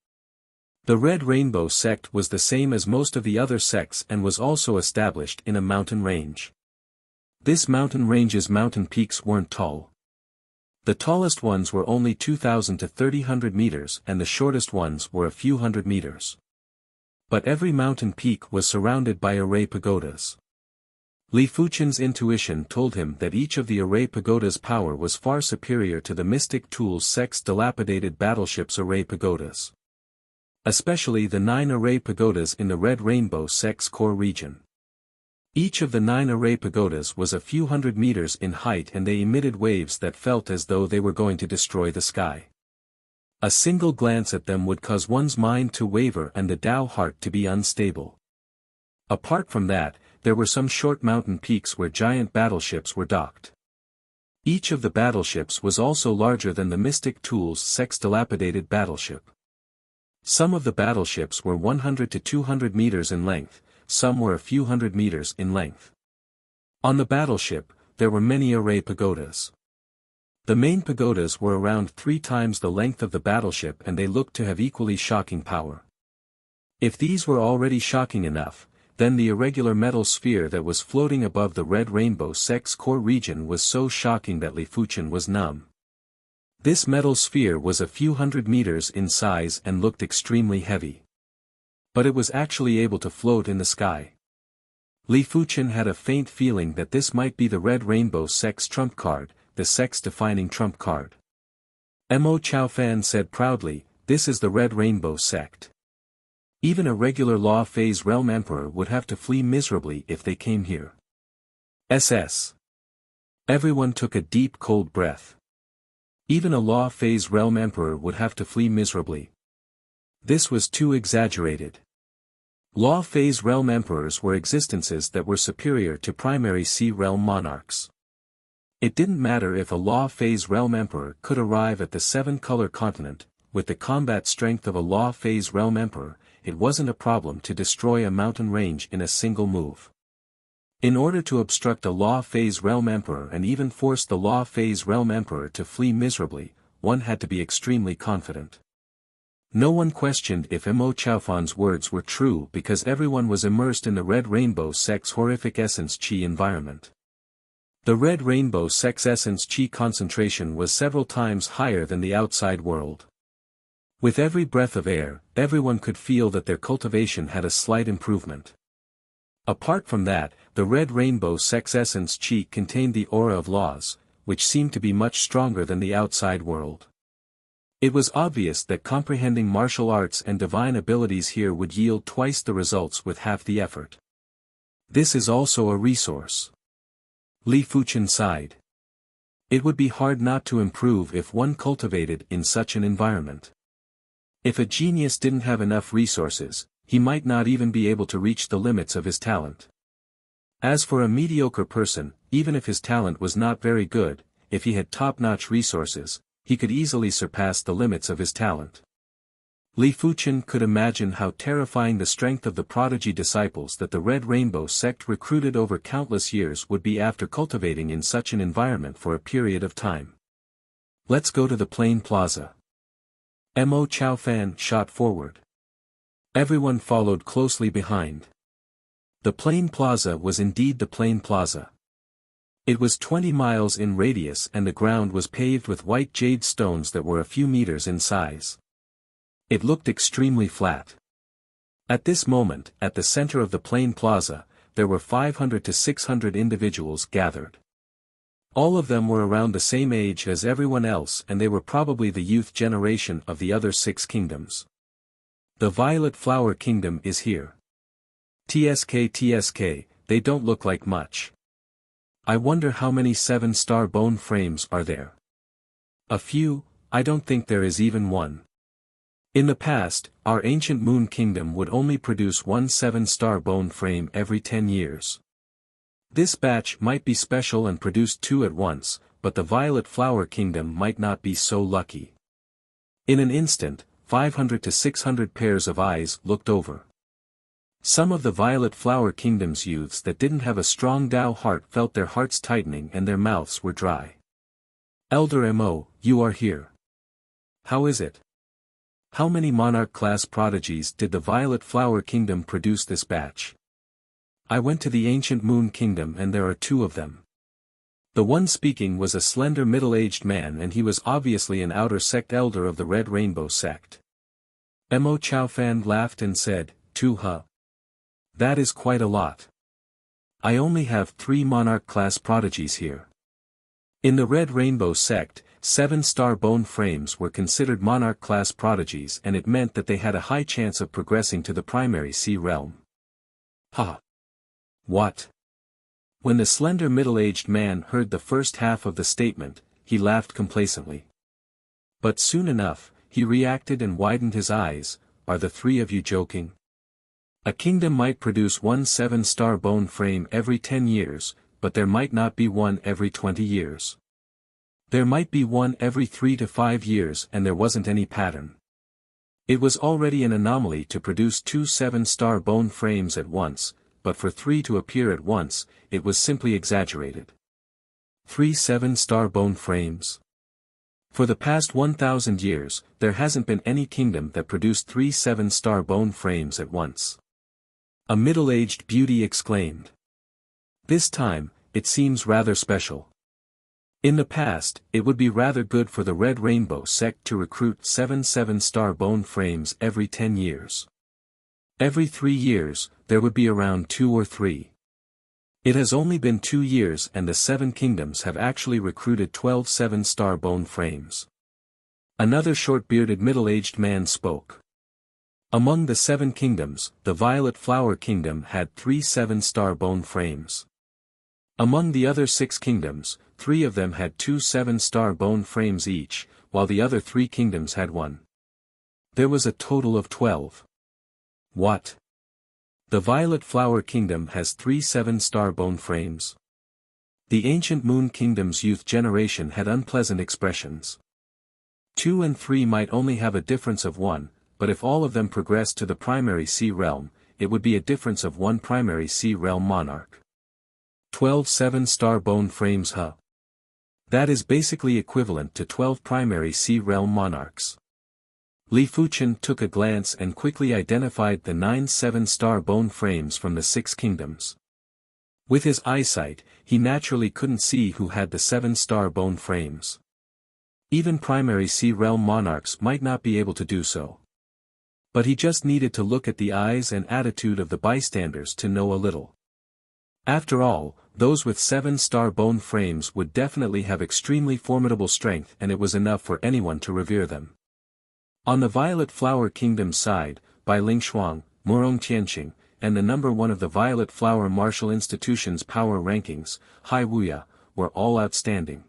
The Red Rainbow sect was the same as most of the other sects and was also established in a mountain range. This mountain range's mountain peaks weren't tall. The tallest ones were only 2,000 to 3,000 meters and the shortest ones were a few hundred meters. But every mountain peak was surrounded by array pagodas. Li Fuchen's intuition told him that each of the array pagodas' power was far superior to the Mystic Tools sect's dilapidated battleship's array pagodas. Especially the 9 array pagodas in the Red Rainbow sect's core region. Each of the 9 array pagodas was a few hundred meters in height and they emitted waves that felt as though they were going to destroy the sky. A single glance at them would cause one's mind to waver and the Tao heart to be unstable. Apart from that, there were some short mountain peaks where giant battleships were docked. Each of the battleships was also larger than the Mystic Tools sect's dilapidated battleship. Some of the battleships were 100 to 200 meters in length, some were a few hundred meters in length. On the battleship, there were many array pagodas. The main pagodas were around 3 times the length of the battleship and they looked to have equally shocking power. If these were already shocking enough, then the irregular metal sphere that was floating above the Red Rainbow sect's core region was so shocking that Li Fuchen was numb. This metal sphere was a few hundred meters in size and looked extremely heavy. But it was actually able to float in the sky. Li Fuchen had a faint feeling that this might be the Red Rainbow sect's trump card, the sect's defining trump card. Mo Chaofan said proudly, "This is the Red Rainbow sect. Even a regular Law Phase Realm Emperor would have to flee miserably if they came here." SS. Everyone took a deep cold breath. Even a Law Phase Realm Emperor would have to flee miserably. This was too exaggerated. Law Phase Realm Emperors were existences that were superior to primary Sea Realm monarchs. It didn't matter if a Law Phase Realm Emperor could arrive at the 7-color continent, with the combat strength of a Law Phase Realm Emperor, it wasn't a problem to destroy a mountain range in a single move. In order to obstruct a Law Phase Realm Emperor and even force the Law Phase Realm Emperor to flee miserably, one had to be extremely confident. No one questioned if Mo Chaofan's words were true because everyone was immersed in the Red Rainbow sect's horrific essence chi environment. The Red Rainbow sect's essence chi concentration was several times higher than the outside world. With every breath of air, everyone could feel that their cultivation had a slight improvement. Apart from that, the Red Rainbow sect's essence chi contained the aura of laws, which seemed to be much stronger than the outside world. It was obvious that comprehending martial arts and divine abilities here would yield twice the results with half the effort. This is also a resource. Li Fuchen sighed. It would be hard not to improve if one cultivated in such an environment. If a genius didn't have enough resources, he might not even be able to reach the limits of his talent. As for a mediocre person, even if his talent was not very good, if he had top-notch resources, he could easily surpass the limits of his talent. Li Fuchen could imagine how terrifying the strength of the prodigy disciples that the Red Rainbow sect recruited over countless years would be after cultivating in such an environment for a period of time. "Let's go to the Plain Plaza." Mo Chaofan shot forward. Everyone followed closely behind. The Plain Plaza was indeed the Plain Plaza. It was 20 miles in radius and the ground was paved with white jade stones that were a few meters in size. It looked extremely flat. At this moment, at the center of the Plain Plaza, there were 500 to 600 individuals gathered. All of them were around the same age as everyone else and they were probably the youth generation of the other 6 kingdoms. The Violet Flower Kingdom is here. TSK, they don't look like much. I wonder how many 7-star bone frames are there. A few, I don't think there is even one. In the past, our ancient Moon Kingdom would only produce one 7-star bone frame every 10 years. This batch might be special and produce 2 at once, but the Violet Flower Kingdom might not be so lucky. In an instant, 500 to 600 pairs of eyes looked over. Some of the Violet Flower Kingdom's youths that didn't have a strong Tao heart felt their hearts tightening and their mouths were dry. Elder Mo, you are here. How is it? How many monarch-class prodigies did the Violet Flower Kingdom produce this batch? I went to the Ancient Moon Kingdom and there are 2 of them. The one speaking was a slender middle-aged man and he was obviously an outer sect elder of the Red Rainbow sect. Mo Chaofan laughed and said, 2 huh? That is quite a lot. I only have 3 monarch-class prodigies here. In the Red Rainbow sect, 7-star bone frames were considered monarch-class prodigies and it meant that they had a high chance of progressing to the primary sea realm. Ha! What? When the slender middle-aged man heard the first half of the statement, he laughed complacently. But soon enough, he reacted and widened his eyes. Are the 3 of you joking? A kingdom might produce 1 7-star bone frame every 10 years, but there might not be one every 20 years. There might be one every 3 to 5 years and there wasn't any pattern. It was already an anomaly to produce 2 7-star bone frames at once, but for 3 to appear at once, it was simply exaggerated. 3 7-star bone frames? For the past 1,000 years, there hasn't been any kingdom that produced 3 7-star bone frames at once. A middle-aged beauty exclaimed. This time, it seems rather special. In the past, it would be rather good for the Red Rainbow sect to recruit 7 7-star bone frames every 10 years. Every 3 years, there would be around 2 or 3. It has only been 2 years and the 7 kingdoms have actually recruited 12 7-star bone frames. Another short-bearded middle-aged man spoke. Among the 7 kingdoms, the Violet Flower Kingdom had 3 7-star bone frames. Among the other 6 kingdoms, 3 of them had 2 7-star bone frames each, while the other 3 kingdoms had 1. There was a total of 12. What? The Violet Flower Kingdom has 3 7-star bone frames. The Ancient Moon Kingdom's youth generation had unpleasant expressions. 2 and 3 might only have a difference of 1, but if all of them progressed to the primary sea realm, it would be a difference of 1 primary sea realm monarch. 12 7-star bone frames huh? That is basically equivalent to 12 primary sea realm monarchs. Li Fuchen took a glance and quickly identified the 9 7-star bone frames from the 6 kingdoms. With his eyesight, he naturally couldn't see who had the 7-star bone frames. Even primary sea realm monarchs might not be able to do so. But he just needed to look at the eyes and attitude of the bystanders to know a little. After all, those with 7-star bone frames would definitely have extremely formidable strength and it was enough for anyone to revere them. On the Violet Flower Kingdom's side, Bai Lingshuang, Murong Tianqing, and the number 1 of the Violet Flower Martial Institution's power rankings, Hai Wuya, were all outstanding.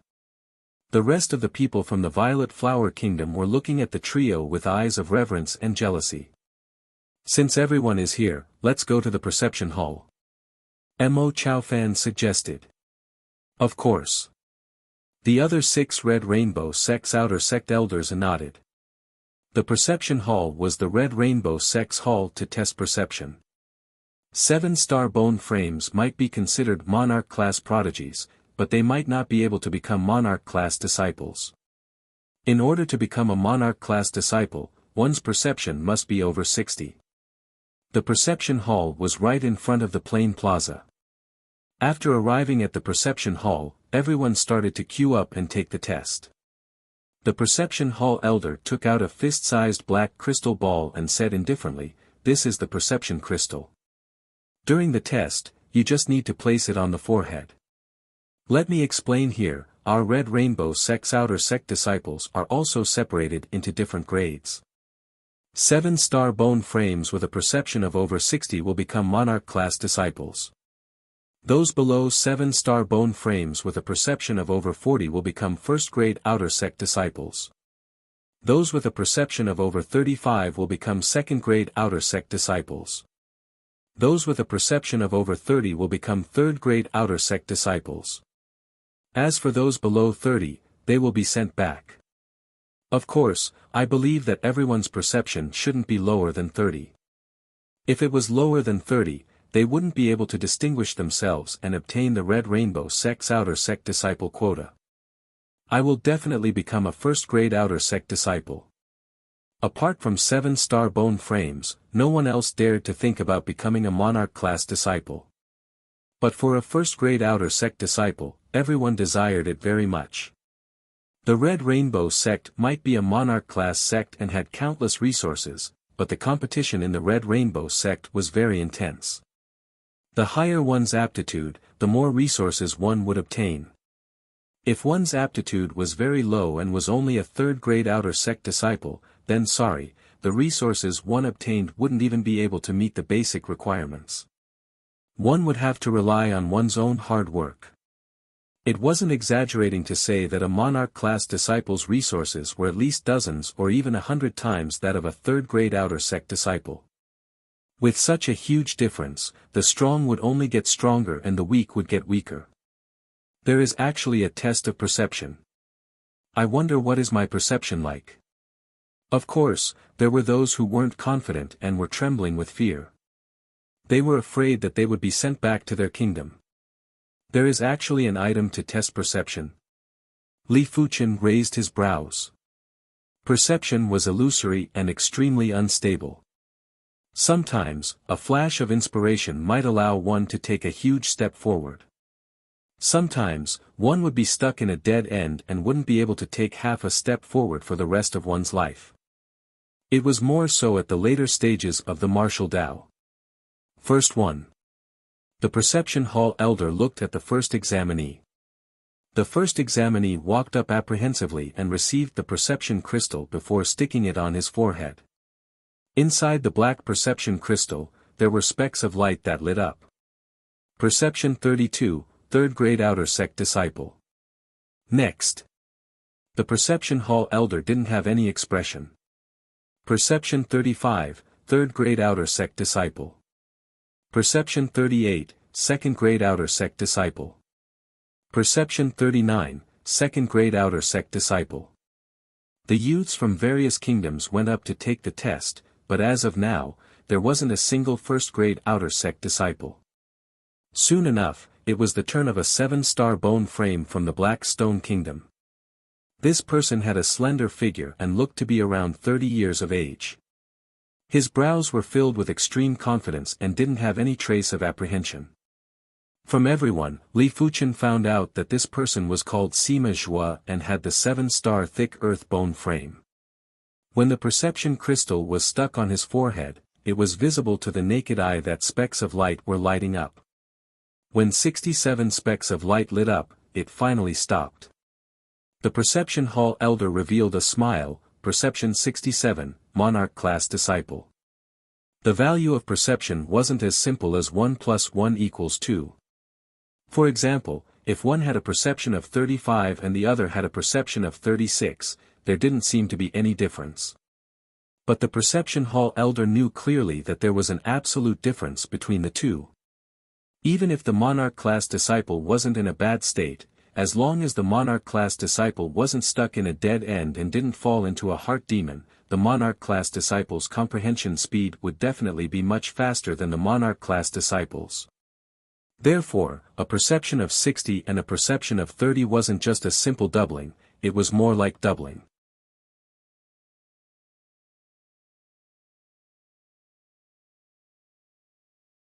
The rest of the people from the Violet Flower Kingdom were looking at the trio with eyes of reverence and jealousy. Since everyone is here, let's go to the Perception Hall. Mo Chaofan suggested. Of course. The other 6 Red Rainbow sect's outer sect elders nodded. The Perception Hall was the Red Rainbow sect's hall to test perception. 7-star bone frames might be considered monarch-class prodigies, but they might not be able to become monarch-class disciples. In order to become a monarch-class disciple, one's perception must be over 60. The Perception Hall was right in front of the Plain Plaza. After arriving at the Perception Hall, everyone started to queue up and take the test. The Perception Hall elder took out a fist-sized black crystal ball and said indifferently, "This is the perception crystal. During the test, you just need to place it on the forehead. Let me explain here, our Red Rainbow sect's outer sect disciples are also separated into different grades. 7-star bone frames with a perception of over 60 will become monarch-class disciples. Those below 7-star bone frames with a perception of over 40 will become first-grade outer sect disciples. Those with a perception of over 35 will become second-grade outer sect disciples. Those with a perception of over 30 will become third-grade outer sect disciples. As for those below 30, they will be sent back. Of course, I believe that everyone's perception shouldn't be lower than 30. If it was lower than 30, they wouldn't be able to distinguish themselves and obtain the Red Rainbow sect's outer sect disciple quota. I will definitely become a first-grade outer sect disciple. Apart from 7-star bone frames, no one else dared to think about becoming a monarch class disciple. But for a first-grade outer sect disciple, everyone desired it very much. The Red Rainbow sect might be a monarch class sect and had countless resources, but the competition in the Red Rainbow sect was very intense. The higher one's aptitude, the more resources one would obtain. If one's aptitude was very low and was only a third-grade outer sect disciple, then sorry, the resources one obtained wouldn't even be able to meet the basic requirements. One would have to rely on one's own hard work. It wasn't exaggerating to say that a monarch class disciple's resources were at least dozens or even 100 times that of a third-grade outer sect disciple. With such a huge difference, the strong would only get stronger and the weak would get weaker. There is actually a test of perception. I wonder what is my perception like. Of course, there were those who weren't confident and were trembling with fear. They were afraid that they would be sent back to their kingdom. There is actually an item to test perception. Li Fuchen raised his brows. Perception was illusory and extremely unstable. Sometimes, a flash of inspiration might allow one to take a huge step forward. Sometimes, one would be stuck in a dead end and wouldn't be able to take half a step forward for the rest of one's life. It was more so at the later stages of the martial Tao. First 1. The Perception Hall elder looked at the first examinee. The first examinee walked up apprehensively and received the perception crystal before sticking it on his forehead. Inside the black perception crystal, there were specks of light that lit up. Perception 32, third-grade outer sect disciple. Next. The Perception Hall elder didn't have any expression. Perception 35, third-grade outer sect disciple. Perception 38, second-grade outer sect disciple. Perception 39, second-grade outer sect disciple. The youths from various kingdoms went up to take the test, but as of now, there wasn't a single first-grade outer sect disciple. Soon enough, it was the turn of a 7-star bone frame from the Black Stone Kingdom. This person had a slender figure and looked to be around 30 years of age. His brows were filled with extreme confidence and didn't have any trace of apprehension. From everyone, Li Fuchen found out that this person was called Sima Zhua and had the 7-star thick earth bone frame. When the perception crystal was stuck on his forehead, it was visible to the naked eye that specks of light were lighting up. When 67 specks of light lit up, it finally stopped. The Perception Hall elder revealed a smile. Perception 67, Monarch Class Disciple. The value of perception wasn't as simple as 1 + 1 = 2. For example, if one had a perception of 35 and the other had a perception of 36, there didn't seem to be any difference. But the Perception Hall elder knew clearly that there was an absolute difference between the two. Even if the Monarch Class Disciple wasn't in a bad state, as long as the Monarch Class Disciple wasn't stuck in a dead end and didn't fall into a heart demon, the Monarch Class Disciple's comprehension speed would definitely be much faster than the Monarch Class Disciple's. Therefore, a perception of 60 and a perception of 30 wasn't just a simple doubling, it was more like doubling.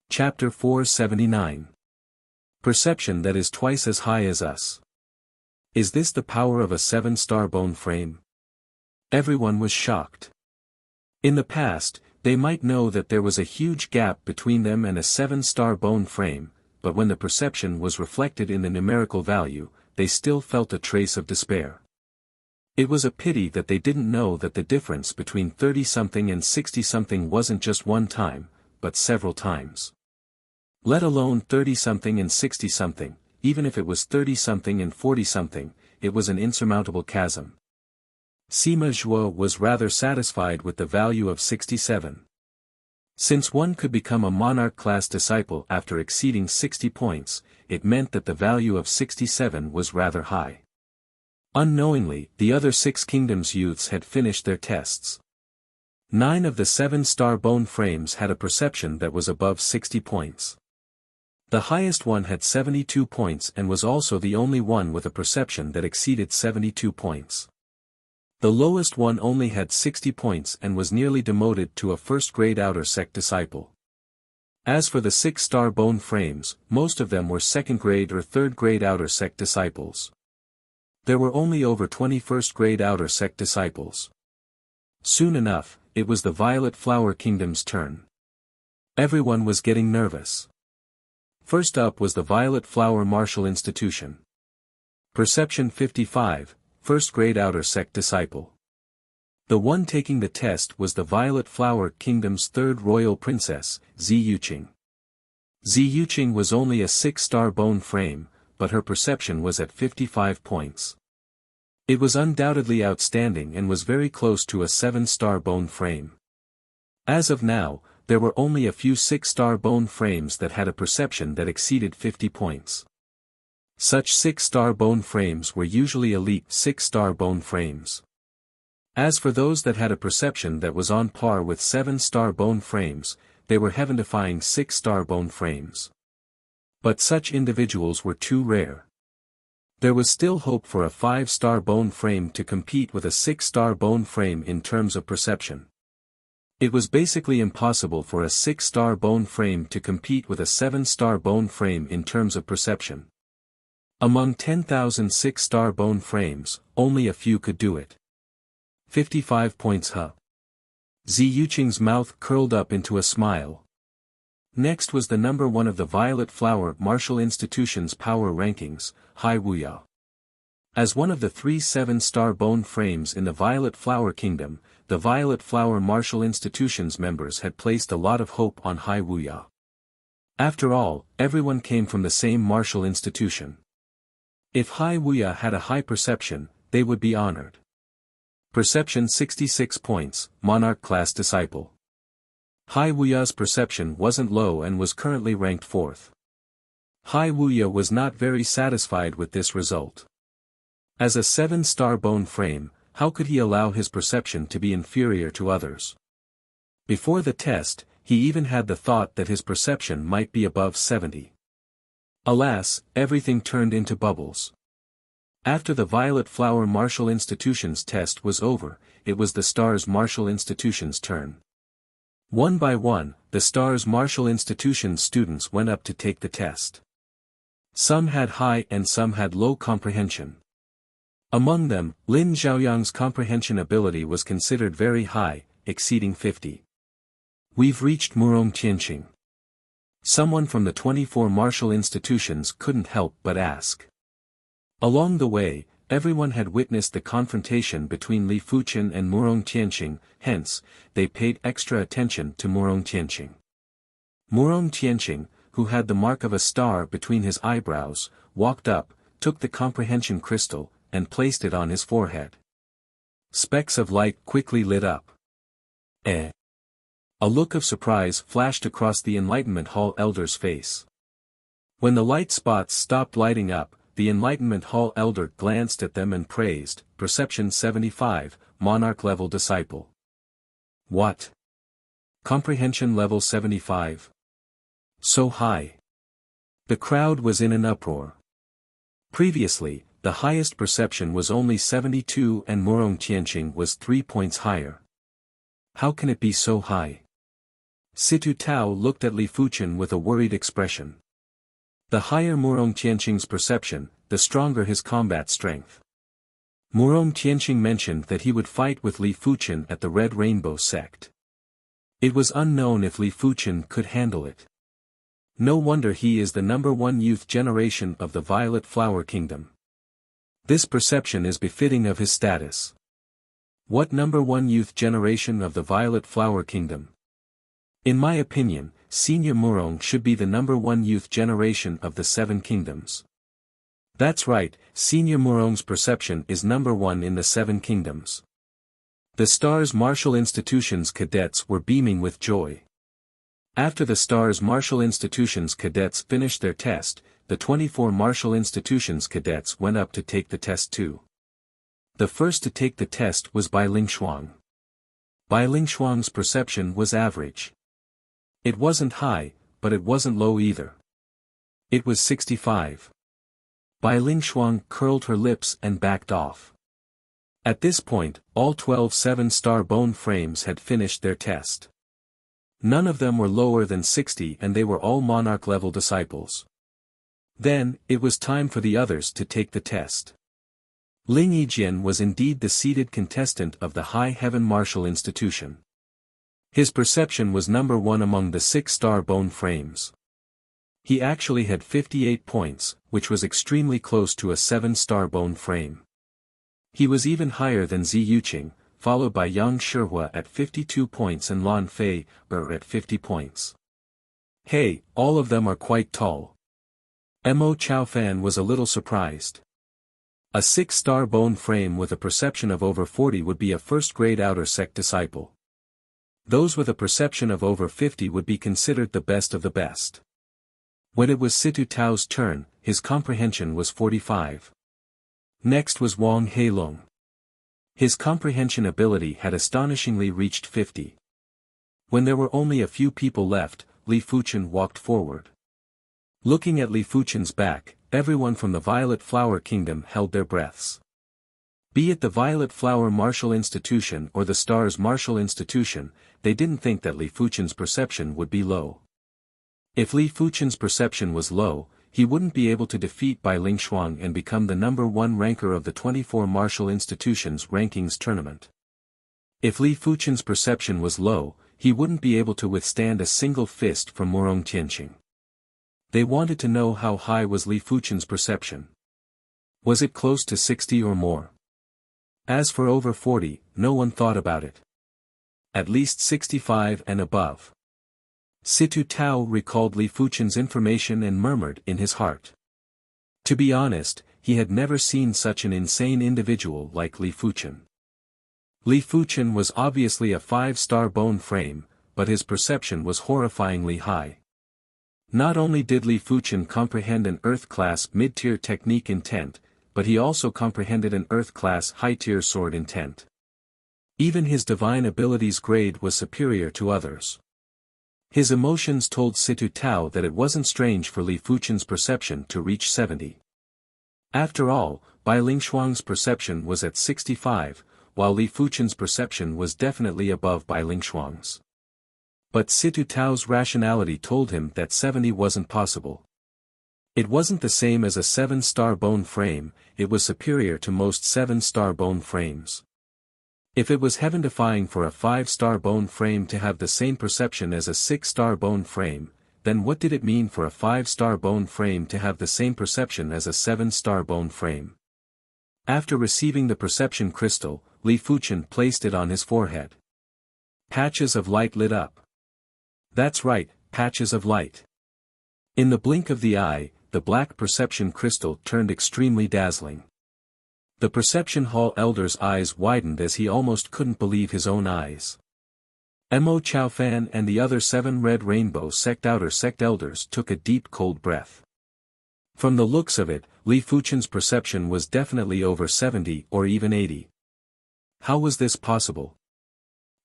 Chapter 479. Perception that is twice as high as us. Is this the power of a 7-star bone frame? Everyone was shocked. In the past, they might know that there was a huge gap between them and a 7-star bone frame, but when the perception was reflected in the numerical value, they still felt a trace of despair. It was a pity that they didn't know that the difference between 30-something and 60-something wasn't just one time, but several times. Let alone 30-something and 60-something, even if it was 30-something and 40-something, it was an insurmountable chasm. Sima Zhua was rather satisfied with the value of 67. Since one could become a Monarch Class Disciple after exceeding 60 points, it meant that the value of 67 was rather high. Unknowingly, the other 6 kingdoms' youths had finished their tests. 9 of the 7-star bone frames had a perception that was above 60 points. The highest one had 72 points and was also the only one with a perception that exceeded 72 points. The lowest one only had 60 points and was nearly demoted to a first-grade outer sect disciple. As for the 6-star bone frames, most of them were second-grade or third-grade outer sect disciples. There were only over 20 first-grade outer sect disciples. Soon enough, it was the Violet Flower Kingdom's turn. Everyone was getting nervous. First up was the Violet Flower Martial Institution. Perception 55, first-grade outer sect disciple. The one taking the test was the Violet Flower Kingdom's 3rd royal princess, Zi Yuqing. Zi Yuqing was only a 6-star bone frame, but her perception was at 55 points. It was undoubtedly outstanding and was very close to a 7-star bone frame. As of now, there were only a few 6-star bone frames that had a perception that exceeded 50 points. Such 6-star bone frames were usually elite 6-star bone frames. As for those that had a perception that was on par with 7-star bone frames, they were heaven-defying 6-star bone frames. But such individuals were too rare. There was still hope for a 5-star bone frame to compete with a 6-star bone frame in terms of perception. It was basically impossible for a 6-star bone frame to compete with a 7-star bone frame in terms of perception. Among 10,000 6-star bone frames, only a few could do it. 55 points huh? Zi Yuqing's mouth curled up into a smile. Next was the number 1 of the Violet Flower Martial Institution's power rankings, Wuxia. As one of the 3 7-star bone frames in the Violet Flower Kingdom, the Violet Flower Martial Institution's members had placed a lot of hope on Wuxia. After all, everyone came from the same martial institution. If Wuxia had a high perception, they would be honored. Perception 66 points, Monarch Class Disciple. Wuxia's perception wasn't low and was currently ranked 4th. Wuxia was not very satisfied with this result. As a 7-star bone frame, how could he allow his perception to be inferior to others? Before the test, he even had the thought that his perception might be above 70. Alas, everything turned into bubbles. After the Violet Flower Martial Institution's test was over, it was the Stars Martial Institution's turn. One by one, the Stars Martial Institution's students went up to take the test. Some had high and some had low comprehension. Among them, Lin Zhaoyang's comprehension ability was considered very high, exceeding 50. We've reached Murong Tianqing. Someone from the 24 martial institutions couldn't help but ask. Along the way, everyone had witnessed the confrontation between Li Fuqian and Murong Tianqing, hence, they paid extra attention to Murong Tianqing. Murong Tianqing, who had the mark of a star between his eyebrows, walked up, took the comprehension crystal, and placed it on his forehead. Specks of light quickly lit up. A look of surprise flashed across the Enlightenment Hall elder's face. When the light spots stopped lighting up, the Enlightenment Hall elder glanced at them and praised, Perception 75, Monarch level disciple. What? Comprehension level 75? So high. The crowd was in an uproar. Previously, the highest perception was only 72 and Murong Tianqing was 3 points higher. How can it be so high? Situ Tao looked at Li Fuqian with a worried expression. The higher Murong Tianqing's perception, the stronger his combat strength. Murong Tianqing mentioned that he would fight with Li Fuqian at the Red Rainbow sect. It was unknown if Li Fuqian could handle it. No wonder he is the number 1 youth generation of the Violet Flower Kingdom. This perception is befitting of his status. What number 1 youth generation of the Violet Flower Kingdom? In my opinion, Senior Murong should be the number 1 youth generation of the 7 kingdoms. That's right, Senior Murong's perception is number 1 in the 7 kingdoms. The Stars Martial Institution's cadets were beaming with joy. After the Stars Martial Institution's cadets finished their test, the 24 Martial Institution's cadets went up to take the test too. The first to take the test was Bai Lingshuang. Bai Lingshuang's perception was average. It wasn't high, but it wasn't low either. It was 65. Bai Lingshuang curled her lips and backed off. At this point, all 12 seven-star bone frames had finished their test. None of them were lower than 60 and they were all monarch-level disciples. Then, it was time for the others to take the test. Ling Yijian was indeed the seated contestant of the High Heaven Martial Institution. His perception was number 1 among the 6-star bone frames. He actually had 58 points, which was extremely close to a 7-star bone frame. He was even higher than Zi Yuqing, followed by Yang Shihua at 52 points and Lan Fei at 50 points. Hey, all of them are quite tall. Mo Chaofan was a little surprised. A 6-star bone frame with a perception of over 40 would be a first-grade outer sect disciple. Those with a perception of over 50 would be considered the best of the best. When it was Situ Tao's turn, his comprehension was 45. Next was Wang Heilong. His comprehension ability had astonishingly reached 50. When there were only a few people left, Li Fuchen walked forward. Looking at Li Fuchen's back, everyone from the Violet Flower Kingdom held their breaths. Be it the Violet Flower Martial Institution or the Stars Martial Institution, they didn't think that Li Fuchen's perception would be low. If Li Fuchen's perception was low, he wouldn't be able to defeat Bai Lingshuang and become the number 1 ranker of the 24 Martial Institutions Rankings Tournament. If Li Fuchen's perception was low, he wouldn't be able to withstand a single fist from Murong Tianqing. They wanted to know how high was Li Fuchen's perception. Was it close to 60 or more? As for over 40, no one thought about it. At least 65 and above. Situ Tao recalled Li Fuchen's information and murmured in his heart. To be honest, he had never seen such an insane individual like Li Fuchen. Li Fuchen was obviously a 5-star bone frame, but his perception was horrifyingly high. Not only did Li Fuchen comprehend an Earth-class mid-tier technique intent, but he also comprehended an Earth-class high-tier sword intent. Even his divine abilities grade was superior to others. His emotions told Situ Tao that it wasn't strange for Li Fuchen's perception to reach 70. After all, Bai Lingshuang's perception was at 65, while Li Fuchen's perception was definitely above Bai Lingshuang's. But Situ Tao's rationality told him that 70 wasn't possible. It wasn't the same as a 7-star bone frame, it was superior to most 7-star bone frames. If it was heaven-defying for a 5-star bone frame to have the same perception as a 6-star bone frame, then what did it mean for a 5-star bone frame to have the same perception as a 7-star bone frame? After receiving the perception crystal, Li Fuchen placed it on his forehead. Patches of light lit up. That's right, patches of light. In the blink of the eye, the black perception crystal turned extremely dazzling. The Perception Hall Elder's eyes widened as he almost couldn't believe his own eyes. Mo Chaofan and the other 7 Red Rainbow Sect Outer Sect Elders took a deep cold breath. From the looks of it, Li Fuchen's perception was definitely over 70 or even 80. How was this possible?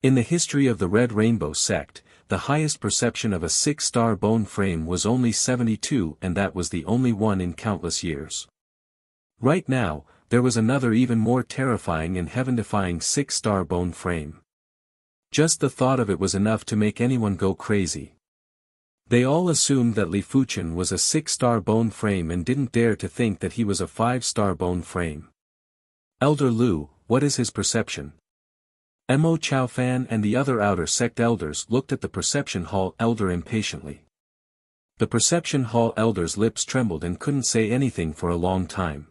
In the history of the Red Rainbow Sect, the highest perception of a 6-star bone frame was only 72 and that was the only one in countless years. Right now, there was another even more terrifying and heaven-defying 6-star bone frame. Just the thought of it was enough to make anyone go crazy. They all assumed that Li Fuchen was a 6-star bone frame and didn't dare to think that he was a 5-star bone frame. Elder Lu, what is his perception? Mo Chaofan and the other outer sect elders looked at the Perception Hall Elder impatiently. The Perception Hall Elder's lips trembled and couldn't say anything for a long time.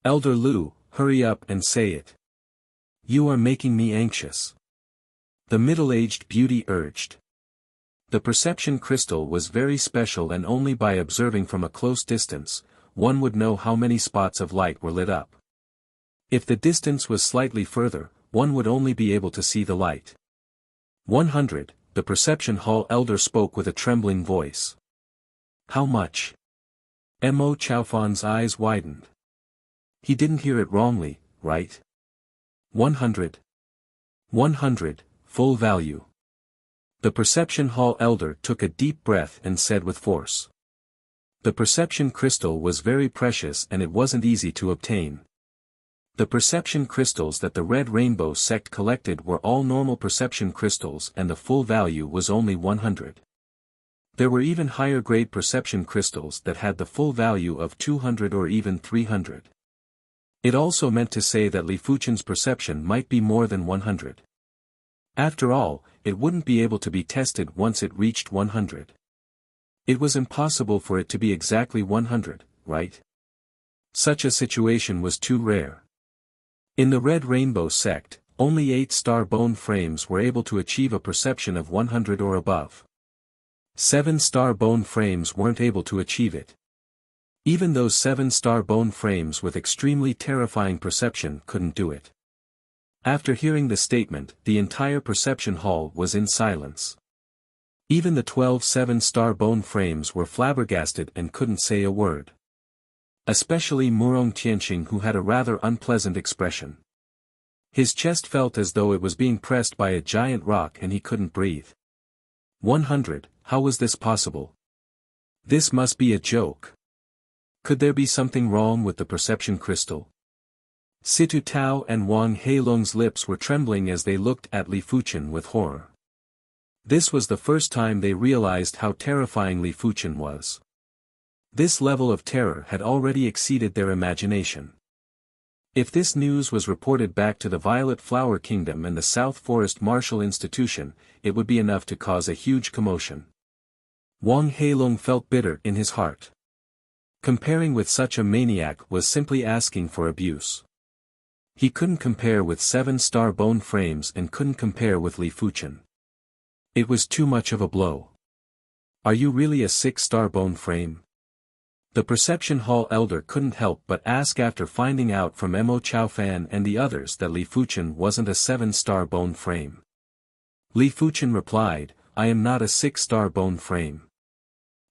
Elder Lu, hurry up and say it. You are making me anxious. The middle-aged beauty urged. The perception crystal was very special and only by observing from a close distance, one would know how many spots of light were lit up. If the distance was slightly further, one would only be able to see the light. 100, the Perception Hall Elder spoke with a trembling voice. How much? Mo Chaofan's eyes widened. He didn't hear it wrongly, right? 100. 100, full value. The Perception Hall Elder took a deep breath and said with force. The perception crystal was very precious and it wasn't easy to obtain. The perception crystals that the Red Rainbow sect collected were all normal perception crystals and the full value was only 100. There were even higher grade perception crystals that had the full value of 200 or even 300. It also meant to say that Li Fuchen's perception might be more than 100. After all, it wouldn't be able to be tested once it reached 100. It was impossible for it to be exactly 100, right? Such a situation was too rare. In the Red Rainbow sect, only 8-star bone frames were able to achieve a perception of 100 or above. 7-star bone frames weren't able to achieve it. Even those 7-star bone frames with extremely terrifying perception couldn't do it. After hearing the statement, the entire perception hall was in silence. Even the 12 7-star bone frames were flabbergasted and couldn't say a word. Especially Murong Tianqing, who had a rather unpleasant expression. His chest felt as though it was being pressed by a giant rock and he couldn't breathe. 100, how was this possible? This must be a joke. Could there be something wrong with the perception crystal? Situ Tao and Wang Heilong's lips were trembling as they looked at Li Fuchen with horror. This was the first time they realized how terrifying Li Fuchen was. This level of terror had already exceeded their imagination. If this news was reported back to the Violet Flower Kingdom and the South Forest Martial Institution, it would be enough to cause a huge commotion. Wang Heilong felt bitter in his heart. Comparing with such a maniac was simply asking for abuse. He couldn't compare with 7-star bone frames and couldn't compare with Li Fuchen. It was too much of a blow. Are you really a 6-star bone frame? The Perception Hall Elder couldn't help but ask after finding out from Mo Chaofan and the others that Li Fuchen wasn't a 7-star bone frame. Li Fuchen replied, I am not a 6-star bone frame.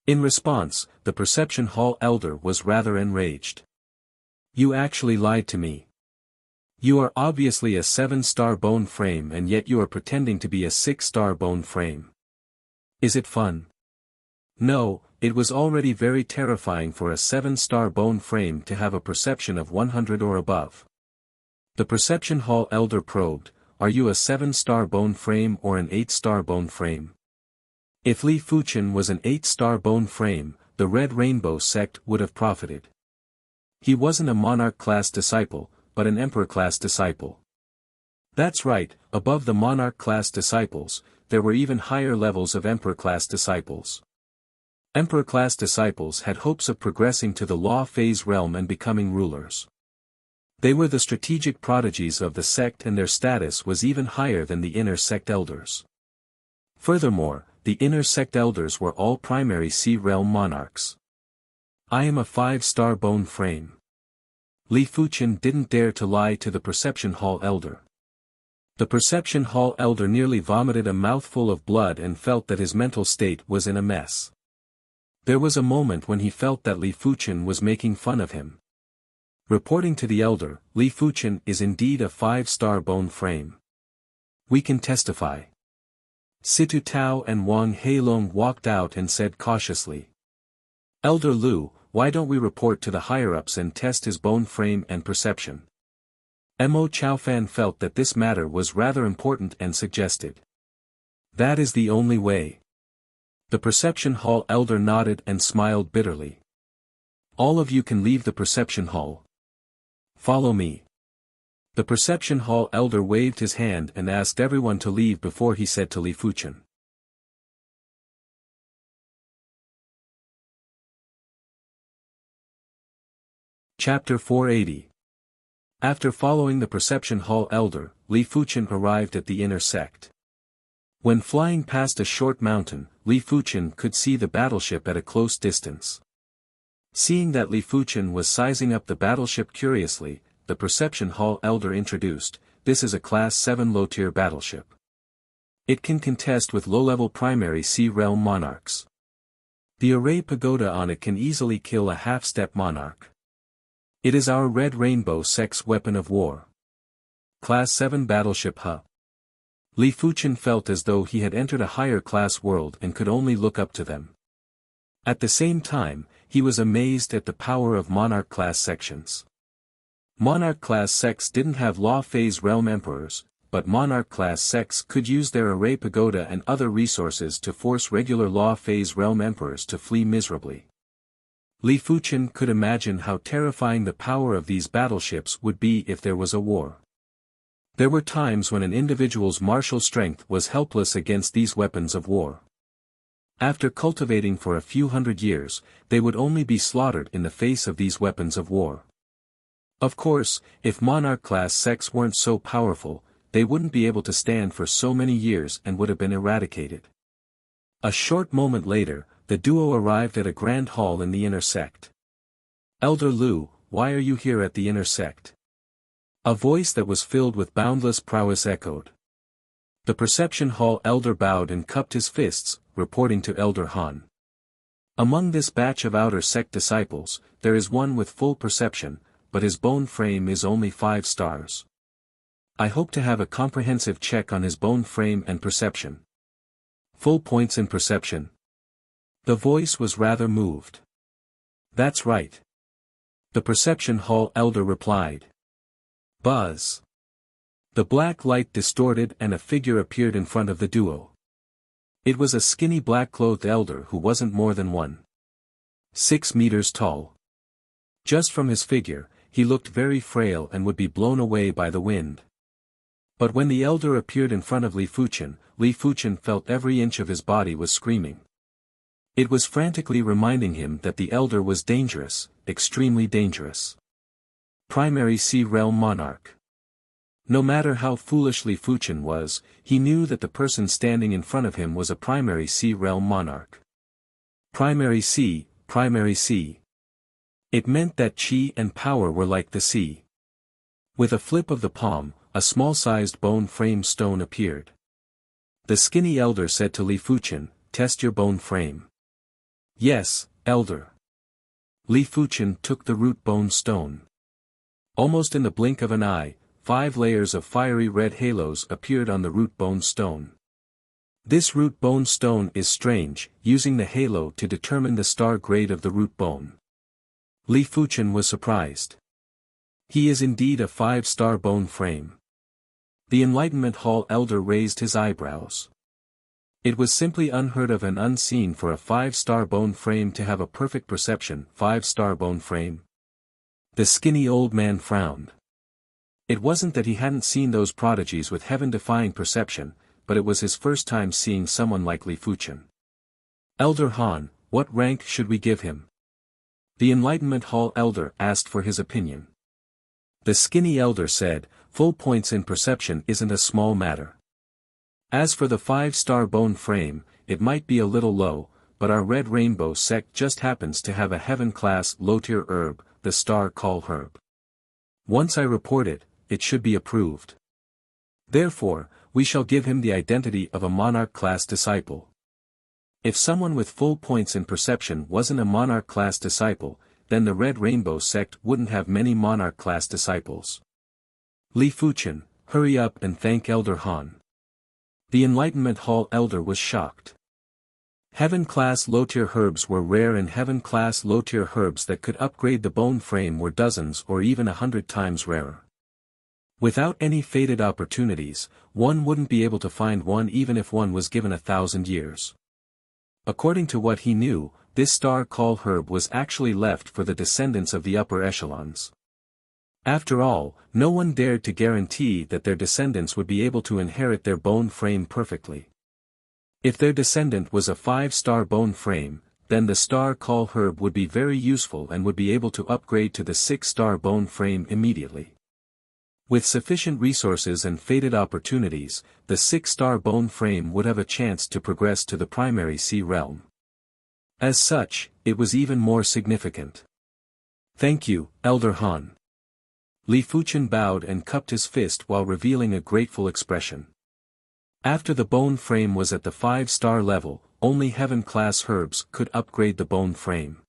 In response, the Perception Hall Elder was rather enraged. You actually lied to me. You are obviously a 7-star bone frame and yet you are pretending to be a 6-star bone frame. Is it fun? No, it was already very terrifying for a 7-star bone frame to have a perception of 100 or above. The Perception Hall Elder probed, are you a 7-star bone frame or an 8-star bone frame? If Li Fuchen was an 8-star bone frame, the Red Rainbow sect would have profited. He wasn't a monarch-class disciple, but an emperor-class disciple. That's right, above the monarch-class disciples, there were even higher levels of emperor-class disciples. Emperor-class disciples had hopes of progressing to the law phase realm and becoming rulers. They were the strategic prodigies of the sect and their status was even higher than the inner sect elders. Furthermore, the inner sect elders were all primary sea realm monarchs. I am a 5-star bone frame. Li Fuchen didn't dare to lie to the Perception Hall Elder. The Perception Hall Elder nearly vomited a mouthful of blood and felt that his mental state was in a mess. There was a moment when he felt that Li Fuchen was making fun of him. Reporting to the Elder, Li Fuchen is indeed a 5-star bone frame. We can testify. Situ Tao and Wang Heilong walked out and said cautiously. Elder Lu, why don't we report to the higher-ups and test his bone frame and perception? Mo Chaofan felt that this matter was rather important and suggested. That is the only way. The Perception Hall Elder nodded and smiled bitterly. All of you can leave the Perception Hall. Follow me. The Perception Hall Elder waved his hand and asked everyone to leave before he said to Li Fuchen. Chapter 480. After following the Perception Hall Elder, Li Fuchen arrived at the inner sect. When flying past a short mountain, Li Fuchen could see the battleship at a close distance. Seeing that Li Fuchen was sizing up the battleship curiously, the Perception Hall Elder introduced, this is a Class 7 low-tier battleship. It can contest with low-level primary sea realm monarchs. The array pagoda on it can easily kill a half-step monarch. It is our Red Rainbow sect's weapon of war. Class 7 Battleship Huh. Li Fuchen felt as though he had entered a higher class world and could only look up to them. At the same time, he was amazed at the power of Monarch class sections. Monarch class sects didn't have law phase realm emperors, but Monarch class sects could use their array pagoda and other resources to force regular law phase realm emperors to flee miserably. Li Fuchen could imagine how terrifying the power of these battleships would be if there was a war. There were times when an individual's martial strength was helpless against these weapons of war. After cultivating for a few hundred years, they would only be slaughtered in the face of these weapons of war. Of course, if Monarch-class sects weren't so powerful, they wouldn't be able to stand for so many years and would have been eradicated. A short moment later, the duo arrived at a grand hall in the inner sect. "Elder Lu, why are you here at the inner sect?" A voice that was filled with boundless prowess echoed. The perception hall elder bowed and cupped his fists, reporting to Elder Han. "Among this batch of outer sect disciples, there is one with full perception, but his bone frame is only 5 stars. I hope to have a comprehensive check on his bone frame and perception." "Full points in perception?" The voice was rather moved. "That's right." The perception hall elder replied. Buzz. The black light distorted and a figure appeared in front of the duo. It was a skinny black-clothed elder who wasn't more than 1.6 meters tall. Just from his figure, he looked very frail and would be blown away by the wind. But when the elder appeared in front of Li Fuchen felt every inch of his body was screaming. It was frantically reminding him that the elder was dangerous, extremely dangerous. Primary Sea Realm Monarch. No matter how foolish Li Fuchen was, he knew that the person standing in front of him was a Primary Sea Realm Monarch. Primary Sea. It meant that chi and power were like the sea. With a flip of the palm, a small-sized bone frame stone appeared. The skinny elder said to Li Fuchen, "Test your bone frame." "Yes, elder." Li Fuchen took the root bone stone. Almost in the blink of an eye, 5 layers of fiery red halos appeared on the root bone stone. This root bone stone is strange, using the halo to determine the star grade of the root bone. Li Fuchen was surprised. He is indeed a 5-star bone frame. The Enlightenment Hall elder raised his eyebrows. It was simply unheard of and unseen for a 5-star bone frame to have a perfect perception. 5-star bone frame? The skinny old man frowned. It wasn't that he hadn't seen those prodigies with heaven-defying perception, but it was his first time seeing someone like Li Fuchen. "Elder Han, what rank should we give him?" The Enlightenment Hall elder asked for his opinion. The skinny elder said, "Full points in perception isn't a small matter. As for the 5-star bone frame, it might be a little low, but our Red Rainbow sect just happens to have a heaven-class low-tier herb, the Star Call herb. Once I report it, it should be approved. Therefore, we shall give him the identity of a Monarch-class disciple." If someone with full points in perception wasn't a Monarch-class disciple, then the Red Rainbow sect wouldn't have many Monarch-class disciples. "Li Fuchen, hurry up and thank Elder Han." The Enlightenment Hall elder was shocked. Heaven-class low-tier herbs were rare, and heaven-class low-tier herbs that could upgrade the bone frame were dozens or even 100 times rarer. Without any fated opportunities, one wouldn't be able to find one even if one was given 1,000 years. According to what he knew, this Star Call herb was actually left for the descendants of the upper echelons. After all, no one dared to guarantee that their descendants would be able to inherit their bone frame perfectly. If their descendant was a 5-star bone frame, then the Star Call herb would be very useful and would be able to upgrade to the 6-star bone frame immediately. With sufficient resources and fated opportunities, the 6-star bone frame would have a chance to progress to the Primary Sea Realm. As such, it was even more significant. "Thank you, Elder Han." Li Fuchen bowed and cupped his fist while revealing a grateful expression. After the bone frame was at the 5-star level, only heaven-class herbs could upgrade the bone frame.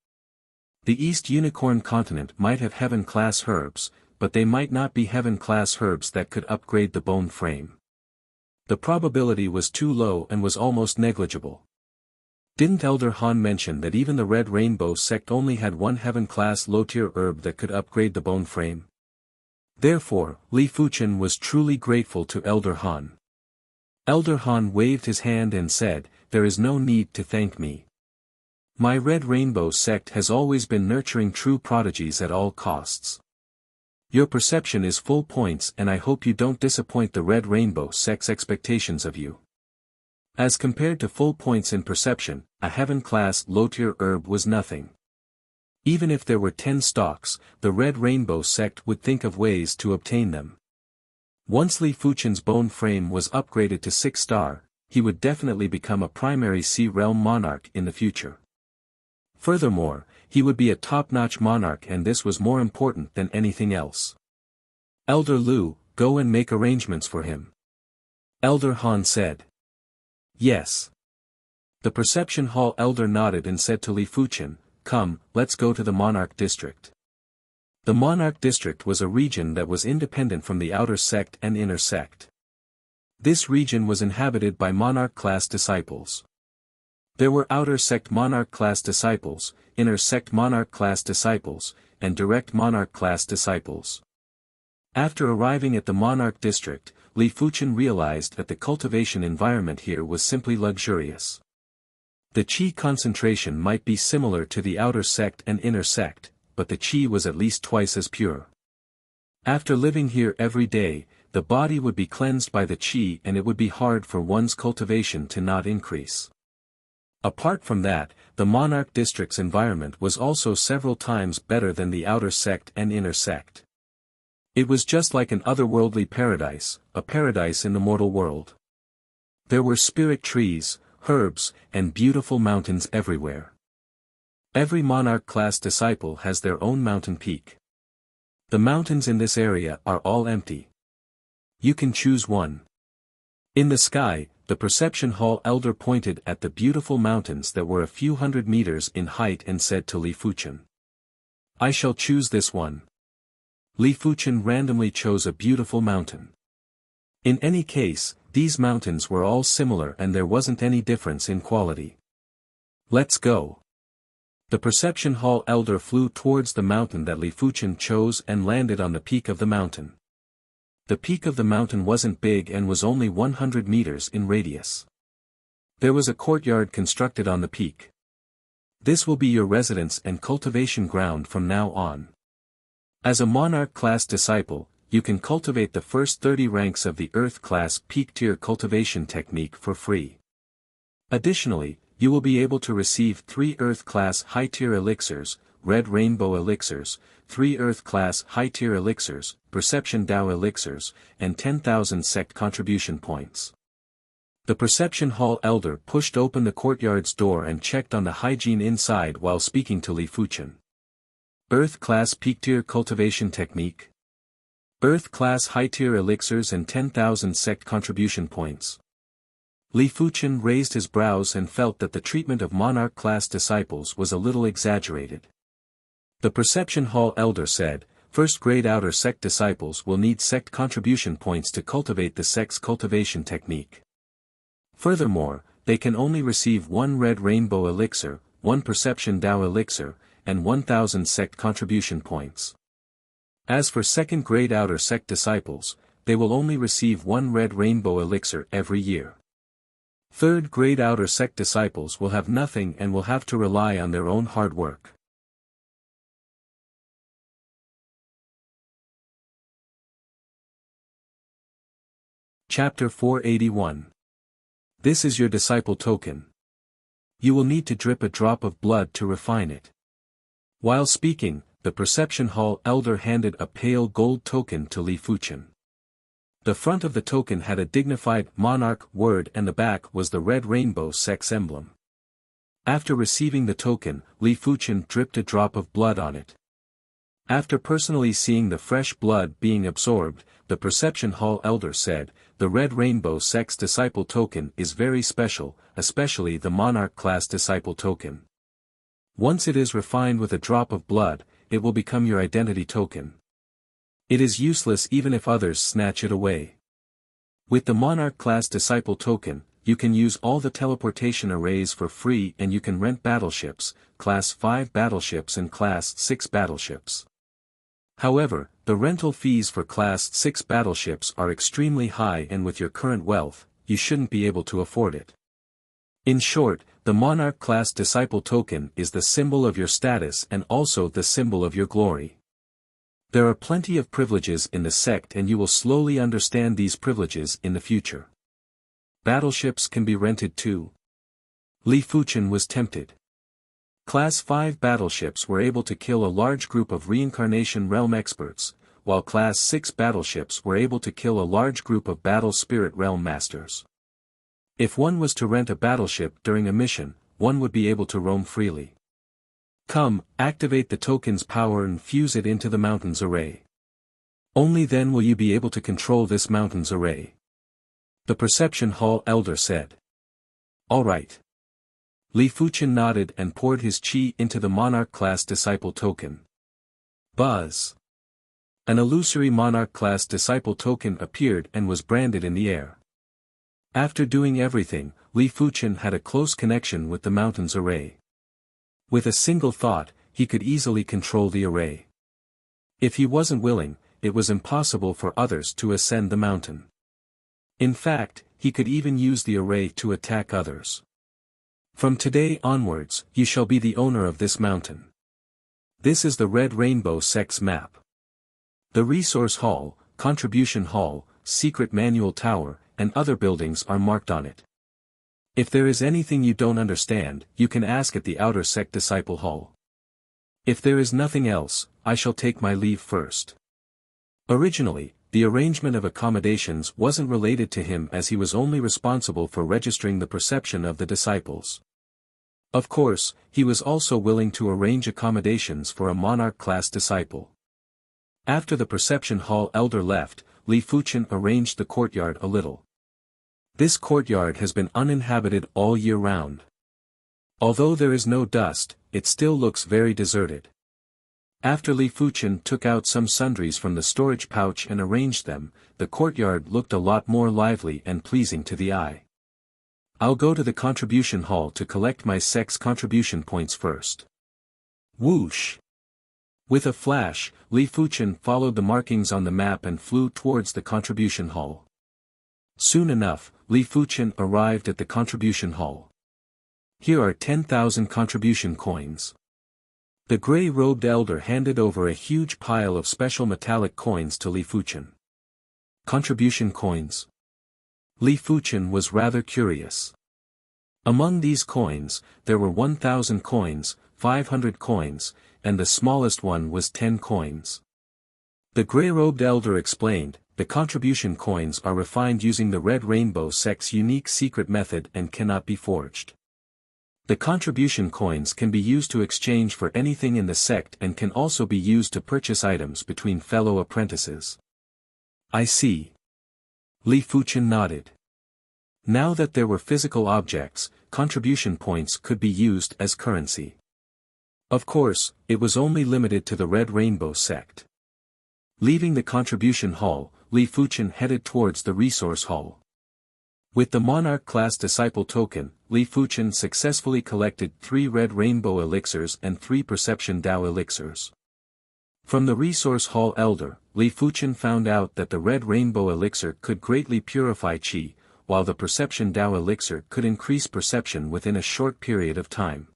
The East Unicorn continent might have heaven-class herbs, but they might not be heaven-class herbs that could upgrade the bone frame. The probability was too low and was almost negligible. Didn't Elder Han mention that even the Red Rainbow sect only had one heaven-class low-tier herb that could upgrade the bone frame? Therefore, Li Fuchen was truly grateful to Elder Han. Elder Han waved his hand and said, "There is no need to thank me. My Red Rainbow sect has always been nurturing true prodigies at all costs. Your perception is full points and I hope you don't disappoint the Red Rainbow sect's expectations of you." As compared to full points in perception, a heaven-class low-tier herb was nothing. Even if there were 10 stalks, the Red Rainbow sect would think of ways to obtain them. Once Li Fuchen's bone frame was upgraded to 6-star, he would definitely become a primary Sea Realm monarch in the future. Furthermore, he would be a top-notch monarch and this was more important than anything else. "Elder Lu, go and make arrangements for him." Elder Han said. "Yes." The Perception Hall elder nodded and said to Li Fuchen, "Come, let's go to the Monarch District." The Monarch District was a region that was independent from the outer sect and inner sect. This region was inhabited by Monarch-class disciples. There were outer sect Monarch-class disciples, inner sect Monarch-class disciples, and direct Monarch-class disciples. After arriving at the Monarch District, Li Fuchen realized that the cultivation environment here was simply luxurious. The qi concentration might be similar to the outer sect and inner sect, but the qi was at least twice as pure. After living here every day, the body would be cleansed by the qi and it would be hard for one's cultivation to not increase. Apart from that, the Monarch District's environment was also several times better than the outer sect and inner sect. It was just like an otherworldly paradise, a paradise in the mortal world. There were spirit trees, herbs, and beautiful mountains everywhere. Every Monarch-class disciple has their own mountain peak. The mountains in this area are all empty. You can choose one. In the sky, the Perception Hall elder pointed at the beautiful mountains that were a few hundred meters in height and said to Li Fuchen, "I shall choose this one." Li Fuchen randomly chose a beautiful mountain. In any case, these mountains were all similar and there wasn't any difference in quality. "Let's go." The Perception Hall elder flew towards the mountain that Li Fuchen chose and landed on the peak of the mountain. The peak of the mountain wasn't big and was only 100 meters in radius. There was a courtyard constructed on the peak. "This will be your residence and cultivation ground from now on. As a Monarch-class disciple, you can cultivate the first 30 ranks of the Earth-class peak-tier cultivation technique for free. Additionally, you will be able to receive 3 Earth-class high-tier elixirs, Red Rainbow elixirs, 3 Earth-class high-tier elixirs, Perception Dao elixirs, and 10,000 sect contribution points." The Perception Hall elder pushed open the courtyard's door and checked on the hygiene inside while speaking to Li Fuchen. "Earth-class peak-tier cultivation technique. Earth-class high-tier elixirs and 10,000 sect contribution points." Li Fuchen raised his brows and felt that the treatment of Monarch-class disciples was a little exaggerated. The Perception Hall elder said, "First-grade outer sect disciples will need sect contribution points to cultivate the sect's cultivation technique. Furthermore, they can only receive 1 Red Rainbow elixir, 1 Perception Dao elixir, and 1,000 sect contribution points. As for second-grade outer sect disciples, they will only receive 1 Red Rainbow elixir every year. Third-grade outer sect disciples will have nothing and will have to rely on their own hard work." Chapter 481. This is your disciple token. You will need to drip a drop of blood to refine it. While speaking, the Perception Hall elder handed a pale gold token to Li Fuchen. The front of the token had a dignified monarch word and the back was the Red Rainbow sect's emblem. After receiving the token, Li Fuchen dripped a drop of blood on it. After personally seeing the fresh blood being absorbed, the Perception Hall elder said, "The Red Rainbow sect's disciple token is very special, especially the Monarch-class disciple token. Once it is refined with a drop of blood, it will become your identity token. It is useless even if others snatch it away. With the Monarch class Disciple token, you can use all the teleportation arrays for free and you can rent battleships, Class 5 battleships and Class 6 battleships. However, the rental fees for Class 6 battleships are extremely high and with your current wealth, you shouldn't be able to afford it. In short, the Monarch class Disciple token is the symbol of your status and also the symbol of your glory. There are plenty of privileges in the sect and you will slowly understand these privileges in the future. Battleships can be rented too. Li Fuchen was tempted. Class 5 battleships were able to kill a large group of reincarnation realm experts, while Class 6 battleships were able to kill a large group of battle spirit realm masters. If one was to rent a battleship during a mission, one would be able to roam freely. Come, activate the token's power and fuse it into the mountains array. Only then will you be able to control this mountains array. The Perception Hall Elder said. All right. Li Fuchen nodded and poured his chi into the Monarch class Disciple token. Buzz. An illusory Monarch class Disciple token appeared and was branded in the air. After doing everything, Li Fuchen had a close connection with the mountains array. With a single thought, he could easily control the array. If he wasn't willing, it was impossible for others to ascend the mountain. In fact, he could even use the array to attack others. From today onwards, you shall be the owner of this mountain. This is the Red Rainbow Sect's map. The Resource Hall, Contribution Hall, Secret Manual Tower, and other buildings are marked on it. If there is anything you don't understand, you can ask at the Outer Sect Disciple Hall. If there is nothing else, I shall take my leave first. Originally, the arrangement of accommodations wasn't related to him as he was only responsible for registering the perception of the disciples. Of course, he was also willing to arrange accommodations for a Monarch class disciple. After the Perception Hall Elder left, Li Fuchen arranged the courtyard a little. This courtyard has been uninhabited all year round. Although there is no dust, it still looks very deserted. After Li Fuchen took out some sundries from the storage pouch and arranged them, the courtyard looked a lot more lively and pleasing to the eye. I'll go to the contribution hall to collect my sect's contribution points first. Whoosh! With a flash, Li Fuchen followed the markings on the map and flew towards the contribution hall. Soon enough, Li Fuchen arrived at the contribution hall. Here are 10,000 contribution coins. The gray-robed elder handed over a huge pile of special metallic coins to Li Fuchen. Contribution coins. Li Fuchen was rather curious. Among these coins, there were 1,000 coins, 500 coins, and the smallest one was 10 coins. The gray-robed elder explained, the contribution coins are refined using the Red Rainbow Sect's unique secret method and cannot be forged. The contribution coins can be used to exchange for anything in the sect and can also be used to purchase items between fellow apprentices. I see. Li Fuchen nodded. Now that there were physical objects, contribution points could be used as currency. Of course, it was only limited to the Red Rainbow Sect. Leaving the contribution hall, Li Fuchen headed towards the resource hall. With the Monarch class Disciple token, Li Fuchen successfully collected 3 Red Rainbow elixirs and 3 Perception Dao elixirs. From the Resource Hall Elder, Li Fuchen found out that the Red Rainbow elixir could greatly purify Qi, while the Perception Dao elixir could increase perception within a short period of time.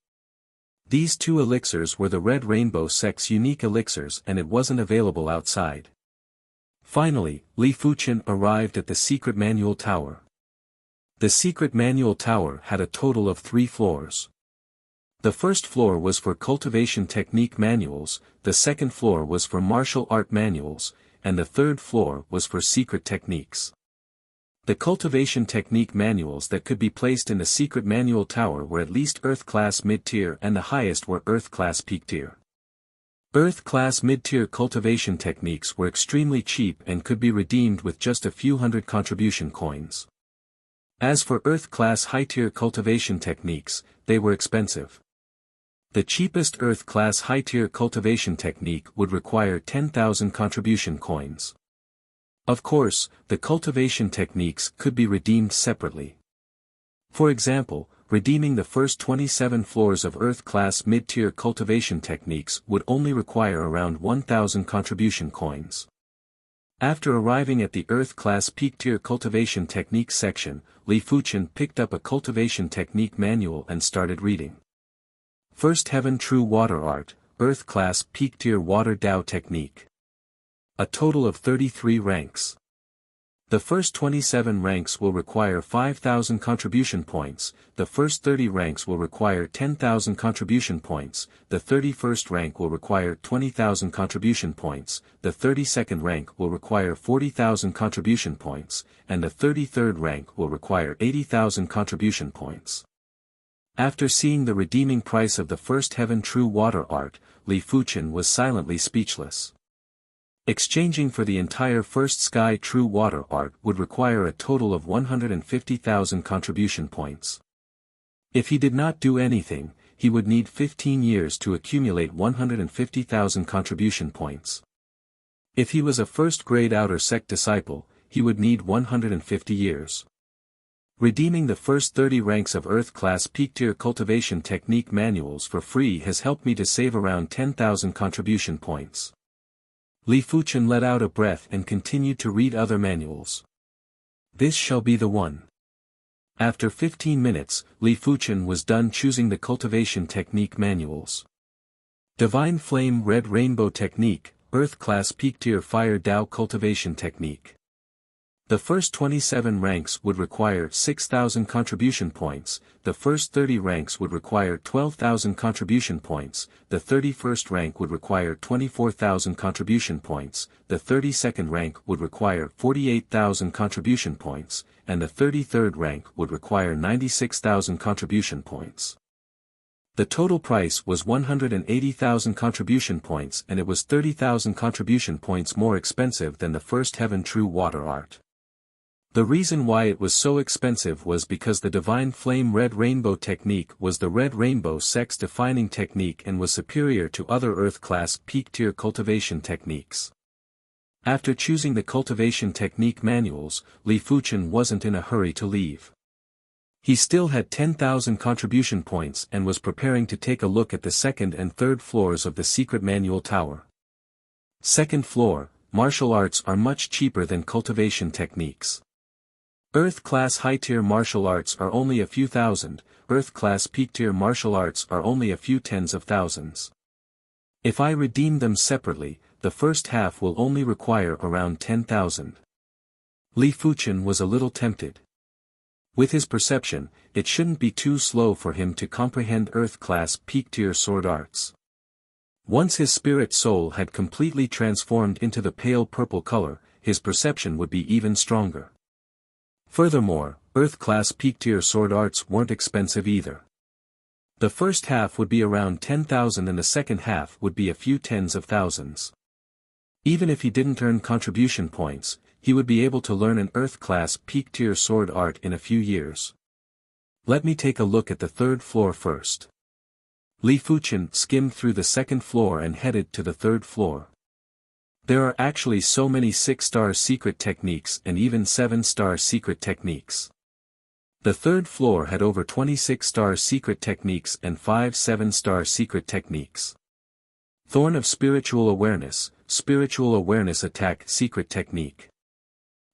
These 2 elixirs were the Red Rainbow Sect's unique elixirs and it wasn't available outside. Finally, Li Fuchen arrived at the Secret Manual Tower. The Secret Manual Tower had a total of 3 floors. The first floor was for cultivation technique manuals, the second floor was for martial art manuals, and the third floor was for secret techniques. The cultivation technique manuals that could be placed in the Secret Manual Tower were at least Earth-class mid-tier and the highest were Earth-class peak-tier. Earth-class mid-tier cultivation techniques were extremely cheap and could be redeemed with just a few hundred contribution coins. As for Earth-class high-tier cultivation techniques, they were expensive. The cheapest Earth-class high-tier cultivation technique would require 10,000 contribution coins. Of course, the cultivation techniques could be redeemed separately. For example, redeeming the first 27 floors of Earth-class mid-tier cultivation techniques would only require around 1,000 contribution coins. After arriving at the Earth-class peak-tier cultivation technique section, Li Fuchen picked up a cultivation technique manual and started reading. First Heaven True Water Art, Earth-class peak-tier water Dao technique. A total of 33 ranks. The first 27 ranks will require 5,000 contribution points, the first 30 ranks will require 10,000 contribution points, the 31st rank will require 20,000 contribution points, the 32nd rank will require 40,000 contribution points, and the 33rd rank will require 80,000 contribution points. After seeing the redeeming price of the first Heaven True Water Art, Li Fuchen was silently speechless. Exchanging for the entire First Sky True Water Art would require a total of 150,000 contribution points. If he did not do anything, he would need 15 years to accumulate 150,000 contribution points. If he was a first-grade outer sect disciple, he would need 150 years. Redeeming the first 30 ranks of Earth-class peak-tier cultivation technique manuals for free has helped me to save around 10,000 contribution points. Li Fuchen let out a breath and continued to read other manuals. This shall be the one. After 15 minutes, Li Fuchen was done choosing the cultivation technique manuals. Divine Flame Red Rainbow Technique, Earth-class peak-tier Fire Dao Cultivation Technique. The first 27 ranks would require 6,000 contribution points, the first 30 ranks would require 12,000 contribution points, the 31st rank would require 24,000 contribution points, the 32nd rank would require 48,000 contribution points, and the 33rd rank would require 96,000 contribution points. The total price was 180,000 contribution points, and it was 30,000 contribution points more expensive than the first Heaven True Water Art. The reason why it was so expensive was because the Divine Flame Red Rainbow technique was the Red Rainbow sex-defining technique and was superior to other Earth-class peak-tier cultivation techniques. After choosing the cultivation technique manuals, Li Fuchen wasn't in a hurry to leave. He still had 10,000 contribution points and was preparing to take a look at the second and third floors of the secret manual tower. Second floor, martial arts are much cheaper than cultivation techniques. Earth-class high-tier martial arts are only a few thousand, Earth-class peak-tier martial arts are only a few tens of thousands. If I redeem them separately, the first half will only require around 10,000. Li Fuchen was a little tempted. With his perception, it shouldn't be too slow for him to comprehend Earth-class peak-tier sword arts. Once his spirit soul had completely transformed into the pale purple color, his perception would be even stronger. Furthermore, Earth-class peak-tier sword arts weren't expensive either. The first half would be around 10,000 and the second half would be a few tens of thousands. Even if he didn't earn contribution points, he would be able to learn an Earth-class peak-tier sword art in a few years. Let me take a look at the third floor first. Li Fuchen skimmed through the second floor and headed to the third floor. There are actually so many 6-star secret techniques and even 7-star secret techniques. The third floor had over 26-star secret techniques and 5 7-star secret techniques. Thorn of Spiritual Awareness Attack Secret Technique.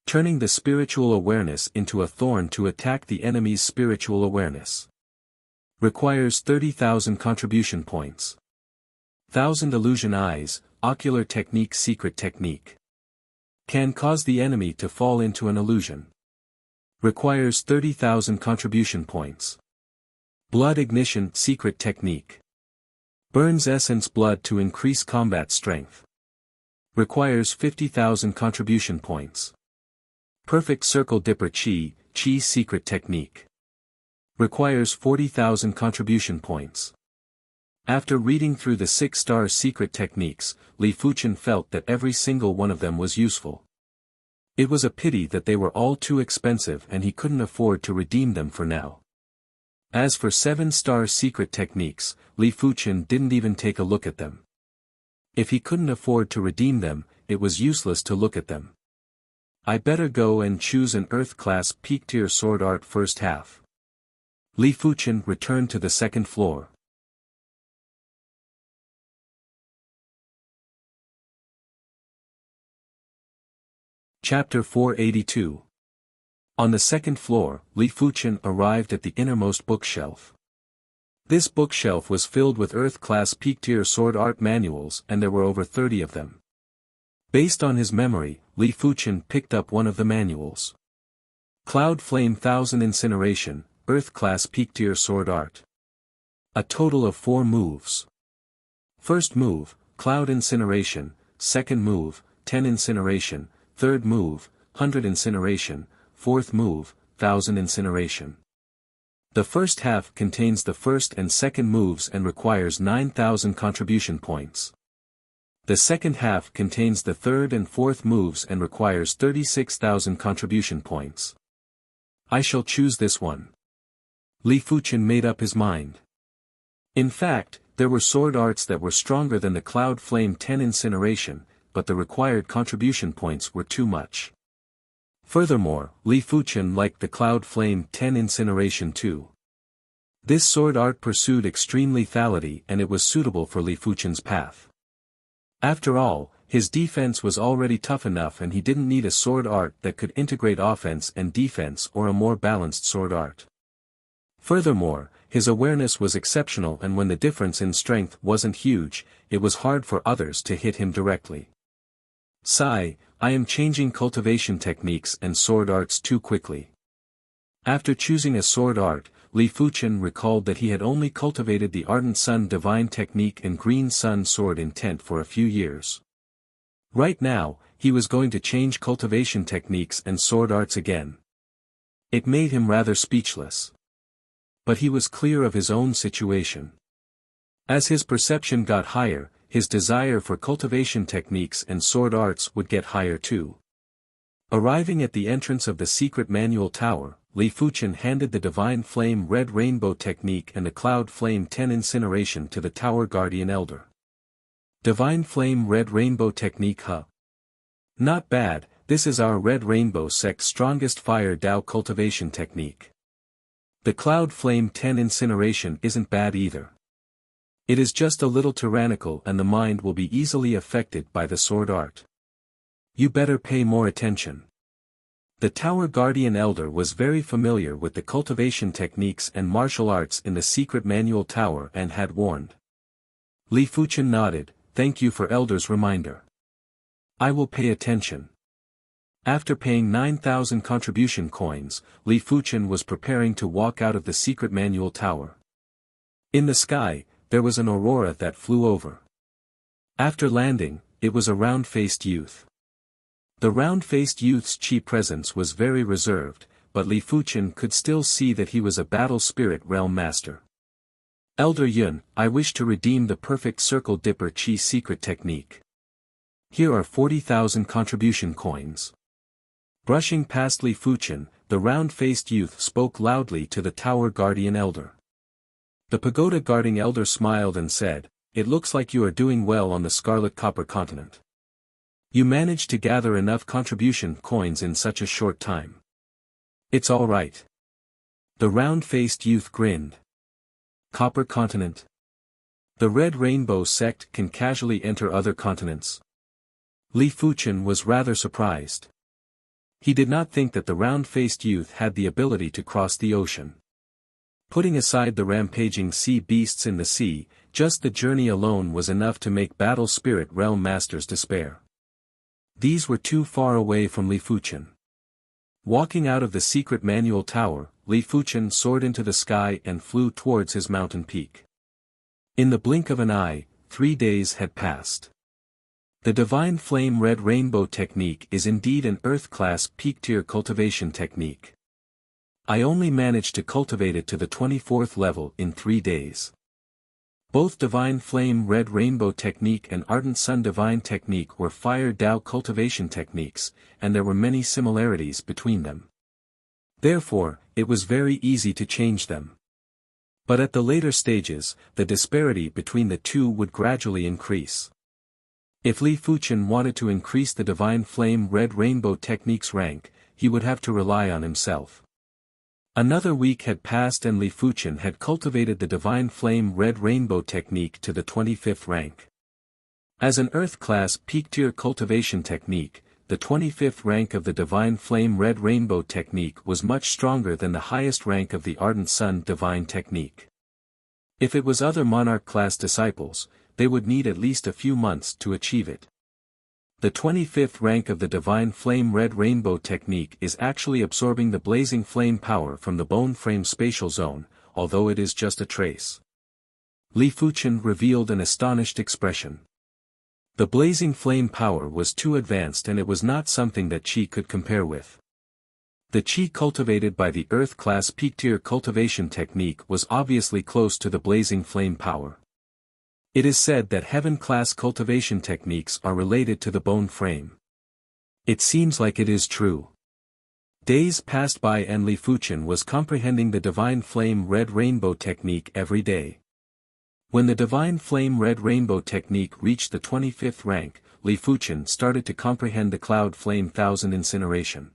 Turning the spiritual awareness into a thorn to attack the enemy's spiritual awareness. Requires 30,000 contribution points. 1,000 Illusion Eyes, Ocular Technique Secret Technique. Can cause the enemy to fall into an illusion. Requires 30,000 contribution points. Blood Ignition Secret Technique. Burns essence blood to increase combat strength. Requires 50,000 contribution points. Perfect Circle Dipper Chi Secret Technique. Requires 40,000 contribution points. After reading through the 6-star secret techniques, Li Fuchen felt that every single one of them was useful. It was a pity that they were all too expensive and he couldn't afford to redeem them for now. As for 7-star secret techniques, Li Fuchen didn't even take a look at them. If he couldn't afford to redeem them, it was useless to look at them. I better go and choose an Earth-class peak-tier sword art first half. Li Fuchen returned to the second floor. Chapter 482. On the second floor, Li Fuchen arrived at the innermost bookshelf. This bookshelf was filled with Earth-class peak-tier sword art manuals, and there were over 30 of them. Based on his memory, Li Fuchen picked up one of the manuals. Cloud Flame 1000 Incineration, Earth-class peak-tier sword art. A total of 4 moves. First move, Cloud Incineration, second move, 10 Incineration, third move, 100 Incineration, fourth move, 1000 Incineration. The first half contains the first and second moves and requires 9,000 contribution points. The second half contains the third and fourth moves and requires 36,000 contribution points. I shall choose this one. Li Fuchen made up his mind. In fact, there were sword arts that were stronger than the Cloud Flame 10 Incineration, but the required contribution points were too much. Furthermore, Li Fuchen liked the Cloud Flame 10 Incineration too. This sword art pursued extreme lethality and it was suitable for Li Fuchen's path. After all, his defense was already tough enough and he didn't need a sword art that could integrate offense and defense or a more balanced sword art. Furthermore, his awareness was exceptional and when the difference in strength wasn't huge, it was hard for others to hit him directly. Sigh, I am changing cultivation techniques and sword arts too quickly. After choosing a sword art, Li Fuchen recalled that he had only cultivated the Ardent Sun Divine Technique and Green Sun Sword Intent for a few years. Right now, he was going to change cultivation techniques and sword arts again. It made him rather speechless. But he was clear of his own situation. As his perception got higher, his desire for cultivation techniques and sword arts would get higher too. Arriving at the entrance of the secret manual tower, Li Fuchen handed the Divine Flame Red Rainbow Technique and the Cloud Flame 10 Incineration to the Tower Guardian Elder. Divine Flame Red Rainbow Technique, huh? Not bad, this is our Red Rainbow sect's strongest Fire Dao cultivation technique. The Cloud Flame 10 Incineration isn't bad either. It is just a little tyrannical and the mind will be easily affected by the sword art. You better pay more attention. The Tower Guardian Elder was very familiar with the cultivation techniques and martial arts in the secret manual tower and had warned. Li Fuchen nodded, thank you for Elder's reminder. I will pay attention. After paying 9,000 contribution coins, Li Fuchen was preparing to walk out of the secret manual tower. In the sky, there was an aurora that flew over. After landing, it was a round-faced youth. The round-faced youth's chi presence was very reserved, but Li Fuchen could still see that he was a battle spirit realm master. Elder Yun, I wish to redeem the perfect circle dipper chi secret technique. Here are 40,000 contribution coins. Brushing past Li Fuchen, the round-faced youth spoke loudly to the Tower Guardian Elder. The pagoda guarding elder smiled and said, it looks like you are doing well on the Scarlet Copper continent. You managed to gather enough contribution coins in such a short time. It's all right. The round-faced youth grinned. Copper continent. The Red Rainbow sect can casually enter other continents. Li Fuchen was rather surprised. He did not think that the round-faced youth had the ability to cross the ocean. Putting aside the rampaging sea beasts in the sea, just the journey alone was enough to make battle spirit realm masters despair. These were too far away from Li Fuchen. Walking out of the secret manual tower, Li Fuchen soared into the sky and flew towards his mountain peak. In the blink of an eye, 3 days had passed. The Divine Flame Red Rainbow Technique is indeed an Earth-class peak-tier cultivation technique. I only managed to cultivate it to the 24th level in 3 days. Both Divine Flame Red Rainbow Technique and Ardent Sun Divine Technique were Fire Dao cultivation techniques, and there were many similarities between them. Therefore, it was very easy to change them. But at the later stages, the disparity between the two would gradually increase. If Li Fuchen wanted to increase the Divine Flame Red Rainbow Technique's rank, he would have to rely on himself. Another week had passed and Li Fuchen had cultivated the Divine Flame Red Rainbow Technique to the 25th rank. As an Earth-class peak-tier cultivation technique, the 25th rank of the Divine Flame Red Rainbow Technique was much stronger than the highest rank of the Ardent Sun Divine Technique. If it was other Monarch-class disciples, they would need at least a few months to achieve it. The 25th rank of the Divine Flame Red Rainbow Technique is actually absorbing the blazing flame power from the bone frame spatial zone, although it is just a trace. Li Fuchen revealed an astonished expression. The blazing flame power was too advanced and it was not something that Qi could compare with. The Qi cultivated by the Earth-class peak-tier cultivation technique was obviously close to the blazing flame power. It is said that Heaven-class cultivation techniques are related to the bone frame. It seems like it is true. Days passed by and Li Fuchen was comprehending the Divine Flame Red Rainbow Technique every day. When the Divine Flame Red Rainbow Technique reached the 25th rank, Li Fuchen started to comprehend the Cloud Flame Thousand Incineration.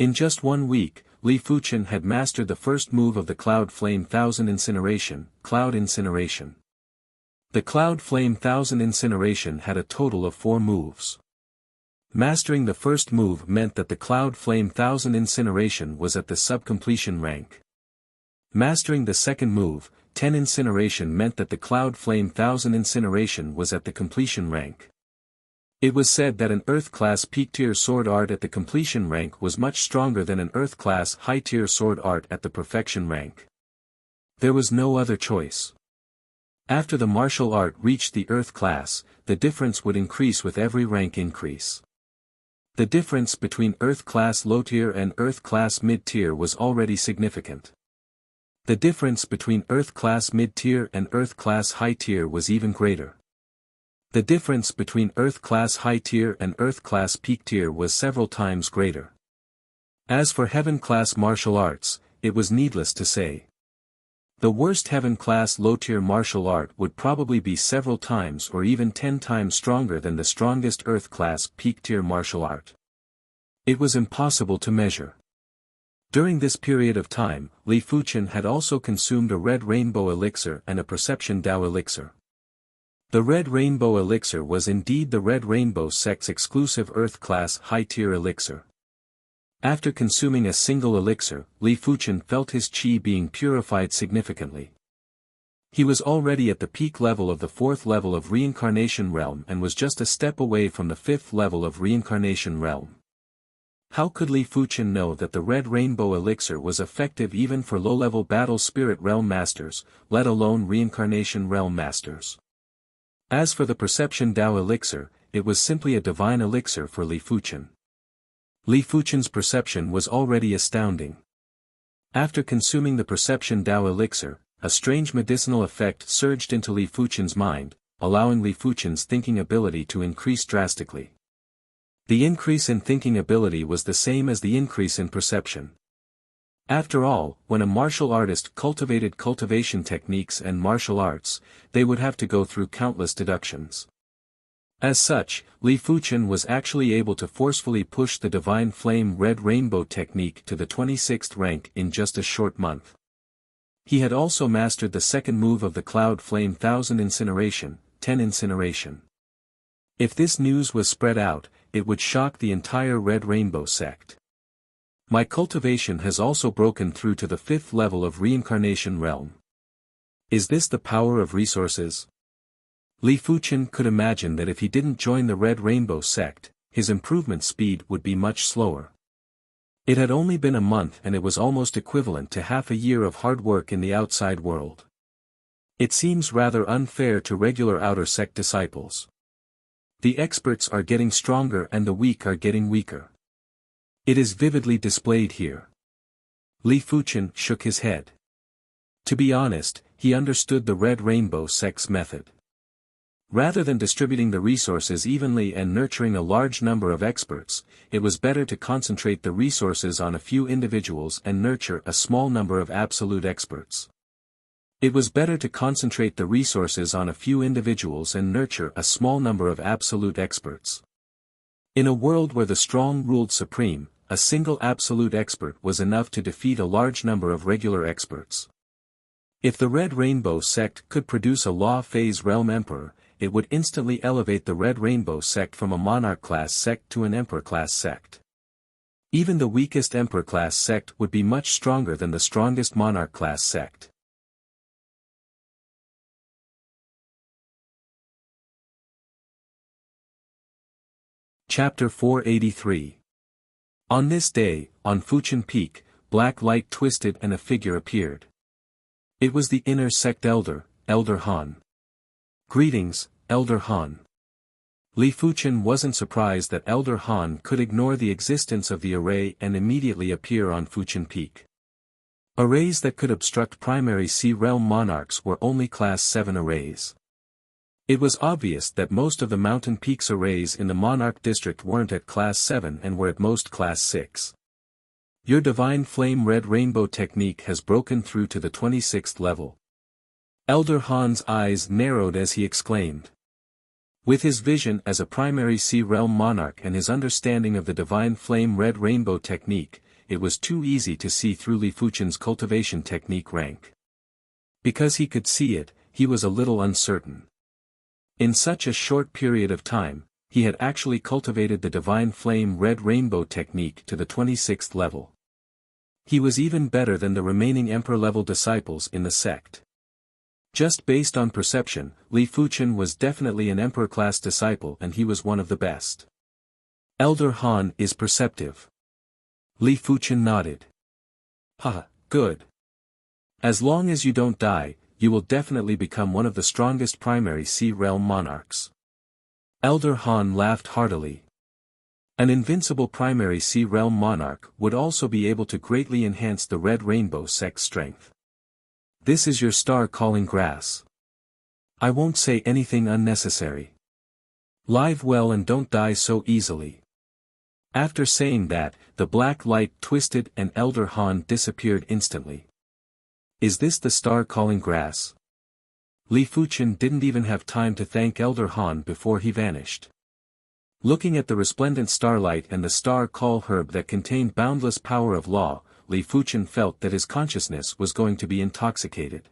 In just 1 week, Li Fuchen had mastered the first move of the Cloud Flame Thousand Incineration, Cloud Incineration. The Cloud Flame Thousand Incineration had a total of 4 moves. Mastering the first move meant that the Cloud Flame Thousand Incineration was at the sub-completion rank. Mastering the second move, 10 Incineration meant that the Cloud Flame Thousand Incineration was at the completion rank. It was said that an Earth-class peak-tier sword art at the completion rank was much stronger than an Earth-class high-tier sword art at the perfection rank. There was no other choice. After the martial art reached the Earth class, the difference would increase with every rank increase. The difference between Earth class low tier and Earth class mid tier was already significant. The difference between Earth class mid tier and Earth class high tier was even greater. The difference between Earth class high tier and Earth class peak tier was several times greater. As for Heaven class martial arts, it was needless to say. The worst Heaven-class low-tier martial art would probably be several times or even 10 times stronger than the strongest Earth-class peak-tier martial art. It was impossible to measure. During this period of time, Li Fuchen had also consumed a red rainbow elixir and a perception Dao elixir. The red rainbow elixir was indeed the red rainbow sect's exclusive Earth-class high-tier elixir. After consuming a single elixir, Li Fuchen felt his qi being purified significantly. He was already at the peak level of the 4th level of Reincarnation Realm and was just a step away from the 5th level of Reincarnation Realm. How could Li Fuchen know that the red rainbow elixir was effective even for low-level Battle Spirit Realm Masters, let alone Reincarnation Realm Masters? As for the Perception Dao elixir, it was simply a divine elixir for Li Fuchen. Li Fuchen's perception was already astounding. After consuming the Perception Dao elixir, a strange medicinal effect surged into Li Fuchen's mind, allowing Li Fuchen's thinking ability to increase drastically. The increase in thinking ability was the same as the increase in perception. After all, when a martial artist cultivated cultivation techniques and martial arts, they would have to go through countless deductions. As such, Li Fuchen was actually able to forcefully push the Divine Flame Red Rainbow Technique to the 26th rank in just a short month. He had also mastered the second move of the Cloud Flame Thousand Incineration, 10 Incineration. If this news was spread out, it would shock the entire Red Rainbow sect. My cultivation has also broken through to the 5th level of Reincarnation Realm. Is this the power of resources? Li Fuchen could imagine that if he didn't join the Red Rainbow sect, his improvement speed would be much slower. It had only been a month and it was almost equivalent to half a year of hard work in the outside world. It seems rather unfair to regular outer sect disciples. The experts are getting stronger and the weak are getting weaker. It is vividly displayed here. Li Fuchen shook his head. To be honest, he understood the Red Rainbow sect's method. Rather than distributing the resources evenly and nurturing a large number of experts, it was better to concentrate the resources on a few individuals and nurture a small number of absolute experts. It was better to concentrate the resources on a few individuals and nurture a small number of absolute experts. In a world where the strong ruled supreme, a single absolute expert was enough to defeat a large number of regular experts. If the Red Rainbow sect could produce a Law Phase Realm Emperor, it would instantly elevate the Red Rainbow sect from a Monarch-class sect to an Emperor-class sect. Even the weakest Emperor-class sect would be much stronger than the strongest Monarch-class sect. Chapter 483. On this day, on Fuchin Peak, black light twisted and a figure appeared. It was the inner sect elder, Elder Han. Greetings, Elder Han. Li Fuchin wasn't surprised that Elder Han could ignore the existence of the array and immediately appear on Fuchin Peak. Arrays that could obstruct primary Sea Realm monarchs were only Class 7 arrays. It was obvious that most of the mountain peaks arrays in the Monarch District weren't at Class 7 and were at most Class 6. Your Divine Flame Red Rainbow technique has broken through to the 26th level. Elder Han's eyes narrowed as he exclaimed. With his vision as a primary Sea Realm monarch and his understanding of the Divine Flame Red Rainbow technique, it was too easy to see through Li Fuchin's cultivation technique rank. Because he could see it, he was a little uncertain. In such a short period of time, he had actually cultivated the Divine Flame Red Rainbow technique to the 26th level. He was even better than the remaining Emperor-level disciples in the sect. Just based on perception, Li Fuchin was definitely an Emperor-class disciple and he was one of the best. Elder Han is perceptive. Li Fuchin nodded. Good. As long as you don't die, you will definitely become one of the strongest primary Sea Realm monarchs. Elder Han laughed heartily. An invincible primary Sea Realm monarch would also be able to greatly enhance the Red Rainbow sect's strength. This is your star calling grass. I won't say anything unnecessary. Live well and don't die so easily. After saying that, the black light twisted and Elder Han disappeared instantly. Is this the star calling grass? Li Fuchin didn't even have time to thank Elder Han before he vanished. Looking at the resplendent starlight and the star call herb that contained boundless power of law, Li Fuchin felt that his consciousness was going to be intoxicated.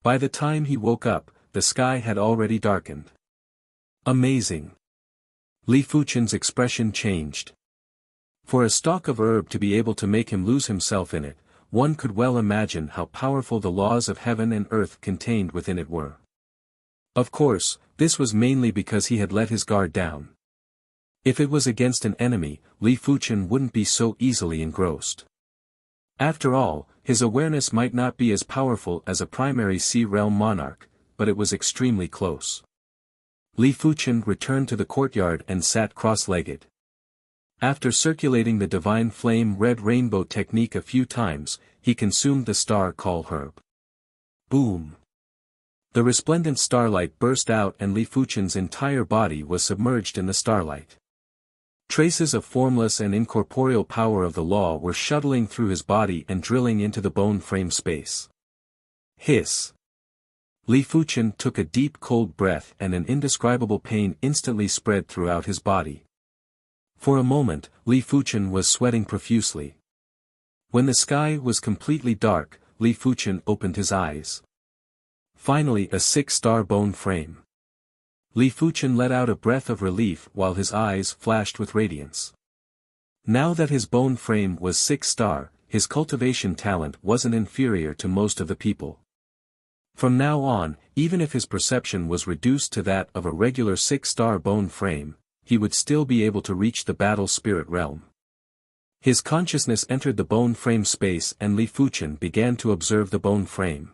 By the time he woke up, the sky had already darkened. Amazing. Li Fuchin's expression changed. For a stalk of herb to be able to make him lose himself in it, one could well imagine how powerful the laws of heaven and earth contained within it were. Of course, this was mainly because he had let his guard down. If it was against an enemy, Li Fuchin wouldn't be so easily engrossed. After all, his awareness might not be as powerful as a primary Sea Realm monarch, but it was extremely close. Li Fuchin returned to the courtyard and sat cross-legged. After circulating the Divine Flame Red Rainbow technique a few times, he consumed the star call herb. Boom! The resplendent starlight burst out and Li Fuchin's entire body was submerged in the starlight. Traces of formless and incorporeal power of the law were shuttling through his body and drilling into the bone frame space. Hiss! Li Fuchin took a deep cold breath and an indescribable pain instantly spread throughout his body. For a moment, Li Fuchin was sweating profusely. When the sky was completely dark, Li Fuchin opened his eyes. Finally a 6-star bone frame. Li Fuchin let out a breath of relief while his eyes flashed with radiance. Now that his bone frame was 6-star, his cultivation talent wasn't inferior to most of the people. From now on, even if his perception was reduced to that of a regular 6-star bone frame, he would still be able to reach the battle spirit realm. His consciousness entered the bone frame space and Li Fuchin began to observe the bone frame.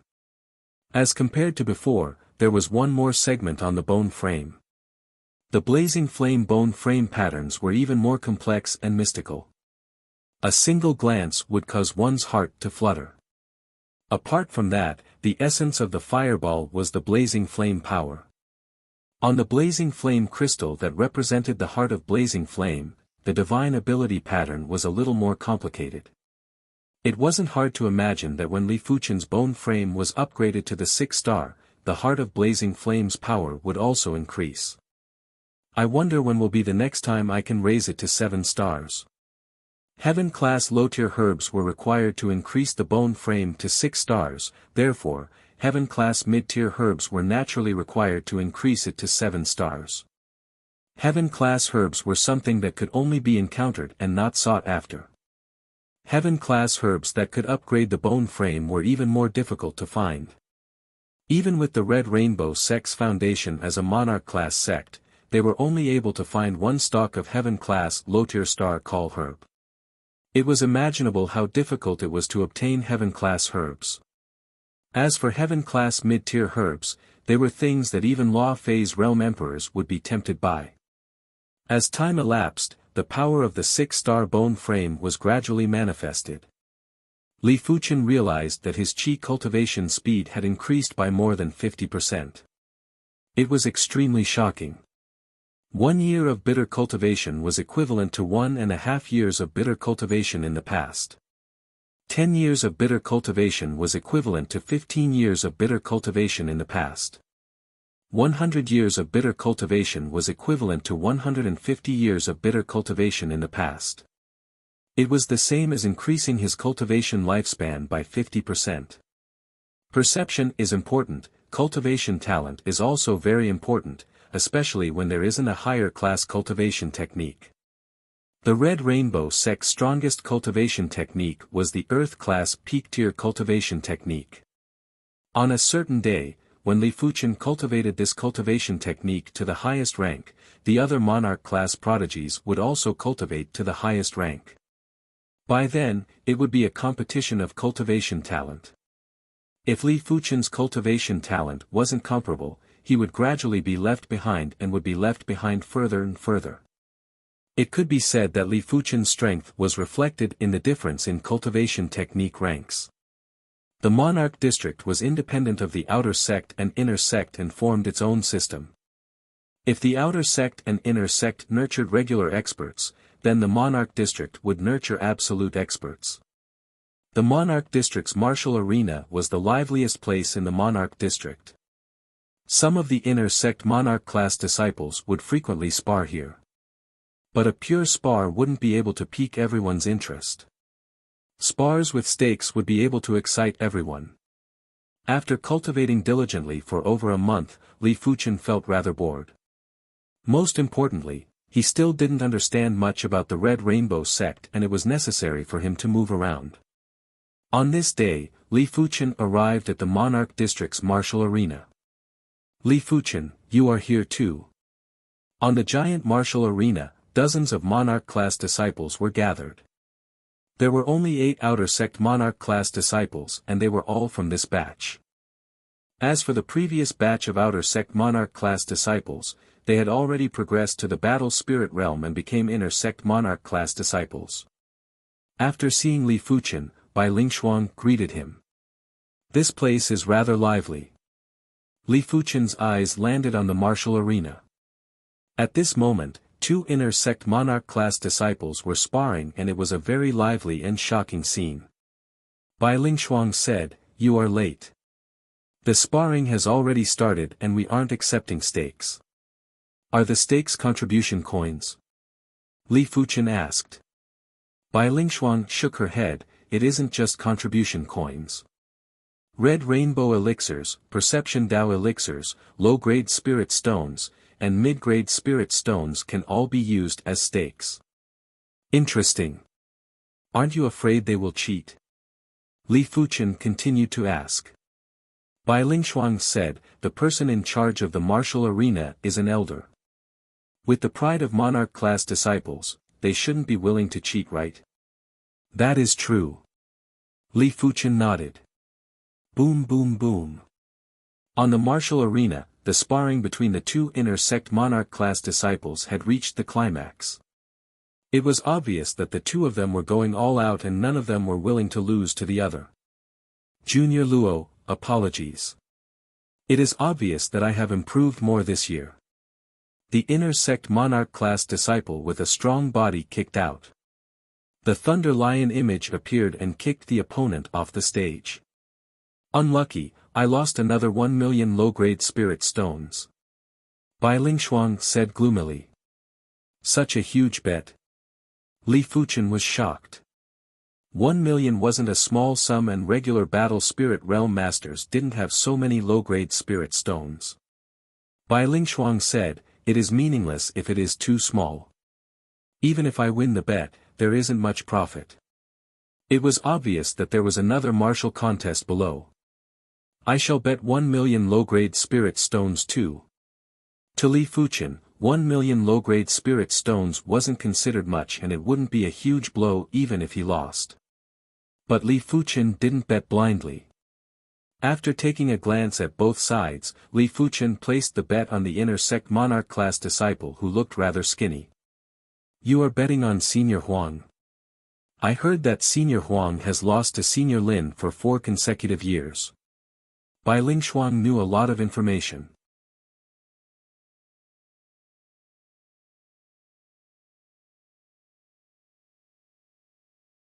As compared to before, there was one more segment on the bone frame. The blazing flame bone frame patterns were even more complex and mystical. A single glance would cause one's heart to flutter. Apart from that, the essence of the fireball was the blazing flame power. On the blazing flame crystal that represented the heart of blazing flame, the divine ability pattern was a little more complicated. It wasn't hard to imagine that when Li Fuchen's bone frame was upgraded to the 6th star, the Heart of Blazing Flame's power would also increase. I wonder when will be the next time I can raise it to 7 stars. Heaven-class low-tier herbs were required to increase the bone frame to 6 stars, therefore, Heaven-class mid-tier herbs were naturally required to increase it to 7 stars. Heaven-class herbs were something that could only be encountered and not sought after. Heaven-class herbs that could upgrade the bone frame were even more difficult to find. Even with the Red Rainbow Sect's foundation as a monarch-class sect, they were only able to find one stalk of Heaven-class low-tier star call herb. It was imaginable how difficult it was to obtain Heaven-class herbs. As for Heaven-class mid-tier herbs, they were things that even Law Phase realm emperors would be tempted by. As time elapsed, the power of the 6-star bone frame was gradually manifested. Li Fuchen realized that his qi cultivation speed had increased by more than 50%. It was extremely shocking. 1 year of bitter cultivation was equivalent to 1.5 years of bitter cultivation in the past. 10 years of bitter cultivation was equivalent to 15 years of bitter cultivation in the past. 100 years of bitter cultivation was equivalent to 150 years of bitter cultivation in the past. It was the same as increasing his cultivation lifespan by 50%. Perception is important, cultivation talent is also very important, especially when there isn't a higher class cultivation technique. The Red Rainbow Sect's strongest cultivation technique was the Earth class peak tier cultivation technique. On a certain day, when Li Fuchen cultivated this cultivation technique to the highest rank, the other monarch class prodigies would also cultivate to the highest rank. By then, it would be a competition of cultivation talent. If Li Fuchen's cultivation talent wasn't comparable, he would gradually be left behind and would be left behind further and further. It could be said that Li Fuchen's strength was reflected in the difference in cultivation technique ranks. The monarch district was independent of the outer sect and inner sect and formed its own system. If the outer sect and inner sect nurtured regular experts, then the monarch district would nurture absolute experts. The monarch district's martial arena was the liveliest place in the monarch district. Some of the inner sect monarch class disciples would frequently spar here. But a pure spar wouldn't be able to pique everyone's interest. Spars with stakes would be able to excite everyone. After cultivating diligently for over a month, Li Fuchen felt rather bored. Most importantly, he still didn't understand much about the Red Rainbow Sect and it was necessary for him to move around. On this day, Li Fuchen arrived at the Monarch District's martial arena. Li Fuchen, you are here too. On the giant martial arena, dozens of Monarch class disciples were gathered. There were only 8 outer sect Monarch class disciples and they were all from this batch. As for the previous batch of outer sect Monarch class disciples, they had already progressed to the battle spirit realm and became inner sect Monarch class disciples. After seeing Li Fuchen, Bai Lingshuang greeted him. This place is rather lively. Li Fuchen's eyes landed on the martial arena. At this moment, 2 inner sect Monarch class disciples were sparring and it was a very lively and shocking scene. Bai Lingshuang said, "You are late. The sparring has already started and we aren't accepting stakes." "Are the stakes contribution coins?" Li Fuchen asked. Bai Lingshuang shook her head, "It isn't just contribution coins. Red Rainbow elixirs, Perception Dao elixirs, low-grade spirit stones, and mid-grade spirit stones can all be used as stakes." "Interesting. Aren't you afraid they will cheat?" Li Fuchen continued to ask. Bai Lingshuang said, "The person in charge of the martial arena is an elder. With the pride of Monarch class disciples, they shouldn't be willing to cheat, right?" "That is true." Li Fuchen nodded. Boom boom boom. On the martial arena, the sparring between the 2 inner sect Monarch class disciples had reached the climax. It was obvious that the 2 of them were going all out and none of them were willing to lose to the other. "Junior Luo, apologies. It is obvious that I have improved more this year." The inner sect Monarch class disciple with a strong body kicked out. The Thunder Lion image appeared and kicked the opponent off the stage. Unlucky, I lost another 1 million low-grade spirit stones. Bai Lingshuang said gloomily. Such a huge bet. Li Fuchen was shocked. 1 million wasn't a small sum, and regular battle spirit realm masters didn't have so many low-grade spirit stones. Bai Lingshuang said, it is meaningless if it is too small. Even if I win the bet, there isn't much profit. It was obvious that there was another martial contest below. I shall bet 1 million low-grade spirit stones too. To Li Fuchen, 1 million low-grade spirit stones wasn't considered much, and it wouldn't be a huge blow even if he lost. But Li Fuchen didn't bet blindly. After taking a glance at both sides, Li Fuchen placed the bet on the inner sect monarch class disciple who looked rather skinny. You are betting on Senior Huang. I heard that Senior Huang has lost to Senior Lin for 4 consecutive years. Bai Lingshuang knew a lot of information.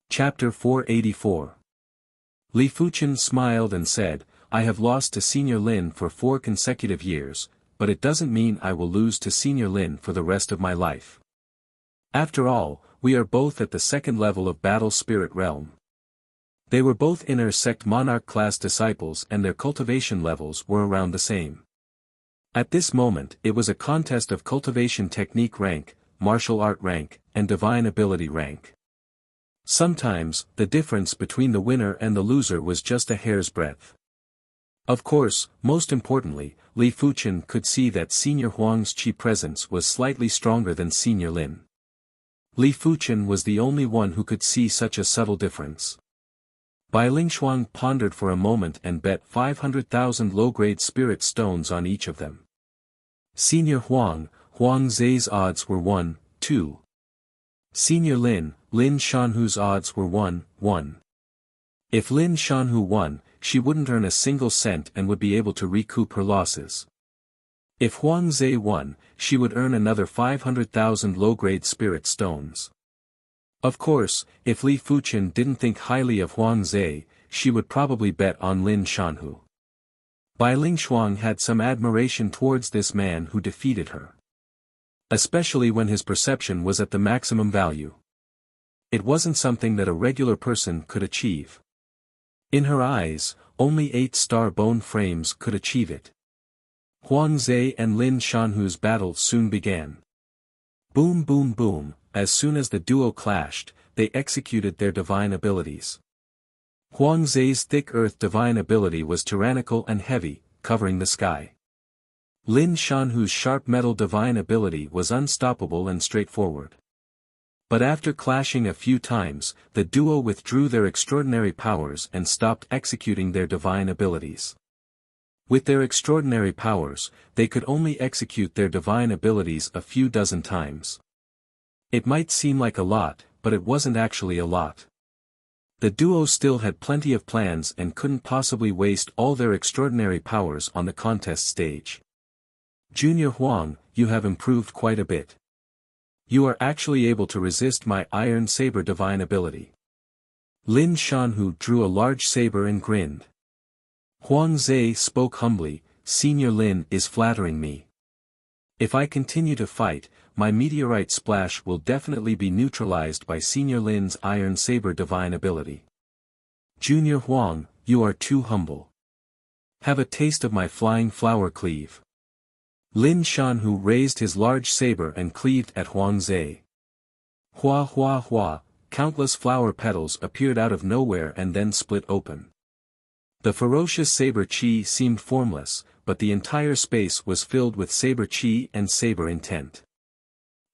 Chapter 484. Li Fuchen smiled and said, I have lost to Senior Lin for 4 consecutive years, but it doesn't mean I will lose to Senior Lin for the rest of my life. After all, we are both at the second level of battle spirit realm. They were both inner sect monarch class disciples, and their cultivation levels were around the same. At this moment it was a contest of cultivation technique rank, martial art rank, and divine ability rank. Sometimes, the difference between the winner and the loser was just a hair's breadth. Of course, most importantly, Li Fuchen could see that Senior Huang's chi presence was slightly stronger than Senior Lin. Li Fuchen was the only one who could see such a subtle difference. Bai Lingshuang pondered for a moment and bet 500,000 low-grade spirit stones on each of them. Senior Huang, Huang Zhe's odds were 1, 2. Senior Lin, Lin Shanhu's odds were 1, 1. If Lin Shanhu won, she wouldn't earn a single cent and would be able to recoup her losses. If Huang Zhe won, she would earn another 500,000 low-grade spirit stones. Of course, if Li Fuchen didn't think highly of Huang Zhe, she would probably bet on Lin Shanhu. Bai Lingshuang had some admiration towards this man who defeated her. Especially when his perception was at the maximum value. It wasn't something that a regular person could achieve. In her eyes, only 8-star bone frames could achieve it. Huang Zhe and Lin Shanhu's battle soon began. Boom boom boom, as soon as the duo clashed, they executed their divine abilities. Huang Zhe's thick earth divine ability was tyrannical and heavy, covering the sky. Lin Shanhu's sharp metal divine ability was unstoppable and straightforward. But after clashing a few times, the duo withdrew their extraordinary powers and stopped executing their divine abilities. With their extraordinary powers, they could only execute their divine abilities a few dozen times. It might seem like a lot, but it wasn't actually a lot. The duo still had plenty of plans and couldn't possibly waste all their extraordinary powers on the contest stage. Junior Huang, you have improved quite a bit. You are actually able to resist my Iron Saber divine ability. Lin Shanhu drew a large saber and grinned. Huang Zhe spoke humbly, Senior Lin is flattering me. If I continue to fight, my meteorite splash will definitely be neutralized by Senior Lin's Iron Saber divine ability. Junior Huang, you are too humble. Have a taste of my flying flower cleave. Lin Shanhu raised his large saber and cleaved at Huang Zhe. Hua hua hua, countless flower petals appeared out of nowhere and then split open. The ferocious saber chi seemed formless, but the entire space was filled with saber chi and saber intent.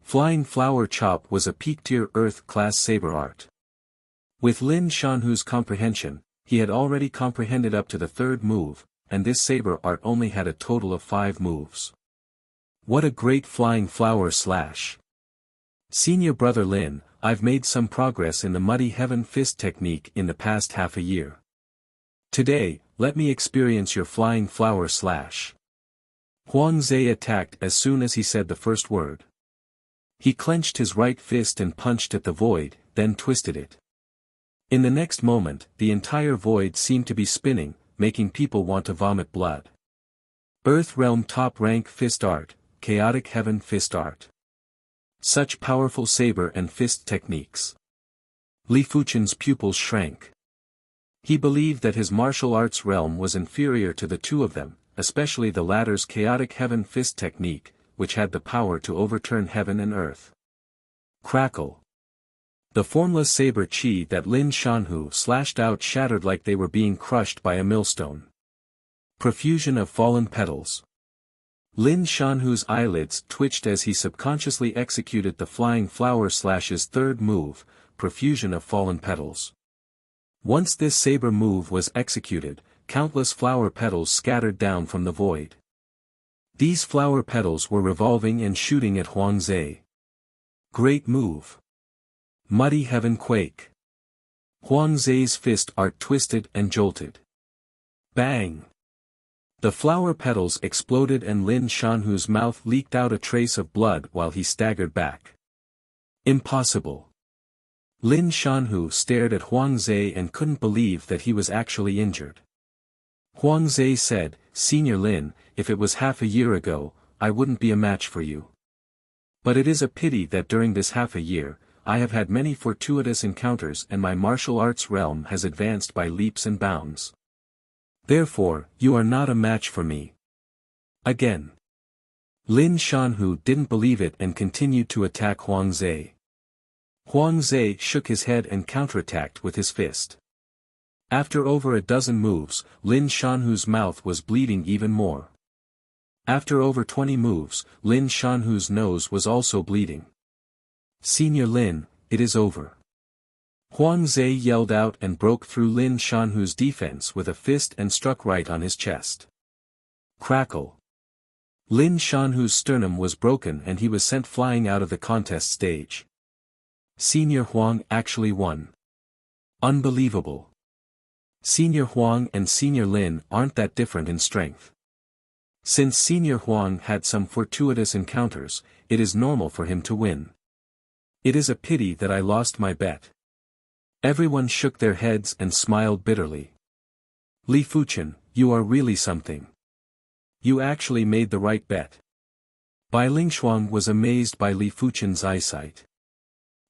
Flying Flower Chop was a peak-tier Earth-class saber art. With Lin Shanhu's comprehension, he had already comprehended up to the 3rd move, and this saber art only had a total of 5 moves. What a great Flying Flower Slash! Senior Brother Lin, I've made some progress in the Muddy Heaven Fist technique in the past half a year. Today, let me experience your Flying Flower Slash. Huang Zhe attacked as soon as he said the first word. He clenched his right fist and punched at the void, then twisted it. In the next moment, the entire void seemed to be spinning, making people want to vomit blood. Earth Realm Top Rank Fist Art, Chaotic Heaven Fist Art. Such powerful saber and fist techniques. Li Fuchen's pupils shrank. He believed that his martial arts realm was inferior to the two of them, especially the latter's Chaotic Heaven Fist technique, which had the power to overturn heaven and earth. Crackle. The formless saber chi that Lin Shanhu slashed out shattered like they were being crushed by a millstone. Profusion of fallen petals. Lin Shanhu's eyelids twitched as he subconsciously executed the Flying Flower Slash's third move, Profusion of Fallen Petals. Once this saber move was executed, countless flower petals scattered down from the void. These flower petals were revolving and shooting at Huang Zhe. Great move. Muddy Heaven Quake. Huang Zhe's fist art twisted and jolted. Bang! The flower petals exploded and Lin Shanhu's mouth leaked out a trace of blood while he staggered back. Impossible. Lin Shanhu stared at Huang Zhe and couldn't believe that he was actually injured. Huang Zhe said, "Senior Lin, if it was half a year ago, I wouldn't be a match for you. But it is a pity that during this half a year, I have had many fortuitous encounters and my martial arts realm has advanced by leaps and bounds. Therefore, you are not a match for me." Again. Lin Shanhu didn't believe it and continued to attack Huang Zhe. Huang Zhe shook his head and counterattacked with his fist. After over a dozen moves, Lin Shanhu's mouth was bleeding even more. After over 20 moves, Lin Shanhu's nose was also bleeding. "Senior Lin, it is over." Huang Zhe yelled out and broke through Lin Shanhu's defense with a fist and struck right on his chest. Crackle. Lin Shanhu's sternum was broken and he was sent flying out of the contest stage. Senior Huang actually won. Unbelievable. Senior Huang and Senior Lin aren't that different in strength. Since Senior Huang had some fortuitous encounters, it is normal for him to win. It is a pity that I lost my bet. Everyone shook their heads and smiled bitterly. Li Fuchen, you are really something. You actually made the right bet. Bai Lingshuang was amazed by Li Fuchen's eyesight.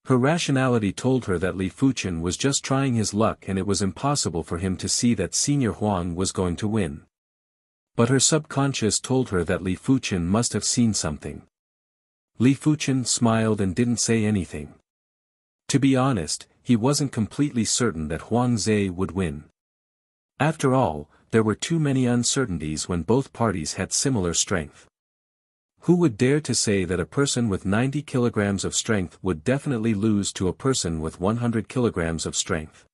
Her rationality told her that Li Fuchen was just trying his luck and it was impossible for him to see that Senior Huang was going to win. But her subconscious told her that Li Fuchen must have seen something. Li Fuchen smiled and didn't say anything. To be honest, he wasn't completely certain that Huang Zhe would win. After all, there were too many uncertainties when both parties had similar strength. Who would dare to say that a person with 90 kilograms of strength would definitely lose to a person with 100 kilograms of strength?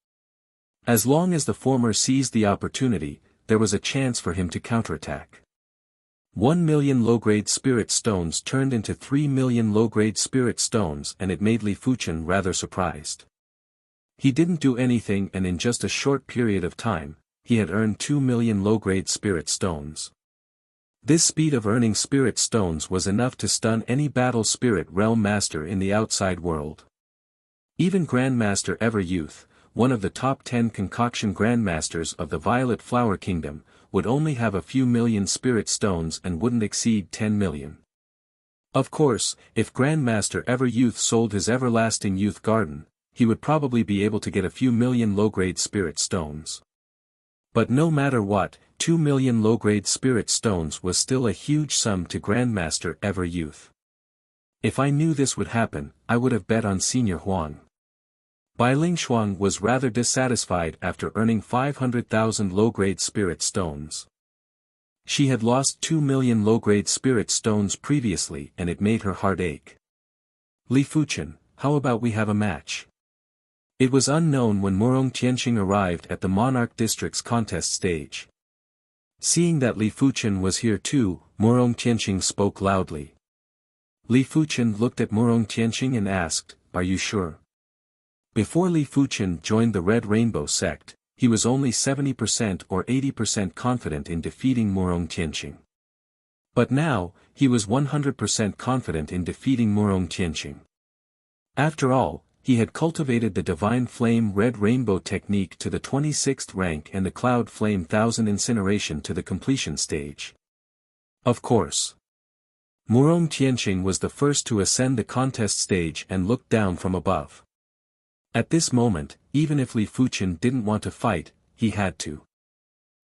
As long as the former seized the opportunity, there was a chance for him to counterattack. 1 million low-grade spirit stones turned into 3 million low-grade spirit stones and it made Li Fuchen rather surprised. He didn't do anything and in just a short period of time, he had earned 2 million low-grade spirit stones. This speed of earning spirit stones was enough to stun any battle spirit realm master in the outside world. Even Grandmaster Everyouth, one of the top 10 concoction grandmasters of the Violet Flower Kingdom, would only have a few million spirit stones and wouldn't exceed 10 million. Of course, if Grandmaster Everyouth sold his Everlasting Youth Garden, he would probably be able to get a few million low-grade spirit stones. But no matter what, 2 million low-grade spirit stones was still a huge sum to Grandmaster Everyouth. If I knew this would happen, I would have bet on Senior Huang. Bai Lingshuang was rather dissatisfied after earning 500,000 low-grade spirit stones. She had lost 2 million low-grade spirit stones previously and it made her heart ache. Li Fuchen, how about we have a match? It was unknown when Murong Tianqing arrived at the Monarch District's contest stage. Seeing that Li Fuchen was here too, Murong Tianqing spoke loudly. Li Fuchen looked at Murong Tianqing and asked, "Are you sure?" Before Li Fuchen joined the Red Rainbow sect, he was only 70% or 80% confident in defeating Murong Tianqing. But now, he was 100% confident in defeating Murong Tianqing. After all, he had cultivated the Divine Flame Red Rainbow technique to the 26th rank and the Cloud Flame 1000 incineration to the completion stage. Of course. Murong Tianqing was the first to ascend the contest stage and looked down from above. At this moment, even if Li Fuchen didn't want to fight, he had to.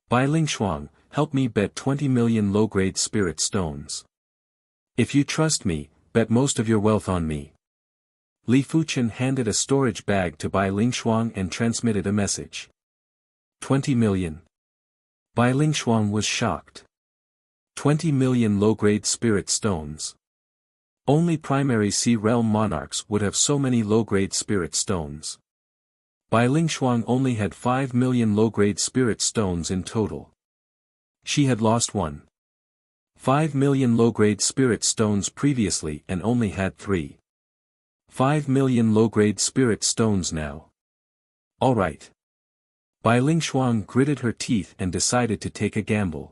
Bai Lingshuang, help me bet 20 million low-grade spirit stones. If you trust me, bet most of your wealth on me. Li Fuchen handed a storage bag to Bai Lingshuang and transmitted a message. 20 million. Bai Lingshuang was shocked. 20 million low-grade spirit stones. Only primary Sea Realm monarchs would have so many low-grade spirit stones. Bai Lingshuang only had 5 million low-grade spirit stones in total. She had lost 1.5 million low-grade spirit stones previously and only had 3.5 million low-grade spirit stones now. Alright. Bai Lingshuang gritted her teeth and decided to take a gamble.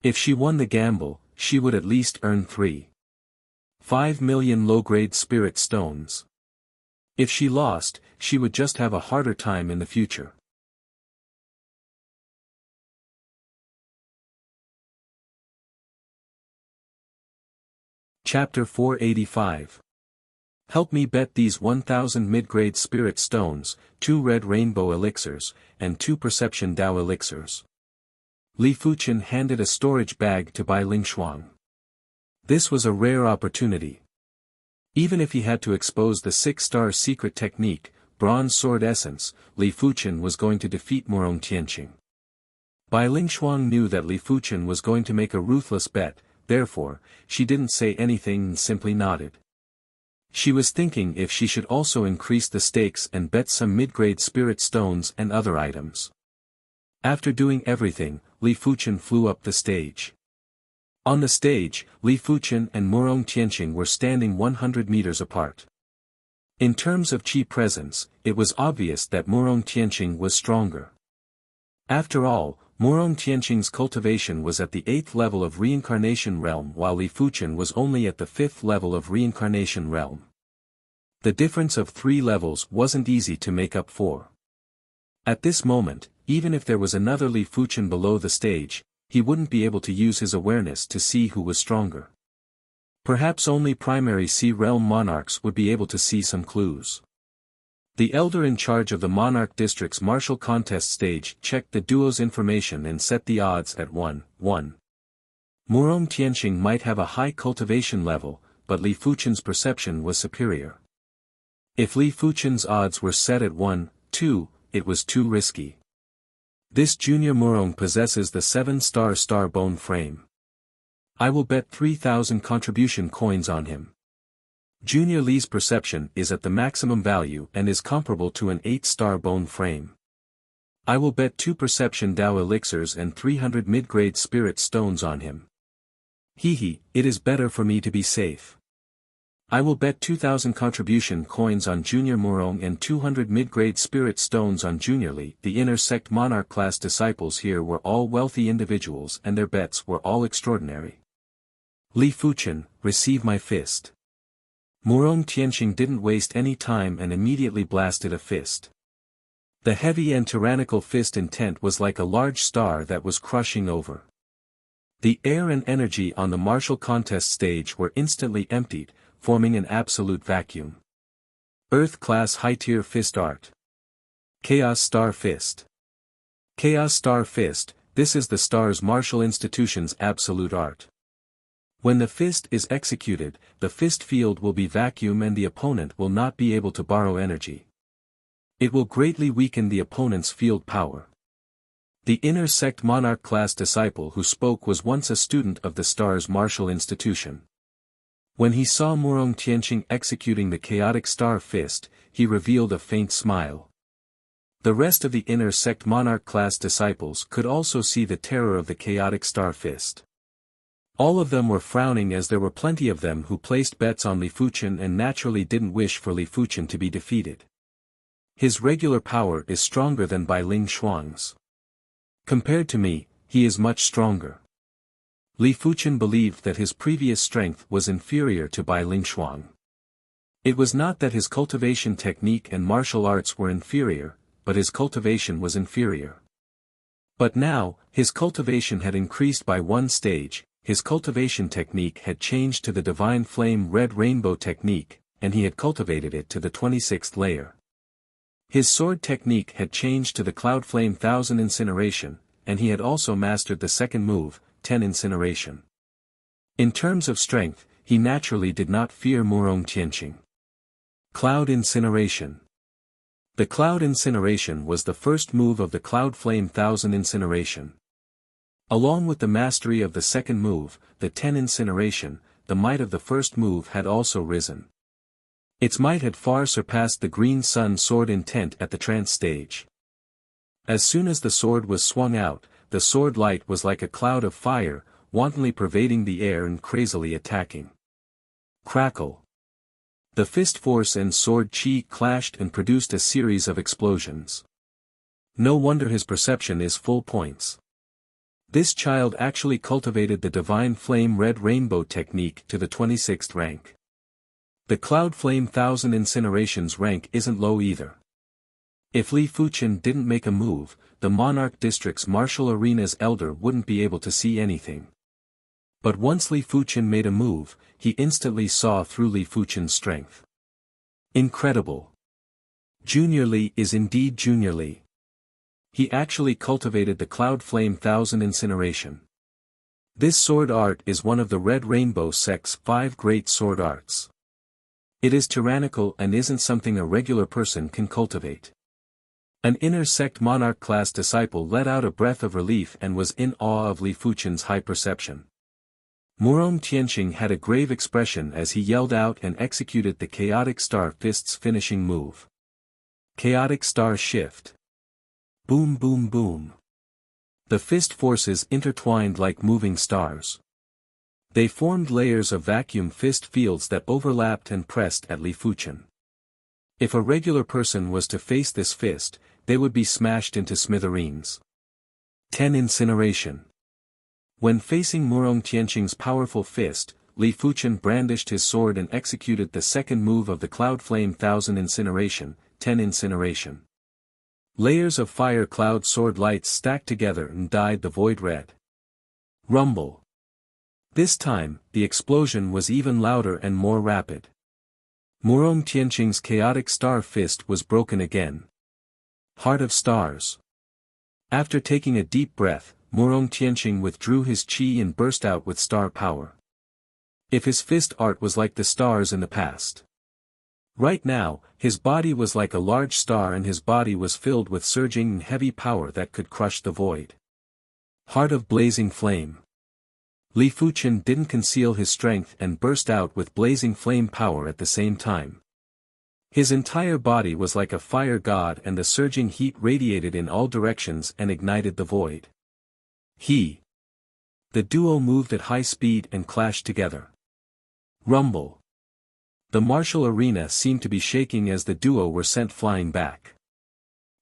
If she won the gamble, she would at least earn 3.5 million low-grade spirit stones. If she lost, she would just have a harder time in the future. Chapter 485. Help me bet these 1000 mid-grade spirit stones, 2 red rainbow elixirs, and 2 perception Dao elixirs. Li Fuchen handed a storage bag to Bai Lingshuang. This was a rare opportunity. Even if he had to expose the 6-star secret technique, Bronze Sword Essence, Li Fuchen was going to defeat Murong Tianqing. Bai Lingshuang knew that Li Fuchen was going to make a ruthless bet, therefore, she didn't say anything and simply nodded. She was thinking if she should also increase the stakes and bet some mid-grade spirit stones and other items. After doing everything, Li Fuchen flew up the stage. On the stage, Li Fuchen and Murong Tianqing were standing 100 meters apart. In terms of chi presence, it was obvious that Murong Tianqing was stronger. After all, Murong Tianqing's cultivation was at the 8th level of Reincarnation Realm while Li Fuchen was only at the 5th level of Reincarnation Realm. The difference of 3 levels wasn't easy to make up for. At this moment, even if there was another Li Fuchen below the stage, he wouldn't be able to use his awareness to see who was stronger. Perhaps only primary Sea Realm monarchs would be able to see some clues. The elder in charge of the Monarch District's martial contest stage checked the duo's information and set the odds at 1-1. Murong Tianqing might have a high cultivation level, but Li Fuchen's perception was superior. If Li Fuchen's odds were set at 1-2, it was too risky. This junior Murong possesses the 7-star star bone frame. I will bet 3,000 contribution coins on him. Junior Li's perception is at the maximum value and is comparable to an 8-star bone frame. I will bet 2 perception Dao elixirs and 300 mid-grade spirit stones on him. It is better for me to be safe. I will bet 2,000 contribution coins on Junior Murong and 200 mid-grade spirit stones on Junior Li. The inner sect monarch class disciples here were all wealthy individuals and their bets were all extraordinary. Li Fuchen, receive my fist. Murong Tianqing didn't waste any time and immediately blasted a fist. The heavy and tyrannical fist intent was like a large star that was crushing over. The air and energy on the martial contest stage were instantly emptied, forming an absolute vacuum. Earth-class high-tier fist art. Chaos Star Fist. Chaos Star Fist, this is the Stars Martial Institution's absolute art. When the fist is executed, the fist field will be vacuum and the opponent will not be able to borrow energy. It will greatly weaken the opponent's field power. The inner sect monarch class disciple who spoke was once a student of the Stars Martial Institution. When he saw Murong Tianqing executing the chaotic star fist, he revealed a faint smile. The rest of the inner sect monarch class disciples could also see the terror of the chaotic star fist. All of them were frowning as there were plenty of them who placed bets on Li Fuchen and naturally didn't wish for Li Fuchen to be defeated. His regular power is stronger than Bai Lingshuang's. Compared to me, he is much stronger. Li Fuchen believed that his previous strength was inferior to Bai Lingshuang. It was not that his cultivation technique and martial arts were inferior, but his cultivation was inferior. But now, his cultivation had increased by one stage, his cultivation technique had changed to the divine flame red rainbow technique, and he had cultivated it to the 26th layer. His sword technique had changed to the cloud flame 1000 incineration, and he had also mastered the second move, 10 incineration. In terms of strength, he naturally did not fear Murong Tianqing. Cloud incineration. The cloud incineration was the first move of the cloud flame 1000 incineration. Along with the mastery of the second move, the 10 incineration, the might of the first move had also risen. Its might had far surpassed the green sun sword intent at the trance stage. As soon as the sword was swung out, the sword light was like a cloud of fire, wantonly pervading the air and crazily attacking. Crackle. The fist force and sword chi clashed and produced a series of explosions. No wonder his perception is full points. This child actually cultivated the divine flame red rainbow technique to the 26th rank. The cloud flame 1000 incinerations rank isn't low either. If Li Fuchen didn't make a move, the Monarch District's martial arena's elder wouldn't be able to see anything. But once Li Fuchen made a move, he instantly saw through Li Fuchen's strength. Incredible. Junior Li is indeed Junior Li. He actually cultivated the cloud flame 1000 incineration. This sword art is one of the Red Rainbow sect's 5 great sword arts. It is tyrannical and isn't something a regular person can cultivate. An inner sect monarch class disciple let out a breath of relief and was in awe of Li Fuchen's high perception. Murong Tianqing had a grave expression as he yelled out and executed the Chaotic Star Fist's finishing move. Chaotic Star Shift. Boom boom boom. The fist forces intertwined like moving stars. They formed layers of vacuum fist fields that overlapped and pressed at Li Fuchen. If a regular person was to face this fist, they would be smashed into smithereens. 10 incineration. When facing Murong Tianqing's powerful fist, Li Fuchen brandished his sword and executed the second move of the cloud flame 1000 incineration, 10 incineration. Layers of fire cloud sword lights stacked together and dyed the void red. Rumble. This time, the explosion was even louder and more rapid. Murong Tianqing's chaotic star fist was broken again. Heart of Stars. After taking a deep breath, Murong Tianqing withdrew his chi and burst out with star power. If his fist art was like the stars in the past. Right now, his body was like a large star and his body was filled with surging and heavy power that could crush the void. Heart of Blazing Flame. Li Fuchen didn't conceal his strength and burst out with blazing flame power at the same time. His entire body was like a fire god and the surging heat radiated in all directions and ignited the void. The duo moved at high speed and clashed together. Rumble. The martial arena seemed to be shaking as the duo were sent flying back.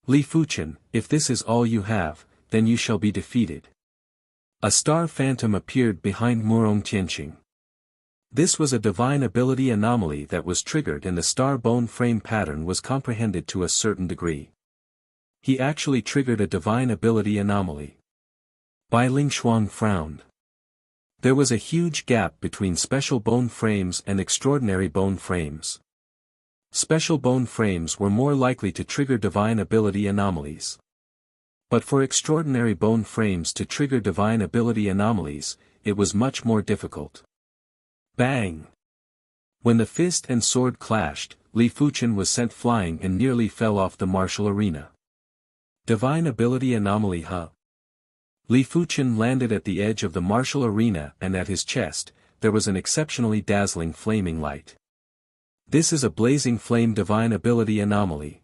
Li Fuchen, if this is all you have, then you shall be defeated. A star phantom appeared behind Murong Tianqing. This was a divine ability anomaly that was triggered and the star bone frame pattern was comprehended to a certain degree. He actually triggered a divine ability anomaly. Bai Lingshuang frowned. There was a huge gap between special bone frames and extraordinary bone frames. Special bone frames were more likely to trigger divine ability anomalies. But for extraordinary bone frames to trigger divine ability anomalies, it was much more difficult. Bang! When the fist and sword clashed, Li Fuchen was sent flying and nearly fell off the martial arena. Divine ability anomaly Li Fuchen landed at the edge of the martial arena and at his chest, there was an exceptionally dazzling flaming light. This is a blazing flame divine ability anomaly.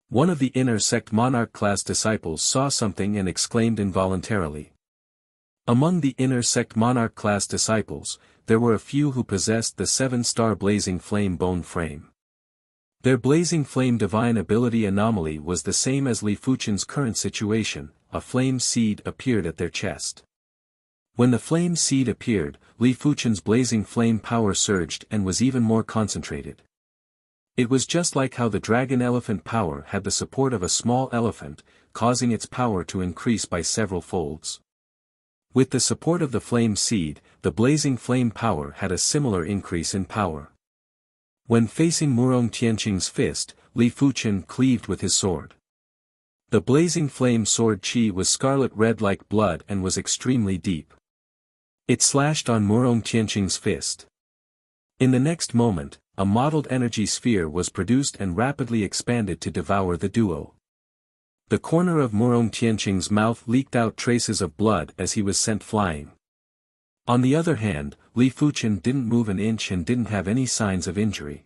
One of the inner sect monarch class disciples saw something and exclaimed involuntarily. Among the inner sect monarch class disciples, there were a few who possessed the 7-star blazing flame bone frame. Their blazing flame divine ability anomaly was the same as Li Fuchen's current situation, a flame seed appeared at their chest. When the flame seed appeared, Li Fuchen's blazing flame power surged and was even more concentrated. It was just like how the dragon elephant power had the support of a small elephant, causing its power to increase by several folds. With the support of the flame seed, the blazing flame power had a similar increase in power. When facing Murong Tianqing's fist, Li Fuqian cleaved with his sword. The blazing flame sword qi was scarlet red like blood and was extremely deep. It slashed on Murong Tianqing's fist. In the next moment, a mottled energy sphere was produced and rapidly expanded to devour the duo. The corner of Murong Tianqing's mouth leaked out traces of blood as he was sent flying. On the other hand, Li Fuqian didn't move an inch and didn't have any signs of injury.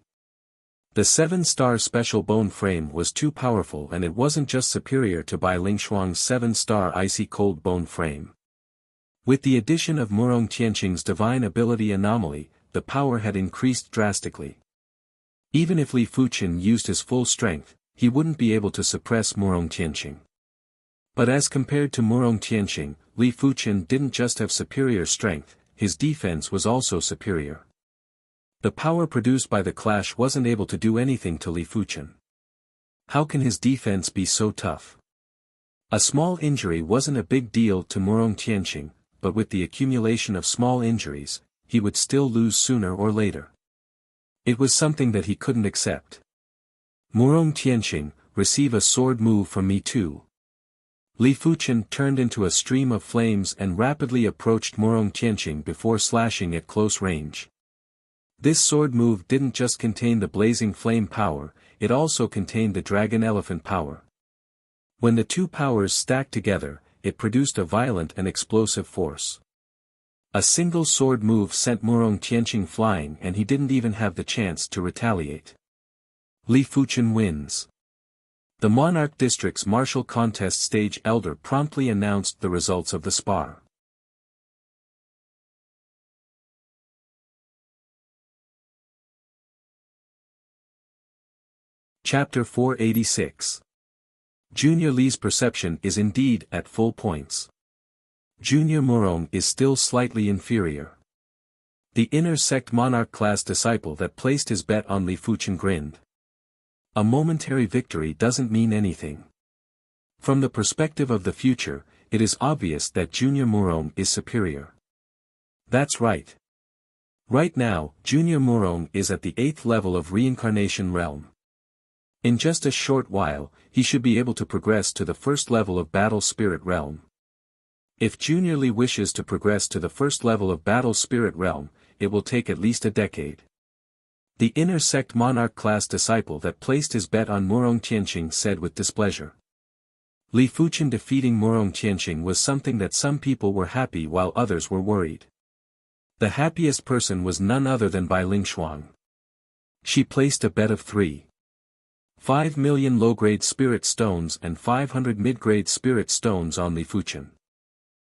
The 7-star special bone frame was too powerful, and it wasn't just superior to Bai Lingshuang's 7-star icy cold bone frame. With the addition of Murong Tianqing's divine ability anomaly, the power had increased drastically. Even if Li Fuqian used his full strength, he wouldn't be able to suppress Murong Tianqing. But as compared to Murong Tianqing, Li Fuqian didn't just have superior strength, his defense was also superior. The power produced by the clash wasn't able to do anything to Li Fuqian. How can his defense be so tough? A small injury wasn't a big deal to Murong Tianqing, but with the accumulation of small injuries, he would still lose sooner or later. It was something that he couldn't accept. Murong Tianqing, receive a sword move from me too. Li Fuqian turned into a stream of flames and rapidly approached Murong Tianqing before slashing at close range. This sword move didn't just contain the blazing flame power, it also contained the dragon elephant power. When the two powers stacked together, it produced a violent and explosive force. A single sword move sent Murong Tianqing flying, and he didn't even have the chance to retaliate. Li Fuqian wins. The Monarch District's martial contest stage elder promptly announced the results of the spar. Chapter 486. Junior Li's perception is indeed at full points. Junior Murong is still slightly inferior. The inner sect monarch class disciple that placed his bet on Li Fuqian grinned. A momentary victory doesn't mean anything. From the perspective of the future, it is obvious that Junior Murong is superior. That's right. Right now, Junior Murong is at the 8th level of reincarnation realm. In just a short while, he should be able to progress to the 1st level of battle spirit realm. If Junior Li wishes to progress to the 1st level of battle spirit realm, it will take at least a decade. The inner sect monarch class disciple that placed his bet on Murong Tianqing said with displeasure. Li Fuqian defeating Murong Tianqing was something that some people were happy while others were worried. The happiest person was none other than Bai Lingshuang. She placed a bet of 5 million low-grade spirit stones and 500 mid-grade spirit stones on Li Fuqian.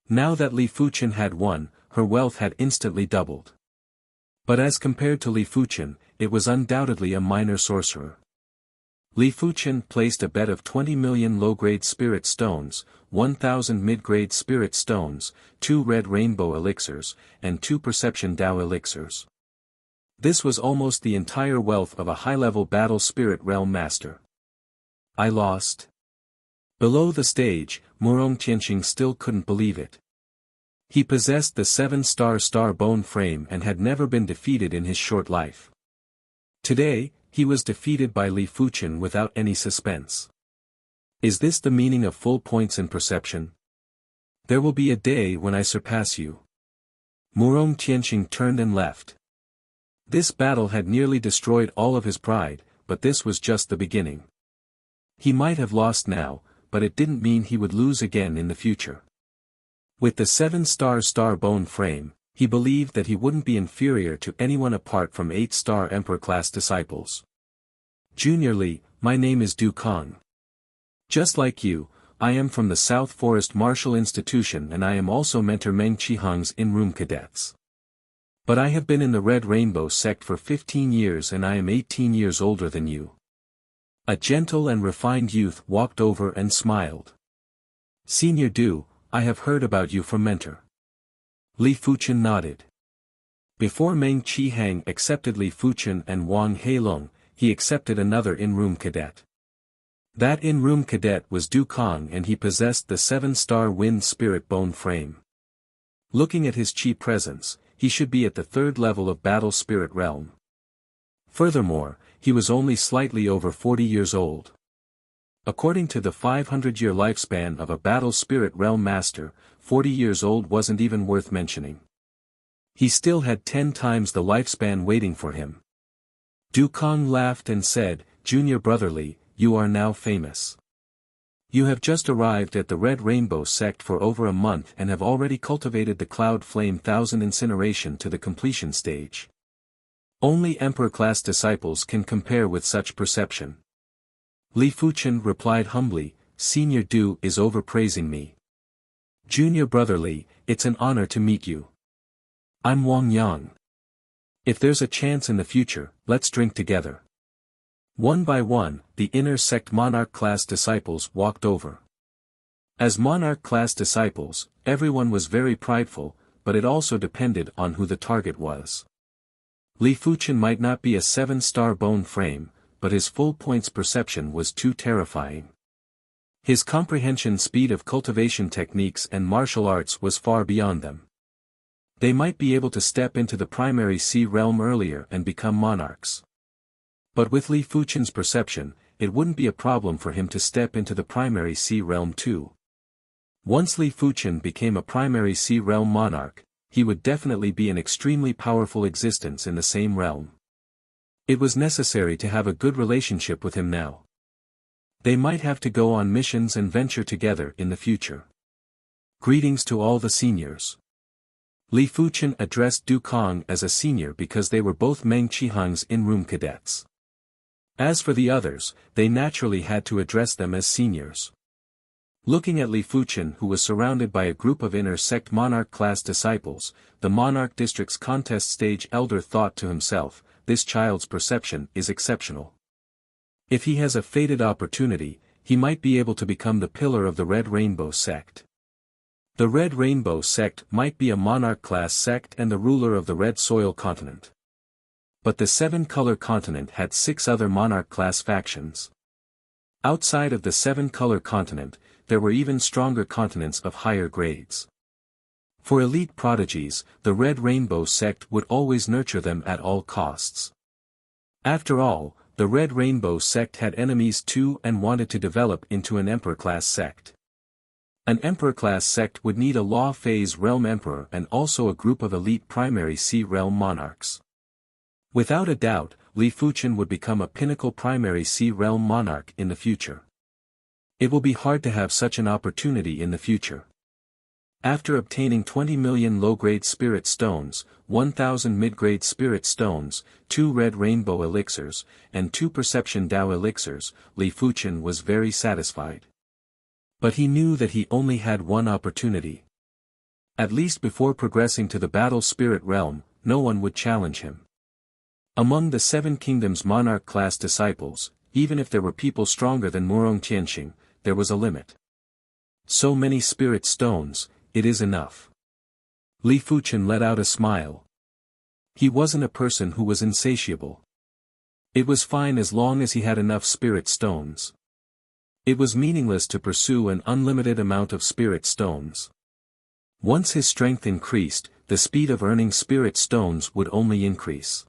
Now that Li Fuqian had won, her wealth had instantly doubled. But as compared to Li Fuqian, it was undoubtedly a minor sorcerer. Li Fuqian placed a bet of 20 million low-grade spirit stones, 1,000 mid-grade spirit stones, 2 red rainbow elixirs, and 2 perception Dao elixirs. This was almost the entire wealth of a high-level battle spirit realm master. I lost. Below the stage, Murong Tianqing still couldn't believe it. He possessed the 7-star bone frame and had never been defeated in his short life. Today, he was defeated by Li Fuqian without any suspense. Is this the meaning of full points in perception? There will be a day when I surpass you. Murong Tianqing turned and left. This battle had nearly destroyed all of his pride, but this was just the beginning. He might have lost now, but it didn't mean he would lose again in the future. With the 7-star bone frame, he believed that he wouldn't be inferior to anyone apart from 8-star Emperor class disciples. Junior Li, my name is Du Kong. Just like you, I am from the South Forest Martial Institution, and I am also mentor Meng Qihang's in-room cadets. But I have been in the Red Rainbow sect for 15 years and I am 18 years older than you. A gentle and refined youth walked over and smiled. Senior Du, I have heard about you from mentor. Li Fuqian nodded. Before Meng Qihang accepted Li Fuqian and Wang Heilong, he accepted another in-room cadet. That in-room cadet was Du Kong, and he possessed the 7-star wind spirit bone frame. Looking at his chi presence, he should be at the 3rd level of battle spirit realm. Furthermore, he was only slightly over 40 years old. According to the 500-year lifespan of a battle spirit realm master, 40 years old wasn't even worth mentioning. He still had 10 times the lifespan waiting for him. Du Kong laughed and said, "Junior Brotherly, you are now famous. You have just arrived at the Red Rainbow sect for over a month and have already cultivated the Cloud Flame 1000 incineration to the completion stage. Only Emperor-class disciples can compare with such perception." Li Fuchen replied humbly, "Senior Du is overpraising me. Junior Brotherly, it's an honor to meet you. I'm Wang Yang. If there's a chance in the future, let's drink together." One by one, the inner sect monarch-class disciples walked over. As monarch-class disciples, everyone was very prideful, but it also depended on who the target was. Li Fuchen might not be a 7-star bone frame, but his full points perception was too terrifying. His comprehension speed of cultivation techniques and martial arts was far beyond them. They might be able to step into the primary sea realm earlier and become monarchs. But with Li Fuchen's perception, it wouldn't be a problem for him to step into the primary sea realm too. Once Li Fuchen became a primary sea realm monarch, he would definitely be an extremely powerful existence in the same realm. It was necessary to have a good relationship with him now. They might have to go on missions and venture together in the future. Greetings to all the seniors. Li Fuchen addressed Du Kong as a senior because they were both Meng Qihang's in-room cadets. As for the others, they naturally had to address them as seniors. Looking at Li Fuchen, who was surrounded by a group of inner sect monarch-class disciples, the monarch district's contest stage elder thought to himself, "This child's perception is exceptional. If he has a fated opportunity, he might be able to become the pillar of the Red Rainbow sect." The Red Rainbow sect might be a monarch-class sect and the ruler of the Red Soil continent. But the 7-color continent had 6 other monarch-class factions. Outside of the 7-color continent, there were even stronger continents of higher grades. For elite prodigies, the Red Rainbow sect would always nurture them at all costs. After all, the Red Rainbow sect had enemies too and wanted to develop into an Emperor-class sect. An Emperor-class sect would need a Law Phase Realm Emperor and also a group of elite Primary Sea Realm monarchs. Without a doubt, Li Fuchen would become a pinnacle Primary Sea Realm monarch in the future. It will be hard to have such an opportunity in the future. After obtaining 20 million low-grade spirit stones, 1,000 mid-grade spirit stones, 2 red rainbow elixirs, and 2 perception Dao elixirs, Li Fuchen was very satisfied. But he knew that he only had one opportunity. At least before progressing to the battle spirit realm, no one would challenge him. Among the 7 kingdoms monarch-class disciples, even if there were people stronger than Murong Tianxing, there was a limit. So many spirit stones, it is enough. Li Fuchen let out a smile. He wasn't a person who was insatiable. It was fine as long as he had enough spirit stones. It was meaningless to pursue an unlimited amount of spirit stones. Once his strength increased, the speed of earning spirit stones would only increase.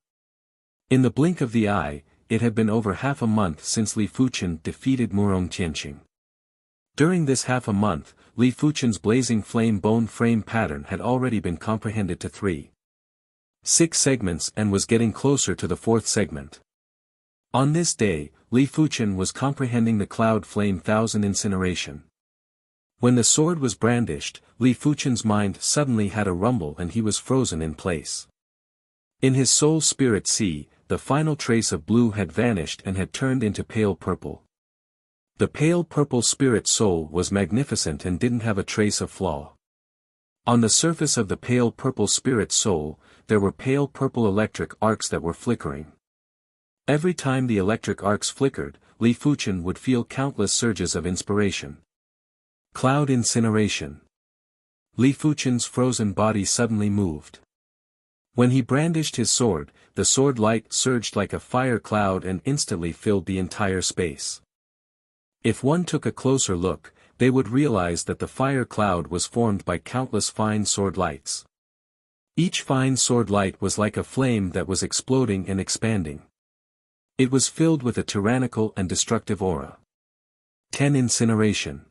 In the blink of the eye, it had been over half a month since Li Fuchen defeated Murong Tianxing. During this half a month, Li Fuchen's blazing flame bone frame pattern had already been comprehended to 3-6 segments and was getting closer to the 4th segment. On this day, Li Fuchen was comprehending the Cloud Flame 1000 incineration. When the sword was brandished, Li Fuchen's mind suddenly had a rumble and he was frozen in place. In his soul spirit sea, the final trace of blue had vanished and had turned into pale purple. The pale purple spirit soul was magnificent and didn't have a trace of flaw. On the surface of the pale purple spirit soul, there were pale purple electric arcs that were flickering. Every time the electric arcs flickered, Li Fuchen would feel countless surges of inspiration. Cloud incineration. Li Fuchen's frozen body suddenly moved. When he brandished his sword, the sword light surged like a fire cloud and instantly filled the entire space. If one took a closer look, they would realize that the fire cloud was formed by countless fine sword lights. Each fine sword light was like a flame that was exploding and expanding. It was filled with a tyrannical and destructive aura. 10. Incineration.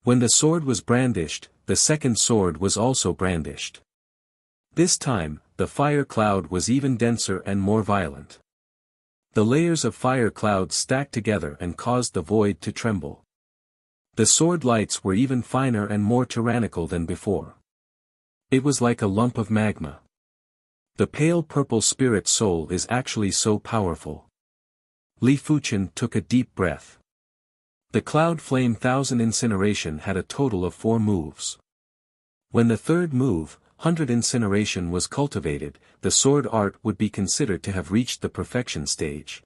When the sword was brandished, the second sword was also brandished. This time, the fire cloud was even denser and more violent. The layers of fire cloud stacked together and caused the void to tremble. The sword lights were even finer and more tyrannical than before. It was like a lump of magma. The pale purple spirit soul is actually so powerful. Li Fuchen took a deep breath. The Cloud Flame 1000 Incineration had a total of 4 moves. When the third move, 100 Incineration was cultivated, the sword art would be considered to have reached the perfection stage.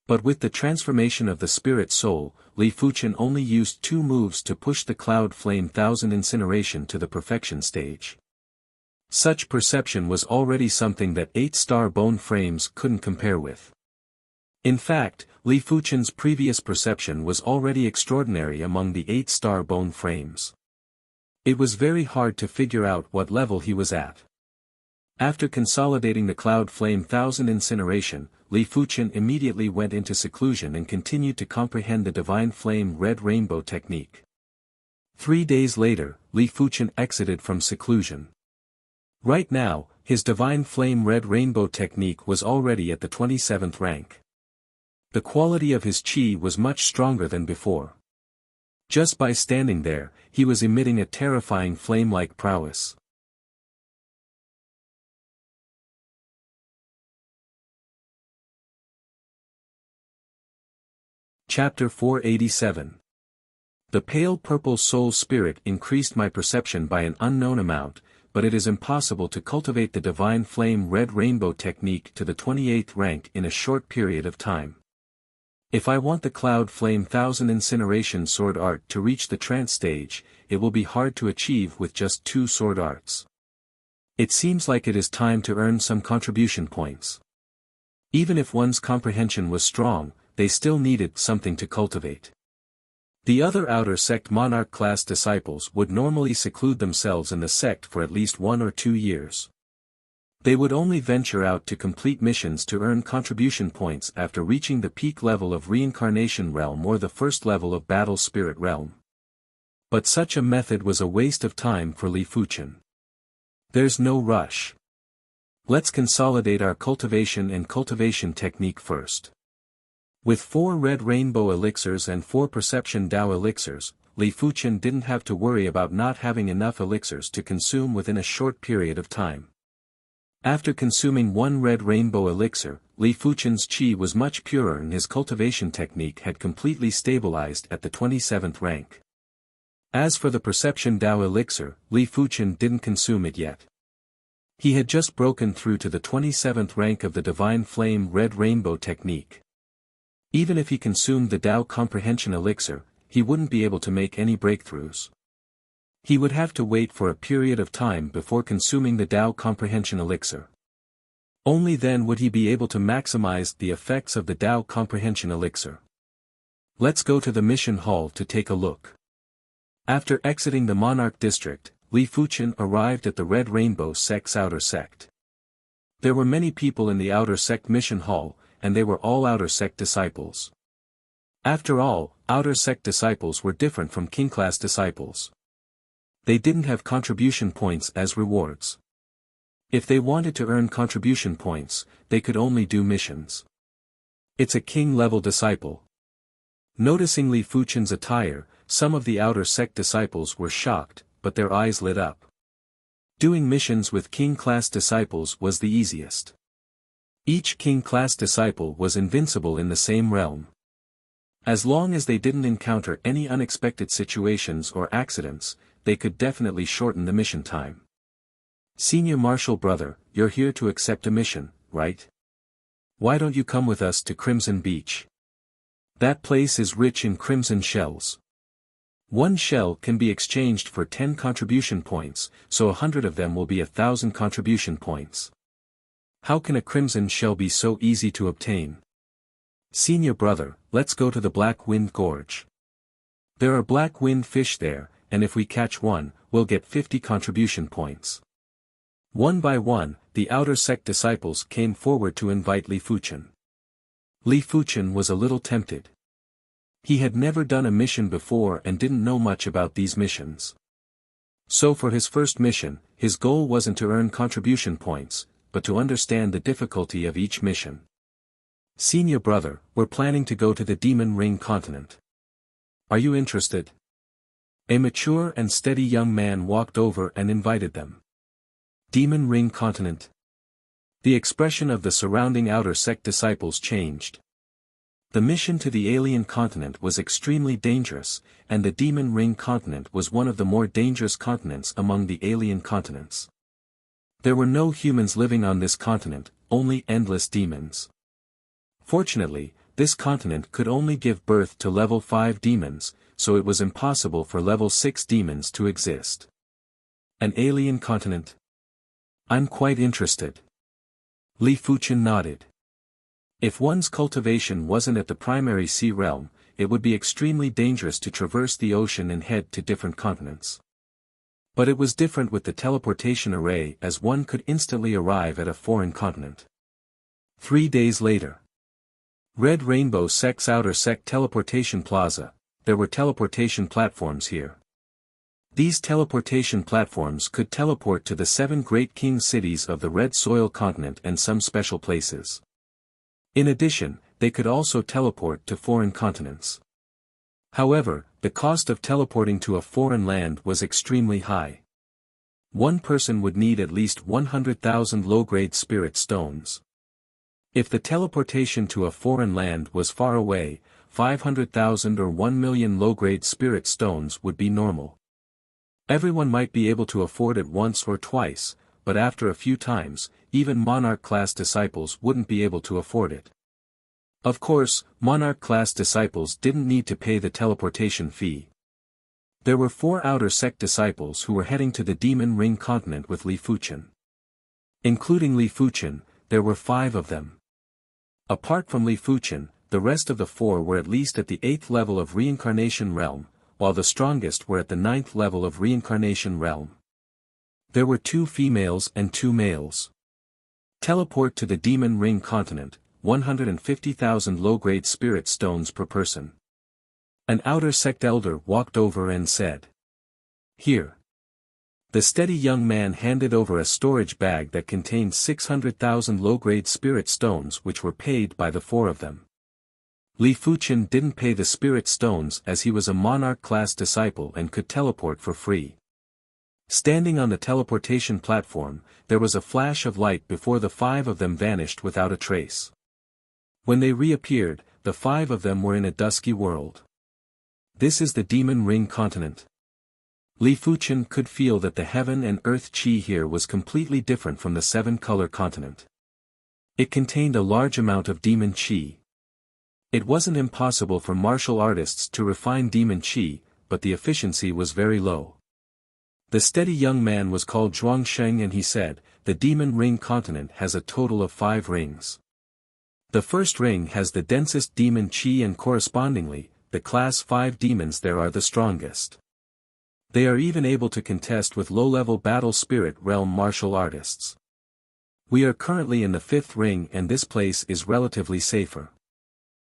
But with the transformation of the spirit soul, Li Fuchen only used 2 moves to push the Cloud Flame 1000 Incineration to the perfection stage. Such perception was already something that 8-star bone frames couldn't compare with. In fact, Li Fuchen's previous perception was already extraordinary among the 8-star bone frames. It was very hard to figure out what level he was at. After consolidating the Cloud Flame 1000 Incineration, Li Fuchen immediately went into seclusion and continued to comprehend the Divine Flame Red Rainbow technique. 3 days later, Li Fuchen exited from seclusion. Right now, his Divine Flame Red Rainbow technique was already at the 27th rank. The quality of his chi was much stronger than before. Just by standing there, he was emitting a terrifying flame-like prowess. Chapter 487. The pale purple soul spirit increased my perception by an unknown amount, but it is impossible to cultivate the Divine Flame Red Rainbow technique to the 28th rank in a short period of time. If I want the Cloud Flame 1000 Incineration sword art to reach the trance stage, it will be hard to achieve with just 2 sword arts. It seems like it is time to earn some contribution points. Even if one's comprehension was strong, they still needed something to cultivate. The other outer sect monarch class disciples would normally seclude themselves in the sect for at least 1 or 2 years. They would only venture out to complete missions to earn contribution points after reaching the peak level of Reincarnation Realm or the first level of Battle Spirit Realm. But such a method was a waste of time for Li Fuchen. There's no rush. Let's consolidate our cultivation and cultivation technique first. With 4 red rainbow elixirs and 4 perception Dao elixirs, Li Fuchen didn't have to worry about not having enough elixirs to consume within a short period of time. After consuming 1 red rainbow elixir, Li Fuchen's chi was much purer and his cultivation technique had completely stabilized at the 27th rank. As for the perception Dao elixir, Li Fuchen didn't consume it yet. He had just broken through to the 27th rank of the Divine Flame Red Rainbow technique. Even if he consumed the Dao comprehension elixir, he wouldn't be able to make any breakthroughs. He would have to wait for a period of time before consuming the Dao comprehension elixir. Only then would he be able to maximize the effects of the Dao comprehension elixir. Let's go to the mission hall to take a look. After exiting the Monarch district, Li Fuchen arrived at the Red Rainbow sect's outer sect. There were many people in the outer sect mission hall, and they were all outer sect disciples. After all, outer sect disciples were different from king class disciples. They didn't have contribution points as rewards. If they wanted to earn contribution points, they could only do missions. It's a king-level disciple. Noticing Li Fuchen's attire, some of the outer sect disciples were shocked, but their eyes lit up. Doing missions with king-class disciples was the easiest. Each king-class disciple was invincible in the same realm. As long as they didn't encounter any unexpected situations or accidents, they could definitely shorten the mission time. Senior Marshal Brother, you're here to accept a mission, right? Why don't you come with us to Crimson Beach? That place is rich in crimson shells. One shell can be exchanged for 10 contribution points, so 100 of them will be 1,000 contribution points. How can a crimson shell be so easy to obtain? Senior brother, let's go to the Black Wind Gorge. There are black wind fish there, and if we catch one, we'll get 50 contribution points. One by one, the outer sect disciples came forward to invite Li Fuchen. Li Fuchen was a little tempted. He had never done a mission before and didn't know much about these missions. So for his first mission, his goal wasn't to earn contribution points, but to understand the difficulty of each mission. Senior brother, we're planning to go to the Demon Ring continent. Are you interested? A mature and steady young man walked over and invited them. Demon Ring continent. The expression of the surrounding outer sect disciples changed. The mission to the alien continent was extremely dangerous, and the Demon Ring continent was one of the more dangerous continents among the alien continents. There were no humans living on this continent, only endless demons. Fortunately, this continent could only give birth to level 5 demons, so it was impossible for level 6 demons to exist. An alien continent? I'm quite interested. Li Fuchen nodded. If one's cultivation wasn't at the primary sea realm, it would be extremely dangerous to traverse the ocean and head to different continents. But it was different with the teleportation array, as one could instantly arrive at a foreign continent. 3 days later. Red Rainbow Sect's outer sect teleportation plaza. There were teleportation platforms here. These teleportation platforms could teleport to the 7 great king cities of the Red Soil continent and some special places. In addition, they could also teleport to foreign continents. However, the cost of teleporting to a foreign land was extremely high. One person would need at least 100,000 low-grade spirit stones. If the teleportation to a foreign land was far away, 500,000 or 1 million low-grade spirit stones would be normal. Everyone might be able to afford it once or twice, but after a few times, even Monarch-class disciples wouldn't be able to afford it. Of course, Monarch-class disciples didn't need to pay the teleportation fee. There were 4 outer sect disciples who were heading to the Demon Ring continent with Li Fuchen. Including Li Fuchen, there were 5 of them. Apart from Li Fuchen, the rest of the 4 were at least at the 8th level of Reincarnation Realm, while the strongest were at the 9th level of Reincarnation Realm. There were 2 females and 2 males. Teleport to the Demon Ring continent, 150,000 low-grade spirit stones per person. An outer sect elder walked over and said. Here. The steady young man handed over a storage bag that contained 600,000 low-grade spirit stones which were paid by the 4 of them. Li Fuchen didn't pay the spirit stones as he was a Monarch-class disciple and could teleport for free. Standing on the teleportation platform, there was a flash of light before the 5 of them vanished without a trace. When they reappeared, the 5 of them were in a dusky world. This is the Demon Ring continent. Li Fuchen could feel that the heaven and earth chi here was completely different from the 7-color continent. It contained a large amount of demon chi. It wasn't impossible for martial artists to refine demon chi, but the efficiency was very low. The steady young man was called Zhuangsheng and he said, the Demon Ring continent has a total of 5 rings. The first ring has the densest demon chi and correspondingly, the class 5 demons there are the strongest. They are even able to contest with low-level battle spirit realm martial artists. We are currently in the 5th ring and this place is relatively safer.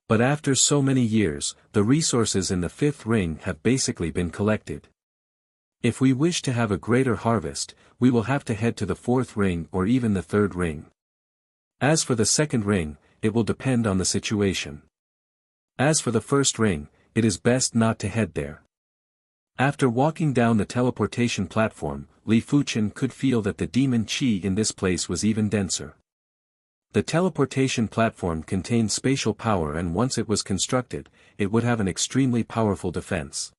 But after so many years, the resources in the 5th ring have basically been collected. If we wish to have a greater harvest, we will have to head to the 4th ring or even the 3rd ring. As for the 2nd ring, it will depend on the situation. As for the 1st ring, it is best not to head there. After walking down the teleportation platform, Li Fuchen could feel that the demon chi in this place was even denser. The teleportation platform contained spatial power and once it was constructed, it would have an extremely powerful defense.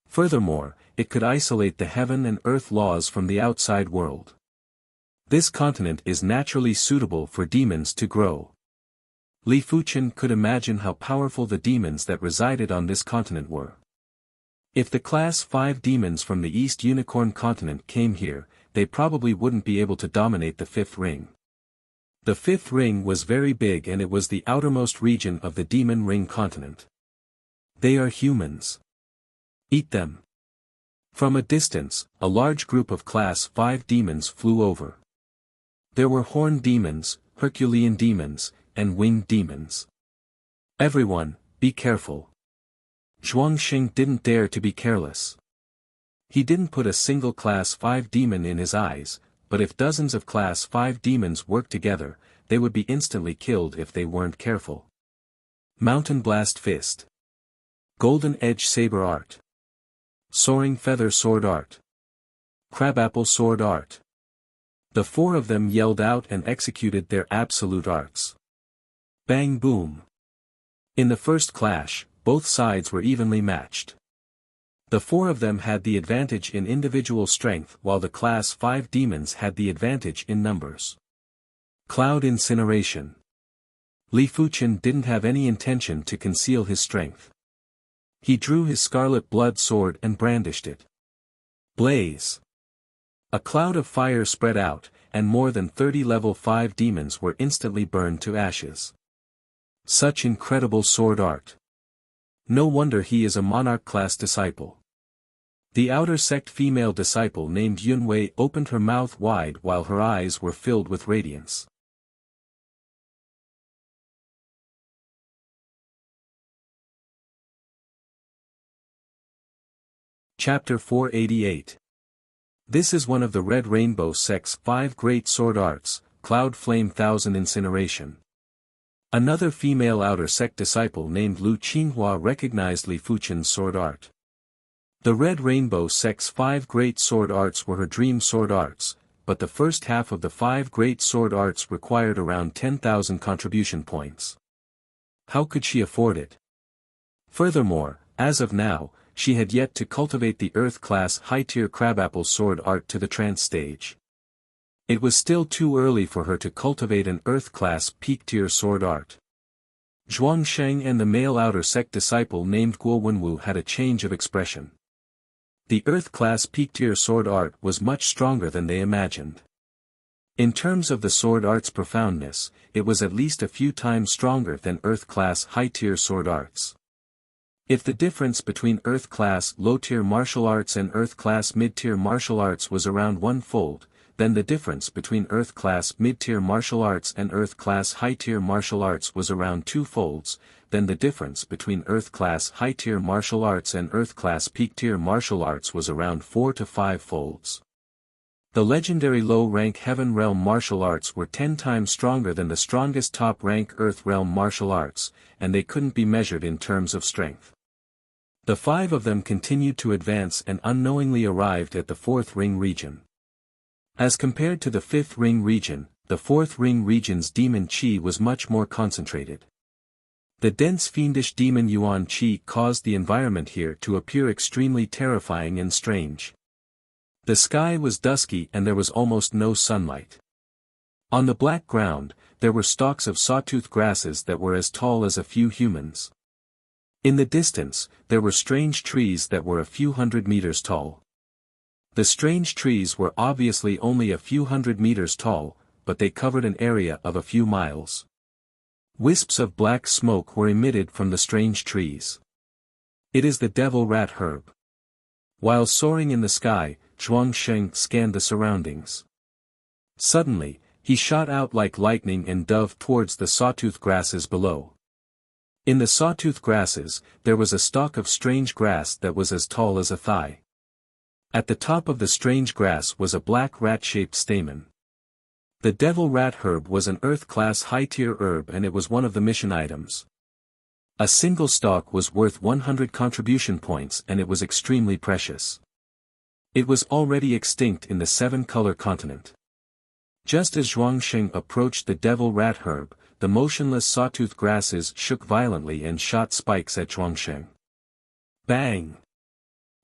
Furthermore, it could isolate the heaven and earth laws from the outside world. This continent is naturally suitable for demons to grow. Li Fuchen could imagine how powerful the demons that resided on this continent were. If the Class 5 demons from the East Unicorn continent came here, they probably wouldn't be able to dominate the fifth ring. The fifth ring was very big and it was the outermost region of the Demon Ring continent. They are humans. Eat them. From a distance, a large group of Class 5 demons flew over. There were horned demons, Herculean demons, and winged demons. Everyone, be careful. Zhuangxing didn't dare to be careless. He didn't put a single Class 5 demon in his eyes, but if dozens of Class 5 demons worked together, they would be instantly killed if they weren't careful. Mountain Blast Fist. Golden Edge Saber Art. Soaring Feather Sword Art. Crabapple Sword Art. The four of them yelled out and executed their absolute arts. Bang boom. In the first clash, both sides were evenly matched. The four of them had the advantage in individual strength while the Class 5 demons had the advantage in numbers. Cloud Incineration. Li Fuchen didn't have any intention to conceal his strength. He drew his scarlet blood sword and brandished it. Blaze. A cloud of fire spread out, and more than 30 level 5 demons were instantly burned to ashes. Such incredible sword art. No wonder he is a monarch class disciple. The outer sect female disciple named Yunwei opened her mouth wide while her eyes were filled with radiance. Chapter 488. This is one of the Red Rainbow sect's 5 great sword arts, Cloud Flame Thousand Incineration. Another female outer sect disciple named Lu Qinghua recognized Li Fuchen's sword art. The Red Rainbow sect's 5 great sword arts were her dream sword arts, but the first half of the 5 great sword arts required around 10,000 contribution points. How could she afford it? Furthermore, as of now, she had yet to cultivate the Earth-class high-tier crabapple sword art to the trance stage. It was still too early for her to cultivate an Earth-class peak-tier sword art. Zhuangsheng and the male outer sect disciple named Guo Wenwu had a change of expression. The Earth-class peak-tier sword art was much stronger than they imagined. In terms of the sword art's profoundness, it was at least a few times stronger than Earth-class high-tier sword arts. If the difference between Earth-class low-tier martial arts and Earth-class mid-tier martial arts was around 1-fold, then the difference between Earth-class mid-tier martial arts and Earth-class high-tier martial arts was around 2-folds, then the difference between Earth-class high-tier martial arts and Earth-class peak-tier martial arts was around 4 to 5-folds. The legendary low-rank Heaven Realm martial arts were 10 times stronger than the strongest top-rank Earth Realm martial arts, and they couldn't be measured in terms of strength. The 5 of them continued to advance and unknowingly arrived at the 4th ring region. As compared to the 5th ring region, the 4th ring region's demon chi was much more concentrated. The dense fiendish demon yuan chi caused the environment here to appear extremely terrifying and strange. The sky was dusky and there was almost no sunlight. On the black ground, there were stalks of sawtooth grasses that were as tall as a few humans. In the distance, there were strange trees that were a few hundred meters tall. The strange trees were obviously only a few hundred meters tall, but they covered an area of a few miles. Wisps of black smoke were emitted from the strange trees. It is the devil rat herb. While soaring in the sky, Zhuangsheng scanned the surroundings. Suddenly, he shot out like lightning and dove towards the sawtooth grasses below. In the sawtooth grasses, there was a stalk of strange grass that was as tall as a thigh. At the top of the strange grass was a black rat-shaped stamen. The devil rat herb was an Earth-class high-tier herb and it was one of the mission items. A single stalk was worth 100 contribution points and it was extremely precious. It was already extinct in the 7-color continent. Just as Zhuangsheng approached the devil rat herb, the motionless sawtooth grasses shook violently and shot spikes at Zhuangsheng. Bang!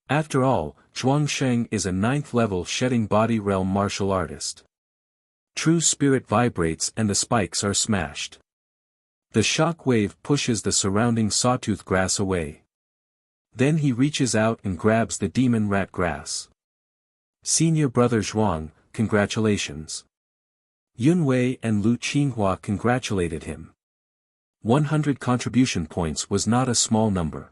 After all, Zhuangsheng is a 9th-level shedding body realm martial artist. True spirit vibrates and the spikes are smashed. The shock wave pushes the surrounding sawtooth grass away. Then he reaches out and grabs the demon rat grass. Senior brother Zhuang, congratulations. Yun Wei and Lu Qinghua congratulated him. 100 contribution points was not a small number.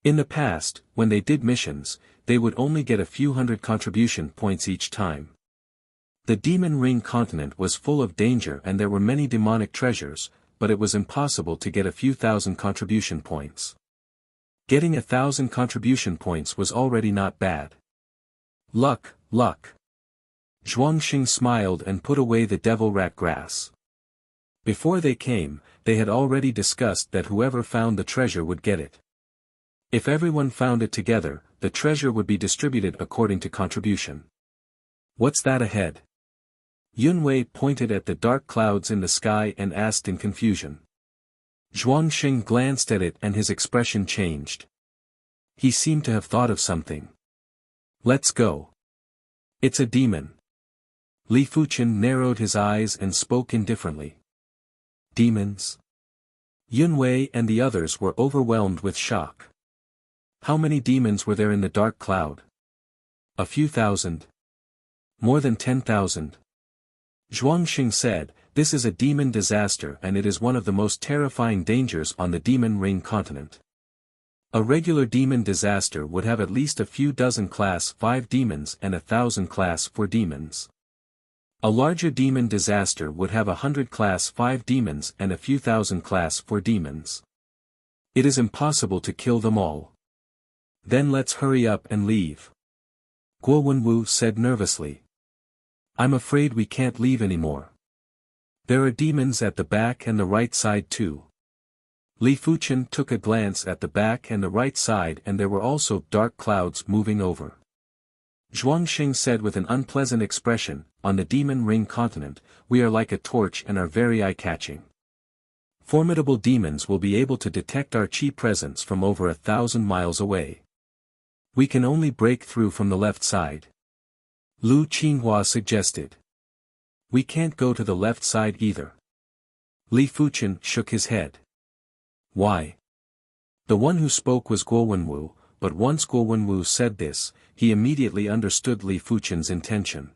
In the past, when they did missions, they would only get a few hundred contribution points each time. The Demon Ring continent was full of danger and there were many demonic treasures, but it was impossible to get a few thousand contribution points. Getting 1,000 contribution points was already not bad. Luck, luck. Zhuangxing smiled and put away the devil rat grass. Before they came, they had already discussed that whoever found the treasure would get it. If everyone found it together, the treasure would be distributed according to contribution. What's that ahead? Yun Wei pointed at the dark clouds in the sky and asked in confusion. Zhuangxing glanced at it and his expression changed. He seemed to have thought of something. Let's go. It's a demon. Li Fuchen narrowed his eyes and spoke indifferently. Demons? Yun Wei and the others were overwhelmed with shock. How many demons were there in the dark cloud? A few thousand. More than 10,000. Zhuangxing said, this is a demon disaster and it is one of the most terrifying dangers on the Demon Ring continent. A regular demon disaster would have at least a few dozen class 5 demons and 1,000 class 4 demons. A larger demon disaster would have 100 class 5 demons and a few thousand class 4 demons. It is impossible to kill them all. Then let's hurry up and leave. Guo Wenwu said nervously. I'm afraid we can't leave anymore. There are demons at the back and the right side too. Li Fuchen took a glance at the back and the right side and there were also dark clouds moving over. Zhuangxing said with an unpleasant expression, on the Demon Ring continent, we are like a torch and are very eye-catching. Formidable demons will be able to detect our chi presence from over 1,000 miles away. We can only break through from the left side. Lu Qinghua suggested. We can't go to the left side either. Li Fuchen shook his head. Why? The one who spoke was Guo Wenwu, but once Guo Wenwu said this, he immediately understood Li Fuchen's intention.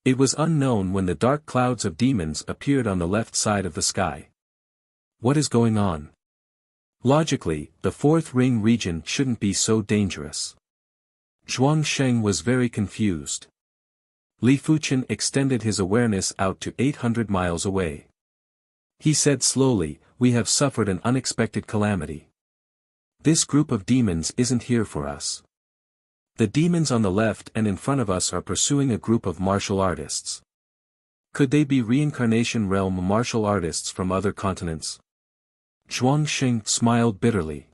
It was unknown when the dark clouds of demons appeared on the left side of the sky. What is going on? Logically, the fourth ring region shouldn't be so dangerous. Zhuangsheng was very confused. Li Fuchen extended his awareness out to 800 miles away. He said slowly, we have suffered an unexpected calamity. This group of demons isn't here for us. The demons on the left and in front of us are pursuing a group of martial artists. Could they be reincarnation realm martial artists from other continents? Zhuangxing smiled bitterly.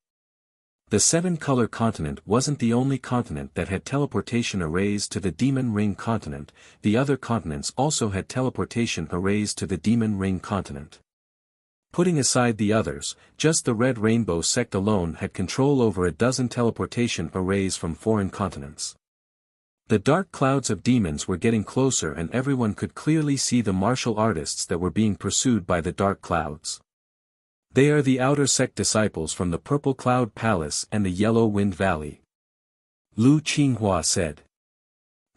The seven-color continent wasn't the only continent that had teleportation arrays to the Demon Ring continent, the other continents also had teleportation arrays to the Demon Ring continent. Putting aside the others, just the Red Rainbow sect alone had control over a dozen teleportation arrays from foreign continents. The dark clouds of demons were getting closer and everyone could clearly see the martial artists that were being pursued by the dark clouds. They are the outer sect disciples from the Purple Cloud Palace and the Yellow Wind Valley. Lu Qinghua said.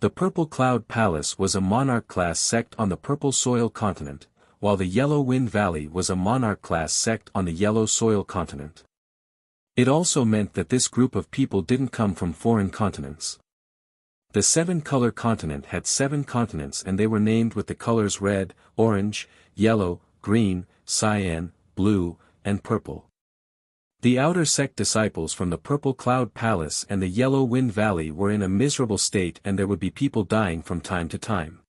The Purple Cloud Palace was a monarch-class sect on the Purple Soil continent, while the Yellow Wind Valley was a monarch-class sect on the Yellow Soil continent. It also meant that this group of people didn't come from foreign continents. The seven-color continent had 7 continents and they were named with the colors red, orange, yellow, green, cyan, blue, and purple. The outer sect disciples from the Purple Cloud Palace and the Yellow Wind Valley were in a miserable state and there would be people dying from time to time.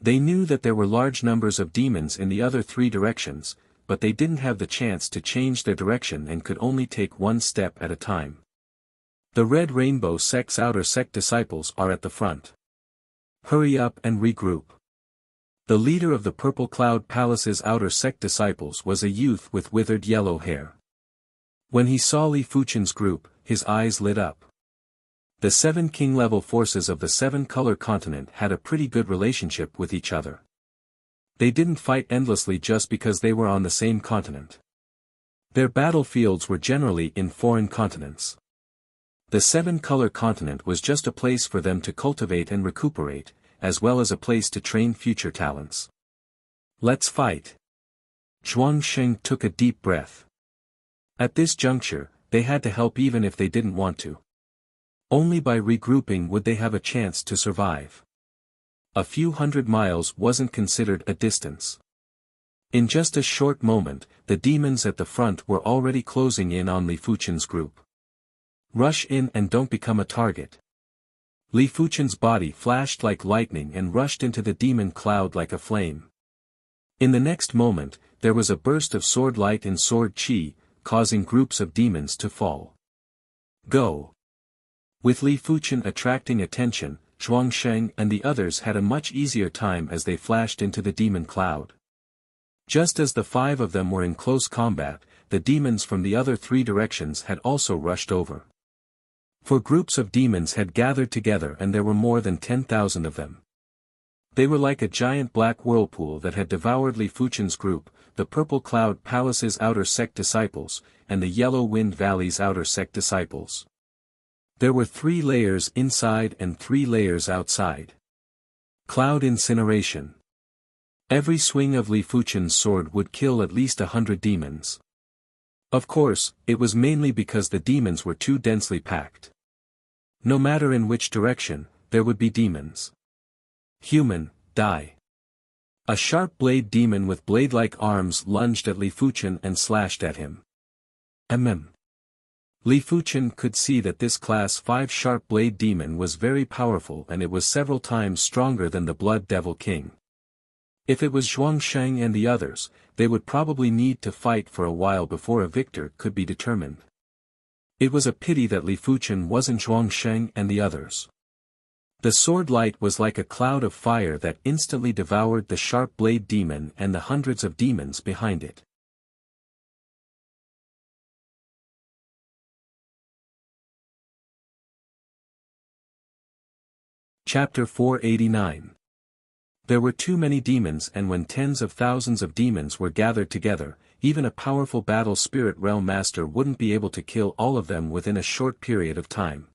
They knew that there were large numbers of demons in the other 3 directions, but they didn't have the chance to change their direction and could only take one step at a time. The Red Rainbow sect's outer sect disciples are at the front. Hurry up and regroup. The leader of the Purple Cloud Palace's outer sect disciples was a youth with withered yellow hair. When he saw Li Fuchen's group, his eyes lit up. The 7 king-level forces of the 7-color continent had a pretty good relationship with each other. They didn't fight endlessly just because they were on the same continent. Their battlefields were generally in foreign continents. The seven-color continent was just a place for them to cultivate and recuperate, as well as a place to train future talents. Let's fight. Zhuangsheng took a deep breath. At this juncture, they had to help even if they didn't want to. Only by regrouping would they have a chance to survive. A few hundred miles wasn't considered a distance. In just a short moment, the demons at the front were already closing in on Li Fuchen's group. Rush in and don't become a target. Li Fuchen's body flashed like lightning and rushed into the demon cloud like a flame. In the next moment, there was a burst of sword light and sword chi, causing groups of demons to fall. Go! With Li Fuchen attracting attention, Zhuangsheng and the others had a much easier time as they flashed into the demon cloud. Just as the five of them were in close combat, the demons from the other three directions had also rushed over. For groups of demons had gathered together and there were more than 10,000 of them. They were like a giant black whirlpool that had devoured Li Fuchen's group, the Purple Cloud Palace's outer sect disciples, and the Yellow Wind Valley's outer sect disciples. There were 3 layers inside and 3 layers outside. Cloud incineration. Every swing of Li Fuchen's sword would kill at least 100 demons. Of course, it was mainly because the demons were too densely packed. No matter in which direction, there would be demons. Human, die. A sharp blade demon with blade-like arms lunged at Li Fuchen and slashed at him. Li Fuchen could see that this class 5 sharp blade demon was very powerful and it was several times stronger than the Blood Devil King. If it was Zhuangsheng and the others, they would probably need to fight for a while before a victor could be determined. It was a pity that Li Fuchen wasn't Zhuangsheng and the others. The sword light was like a cloud of fire that instantly devoured the sharp blade demon and the hundreds of demons behind it. Chapter 489. There were too many demons, and when tens of thousands of demons were gathered together, even a powerful battle spirit realm master wouldn't be able to kill all of them within a short period of time.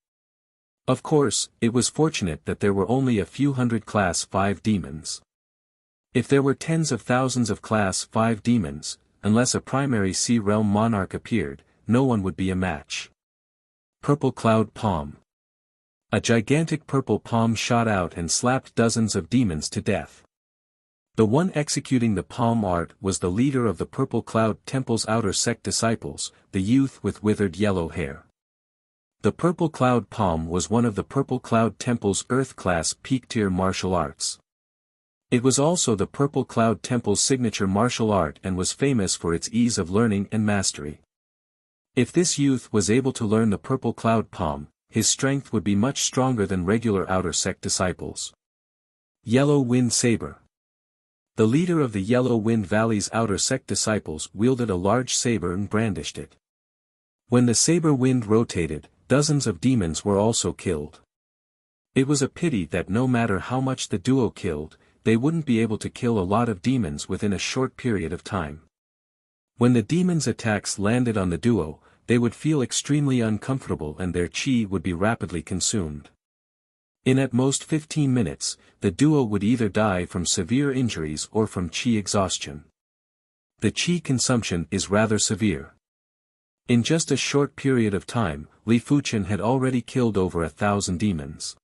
Of course, it was fortunate that there were only a few hundred Class 5 demons. If there were tens of thousands of Class 5 demons, unless a primary sea realm monarch appeared, no one would be a match. Purple Cloud Palm. A gigantic purple palm shot out and slapped dozens of demons to death. The one executing the palm art was the leader of the Purple Cloud Temple's outer sect disciples, the youth with withered yellow hair. The Purple Cloud Palm was one of the Purple Cloud Temple's Earth-class peak-tier martial arts. It was also the Purple Cloud Temple's signature martial art and was famous for its ease of learning and mastery. If this youth was able to learn the Purple Cloud Palm, his strength would be much stronger than regular outer sect disciples. Yellow Wind Saber. The leader of the Yellow Wind Valley's outer sect disciples wielded a large saber and brandished it. When the saber wind rotated, dozens of demons were also killed. It was a pity that no matter how much the duo killed, they wouldn't be able to kill a lot of demons within a short period of time. When the demons' attacks landed on the duo, they would feel extremely uncomfortable and their chi would be rapidly consumed. In at most 15 minutes, the duo would either die from severe injuries or from chi exhaustion. The chi consumption is rather severe. In just a short period of time, Li Fuchen had already killed over 1,000 demons.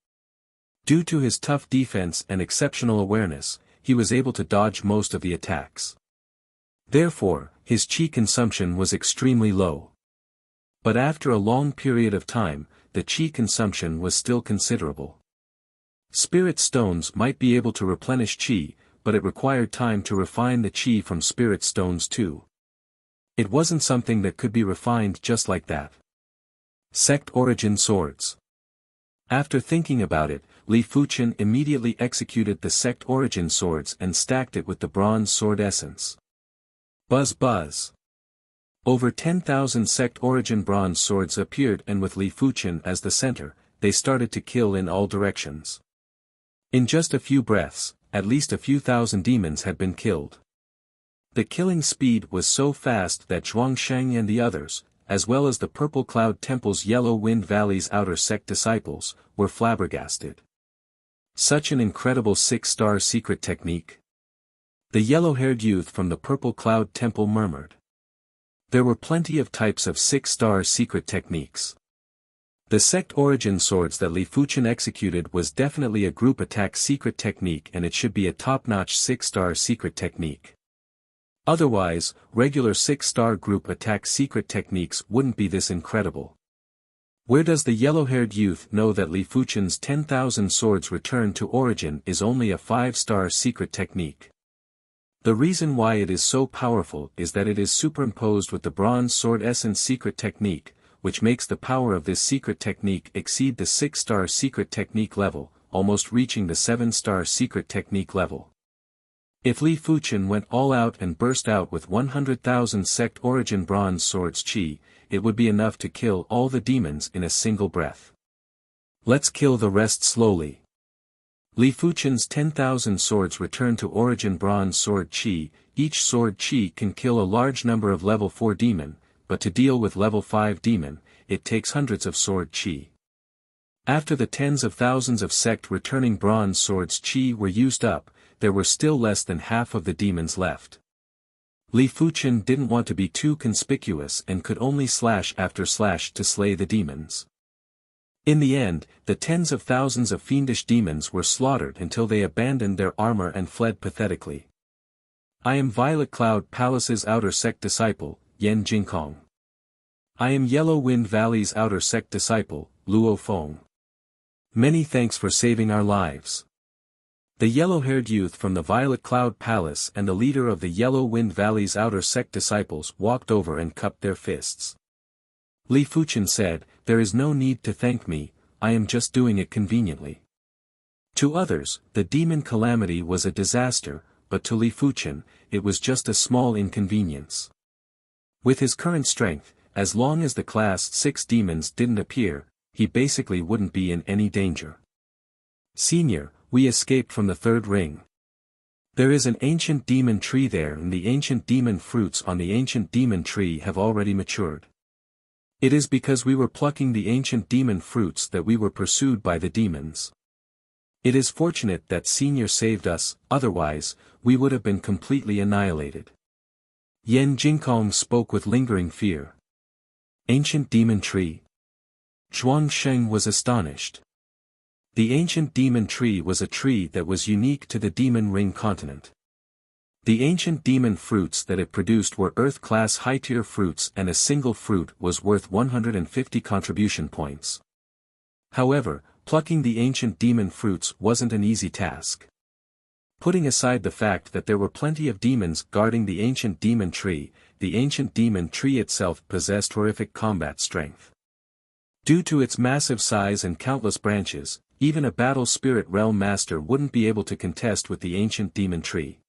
Due to his tough defense and exceptional awareness, he was able to dodge most of the attacks. Therefore, his chi consumption was extremely low. But after a long period of time, the chi consumption was still considerable. Spirit stones might be able to replenish chi, but it required time to refine the chi from spirit stones too. It wasn't something that could be refined just like that. Sect Origin Swords. After thinking about it, Li Fuchen immediately executed the Sect Origin Swords and stacked it with the Bronze Sword Essence. Buzz buzz. Over 10,000 Sect Origin Bronze Swords appeared, and with Li Fuchen as the center, they started to kill in all directions. In just a few breaths, at least a few thousand demons had been killed. The killing speed was so fast that Zhuangsheng and the others, as well as the Purple Cloud Temple's Yellow Wind Valley's outer sect disciples, were flabbergasted. Such an incredible 6-star secret technique. The yellow-haired youth from the Purple Cloud Temple murmured. There were plenty of types of 6-star secret techniques. The sect origin swords that Li Fuchen executed was definitely a group attack secret technique, and it should be a top-notch 6-star secret technique. Otherwise, regular 6-star group attack secret techniques wouldn't be this incredible. Where does the yellow-haired youth know that Li Fuchen's 10,000 swords return to origin is only a 5-star secret technique? The reason why it is so powerful is that it is superimposed with the bronze sword essence secret technique, which makes the power of this secret technique exceed the 6-star secret technique level, almost reaching the 7-star secret technique level. If Li Fuchen went all out and burst out with 100,000 sect origin bronze swords chi, it would be enough to kill all the demons in a single breath. Let's kill the rest slowly. Li Fuchen's 10,000 swords return to origin bronze sword chi. Each sword chi can kill a large number of level 4 demon, but to deal with level 5 demon, it takes hundreds of sword chi. After the tens of thousands of sect returning bronze swords chi were used up, there were still less than half of the demons left. Li Fuchen didn't want to be too conspicuous and could only slash after slash to slay the demons. In the end, the tens of thousands of fiendish demons were slaughtered until they abandoned their armor and fled pathetically. I am Violet Cloud Palace's outer sect disciple, Yan Jingkong. I am Yellow Wind Valley's outer sect disciple, Luo Feng. Many thanks for saving our lives. The yellow-haired youth from the Violet Cloud Palace and the leader of the Yellow Wind Valley's outer sect disciples walked over and cupped their fists. Li Fuchen said, "There is no need to thank me, I am just doing it conveniently." To others, the demon calamity was a disaster, but to Li Fuchen, it was just a small inconvenience. With his current strength, as long as the class 6 demons didn't appear, he basically wouldn't be in any danger. Senior, we escaped from the 3rd ring. There is an ancient demon tree there, and the ancient demon fruits on the ancient demon tree have already matured. It is because we were plucking the ancient demon fruits that we were pursued by the demons. It is fortunate that Senior saved us, otherwise, we would have been completely annihilated. Yan Jingkong spoke with lingering fear. Ancient demon tree? Zhuangsheng was astonished. The ancient demon tree was a tree that was unique to the Demon Ring continent. The ancient demon fruits that it produced were Earth-class high-tier fruits, and a single fruit was worth 150 contribution points. However, plucking the ancient demon fruits wasn't an easy task. Putting aside the fact that there were plenty of demons guarding the ancient demon tree itself possessed horrific combat strength. Due to its massive size and countless branches, even a battle spirit realm master wouldn't be able to contest with the ancient demon tree.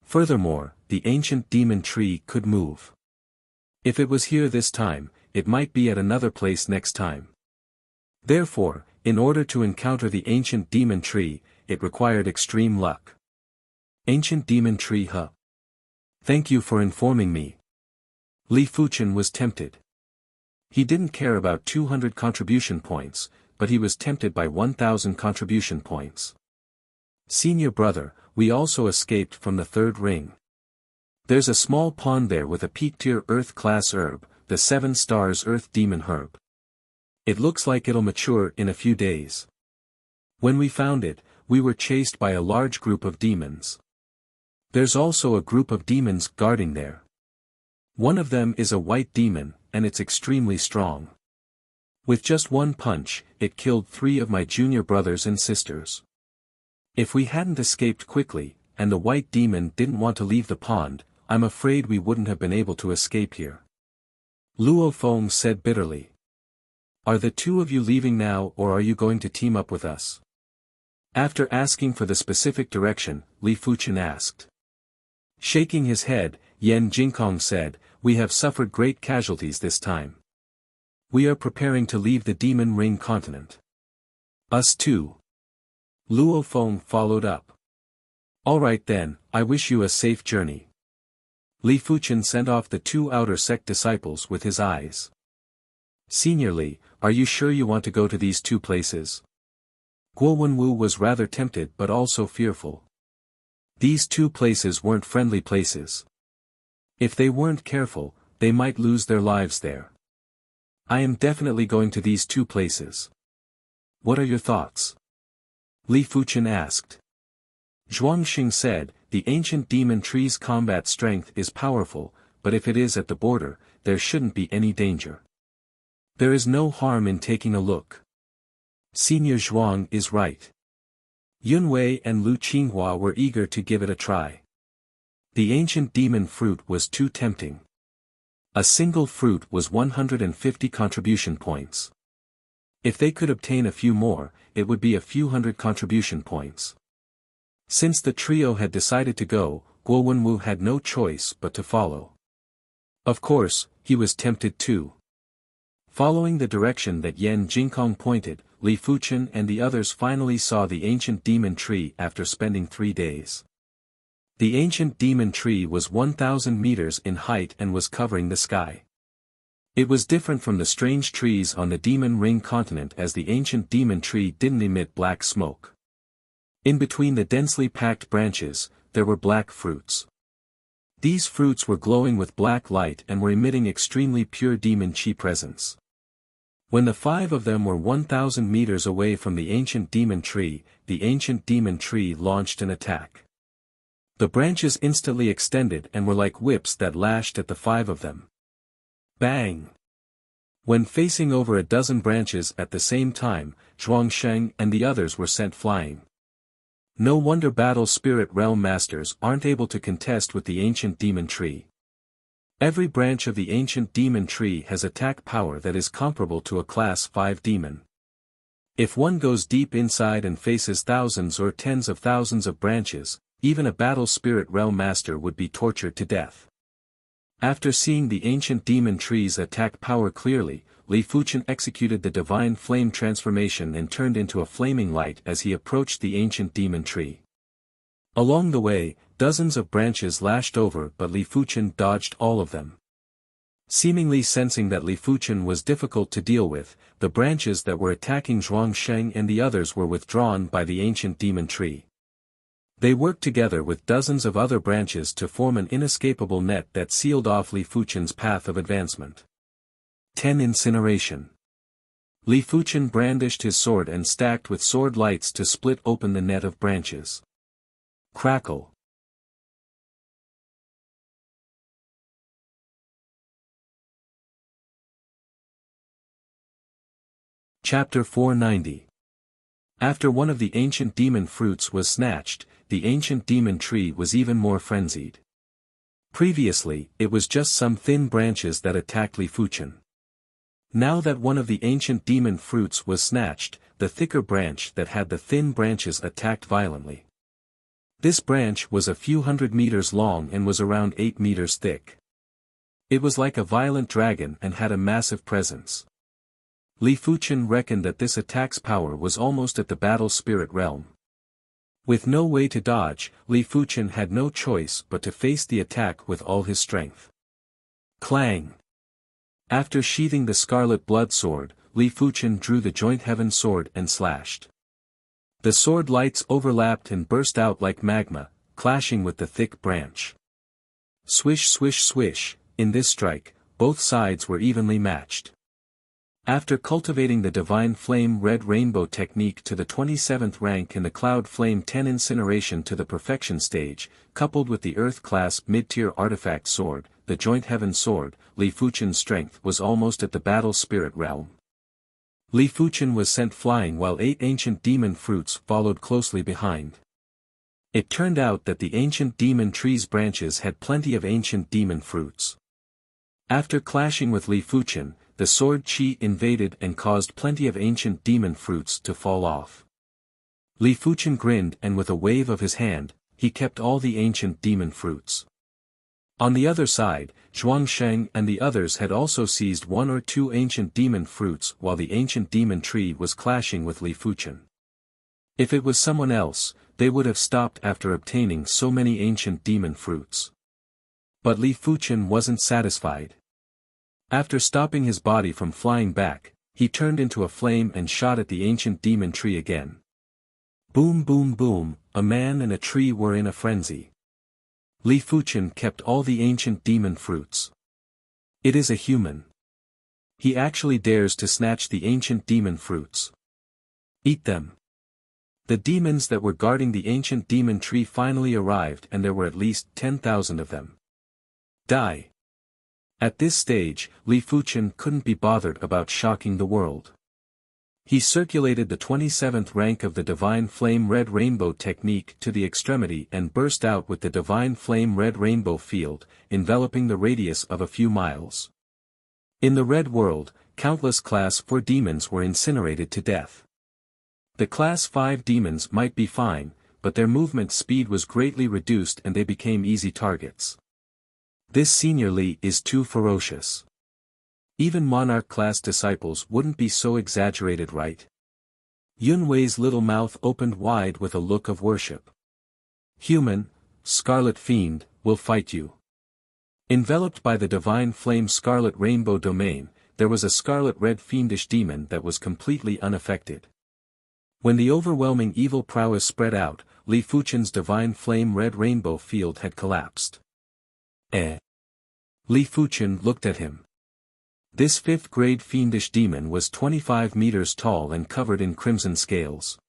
Furthermore, the ancient demon tree could move. If it was here this time, it might be at another place next time. Therefore, in order to encounter the ancient demon tree, it required extreme luck. Ancient demon tree, huh? Thank you for informing me. Li Fuchen was tempted. He didn't care about 200 contribution points, but he was tempted by 1,000 contribution points. Senior brother, we also escaped from the 3rd ring. There's a small pond there with a peak-tier Earth-class herb, the 7 stars Earth Demon Herb. It looks like it'll mature in a few days. When we found it, we were chased by a large group of demons. There's also a group of demons guarding there. One of them is a white demon, and it's extremely strong. With just one punch, it killed 3 of my junior brothers and sisters. If we hadn't escaped quickly, and the white demon didn't want to leave the pond, I'm afraid we wouldn't have been able to escape here. Luo Feng said bitterly. Are the 2 of you leaving now, or are you going to team up with us? After asking for the specific direction, Li Fuchen asked. Shaking his head, Yan Jingkong said, we have suffered great casualties this time. We are preparing to leave the Demon Ring continent. Us too. Luo Feng followed up. Alright then, I wish you a safe journey. Li Fuchen sent off the 2 outer sect disciples with his eyes. Senior Li, are you sure you want to go to these 2 places? Guo Wenwu was rather tempted but also fearful. These 2 places weren't friendly places. If they weren't careful, they might lose their lives there. I am definitely going to these 2 places. What are your thoughts? Li Fuchen asked. Zhuangxing said, the ancient demon tree's combat strength is powerful, but if it is at the border, there shouldn't be any danger. There is no harm in taking a look. Senior Zhuang is right. Yunwei and Lu Qinghua were eager to give it a try. The ancient demon fruit was too tempting. A single fruit was 150 contribution points. If they could obtain a few more, it would be a few hundred contribution points. Since the trio had decided to go, Guo Wenwu had no choice but to follow. Of course, he was tempted too. Following the direction that Yan Jingkong pointed, Li Fuchen and the others finally saw the ancient demon tree after spending 3 days. The ancient demon tree was 1,000 meters in height and was covering the sky. It was different from the strange trees on the Demon Ring continent, as the ancient demon tree didn't emit black smoke. In between the densely packed branches, there were black fruits. These fruits were glowing with black light and were emitting extremely pure demon chi presence. When the 5 of them were 1,000 meters away from the ancient demon tree launched an attack. The branches instantly extended and were like whips that lashed at the 5 of them. Bang! When facing over a dozen branches at the same time, Zhuangsheng and the others were sent flying. No wonder battle spirit realm masters aren't able to contest with the ancient demon tree. Every branch of the ancient demon tree has attack power that is comparable to a class 5 demon. If one goes deep inside and faces thousands or tens of thousands of branches, even a battle spirit realm master would be tortured to death. After seeing the ancient demon tree's attack power clearly, Li Fuchen executed the divine flame transformation and turned into a flaming light as he approached the ancient demon tree. Along the way, dozens of branches lashed over, but Li Fuchen dodged all of them. Seemingly sensing that Li Fuchen was difficult to deal with, the branches that were attacking Zhuangsheng and the others were withdrawn by the ancient demon tree. They worked together with dozens of other branches to form an inescapable net that sealed off Li Fuchen's path of advancement. 10 Incineration. Li Fuchen brandished his sword and stacked with sword lights to split open the net of branches. Crackle. Chapter 490. After one of the ancient demon fruits was snatched, the ancient demon tree was even more frenzied. Previously, it was just some thin branches that attacked Li Fuchen. Now that one of the ancient demon fruits was snatched, the thicker branch that had the thin branches attacked violently. This branch was a few hundred meters long and was around 8 meters thick. It was like a violent dragon and had a massive presence. Li Fuchen reckoned that this attack's power was almost at the battle spirit realm. With no way to dodge, Li Fuchen had no choice but to face the attack with all his strength. Clang! After sheathing the scarlet blood sword, Li Fuchen drew the joint heaven sword and slashed. The sword lights overlapped and burst out like magma, clashing with the thick branch. Swish swish swish, in this strike, both sides were evenly matched. After cultivating the Divine Flame Red Rainbow technique to the 27th rank and the Cloud Flame 10 Incineration to the Perfection stage, coupled with the Earth-class mid-tier artifact sword, the Joint Heaven Sword, Li Fuchen's strength was almost at the Battle Spirit realm. Li Fuchen was sent flying while 8 ancient demon fruits followed closely behind. It turned out that the ancient demon tree's branches had plenty of ancient demon fruits. After clashing with Li Fuchen, the sword chi invaded and caused plenty of ancient demon fruits to fall off. Li Fuchen grinned and with a wave of his hand, he kept all the ancient demon fruits. On the other side, Zhuangsheng and the others had also seized 1 or 2 ancient demon fruits while the ancient demon tree was clashing with Li Fuchen. If it was someone else, they would have stopped after obtaining so many ancient demon fruits. But Li Fuchen wasn't satisfied. After stopping his body from flying back, he turned into a flame and shot at the ancient demon tree again. Boom boom boom, a man and a tree were in a frenzy. Li Fuchen kept all the ancient demon fruits. It is a human. He actually dares to snatch the ancient demon fruits. Eat them. The demons that were guarding the ancient demon tree finally arrived, and there were at least 10,000 of them. Die. At this stage, Li Fuchen couldn't be bothered about shocking the world. He circulated the 27th rank of the Divine Flame Red Rainbow technique to the extremity and burst out with the Divine Flame Red Rainbow field, enveloping the radius of a few miles. In the Red World, countless Class 4 demons were incinerated to death. The Class 5 demons might be fine, but their movement speed was greatly reduced and they became easy targets. This senior Li is too ferocious. Even Monarch-class disciples wouldn't be so exaggerated, right? Yun Wei's little mouth opened wide with a look of worship. Human, Scarlet Fiend, will fight you. Enveloped by the divine flame Scarlet Rainbow domain, there was a scarlet red fiendish demon that was completely unaffected. When the overwhelming evil prowess spread out, Li Fuchen's divine flame red rainbow field had collapsed. Li Fuchen looked at him. This 5th-grade fiendish demon was 25 meters tall and covered in crimson scales.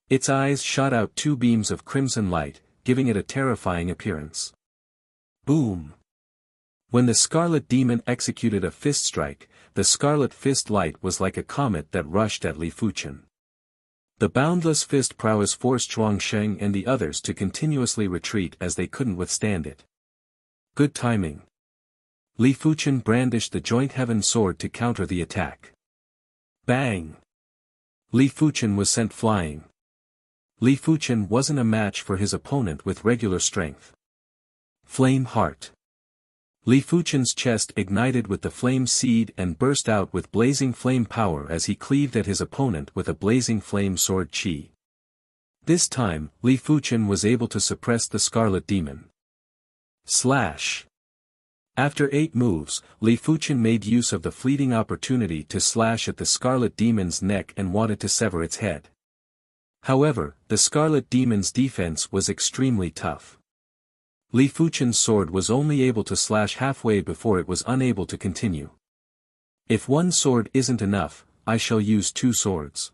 Its eyes shot out 2 beams of crimson light, giving it a terrifying appearance. Boom! When the scarlet demon executed a fist strike, the scarlet fist light was like a comet that rushed at Li Fuchen. The boundless fist prowess forced Zhuangsheng and the others to continuously retreat as they couldn't withstand it. Good timing. Li Fuchen brandished the joint heaven sword to counter the attack. Bang! Li Fuchen was sent flying. Li Fuchen wasn't a match for his opponent with regular strength. Flame Heart. Li Fuchen's chest ignited with the flame seed and burst out with blazing flame power as he cleaved at his opponent with a blazing flame sword chi. This time, Li Fuchen was able to suppress the scarlet demon. Slash! After 8 moves, Li Fuchen made use of the fleeting opportunity to slash at the scarlet demon's neck and wanted to sever its head. However, the scarlet demon's defense was extremely tough. Li Fuchen's sword was only able to slash halfway before it was unable to continue. If one sword isn't enough, I shall use 2 swords.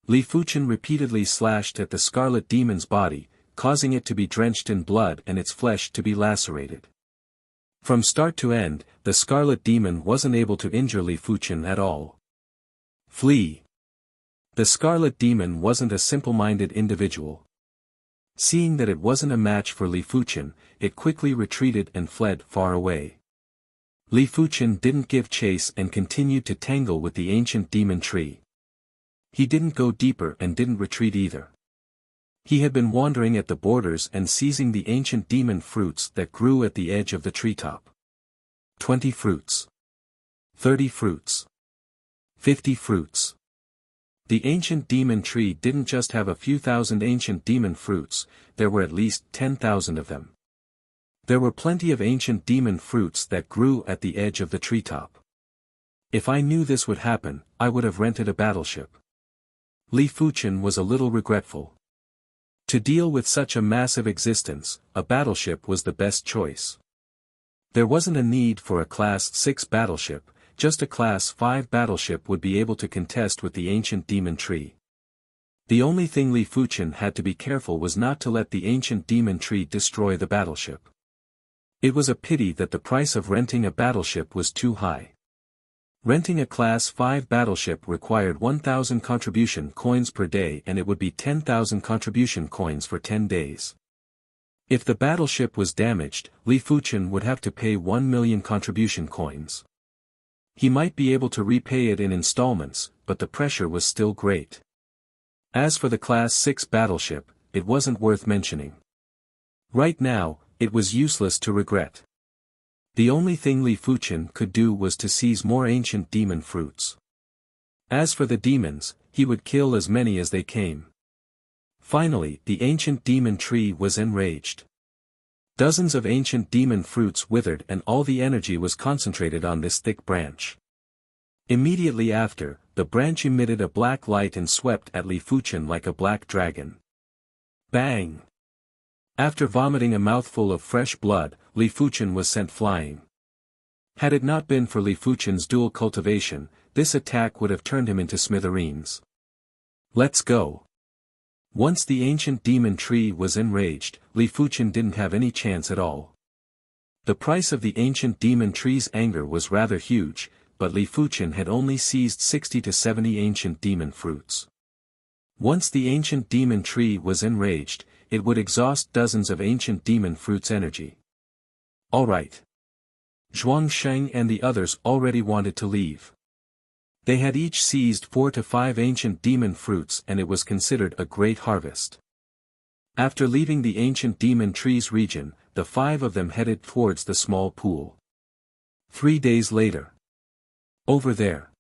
Li Fuchen repeatedly slashed at the scarlet demon's body, causing it to be drenched in blood and its flesh to be lacerated. From start to end, the scarlet demon wasn't able to injure Li Fuchen at all. Flee! The scarlet demon wasn't a simple-minded individual. Seeing that it wasn't a match for Li Fuchen, it quickly retreated and fled far away. Li Fuchen didn't give chase and continued to tangle with the ancient demon tree. He didn't go deeper and didn't retreat either. He had been wandering at the borders and seizing the ancient demon fruits that grew at the edge of the treetop. 20 fruits. 30 fruits. 50 fruits. The ancient demon tree didn't just have a few thousand ancient demon fruits, there were at least 10,000 of them. There were plenty of ancient demon fruits that grew at the edge of the treetop. If I knew this would happen, I would have rented a battleship. Li Fuchen was a little regretful. To deal with such a massive existence, a battleship was the best choice. There wasn't a need for a Class 6 battleship, just a Class 5 battleship would be able to contest with the ancient demon tree. The only thing Li Fuchen had to be careful was not to let the ancient demon tree destroy the battleship. It was a pity that the price of renting a battleship was too high. Renting a Class 5 battleship required 1,000 contribution coins per day and it would be 10,000 contribution coins for 10 days. If the battleship was damaged, Li Fuchen would have to pay 1 million contribution coins. He might be able to repay it in installments, but the pressure was still great. As for the Class 6 battleship, it wasn't worth mentioning. Right now, it was useless to regret. The only thing Li Fuchen could do was to seize more ancient demon fruits. As for the demons, he would kill as many as they came. Finally, the ancient demon tree was enraged. Dozens of ancient demon fruits withered and all the energy was concentrated on this thick branch. Immediately after, the branch emitted a black light and swept at Li Fuchen like a black dragon. Bang! After vomiting a mouthful of fresh blood, Li Fuchen was sent flying. Had it not been for Li Fuchen's dual cultivation, this attack would have turned him into smithereens. Let's go. Once the ancient demon tree was enraged, Li Fuchen didn't have any chance at all. The price of the ancient demon tree's anger was rather huge, but Li Fuchen had only seized 60 to 70 ancient demon fruits. Once the ancient demon tree was enraged, it would exhaust dozens of ancient demon fruits' energy. Alright. Zhuang Sheng and the others already wanted to leave. They had each seized 4 to 5 ancient demon fruits and it was considered a great harvest. After leaving the ancient demon tree's region, the 5 of them headed towards the small pool. 3 days later. Over there.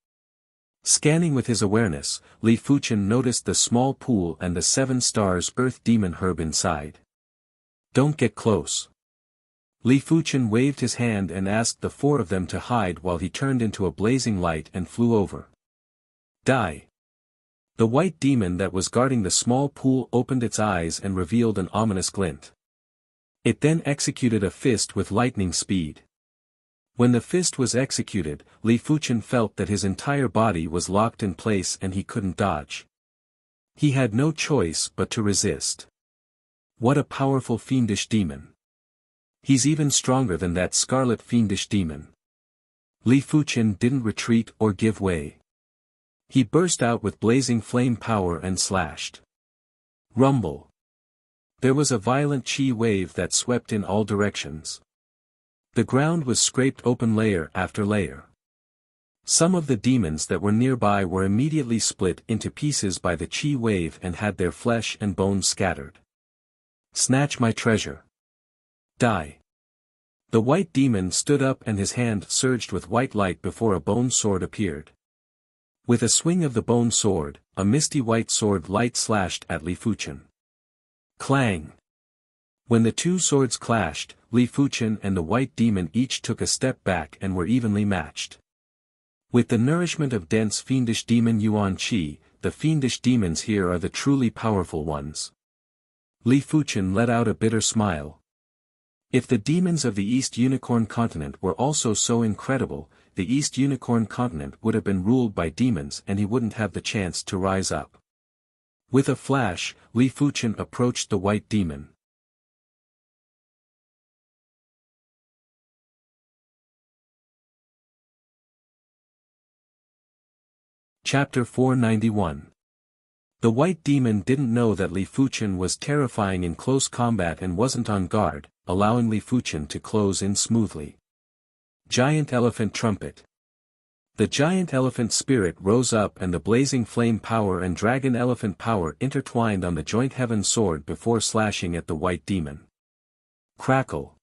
Scanning with his awareness, Li Fuchen noticed the small pool and the 7 stars earth demon herb inside. Don't get close. Li Fuchen waved his hand and asked the 4 of them to hide while he turned into a blazing light and flew over. Die. The white demon that was guarding the small pool opened its eyes and revealed an ominous glint. It then executed a fist with lightning speed. When the fist was executed, Li Fuchen felt that his entire body was locked in place and he couldn't dodge. He had no choice but to resist. What a powerful fiendish demon. He's even stronger than that scarlet fiendish demon. Li Fuchen didn't retreat or give way. He burst out with blazing flame power and slashed. Rumble. There was a violent chi wave that swept in all directions. The ground was scraped open layer after layer. Some of the demons that were nearby were immediately split into pieces by the chi wave and had their flesh and bones scattered. Snatch my treasure. Die. The white demon stood up and his hand surged with white light before a bone sword appeared. With a swing of the bone sword, a misty white sword light slashed at Li Fuchen. Clang! When the 2 swords clashed, Li Fuchen and the white demon each took a step back and were evenly matched. With the nourishment of dense fiendish demon Yuan Qi, the fiendish demons here are the truly powerful ones. Li Fuchen let out a bitter smile. If the demons of the East Unicorn Continent were also so incredible, the East Unicorn Continent would have been ruled by demons and he wouldn't have the chance to rise up. With a flash, Li Fuchen approached the white demon. Chapter 491. The white demon didn't know that Li Fuchen was terrifying in close combat and wasn't on guard, allowing Li Fuchen to close in smoothly. Giant Elephant Trumpet. The giant elephant spirit rose up and the blazing flame power and dragon elephant power intertwined on the joint heaven sword before slashing at the white demon. Crackle.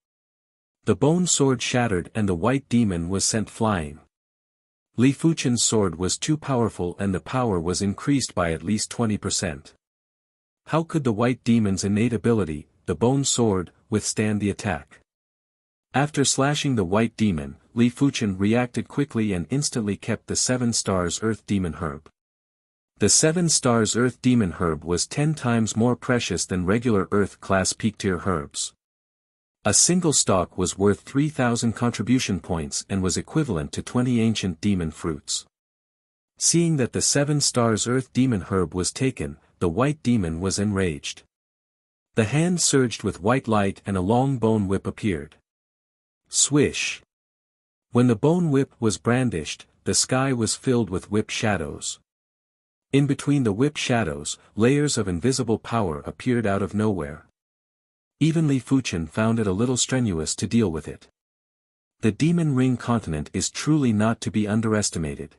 The bone sword shattered and the white demon was sent flying. Li Fuchen's sword was too powerful and the power was increased by at least 20%. How could the white demon's innate ability, the bone sword, withstand the attack? After slashing the white demon, Li Fuchen reacted quickly and instantly kept the 7 stars earth demon herb. The 7 stars earth demon herb was 10 times more precious than regular earth class peak tier herbs. A single stalk was worth 3,000 contribution points and was equivalent to 20 ancient demon fruits. Seeing that the 7 stars earth demon herb was taken, the white demon was enraged. The hand surged with white light and a long bone whip appeared. Swish! When the bone whip was brandished, the sky was filled with whip shadows. In between the whip shadows, layers of invisible power appeared out of nowhere. Even Li Fuchen found it a little strenuous to deal with it. The Demon Ring continent is truly not to be underestimated.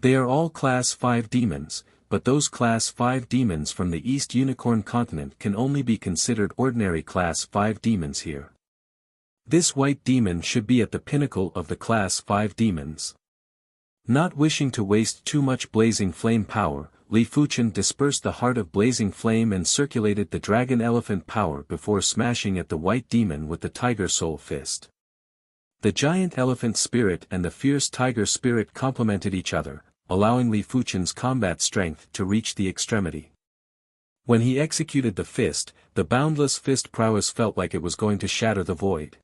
They are all Class 5 demons, but those Class 5 demons from the East Unicorn continent can only be considered ordinary Class 5 demons here. This white demon should be at the pinnacle of the Class 5 demons. Not wishing to waste too much blazing flame power, Li Fuchen dispersed the heart of blazing flame and circulated the dragon elephant power before smashing at the white demon with the tiger soul fist. The giant elephant spirit and the fierce tiger spirit complemented each other, allowing Li Fuchen's combat strength to reach the extremity. When he executed the fist, the boundless fist prowess felt like it was going to shatter the void.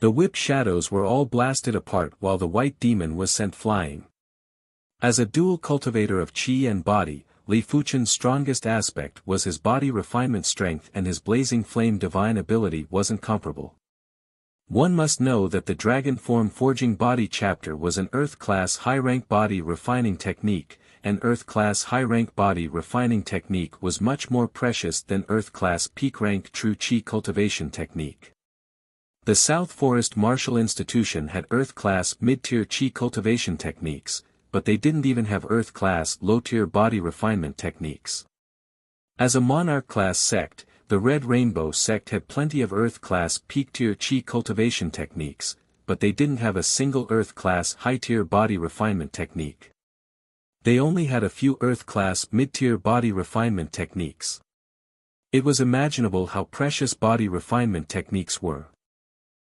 The whip shadows were all blasted apart while the white demon was sent flying. As a dual cultivator of chi and body, Li Fuchen's strongest aspect was his body refinement strength, and his blazing flame divine ability wasn't comparable. One must know that the dragon form forging body chapter was an earth-class high-rank body refining technique. An earth-class high-rank body refining technique was much more precious than earth-class peak-rank true chi cultivation technique. The South Forest Martial Institution had earth-class mid-tier chi cultivation techniques, but they didn't even have earth-class low-tier body refinement techniques. As a monarch-class sect, the Red Rainbow sect had plenty of earth-class peak-tier chi cultivation techniques, but they didn't have a single earth-class high-tier body refinement technique. They only had a few earth-class mid-tier body refinement techniques. It was imaginable how precious body refinement techniques were.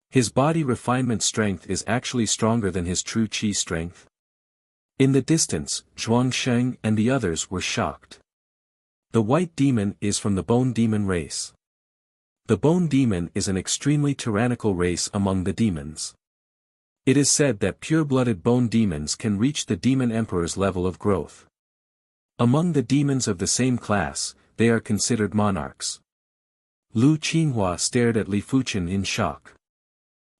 His body refinement strength is actually stronger than his true chi strength. In the distance, Zhuangsheng and the others were shocked. The white demon is from the bone demon race. The bone demon is an extremely tyrannical race among the demons. It is said that pure-blooded bone demons can reach the demon emperor's level of growth. Among the demons of the same class, they are considered monarchs. Lu Qinghua stared at Li Fuchen in shock.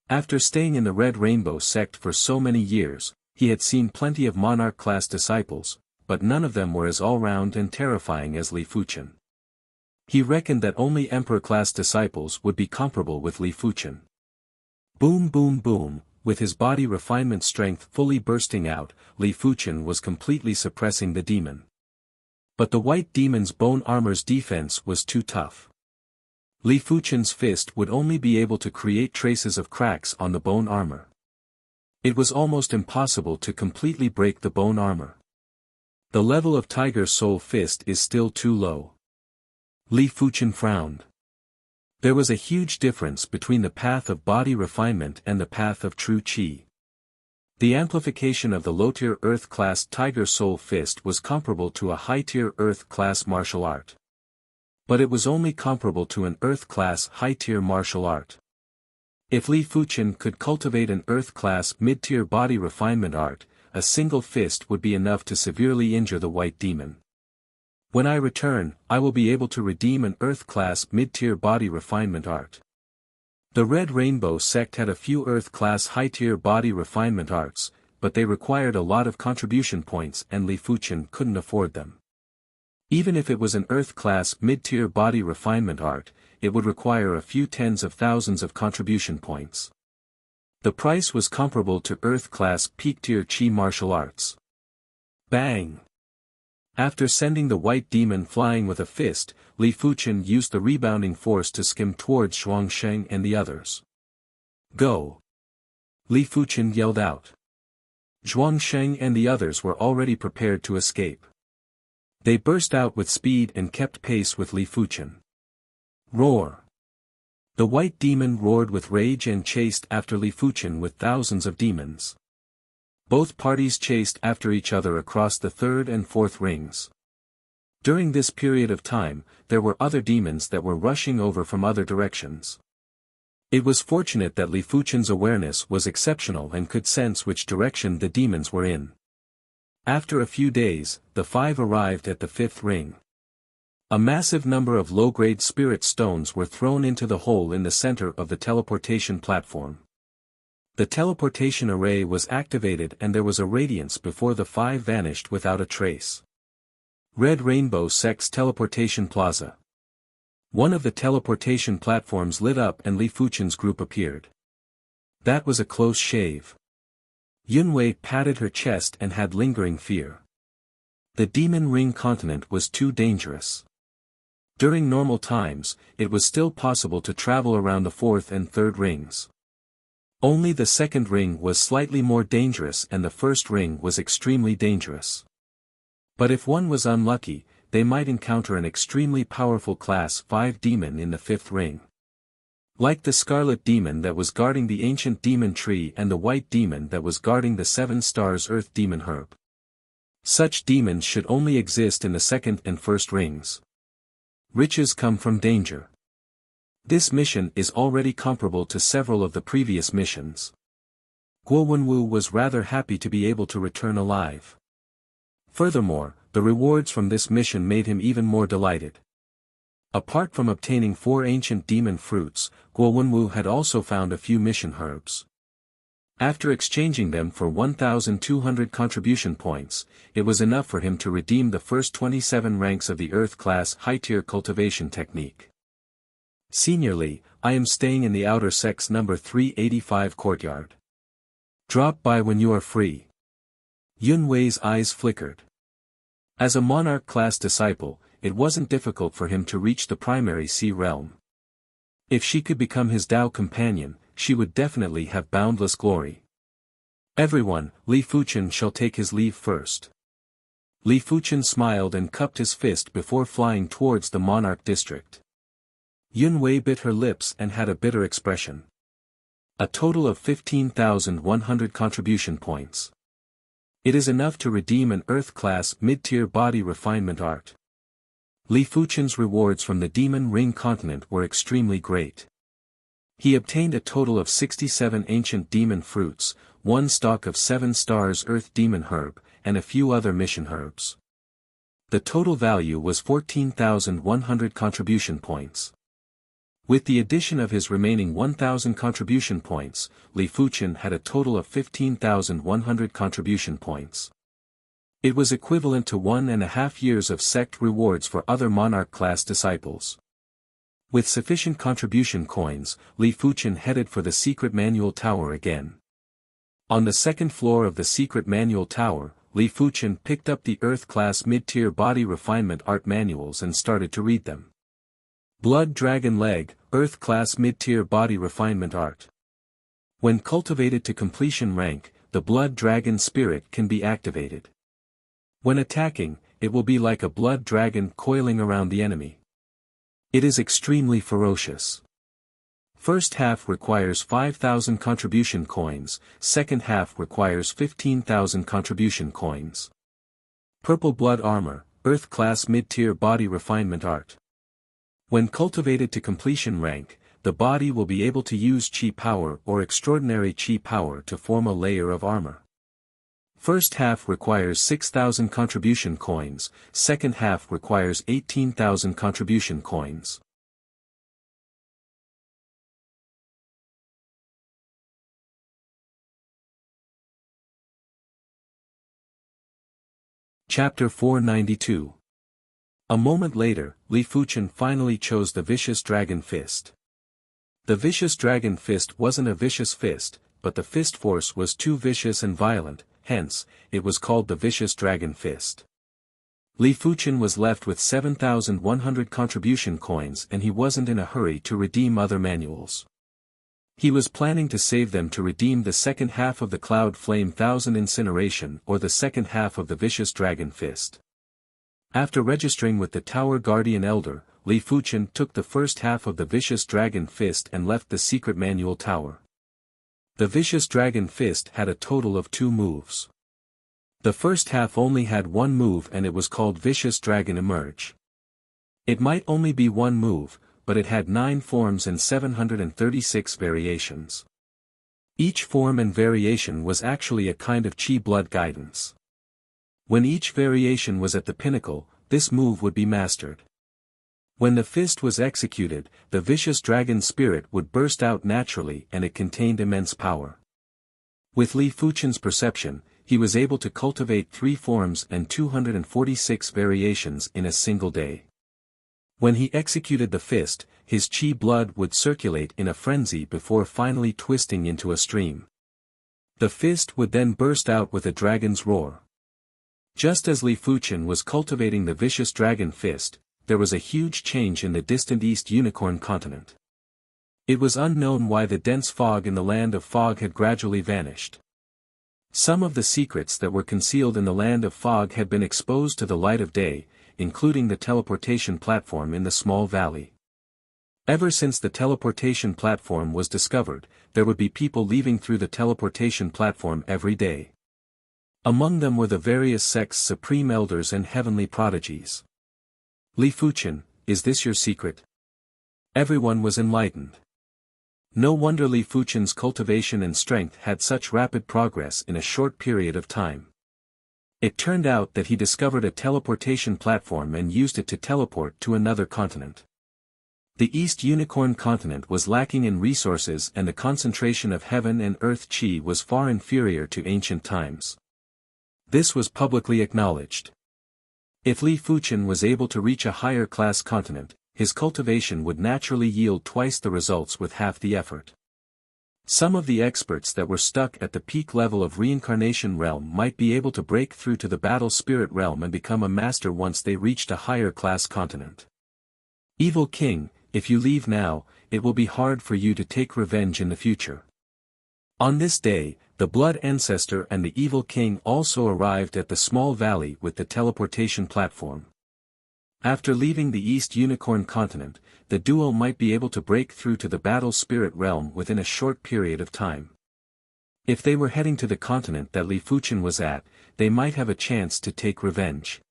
After staying in the Red Rainbow sect for so many years, he had seen plenty of monarch-class disciples, but none of them were as all-round and terrifying as Li Fuchen. He reckoned that only emperor-class disciples would be comparable with Li Fuchen. Boom boom boom, with his body refinement strength fully bursting out, Li Fuchen was completely suppressing the demon. But the white demon's bone armor's defense was too tough. Li Fuchen's fist would only be able to create traces of cracks on the bone armor. It was almost impossible to completely break the bone armor. The level of Tiger Soul Fist is still too low. Li Fuchen frowned. There was a huge difference between the path of body refinement and the path of true chi. The amplification of the low-tier Earth-class Tiger Soul Fist was comparable to a high-tier Earth-class martial art. But it was only comparable to an Earth-class high-tier martial art. If Li Fuchen could cultivate an Earth-class mid-tier body refinement art, a single fist would be enough to severely injure the white demon. When I return, I will be able to redeem an Earth-class mid-tier body refinement art. The Red Rainbow sect had a few Earth-class high-tier body refinement arts, but they required a lot of contribution points and Li Fuchen couldn't afford them. Even if it was an Earth-class mid-tier body refinement art, it would require a few tens of thousands of contribution points. The price was comparable to Earth-class peak-tier chi martial arts. Bang! After sending the white demon flying with a fist, Li Fuchen used the rebounding force to skim towards Zhuangsheng and the others. Go! Li Fuchen yelled out. Zhuangsheng and the others were already prepared to escape. They burst out with speed and kept pace with Li Fuchen. Roar! The white demon roared with rage and chased after Li Fuchen with thousands of demons. Both parties chased after each other across the third and fourth rings. During this period of time, there were other demons that were rushing over from other directions. It was fortunate that Li Fuchen's awareness was exceptional and could sense which direction the demons were in. After a few days, the five arrived at the fifth ring. A massive number of low-grade spirit stones were thrown into the hole in the center of the teleportation platform. The teleportation array was activated and there was a radiance before the five vanished without a trace. Red Rainbow Sect's teleportation plaza. One of the teleportation platforms lit up and Li Fuchen's group appeared. That was a close shave. Yunwei patted her chest and had lingering fear. The Demon Ring continent was too dangerous. During normal times, it was still possible to travel around the fourth and third rings. Only the second ring was slightly more dangerous and the first ring was extremely dangerous. But if one was unlucky, they might encounter an extremely powerful Class 5 demon in the fifth ring. Like the Scarlet Demon that was guarding the ancient demon tree and the White Demon that was guarding the 7 stars Earth Demon herb. Such demons should only exist in the second and first rings. Riches come from danger. This mission is already comparable to several of the previous missions. Guo Wenwu was rather happy to be able to return alive. Furthermore, the rewards from this mission made him even more delighted. Apart from obtaining 4 ancient demon fruits, Guo Wenwu had also found a few mission herbs. After exchanging them for 1,200 contribution points, it was enough for him to redeem the first 27 ranks of the Earth class high-tier cultivation technique. Seniorly, I am staying in the outer sex number 385 courtyard. Drop by when you are free. Yun Wei's eyes flickered. As a monarch class disciple, it wasn't difficult for him to reach the primary sea realm. If she could become his Tao companion, she would definitely have boundless glory. Everyone, Li Fuchen shall take his leave first. Li Fuchen smiled and cupped his fist before flying towards the monarch district. Yun Wei bit her lips and had a bitter expression. A total of 15,100 contribution points. It is enough to redeem an Earth-class mid-tier body refinement art. Li Fuchen's rewards from the Demon Ring continent were extremely great. He obtained a total of 67 ancient demon fruits, 1 stalk of 7 stars Earth Demon herb, and a few other mission herbs. The total value was 14,100 contribution points. With the addition of his remaining 1,000 contribution points, Li Fuchen had a total of 15,100 contribution points. It was equivalent to 1.5 years of sect rewards for other monarch class disciples. With sufficient contribution coins, Li Fuchen headed for the secret manual tower again. On the second floor of the secret manual tower, Li Fuchen picked up the Earth-class mid-tier body refinement art manuals and started to read them. Blood Dragon Leg, Earth-class mid-tier body refinement art. When cultivated to completion rank, the Blood Dragon spirit can be activated. When attacking, it will be like a blood dragon coiling around the enemy. It is extremely ferocious. First half requires 5,000 contribution coins, second half requires 15,000 contribution coins. Purple Blood Armor, Earth-class mid-tier body refinement art. When cultivated to completion rank, the body will be able to use Qi power or extraordinary Qi power to form a layer of armor. First half requires 6,000 contribution coins, second half requires 18,000 contribution coins. Chapter 492. A moment later, Li Fuchen finally chose the Vicious Dragon Fist. The Vicious Dragon Fist wasn't a vicious fist, but the fist force was too vicious and violent, hence, it was called the Vicious Dragon Fist. Li Fuchen was left with 7,100 contribution coins and he wasn't in a hurry to redeem other manuals. He was planning to save them to redeem the second half of the Cloud Flame 1000 Incineration or the second half of the Vicious Dragon Fist. After registering with the Tower Guardian Elder, Li Fuchen took the first half of the Vicious Dragon Fist and left the secret manual tower. The Vicious Dragon Fist had a total of 2 moves. The first half only had 1 move and it was called Vicious Dragon Emerge. It might only be 1 move, but it had 9 forms and 736 variations. Each form and variation was actually a kind of Qi blood guidance. When each variation was at the pinnacle, this move would be mastered. When the fist was executed, the vicious dragon spirit would burst out naturally and it contained immense power. With Li Fuchen's perception, he was able to cultivate 3 forms and 246 variations in a single day. When he executed the fist, his Qi blood would circulate in a frenzy before finally twisting into a stream. The fist would then burst out with a dragon's roar. Just as Li Fuchen was cultivating the vicious dragon fist, there was a huge change in the distant East Unicorn continent. It was unknown why the dense fog in the land of fog had gradually vanished. Some of the secrets that were concealed in the land of fog had been exposed to the light of day, including the teleportation platform in the small valley. Ever since the teleportation platform was discovered, there would be people leaving through the teleportation platform every day. Among them were the various sects' supreme elders and heavenly prodigies. Li Fuqian, is this your secret? Everyone was enlightened. No wonder Li Fuqian's cultivation and strength had such rapid progress in a short period of time. It turned out that he discovered a teleportation platform and used it to teleport to another continent. The East Unicorn continent was lacking in resources and the concentration of heaven and earth chi was far inferior to ancient times. This was publicly acknowledged. If Li Fuqian was able to reach a higher class continent, his cultivation would naturally yield twice the results with half the effort. Some of the experts that were stuck at the peak level of reincarnation realm might be able to break through to the battle spirit realm and become a master once they reached a higher class continent. Evil King, if you leave now, it will be hard for you to take revenge in the future. On this day, the Blood Ancestor and the Evil King also arrived at the small valley with the teleportation platform. After leaving the East Unicorn continent, the duo might be able to break through to the battle spirit realm within a short period of time. If they were heading to the continent that Li Fuqian was at, they might have a chance to take revenge.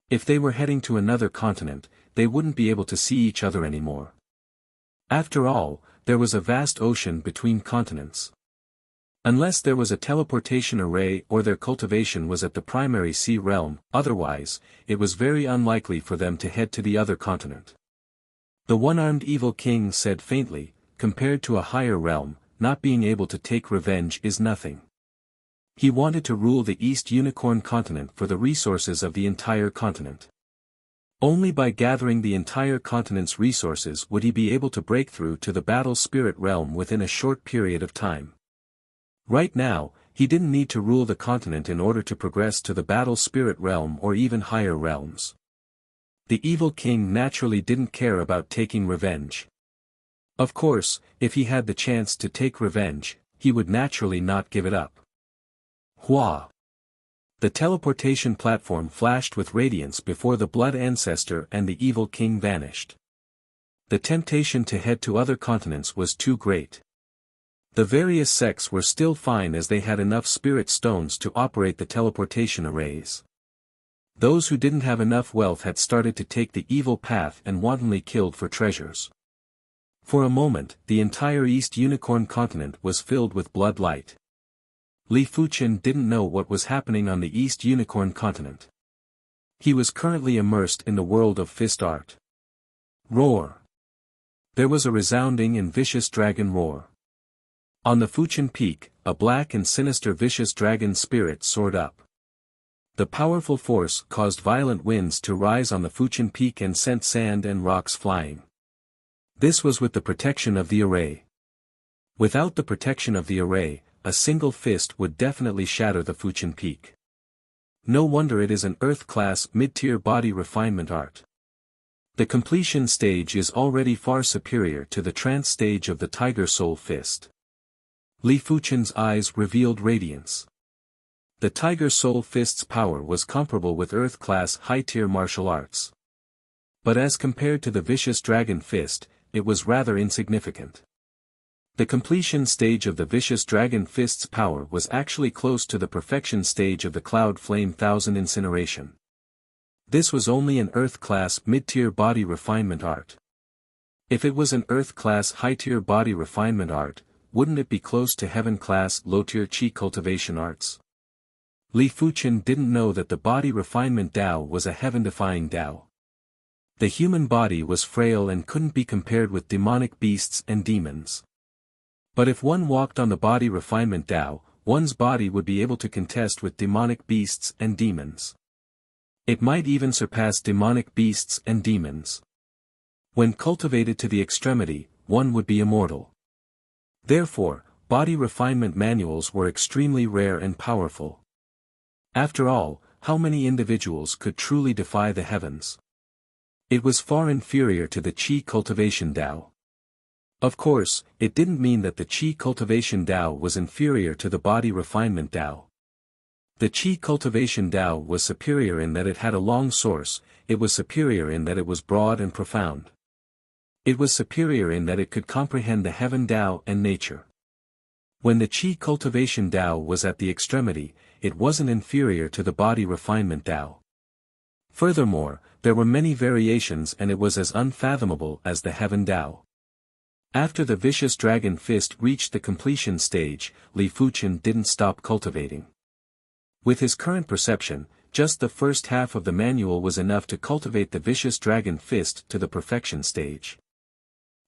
If they were heading to another continent, they wouldn't be able to see each other anymore. After all, there was a vast ocean between continents. Unless there was a teleportation array or their cultivation was at the primary sea realm, otherwise, it was very unlikely for them to head to the other continent. The one-armed Evil King said faintly, compared to a higher realm, not being able to take revenge is nothing. He wanted to rule the East Unicorn continent for the resources of the entire continent. Only by gathering the entire continent's resources would he be able to break through to the battle spirit realm within a short period of time. Right now, he didn't need to rule the continent in order to progress to the battle spirit realm or even higher realms. The Evil King naturally didn't care about taking revenge. Of course, if he had the chance to take revenge, he would naturally not give it up. Hua! The teleportation platform flashed with radiance before the Blood Ancestor and the Evil King vanished. The temptation to head to other continents was too great. The various sects were still fine as they had enough spirit stones to operate the teleportation arrays. Those who didn't have enough wealth had started to take the evil path and wantonly killed for treasures. For a moment, the entire East Unicorn continent was filled with blood light. Li Fuqian didn't know what was happening on the East Unicorn continent. He was currently immersed in the world of fist art. Roar! There was a resounding and vicious dragon roar. On the Fuqian Peak, a black and sinister vicious dragon spirit soared up. The powerful force caused violent winds to rise on the Fuqian Peak and sent sand and rocks flying. This was with the protection of the array. Without the protection of the array, a single fist would definitely shatter the Fuqian Peak. No wonder it is an Earth-class mid-tier body refinement art. The completion stage is already far superior to the trance stage of the Tiger Soul Fist. Li Fuqian's eyes revealed radiance. The Tiger Soul Fist's power was comparable with Earth-class high-tier martial arts. But as compared to the vicious Dragon Fist, it was rather insignificant. The completion stage of the vicious Dragon Fist's power was actually close to the perfection stage of the Cloud Flame Thousand Incineration. This was only an Earth-class mid-tier body refinement art. If it was an Earth-class high-tier body refinement art, wouldn't it be close to Heaven-class low-tier Qi cultivation arts? Li Fuqian didn't know that the body refinement Dao was a heaven-defying Dao. The human body was frail and couldn't be compared with demonic beasts and demons. But if one walked on the body refinement Dao, one's body would be able to contest with demonic beasts and demons. It might even surpass demonic beasts and demons. When cultivated to the extremity, one would be immortal. Therefore, body refinement manuals were extremely rare and powerful. After all, how many individuals could truly defy the heavens? It was far inferior to the Qi cultivation Dao. Of course, it didn't mean that the Qi cultivation Dao was inferior to the body refinement Dao. The Qi cultivation Dao was superior in that it had a long source, it was superior in that it was broad and profound. It was superior in that it could comprehend the heaven Dao and nature. When the Qi cultivation Dao was at the extremity, it wasn't inferior to the body refinement Dao. Furthermore, there were many variations and it was as unfathomable as the heaven Dao. After the vicious dragon fist reached the completion stage, Li Fuqian didn't stop cultivating. With his current perception, just the first half of the manual was enough to cultivate the vicious dragon fist to the perfection stage.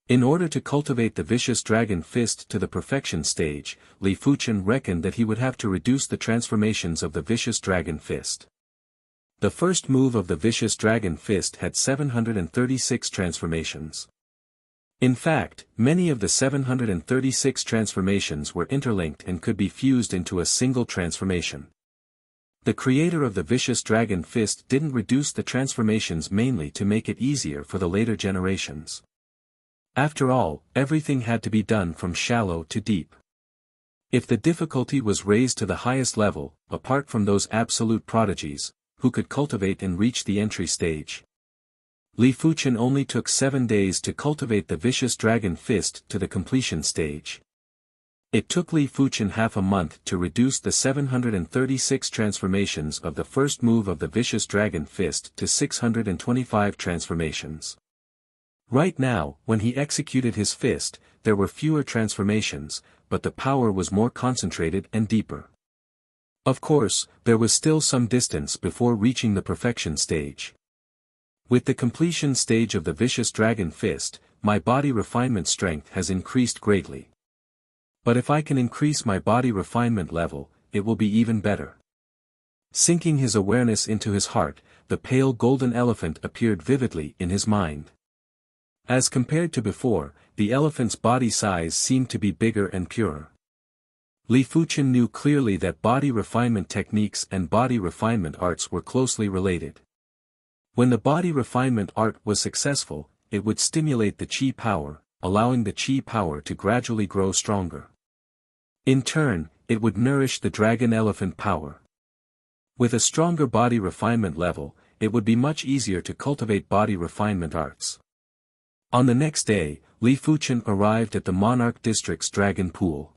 In order to cultivate the vicious dragon fist to the perfection stage, Li Fuqian reckoned that he would have to reduce the transformations of the vicious dragon fist. The first move of the vicious dragon fist had 736 transformations. In fact, many of the 736 transformations were interlinked and could be fused into a single transformation. The creator of the vicious dragon fist didn't reduce the transformations mainly to make it easier for the later generations. After all, everything had to be done from shallow to deep. If the difficulty was raised to the highest level, apart from those absolute prodigies, who could cultivate and reach the entry stage. Li Fuqian only took 7 days to cultivate the vicious dragon fist to the completion stage. It took Li Fuqian half a month to reduce the 736 transformations of the first move of the vicious dragon fist to 625 transformations. Right now, when he executed his fist, there were fewer transformations, but the power was more concentrated and deeper. Of course, there was still some distance before reaching the perfection stage. With the completion stage of the vicious dragon fist, my body refinement strength has increased greatly. But if I can increase my body refinement level, it will be even better. Sinking his awareness into his heart, the pale golden elephant appeared vividly in his mind. As compared to before, the elephant's body size seemed to be bigger and purer. Li Fuqian knew clearly that body refinement techniques and body refinement arts were closely related. When the body refinement art was successful, it would stimulate the Qi power, allowing the Qi power to gradually grow stronger. In turn, it would nourish the dragon elephant power. With a stronger body refinement level, it would be much easier to cultivate body refinement arts. On the next day, Li Fuqian arrived at the Monarch District's Dragon Pool.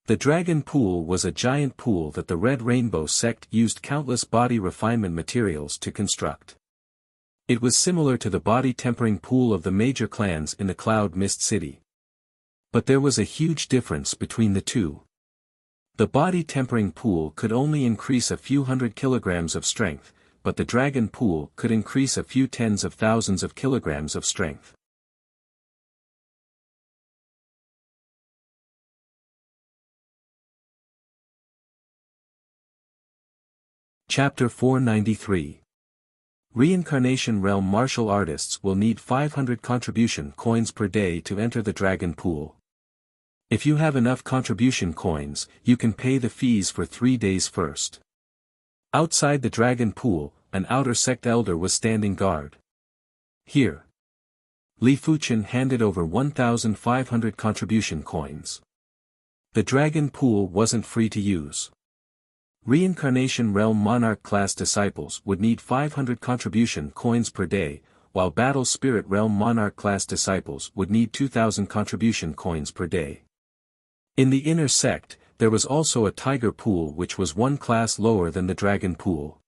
The Dragon Pool was a giant pool that the Red Rainbow sect used countless body refinement materials to construct. It was similar to the body tempering pool of the major clans in the Cloud Mist City. But there was a huge difference between the two. The body tempering pool could only increase a few hundred kilograms of strength, but the Dragon Pool could increase a few tens of thousands of kilograms of strength. Chapter 493. Reincarnation Realm martial artists will need 500 contribution coins per day to enter the Dragon Pool. If you have enough contribution coins, you can pay the fees for 3 days first. Outside the Dragon Pool, an outer sect elder was standing guard. Here. Li Fuqian handed over 1,500 contribution coins. The Dragon Pool wasn't free to use. Reincarnation Realm Monarch class disciples would need 500 contribution coins per day, while Battle Spirit Realm Monarch class disciples would need 2,000 contribution coins per day. In the inner sect, there was also a Tiger Pool which was one class lower than the Dragon Pool.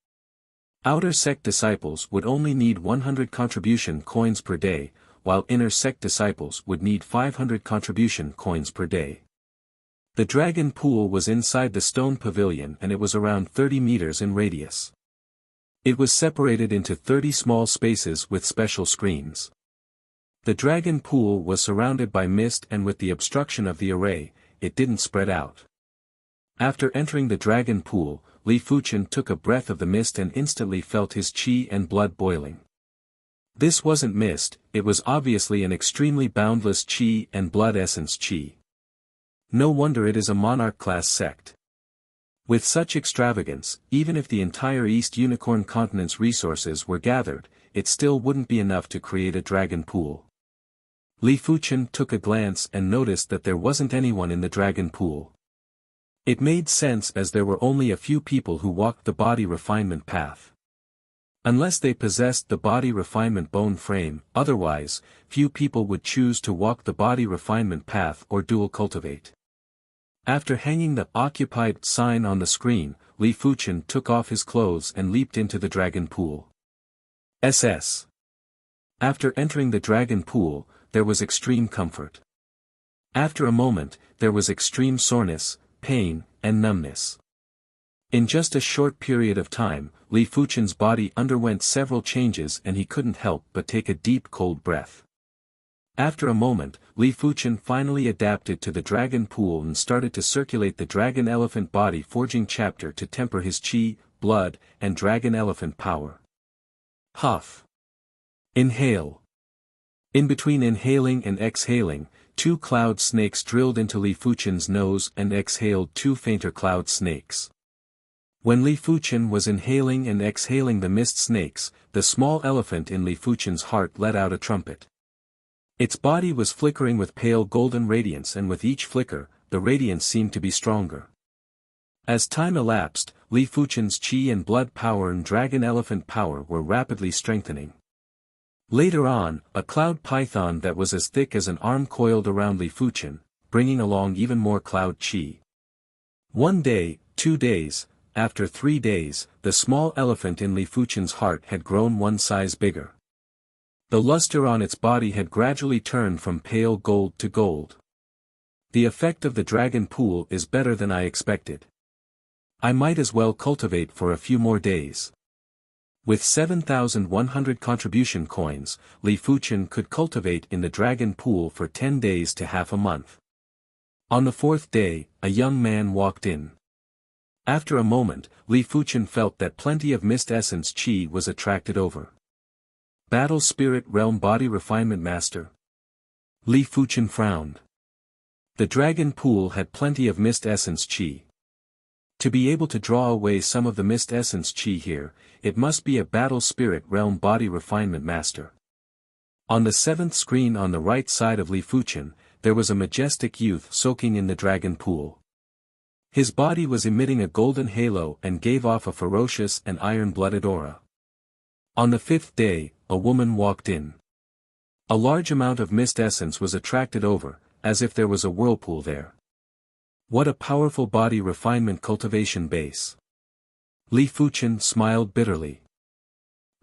Outer sect disciples would only need 100 contribution coins per day, while inner sect disciples would need 500 contribution coins per day. The Dragon Pool was inside the stone pavilion and it was around 30 meters in radius. It was separated into 30 small spaces with special screens. The Dragon Pool was surrounded by mist and with the obstruction of the array, it didn't spread out. After entering the Dragon Pool, Li Fuqian took a breath of the mist and instantly felt his qi and blood boiling. This wasn't mist, it was obviously an extremely boundless qi and blood essence qi. No wonder it is a monarch-class sect. With such extravagance, even if the entire East Unicorn Continent's resources were gathered, it still wouldn't be enough to create a Dragon Pool. Li Fuchen took a glance and noticed that there wasn't anyone in the dragon pool. It made sense as there were only a few people who walked the body refinement path. Unless they possessed the body refinement bone frame, otherwise, few people would choose to walk the body refinement path or dual cultivate. After hanging the occupied sign on the screen, Li Fuchen took off his clothes and leaped into the dragon pool. SS. After entering the dragon pool, there was extreme comfort. After a moment, there was extreme soreness, pain, and numbness. In just a short period of time, Li Fuchen's body underwent several changes and he couldn't help but take a deep cold breath. After a moment, Li Fuchen finally adapted to the dragon pool and started to circulate the dragon elephant body forging chapter to temper his chi, blood, and dragon elephant power. Huff. Inhale. In between inhaling and exhaling, 2 cloud snakes drilled into Li Fuchen's nose and exhaled 2 fainter cloud snakes. When Li Fuchen was inhaling and exhaling the mist snakes, the small elephant in Li Fuchen's heart let out a trumpet. Its body was flickering with pale golden radiance, and with each flicker, the radiance seemed to be stronger. As time elapsed, Li Fuchen's chi and blood power and dragon elephant power were rapidly strengthening. Later on, a cloud python that was as thick as an arm coiled around Li Fuchen, bringing along even more cloud chi. 1 day, 2 days, after 3 days, the small elephant in Li Fuchen's heart had grown 1 size bigger. The luster on its body had gradually turned from pale gold to gold. The effect of the dragon pool is better than I expected. I might as well cultivate for a few more days. With 7,100 contribution coins, Li Fuchen could cultivate in the dragon pool for 10 days to half a month. On the 4th day, a young man walked in. After a moment, Li Fuchen felt that plenty of mist essence chi was attracted over. Battle Spirit Realm Body Refinement Master. Li Fuchen frowned. The dragon pool had plenty of mist essence chi. To be able to draw away some of the mist essence chi here, it must be a Battle Spirit Realm Body Refinement Master. On the 7th screen on the right side of Li Fuchen, there was a majestic youth soaking in the dragon pool. His body was emitting a golden halo and gave off a ferocious and iron-blooded aura. On the 5th day, a woman walked in. A large amount of mist essence was attracted over, as if there was a whirlpool there. What a powerful body refinement cultivation base. Li Fuchen smiled bitterly.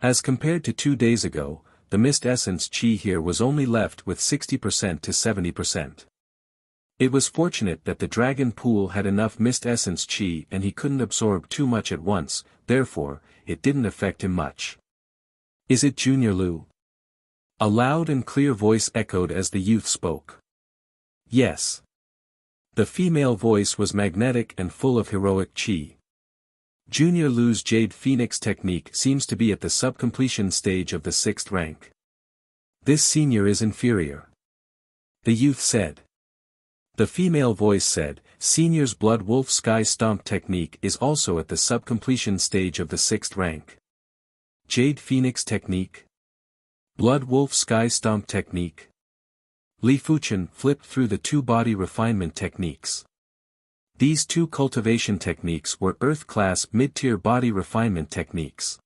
As compared to 2 days ago, the mist essence chi here was only left with 60% to 70%. It was fortunate that the dragon pool had enough mist essence chi and he couldn't absorb too much at once, therefore, it didn't affect him much. Is it Junior Lu? A loud and clear voice echoed as the youth spoke. Yes. The female voice was magnetic and full of heroic chi. Junior Lu's Jade Phoenix technique seems to be at the subcompletion stage of the 6th rank. This senior is inferior. The youth said. The female voice said, Senior's Blood Wolf Sky Stomp technique is also at the subcompletion stage of the 6th rank. Jade Phoenix technique? Blood Wolf Sky Stomp technique? Li Fuchen flipped through the 2 body refinement techniques. These 2 cultivation techniques were Earth-class mid-tier body refinement techniques.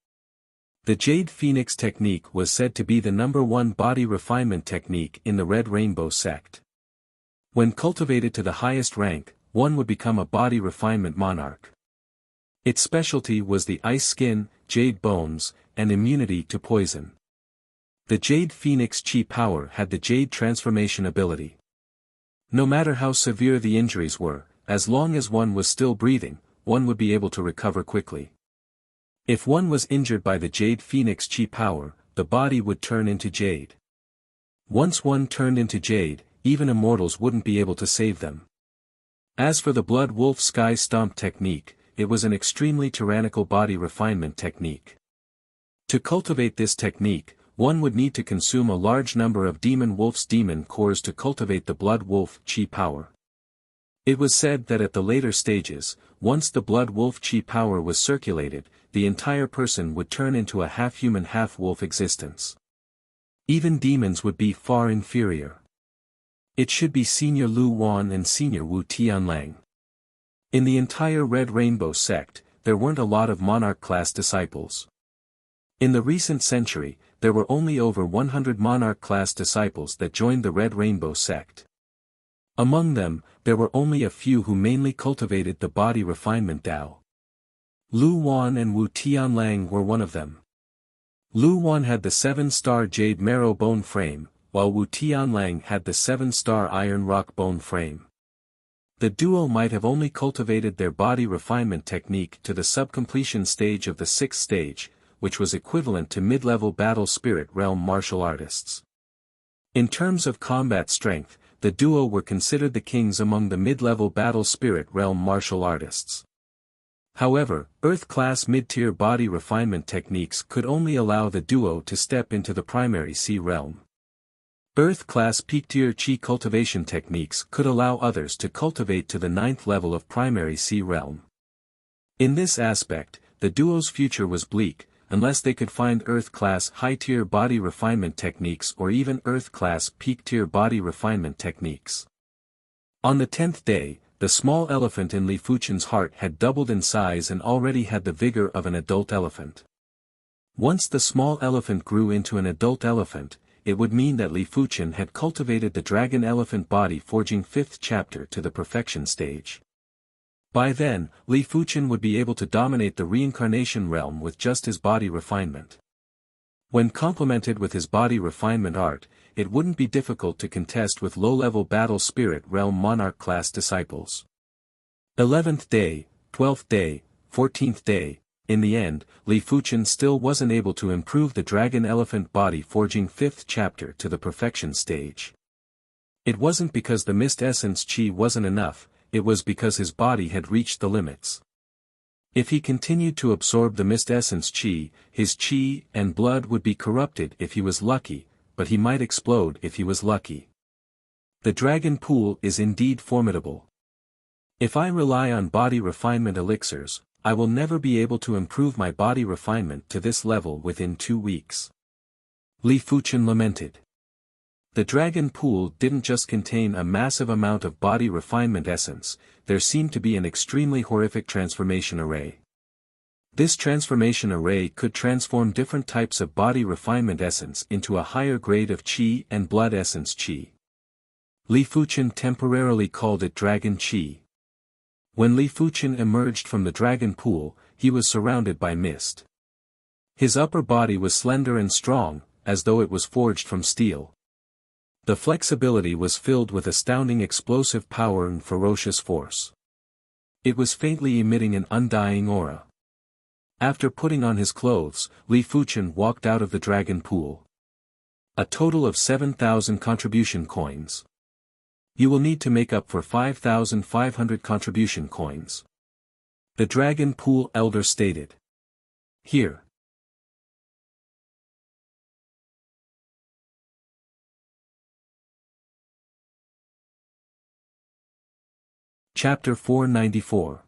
The Jade Phoenix technique was said to be the #1 body refinement technique in the Red Rainbow sect. When cultivated to the highest rank, one would become a body refinement monarch. Its specialty was the ice skin, jade bones, and immunity to poison. The Jade Phoenix chi power had the Jade transformation ability. No matter how severe the injuries were, as long as one was still breathing, one would be able to recover quickly. If one was injured by the Jade Phoenix chi power, the body would turn into jade. Once one turned into jade, even immortals wouldn't be able to save them. As for the Blood Wolf Sky Stomp technique, it was an extremely tyrannical body refinement technique. To cultivate this technique, one would need to consume a large number of Demon Wolf's demon cores to cultivate the Blood Wolf chi power. It was said that at the later stages, once the Blood Wolf chi power was circulated, the entire person would turn into a half-human half-wolf existence. Even demons would be far inferior. It should be Senior Lu Wan and Senior Wu Tianlang. In the entire Red Rainbow sect, there weren't a lot of monarch-class disciples. In the recent century, there were only over 100 monarch-class disciples that joined the Red Rainbow sect. Among them, there were only a few who mainly cultivated the body refinement Tao. Lu Wan and Wu Tianlang were one of them. Lu Wan had the 7-star jade marrow bone frame, while Wu Tianlang had the 7-star iron rock bone frame. The duo might have only cultivated their body refinement technique to the sub-completion stage of the 6th stage, which was equivalent to mid-level battle spirit realm martial artists. In terms of combat strength, the duo were considered the kings among the mid-level battle spirit realm martial artists. However, Earth-class mid-tier body refinement techniques could only allow the duo to step into the primary C realm. Earth-class peak-tier Qi cultivation techniques could allow others to cultivate to the 9th level of primary C realm. In this aspect, the duo's future was bleak, unless they could find Earth-class high-tier body refinement techniques or even Earth-class peak-tier body refinement techniques. On the 10th day, the small elephant in Li Fuchen's heart had doubled in size and already had the vigor of an adult elephant. Once the small elephant grew into an adult elephant, it would mean that Li Fuchen had cultivated the dragon elephant body forging 5th chapter to the perfection stage. By then, Li Fuchen would be able to dominate the reincarnation realm with just his body refinement. When complemented with his body refinement art, it wouldn't be difficult to contest with low-level battle spirit realm monarch-class disciples. 11th day, 12th day, 14th day. In the end, Li Fuchen still wasn't able to improve the dragon elephant body forging 5th chapter to the perfection stage. It wasn't because the mist essence Qi wasn't enough, it was because his body had reached the limits. If he continued to absorb the mist essence Qi, his Qi and blood would be corrupted if he was lucky, but he might explode if he was lucky. The dragon pool is indeed formidable. If I rely on body refinement elixirs, I will never be able to improve my body refinement to this level within 2 weeks. Li Fuchen lamented. The dragon pool didn't just contain a massive amount of body refinement essence, there seemed to be an extremely horrific transformation array. This transformation array could transform different types of body refinement essence into a higher grade of Qi and blood essence Qi. Li Fuchen temporarily called it Dragon Qi. When Li Fuchen emerged from the dragon pool, he was surrounded by mist. His upper body was slender and strong, as though it was forged from steel. The flexibility was filled with astounding explosive power and ferocious force. It was faintly emitting an undying aura. After putting on his clothes, Li Fuchen walked out of the dragon pool. A total of 7,000 contribution coins. You will need to make up for 5,500 contribution coins. The dragon pool elder stated. Here. Chapter 494.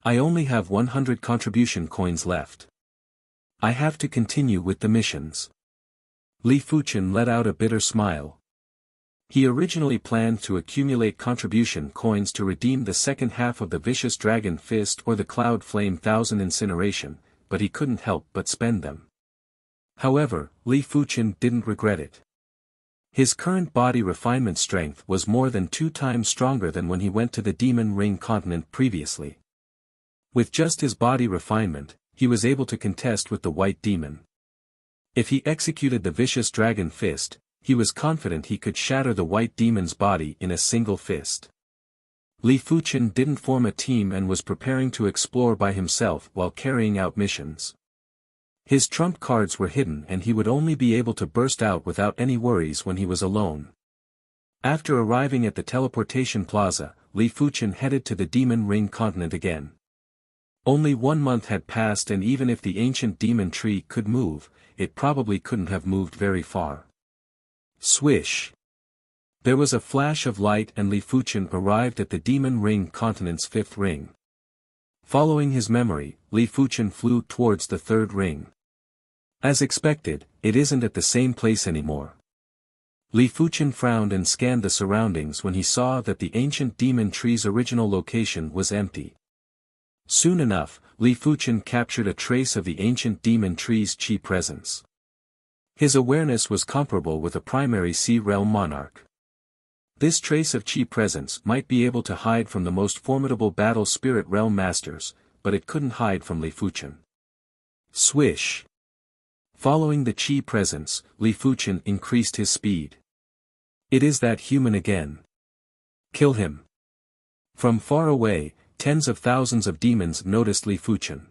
I only have 100 contribution coins left. I have to continue with the missions. Li Fuchen let out a bitter smile. He originally planned to accumulate contribution coins to redeem the second half of the Vicious Dragon Fist or the Cloud Flame 1000 Incineration, but he couldn't help but spend them. However, Li Fuchen didn't regret it. His current body refinement strength was more than 2 times stronger than when he went to the Demon Ring continent previously. With just his body refinement, he was able to contest with the White Demon. If he executed the Vicious Dragon Fist, he was confident he could shatter the White Demon's body in a single fist. Li Fuchen didn't form a team and was preparing to explore by himself while carrying out missions. His trump cards were hidden and he would only be able to burst out without any worries when he was alone. After arriving at the teleportation plaza, Li Fuchen headed to the Demon Ring continent again. Only 1 month had passed and even if the ancient demon tree could move, it probably couldn't have moved very far. Swish! There was a flash of light and Li Fuchen arrived at the Demon Ring continent's 5th ring. Following his memory, Li Fuchen flew towards the 3rd ring. As expected, it isn't at the same place anymore. Li Fuchen frowned and scanned the surroundings when he saw that the ancient demon tree's original location was empty. Soon enough, Li Fuchen captured a trace of the ancient demon tree's chi presence. His awareness was comparable with a primary Sea Realm monarch. This trace of chi presence might be able to hide from the most formidable battle spirit realm masters, but it couldn't hide from Li Fuchen. Swish! Following the chi presence, Li Fuchen increased his speed. It is that human again. Kill him. From far away, tens of thousands of demons noticed Li Fuchen.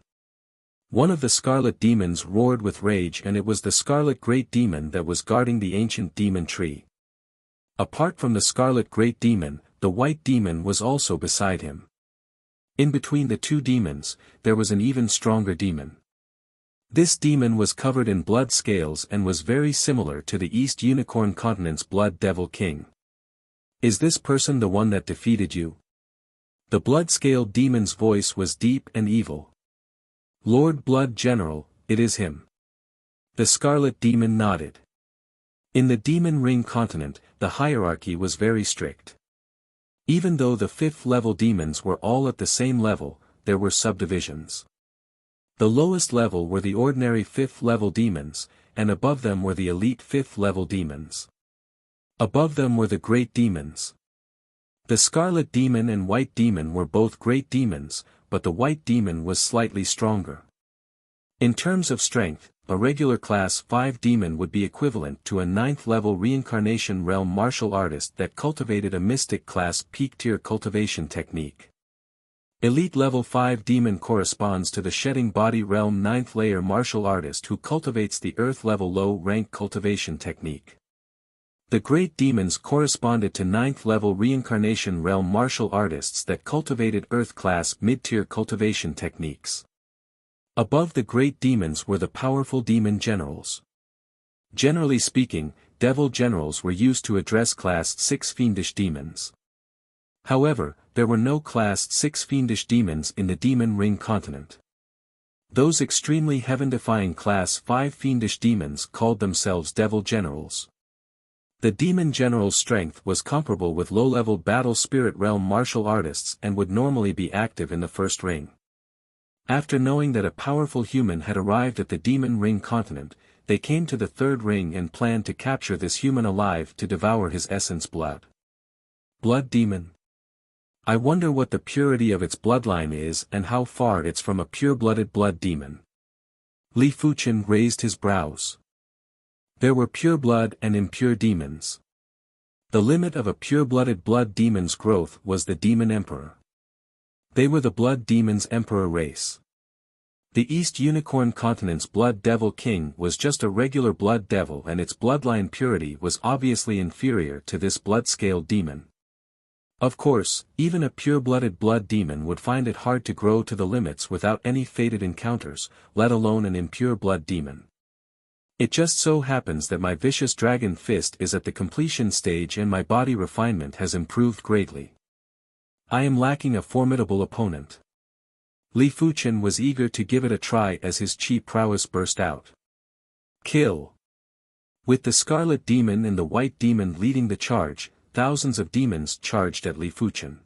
One of the scarlet demons roared with rage, and it was the scarlet great demon that was guarding the ancient demon tree. Apart from the scarlet great demon, the white demon was also beside him. In between the two demons, there was an even stronger demon. This demon was covered in blood scales and was very similar to the East Unicorn Continent's Blood Devil King. Is this person the one that defeated you? The blood-scaled demon's voice was deep and evil. Lord Blood General, it is him. The scarlet demon nodded. In the Demon Ring continent, the hierarchy was very strict. Even though the 5th-level demons were all at the same level, there were subdivisions. The lowest level were the ordinary 5th-level demons, and above them were the elite 5th-level demons. Above them were the great demons. The scarlet demon and white demon were both great demons, but the white demon was slightly stronger. In terms of strength, a regular class 5 demon would be equivalent to a 9th-level reincarnation realm martial artist that cultivated a mystic class peak-tier cultivation technique. Elite level 5 demon corresponds to the shedding body realm 9th layer martial artist who cultivates the earth level low rank cultivation technique. The great demons corresponded to 9th level reincarnation realm martial artists that cultivated earth class mid-tier cultivation techniques. Above the great demons were the powerful demon generals. Generally speaking, devil generals were used to address class 6 fiendish demons. However, there were no class 6 fiendish demons in the Demon Ring continent. Those extremely heaven-defying class 5 fiendish demons called themselves devil generals. The demon general's strength was comparable with low-level battle spirit realm martial artists and would normally be active in the first ring. After knowing that a powerful human had arrived at the Demon Ring continent, they came to the third ring and planned to capture this human alive to devour his essence blood. Blood demon. I wonder what the purity of its bloodline is and how far it's from a pure-blooded blood demon. Li Fuchen raised his brows. There were pure blood and impure demons. The limit of a pure-blooded blood demon's growth was the Demon Emperor. They were the Blood Demon's Emperor race. The East Unicorn Continent's Blood Devil King was just a regular blood devil, and its bloodline purity was obviously inferior to this blood-scaled demon. Of course, even a pure-blooded blood demon would find it hard to grow to the limits without any fated encounters, let alone an impure blood demon. It just so happens that my vicious dragon fist is at the completion stage and my body refinement has improved greatly. I am lacking a formidable opponent. Li Fuchen was eager to give it a try as his chi prowess burst out. Kill! With the scarlet demon and the white demon leading the charge, thousands of demons charged at Li Fuchen.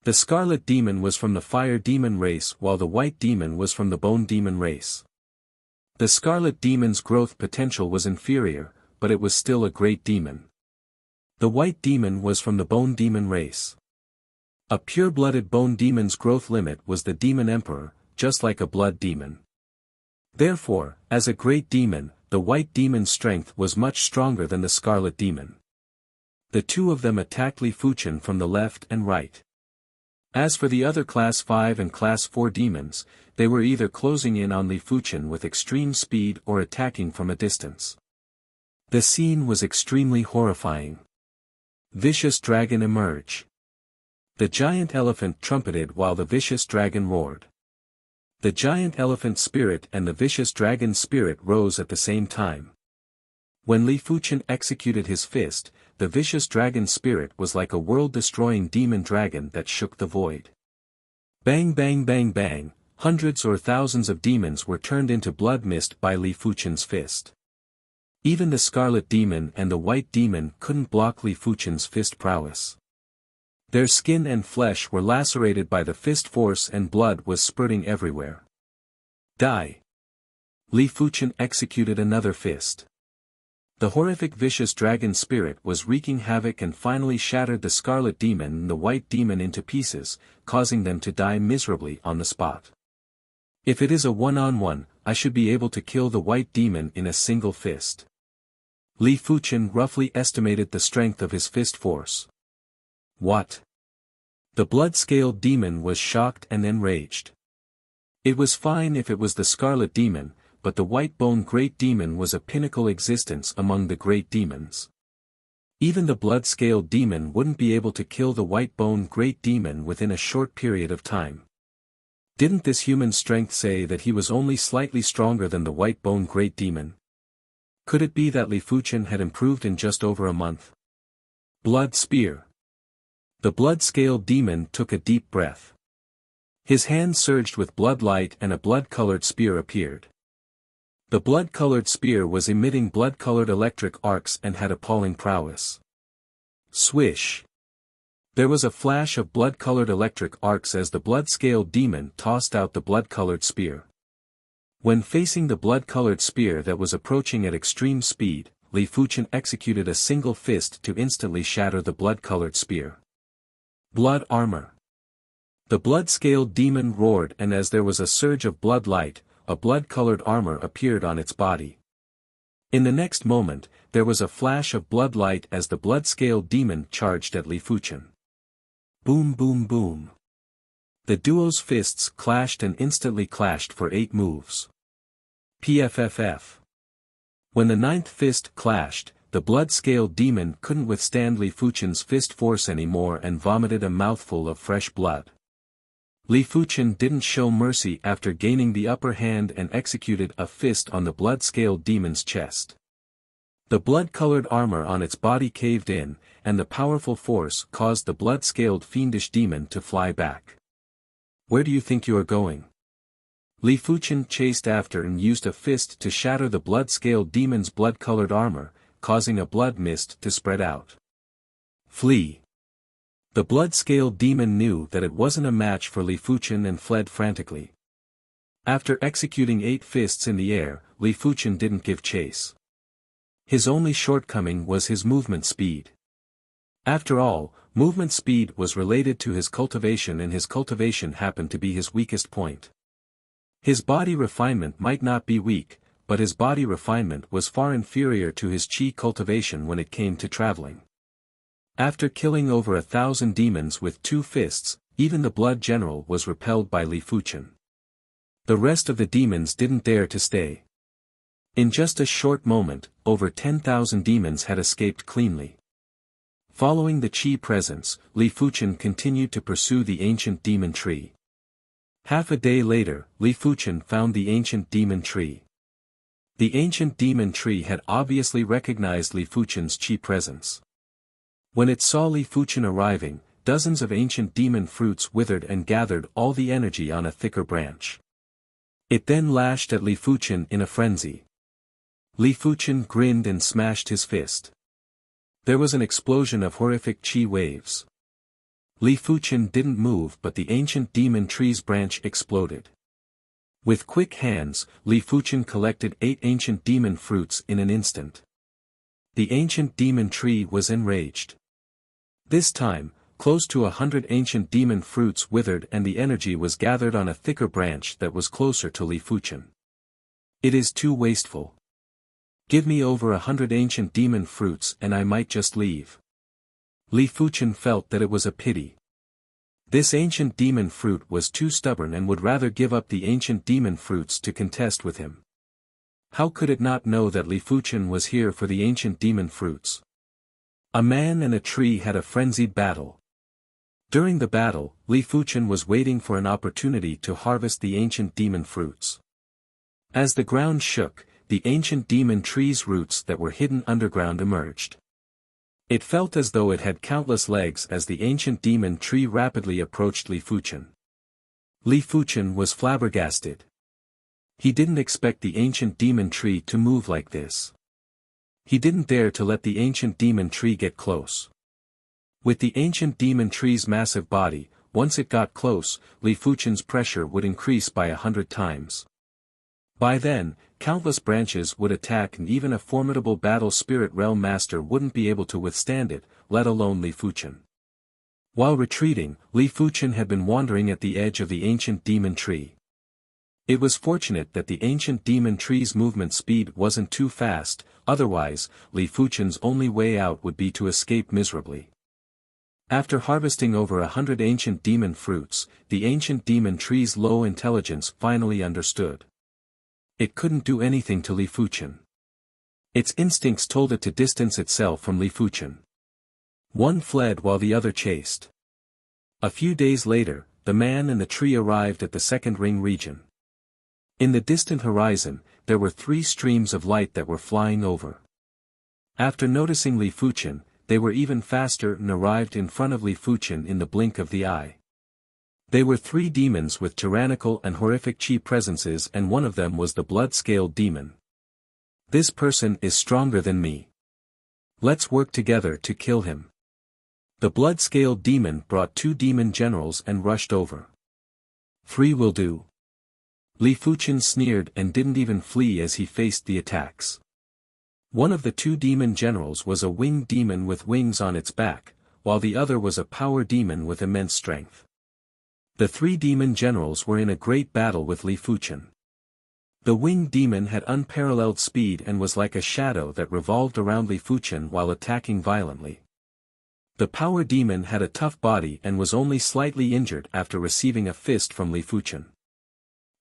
The scarlet demon was from the fire demon race while the white demon was from the bone demon race. The scarlet demon's growth potential was inferior, but it was still a great demon. The white demon was from the bone demon race. A pure-blooded bone demon's growth limit was the Demon Emperor, just like a blood demon. Therefore, as a great demon, the white demon's strength was much stronger than the scarlet demon. The two of them attacked Li Fuchen from the left and right. As for the other Class 5 and Class 4 demons, they were either closing in on Li Fuchen with extreme speed or attacking from a distance. The scene was extremely horrifying. Vicious dragon emerge. The giant elephant trumpeted while the vicious dragon roared. The giant elephant spirit and the vicious dragon spirit rose at the same time. When Li Fuchen executed his fist, the vicious dragon spirit was like a world-destroying demon dragon that shook the void. Bang bang bang bang, hundreds or thousands of demons were turned into blood mist by Li Fuchen's fist. Even the Scarlet Demon and the White Demon couldn't block Li Fuchen's fist prowess. Their skin and flesh were lacerated by the fist force and blood was spurting everywhere. Die! Li Fuchen executed another fist. The horrific vicious dragon spirit was wreaking havoc and finally shattered the Scarlet Demon and the White Demon into pieces, causing them to die miserably on the spot. If it is a one-on-one, I should be able to kill the White Demon in a single fist. Li Fuchen roughly estimated the strength of his fist force. What? The blood-scaled demon was shocked and enraged. It was fine if it was the Scarlet Demon, but the white-bone Great Demon was a pinnacle existence among the Great Demons. Even the blood-scaled demon wouldn't be able to kill the white-bone Great Demon within a short period of time. Didn't this human strength say that he was only slightly stronger than the white-bone Great Demon? Could it be that Li Fuchen had improved in just over a month? Blood Spear. The blood-scaled demon took a deep breath. His hand surged with blood light and a blood-colored spear appeared. The blood-colored spear was emitting blood-colored electric arcs and had appalling prowess. Swish! There was a flash of blood-colored electric arcs as the blood-scaled demon tossed out the blood-colored spear. When facing the blood-colored spear that was approaching at extreme speed, Li Fuchen executed a single fist to instantly shatter the blood-colored spear. Blood Armor. The blood-scaled demon roared and as there was a surge of blood light, a blood-colored armor appeared on its body. In the next moment, there was a flash of blood light as the blood-scaled demon charged at Li Fuchen. Boom boom boom. The duo's fists clashed and instantly clashed for 8 moves. PFFF. When the 9th fist clashed, the blood-scaled demon couldn't withstand Li Fuchen's fist force anymore and vomited a mouthful of fresh blood. Li Fuchen didn't show mercy after gaining the upper hand and executed a fist on the blood-scaled demon's chest. The blood-colored armor on its body caved in, and the powerful force caused the blood-scaled fiendish demon to fly back. Where do you think you are going? Li Fuchen chased after and used a fist to shatter the blood-scaled demon's blood-colored armor, causing a blood mist to spread out. Flee! The blood-scaled demon knew that it wasn't a match for Li Fuchen and fled frantically. After executing 8 fists in the air, Li Fuchen didn't give chase. His only shortcoming was his movement speed. After all, movement speed was related to his cultivation and his cultivation happened to be his weakest point. His body refinement might not be weak, but his body refinement was far inferior to his chi cultivation when it came to traveling. After killing over 1,000 demons with 2 fists, even the Blood General was repelled by Li Fuchen. The rest of the demons didn't dare to stay. In just a short moment, over 10,000 demons had escaped cleanly. Following the chi presence, Li Fuchen continued to pursue the ancient demon tree. Half a day later, Li Fuchen found the ancient demon tree. The ancient demon tree had obviously recognized Li Fuchen's chi presence. When it saw Li Fuchen arriving, dozens of ancient demon fruits withered and gathered all the energy on a thicker branch. It then lashed at Li Fuchen in a frenzy. Li Fuchen grinned and smashed his fist. There was an explosion of horrific chi waves. Li Fuchen didn't move but the ancient demon tree's branch exploded. With quick hands, Li Fuchen collected 8 ancient demon fruits in an instant. The ancient demon tree was enraged. This time, close to 100 ancient demon fruits withered and the energy was gathered on a thicker branch that was closer to Li Fuchen. It is too wasteful. Give me over 100 ancient demon fruits and I might just leave. Li Fuchen felt that it was a pity. This ancient demon fruit was too stubborn and would rather give up the ancient demon fruits to contest with him. How could it not know that Li Fuchen was here for the ancient demon fruits? A man and a tree had a frenzied battle. During the battle, Li Fuchen was waiting for an opportunity to harvest the ancient demon fruits. As the ground shook, the ancient demon tree's roots that were hidden underground emerged. It felt as though it had countless legs as the ancient demon tree rapidly approached Li Fuchen. Li Fuchen was flabbergasted. He didn't expect the ancient demon tree to move like this. He didn't dare to let the ancient demon tree get close. With the ancient demon tree's massive body, once it got close, Li Fuchen's pressure would increase by 100 times. By then, countless branches would attack and even a formidable battle spirit realm master wouldn't be able to withstand it, let alone Li Fuchen. While retreating, Li Fuchen had been wandering at the edge of the ancient demon tree. It was fortunate that the ancient demon tree's movement speed wasn't too fast, otherwise, Li Fuchen's only way out would be to escape miserably. After harvesting over 100 ancient demon fruits, the ancient demon tree's low intelligence finally understood. It couldn't do anything to Li Fuchen. Its instincts told it to distance itself from Li Fuchen. One fled while the other chased. A few days later, the man and the tree arrived at the second ring region. In the distant horizon, there were 3 streams of light that were flying over. After noticing Li Fuchen, they were even faster and arrived in front of Li Fuchen in the blink of the eye. They were 3 demons with tyrannical and horrific chi presences, and one of them was the blood-scaled demon. This person is stronger than me. Let's work together to kill him. The blood-scaled demon brought 2 demon generals and rushed over. 3 will do. Li Fuchen sneered and didn't even flee as he faced the attacks. One of the 2 demon generals was a winged demon with wings on its back, while the other was a power demon with immense strength. The 3 demon generals were in a great battle with Li Fuchen. The winged demon had unparalleled speed and was like a shadow that revolved around Li Fuchen while attacking violently. The power demon had a tough body and was only slightly injured after receiving a fist from Li Fuchen.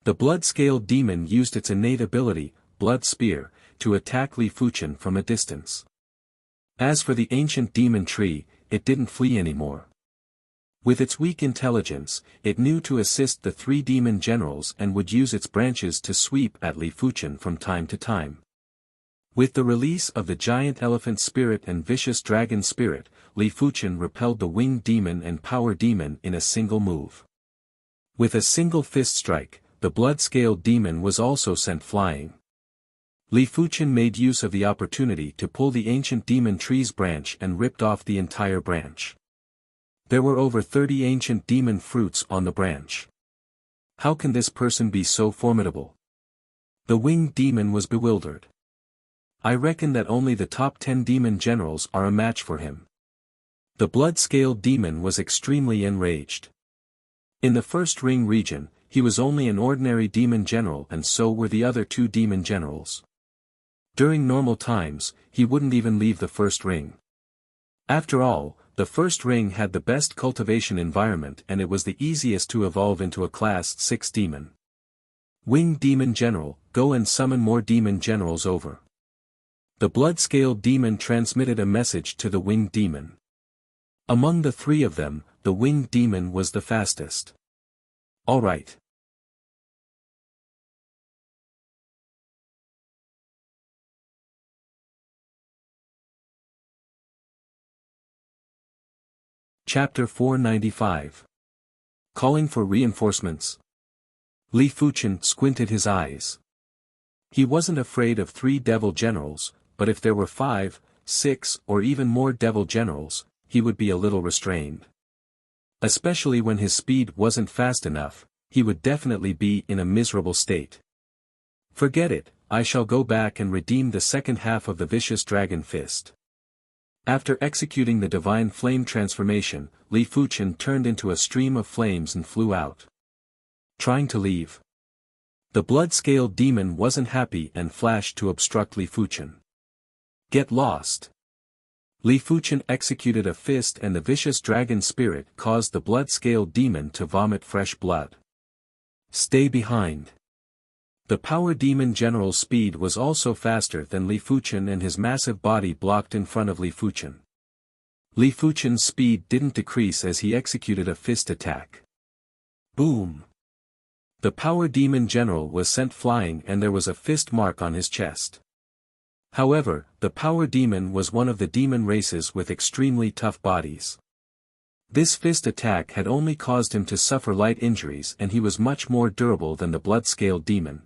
The blood-scaled demon used its innate ability, Blood Spear, to attack Li Fuchen from a distance. As for the ancient demon tree, it didn't flee anymore. With its weak intelligence, it knew to assist the 3 demon generals and would use its branches to sweep at Li Fuchen from time to time. With the release of the giant elephant spirit and vicious dragon spirit, Li Fuchen repelled the winged demon and power demon in a single move. With a single fist strike, the blood-scaled demon was also sent flying. Li Fuchen made use of the opportunity to pull the ancient demon tree's branch and ripped off the entire branch. There were over 30 ancient demon fruits on the branch. How can this person be so formidable? The winged demon was bewildered. I reckon that only the top 10 demon generals are a match for him. The blood-scaled demon was extremely enraged. In the first ring region, he was only an ordinary demon general, and so were the other 2 demon generals. During normal times, he wouldn't even leave the first ring. After all, the first ring had the best cultivation environment and it was the easiest to evolve into a class 6 demon. Winged demon general, go and summon more demon generals over. The blood-scaled demon transmitted a message to the winged demon. Among the 3 of them, the winged demon was the fastest. All right. Chapter 495. Calling for reinforcements. Li Fuchen squinted his eyes. He wasn't afraid of 3 devil generals, but if there were 5, 6, or even more devil generals, he would be a little restrained. Especially when his speed wasn't fast enough, he would definitely be in a miserable state. Forget it, I shall go back and redeem the second half of the vicious dragon fist. After executing the divine flame transformation, Li Fuchen turned into a stream of flames and flew out. Trying to leave. The blood-scaled demon wasn't happy and flashed to obstruct Li Fuchen. Get lost. Li Fuchen executed a fist and the vicious dragon spirit caused the blood-scaled demon to vomit fresh blood. Stay behind. The power demon general's speed was also faster than Li Fuchen and his massive body blocked in front of Li Fuchen. Li Fuchen's speed didn't decrease as he executed a fist attack. Boom! The power demon general was sent flying and there was a fist mark on his chest. However, the power demon was one of the demon races with extremely tough bodies. This fist attack had only caused him to suffer light injuries and he was much more durable than the blood-scaled demon.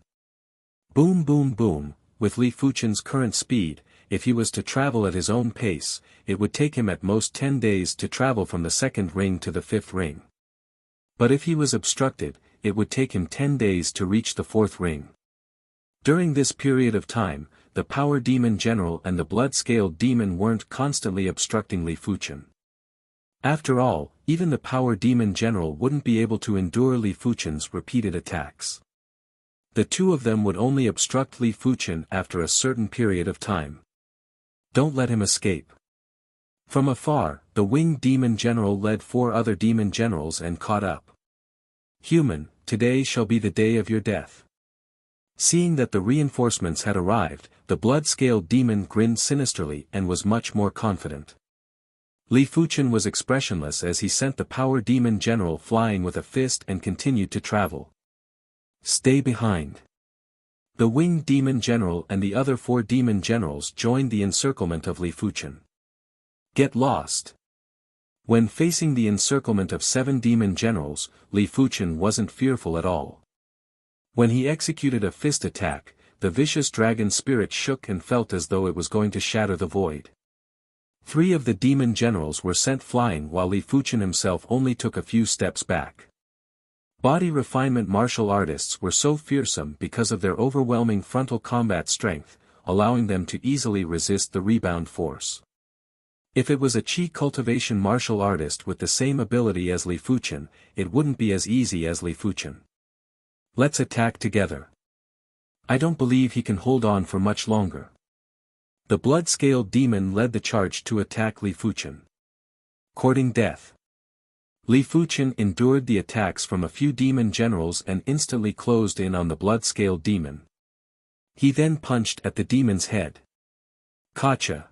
Boom boom boom, with Li Fuchen's current speed, if he was to travel at his own pace, it would take him at most 10 days to travel from the second ring to the fifth ring. But if he was obstructed, it would take him 10 days to reach the fourth ring. During this period of time, the Power Demon General and the Blood-Scaled Demon weren't constantly obstructing Li Fuchen. After all, even the Power Demon General wouldn't be able to endure Li Fuchen's repeated attacks. The two of them would only obstruct Li Fuchen after a certain period of time. Don't let him escape. From afar, the Winged Demon General led 4 other demon generals and caught up. Human, today shall be the day of your death. Seeing that the reinforcements had arrived, the Blood-Scaled Demon grinned sinisterly and was much more confident. Li Fuchen was expressionless as he sent the Power Demon General flying with a fist and continued to travel. Stay behind. The Winged Demon General and the other 4 demon generals joined the encirclement of Li Fuchen. Get lost. When facing the encirclement of 7 demon generals, Li Fuchen wasn't fearful at all. When he executed a fist attack, the vicious dragon spirit shook and felt as though it was going to shatter the void. 3 of the demon generals were sent flying while Li Fuchen himself only took a few steps back. Body refinement martial artists were so fearsome because of their overwhelming frontal combat strength, allowing them to easily resist the rebound force. If it was a Qi cultivation martial artist with the same ability as Li Fuchen, it wouldn't be as easy as Li Fuchen. Let's attack together. I don't believe he can hold on for much longer. The Blood-Scaled Demon led the charge to attack Li Fuchen. Courting death. Li Fuchen endured the attacks from a few demon generals and instantly closed in on the Blood-Scaled Demon. He then punched at the demon's head. Gotcha.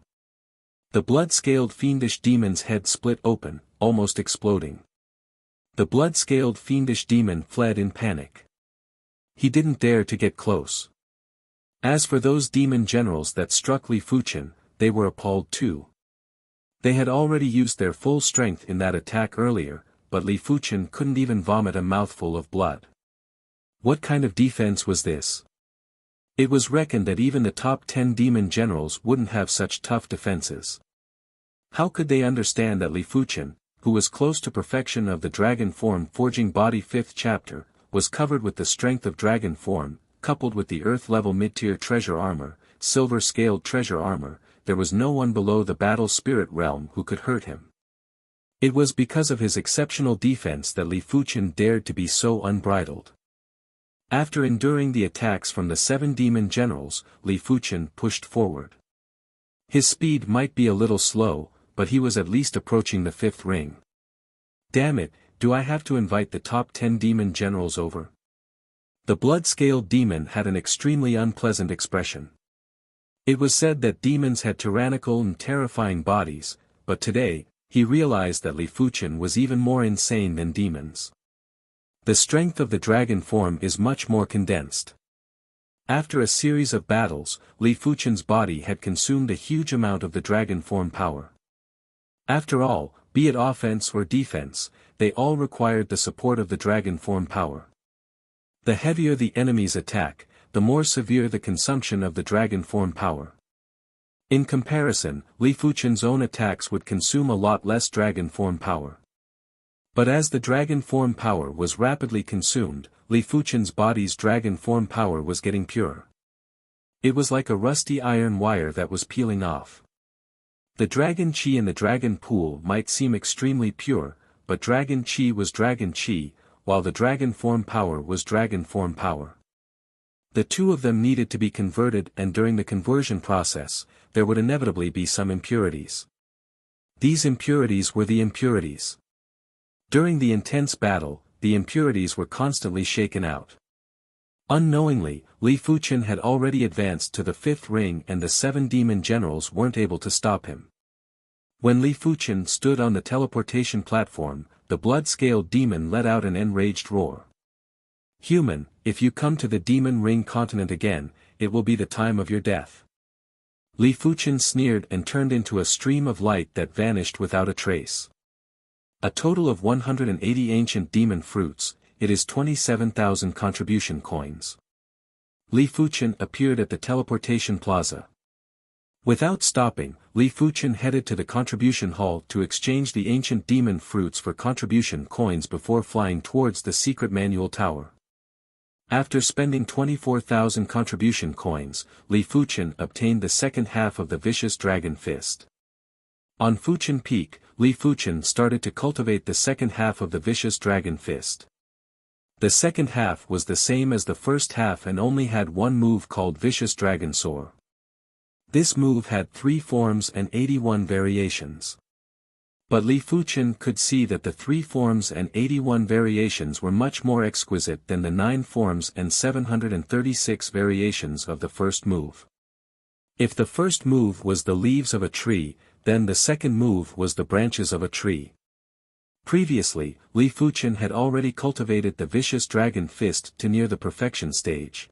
The blood-scaled fiendish demon's head split open, almost exploding. The blood-scaled fiendish demon fled in panic. He didn't dare to get close. As for those demon generals that struck Li Fuchen, they were appalled too. They had already used their full strength in that attack earlier, but Li Fuchen couldn't even vomit a mouthful of blood. What kind of defense was this? It was reckoned that even the top 10 demon generals wouldn't have such tough defenses. How could they understand that Li Fuchen, who was close to perfection of the dragon form forging body 5th chapter, was covered with the strength of dragon form, coupled with the earth-level mid-tier treasure armor, silver-scaled treasure armor, there was no one below the battle spirit realm who could hurt him. It was because of his exceptional defense that Li Fuchen dared to be so unbridled. After enduring the attacks from the 7 demon generals, Li Fuchen pushed forward. His speed might be a little slow, but he was at least approaching the 5th ring. Damn it, do I have to invite the top 10 demon generals over? The blood-scaled demon had an extremely unpleasant expression. It was said that demons had tyrannical and terrifying bodies, but today, he realized that Li Fuchen was even more insane than demons. The strength of the dragon form is much more condensed. After a series of battles, Li Fuchen's body had consumed a huge amount of the dragon form power. After all, be it offense or defense, they all required the support of the dragon form power. The heavier the enemy's attack, the more severe the consumption of the dragon form power. In comparison, Li Fuchen's own attacks would consume a lot less dragon form power. But as the dragon form power was rapidly consumed, Li Fuchen's body's dragon form power was getting pure. It was like a rusty iron wire that was peeling off. The dragon chi in the dragon pool might seem extremely pure, but dragon chi was dragon chi, while the dragon form power was dragon form power. The two of them needed to be converted, and during the conversion process, there would inevitably be some impurities. These impurities were the impurities. During the intense battle, the impurities were constantly shaken out. Unknowingly, Li Fuchen had already advanced to the 5th ring and the 7 demon generals weren't able to stop him. When Li Fuchen stood on the teleportation platform, the blood-scaled demon let out an enraged roar. Human, if you come to the demon ring continent again, it will be the time of your death. Li Fuchen sneered and turned into a stream of light that vanished without a trace. A total of 180 ancient demon fruits, it is 27,000 contribution coins. Li Fuchen appeared at the teleportation plaza. Without stopping, Li Fuchen headed to the contribution hall to exchange the ancient demon fruits for contribution coins before flying towards the secret manual tower. After spending 24,000 contribution coins, Li Fuchen obtained the second half of the vicious dragon fist. On Fuchen Peak, Li Fuchen started to cultivate the second half of the vicious dragon fist. The second half was the same as the first half and only had one move called Vicious Dragon Soar. This move had 3 forms and 81 variations. But Li Fuchen could see that the 3 forms and 81 variations were much more exquisite than the 9 forms and 736 variations of the first move. If the first move was the leaves of a tree, then the second move was the branches of a tree. Previously, Li Fuchen had already cultivated the Vicious Dragon Fist to near the perfection stage.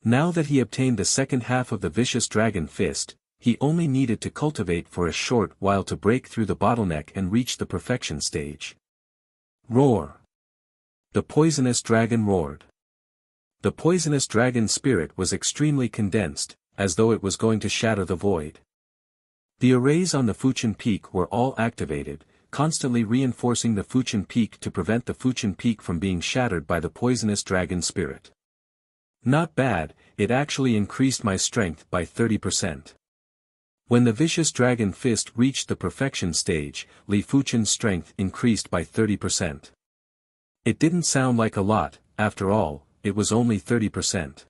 Now that he obtained the second half of the Vicious Dragon Fist, he only needed to cultivate for a short while to break through the bottleneck and reach the perfection stage. Roar! The poisonous dragon roared. The poisonous dragon spirit was extremely condensed, as though it was going to shatter the void. The arrays on the Fuchen Peak were all activated, constantly reinforcing the Fuchen Peak to prevent the Fuchen Peak from being shattered by the poisonous dragon spirit. Not bad, it actually increased my strength by 30%. When the Vicious Dragon Fist reached the perfection stage, Li Fuchen's strength increased by 30%. It didn't sound like a lot, after all, it was only 30%.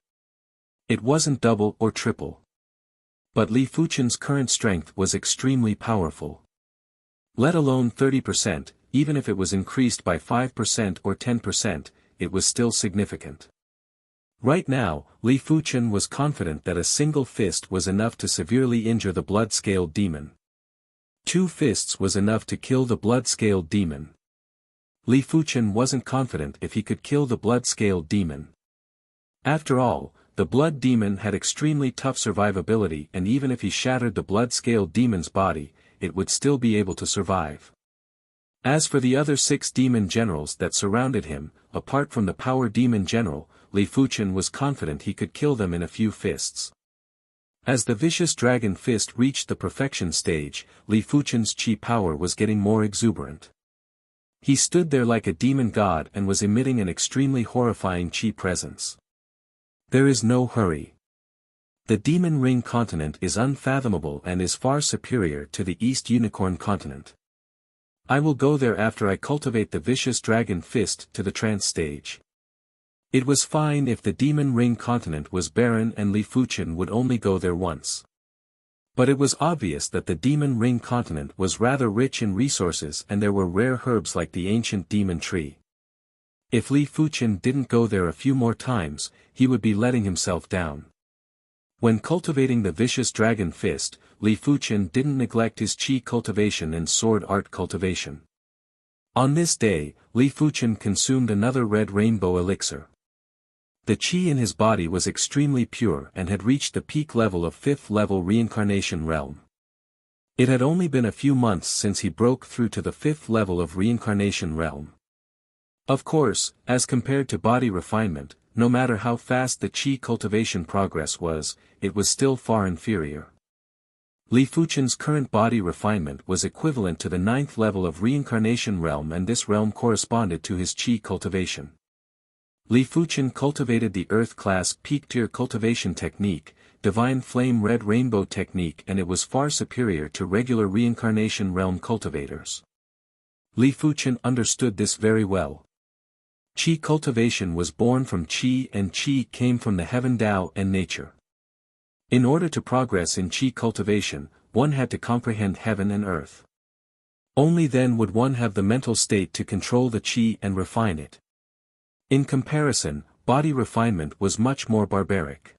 It wasn't double or triple. But Li Fuchen's current strength was extremely powerful. Let alone 30%, even if it was increased by 5% or 10%, it was still significant. Right now, Li Fuchen was confident that a single fist was enough to severely injure the blood-scaled demon. 2 fists was enough to kill the blood-scaled demon. Li Fuchen wasn't confident if he could kill the blood-scaled demon. After all, the blood demon had extremely tough survivability, and even if he shattered the blood-scaled demon's body, it would still be able to survive. As for the other 6 demon generals that surrounded him, apart from the power demon general, Li Fuchen was confident he could kill them in a few fists. As the Vicious Dragon Fist reached the perfection stage, Li Fuchen's chi power was getting more exuberant. He stood there like a demon god and was emitting an extremely horrifying chi presence. There is no hurry. The Demon Ring continent is unfathomable and is far superior to the East Unicorn continent. I will go there after I cultivate the Vicious Dragon Fist to the trance stage. It was fine if the Demon Ring continent was barren and Li Fuchen would only go there once. But it was obvious that the Demon Ring continent was rather rich in resources and there were rare herbs like the ancient demon tree. If Li Fuchen didn't go there a few more times, he would be letting himself down. When cultivating the Vicious Dragon Fist, Li Fuchen didn't neglect his chi cultivation and sword art cultivation. On this day, Li Fuchen consumed another red rainbow elixir. The chi in his body was extremely pure and had reached the peak level of 5th level reincarnation realm. It had only been a few months since he broke through to the 5th level of reincarnation realm. Of course, as compared to body refinement, no matter how fast the chi cultivation progress was, it was still far inferior. Li Fuchen's current body refinement was equivalent to the 9th level of reincarnation realm, and this realm corresponded to his chi cultivation. Li Fuchen cultivated the Earth-class peak-tier cultivation technique, Divine Flame Red Rainbow technique, and it was far superior to regular reincarnation realm cultivators. Li Fuchen understood this very well. Chi cultivation was born from Chi and Chi came from the Heaven Tao and nature. In order to progress in Chi cultivation, one had to comprehend heaven and earth. Only then would one have the mental state to control the Chi and refine it. In comparison, body refinement was much more barbaric.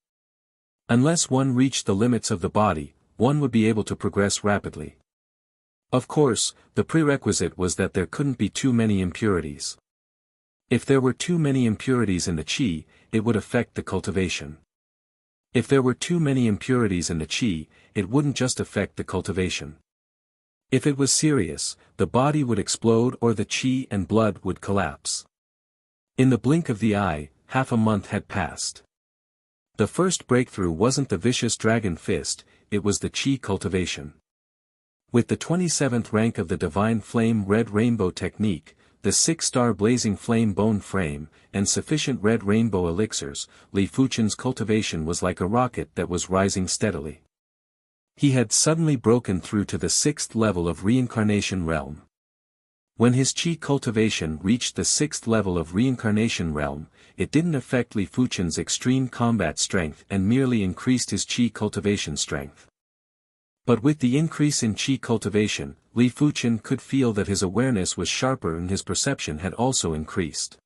Unless one reached the limits of the body, one would be able to progress rapidly. Of course, the prerequisite was that there couldn't be too many impurities. If there were too many impurities in the Chi, it would affect the cultivation. If there were too many impurities in the Chi, it wouldn't just affect the cultivation. If it was serious, the body would explode or the Chi and blood would collapse. In the blink of the eye, half a month had passed. The first breakthrough wasn't the Vicious Dragon Fist, it was the Qi cultivation. With the 27th rank of the Divine Flame Red Rainbow Technique, the 6-star Blazing Flame Bone Frame, and sufficient Red Rainbow elixirs, Li Fuchen's cultivation was like a rocket that was rising steadily. He had suddenly broken through to the 6th level of Reincarnation Realm. When his Qi cultivation reached the 6th level of Reincarnation Realm, it didn't affect Li Fuchen's extreme combat strength and merely increased his Qi cultivation strength. But with the increase in Qi cultivation, Li Fuchen could feel that his awareness was sharper and his perception had also increased.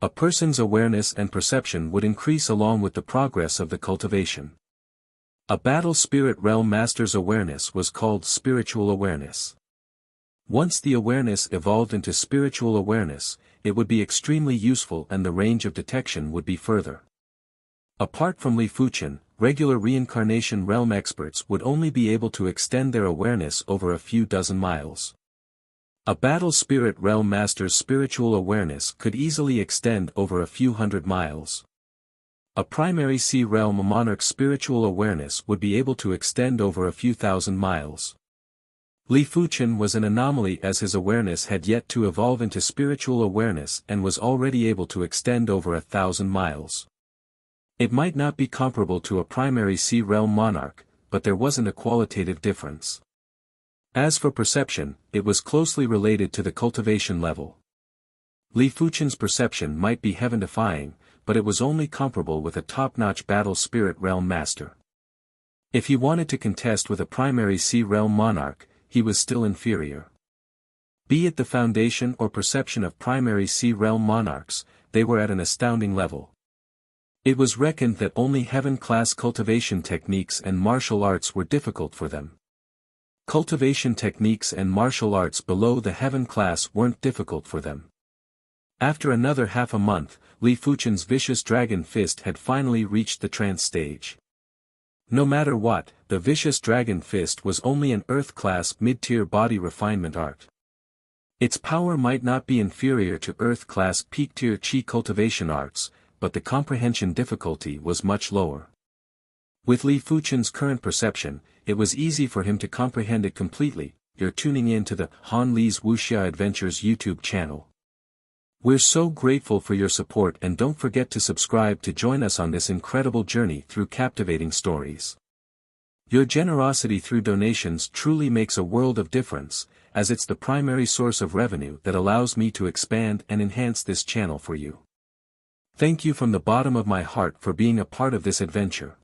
A person's awareness and perception would increase along with the progress of the cultivation. A battle spirit realm master's awareness was called spiritual awareness. Once the awareness evolved into spiritual awareness, it would be extremely useful and the range of detection would be further. Apart from Li Fuchen, regular reincarnation realm experts would only be able to extend their awareness over a few dozen miles. A battle spirit realm master's spiritual awareness could easily extend over a few hundred miles. A primary sea realm monarch's spiritual awareness would be able to extend over a few thousand miles. Li Fuchen was an anomaly as his awareness had yet to evolve into spiritual awareness and was already able to extend over 1,000 miles. It might not be comparable to a primary sea realm monarch, but there wasn't a qualitative difference. As for perception, it was closely related to the cultivation level. Li Fuchen's perception might be heaven-defying, but it was only comparable with a top-notch battle spirit realm master. If he wanted to contest with a primary sea realm monarch, he was still inferior. Be it the foundation or perception of primary sea realm monarchs, they were at an astounding level. It was reckoned that only heaven-class cultivation techniques and martial arts were difficult for them. Cultivation techniques and martial arts below the heaven class weren't difficult for them. After another half a month, Li Fuchen's vicious dragon fist had finally reached the trance stage. No matter what, the vicious dragon fist was only an earth-class mid-tier body refinement art. Its power might not be inferior to earth-class peak-tier Qi cultivation arts, but the comprehension difficulty was much lower. With Li Fuchen's current perception, it was easy for him to comprehend it completely. You're tuning in to the Han Li's Wuxia Adventures YouTube channel. We're so grateful for your support and don't forget to subscribe to join us on this incredible journey through captivating stories. Your generosity through donations truly makes a world of difference, as it's the primary source of revenue that allows me to expand and enhance this channel for you. Thank you from the bottom of my heart for being a part of this adventure.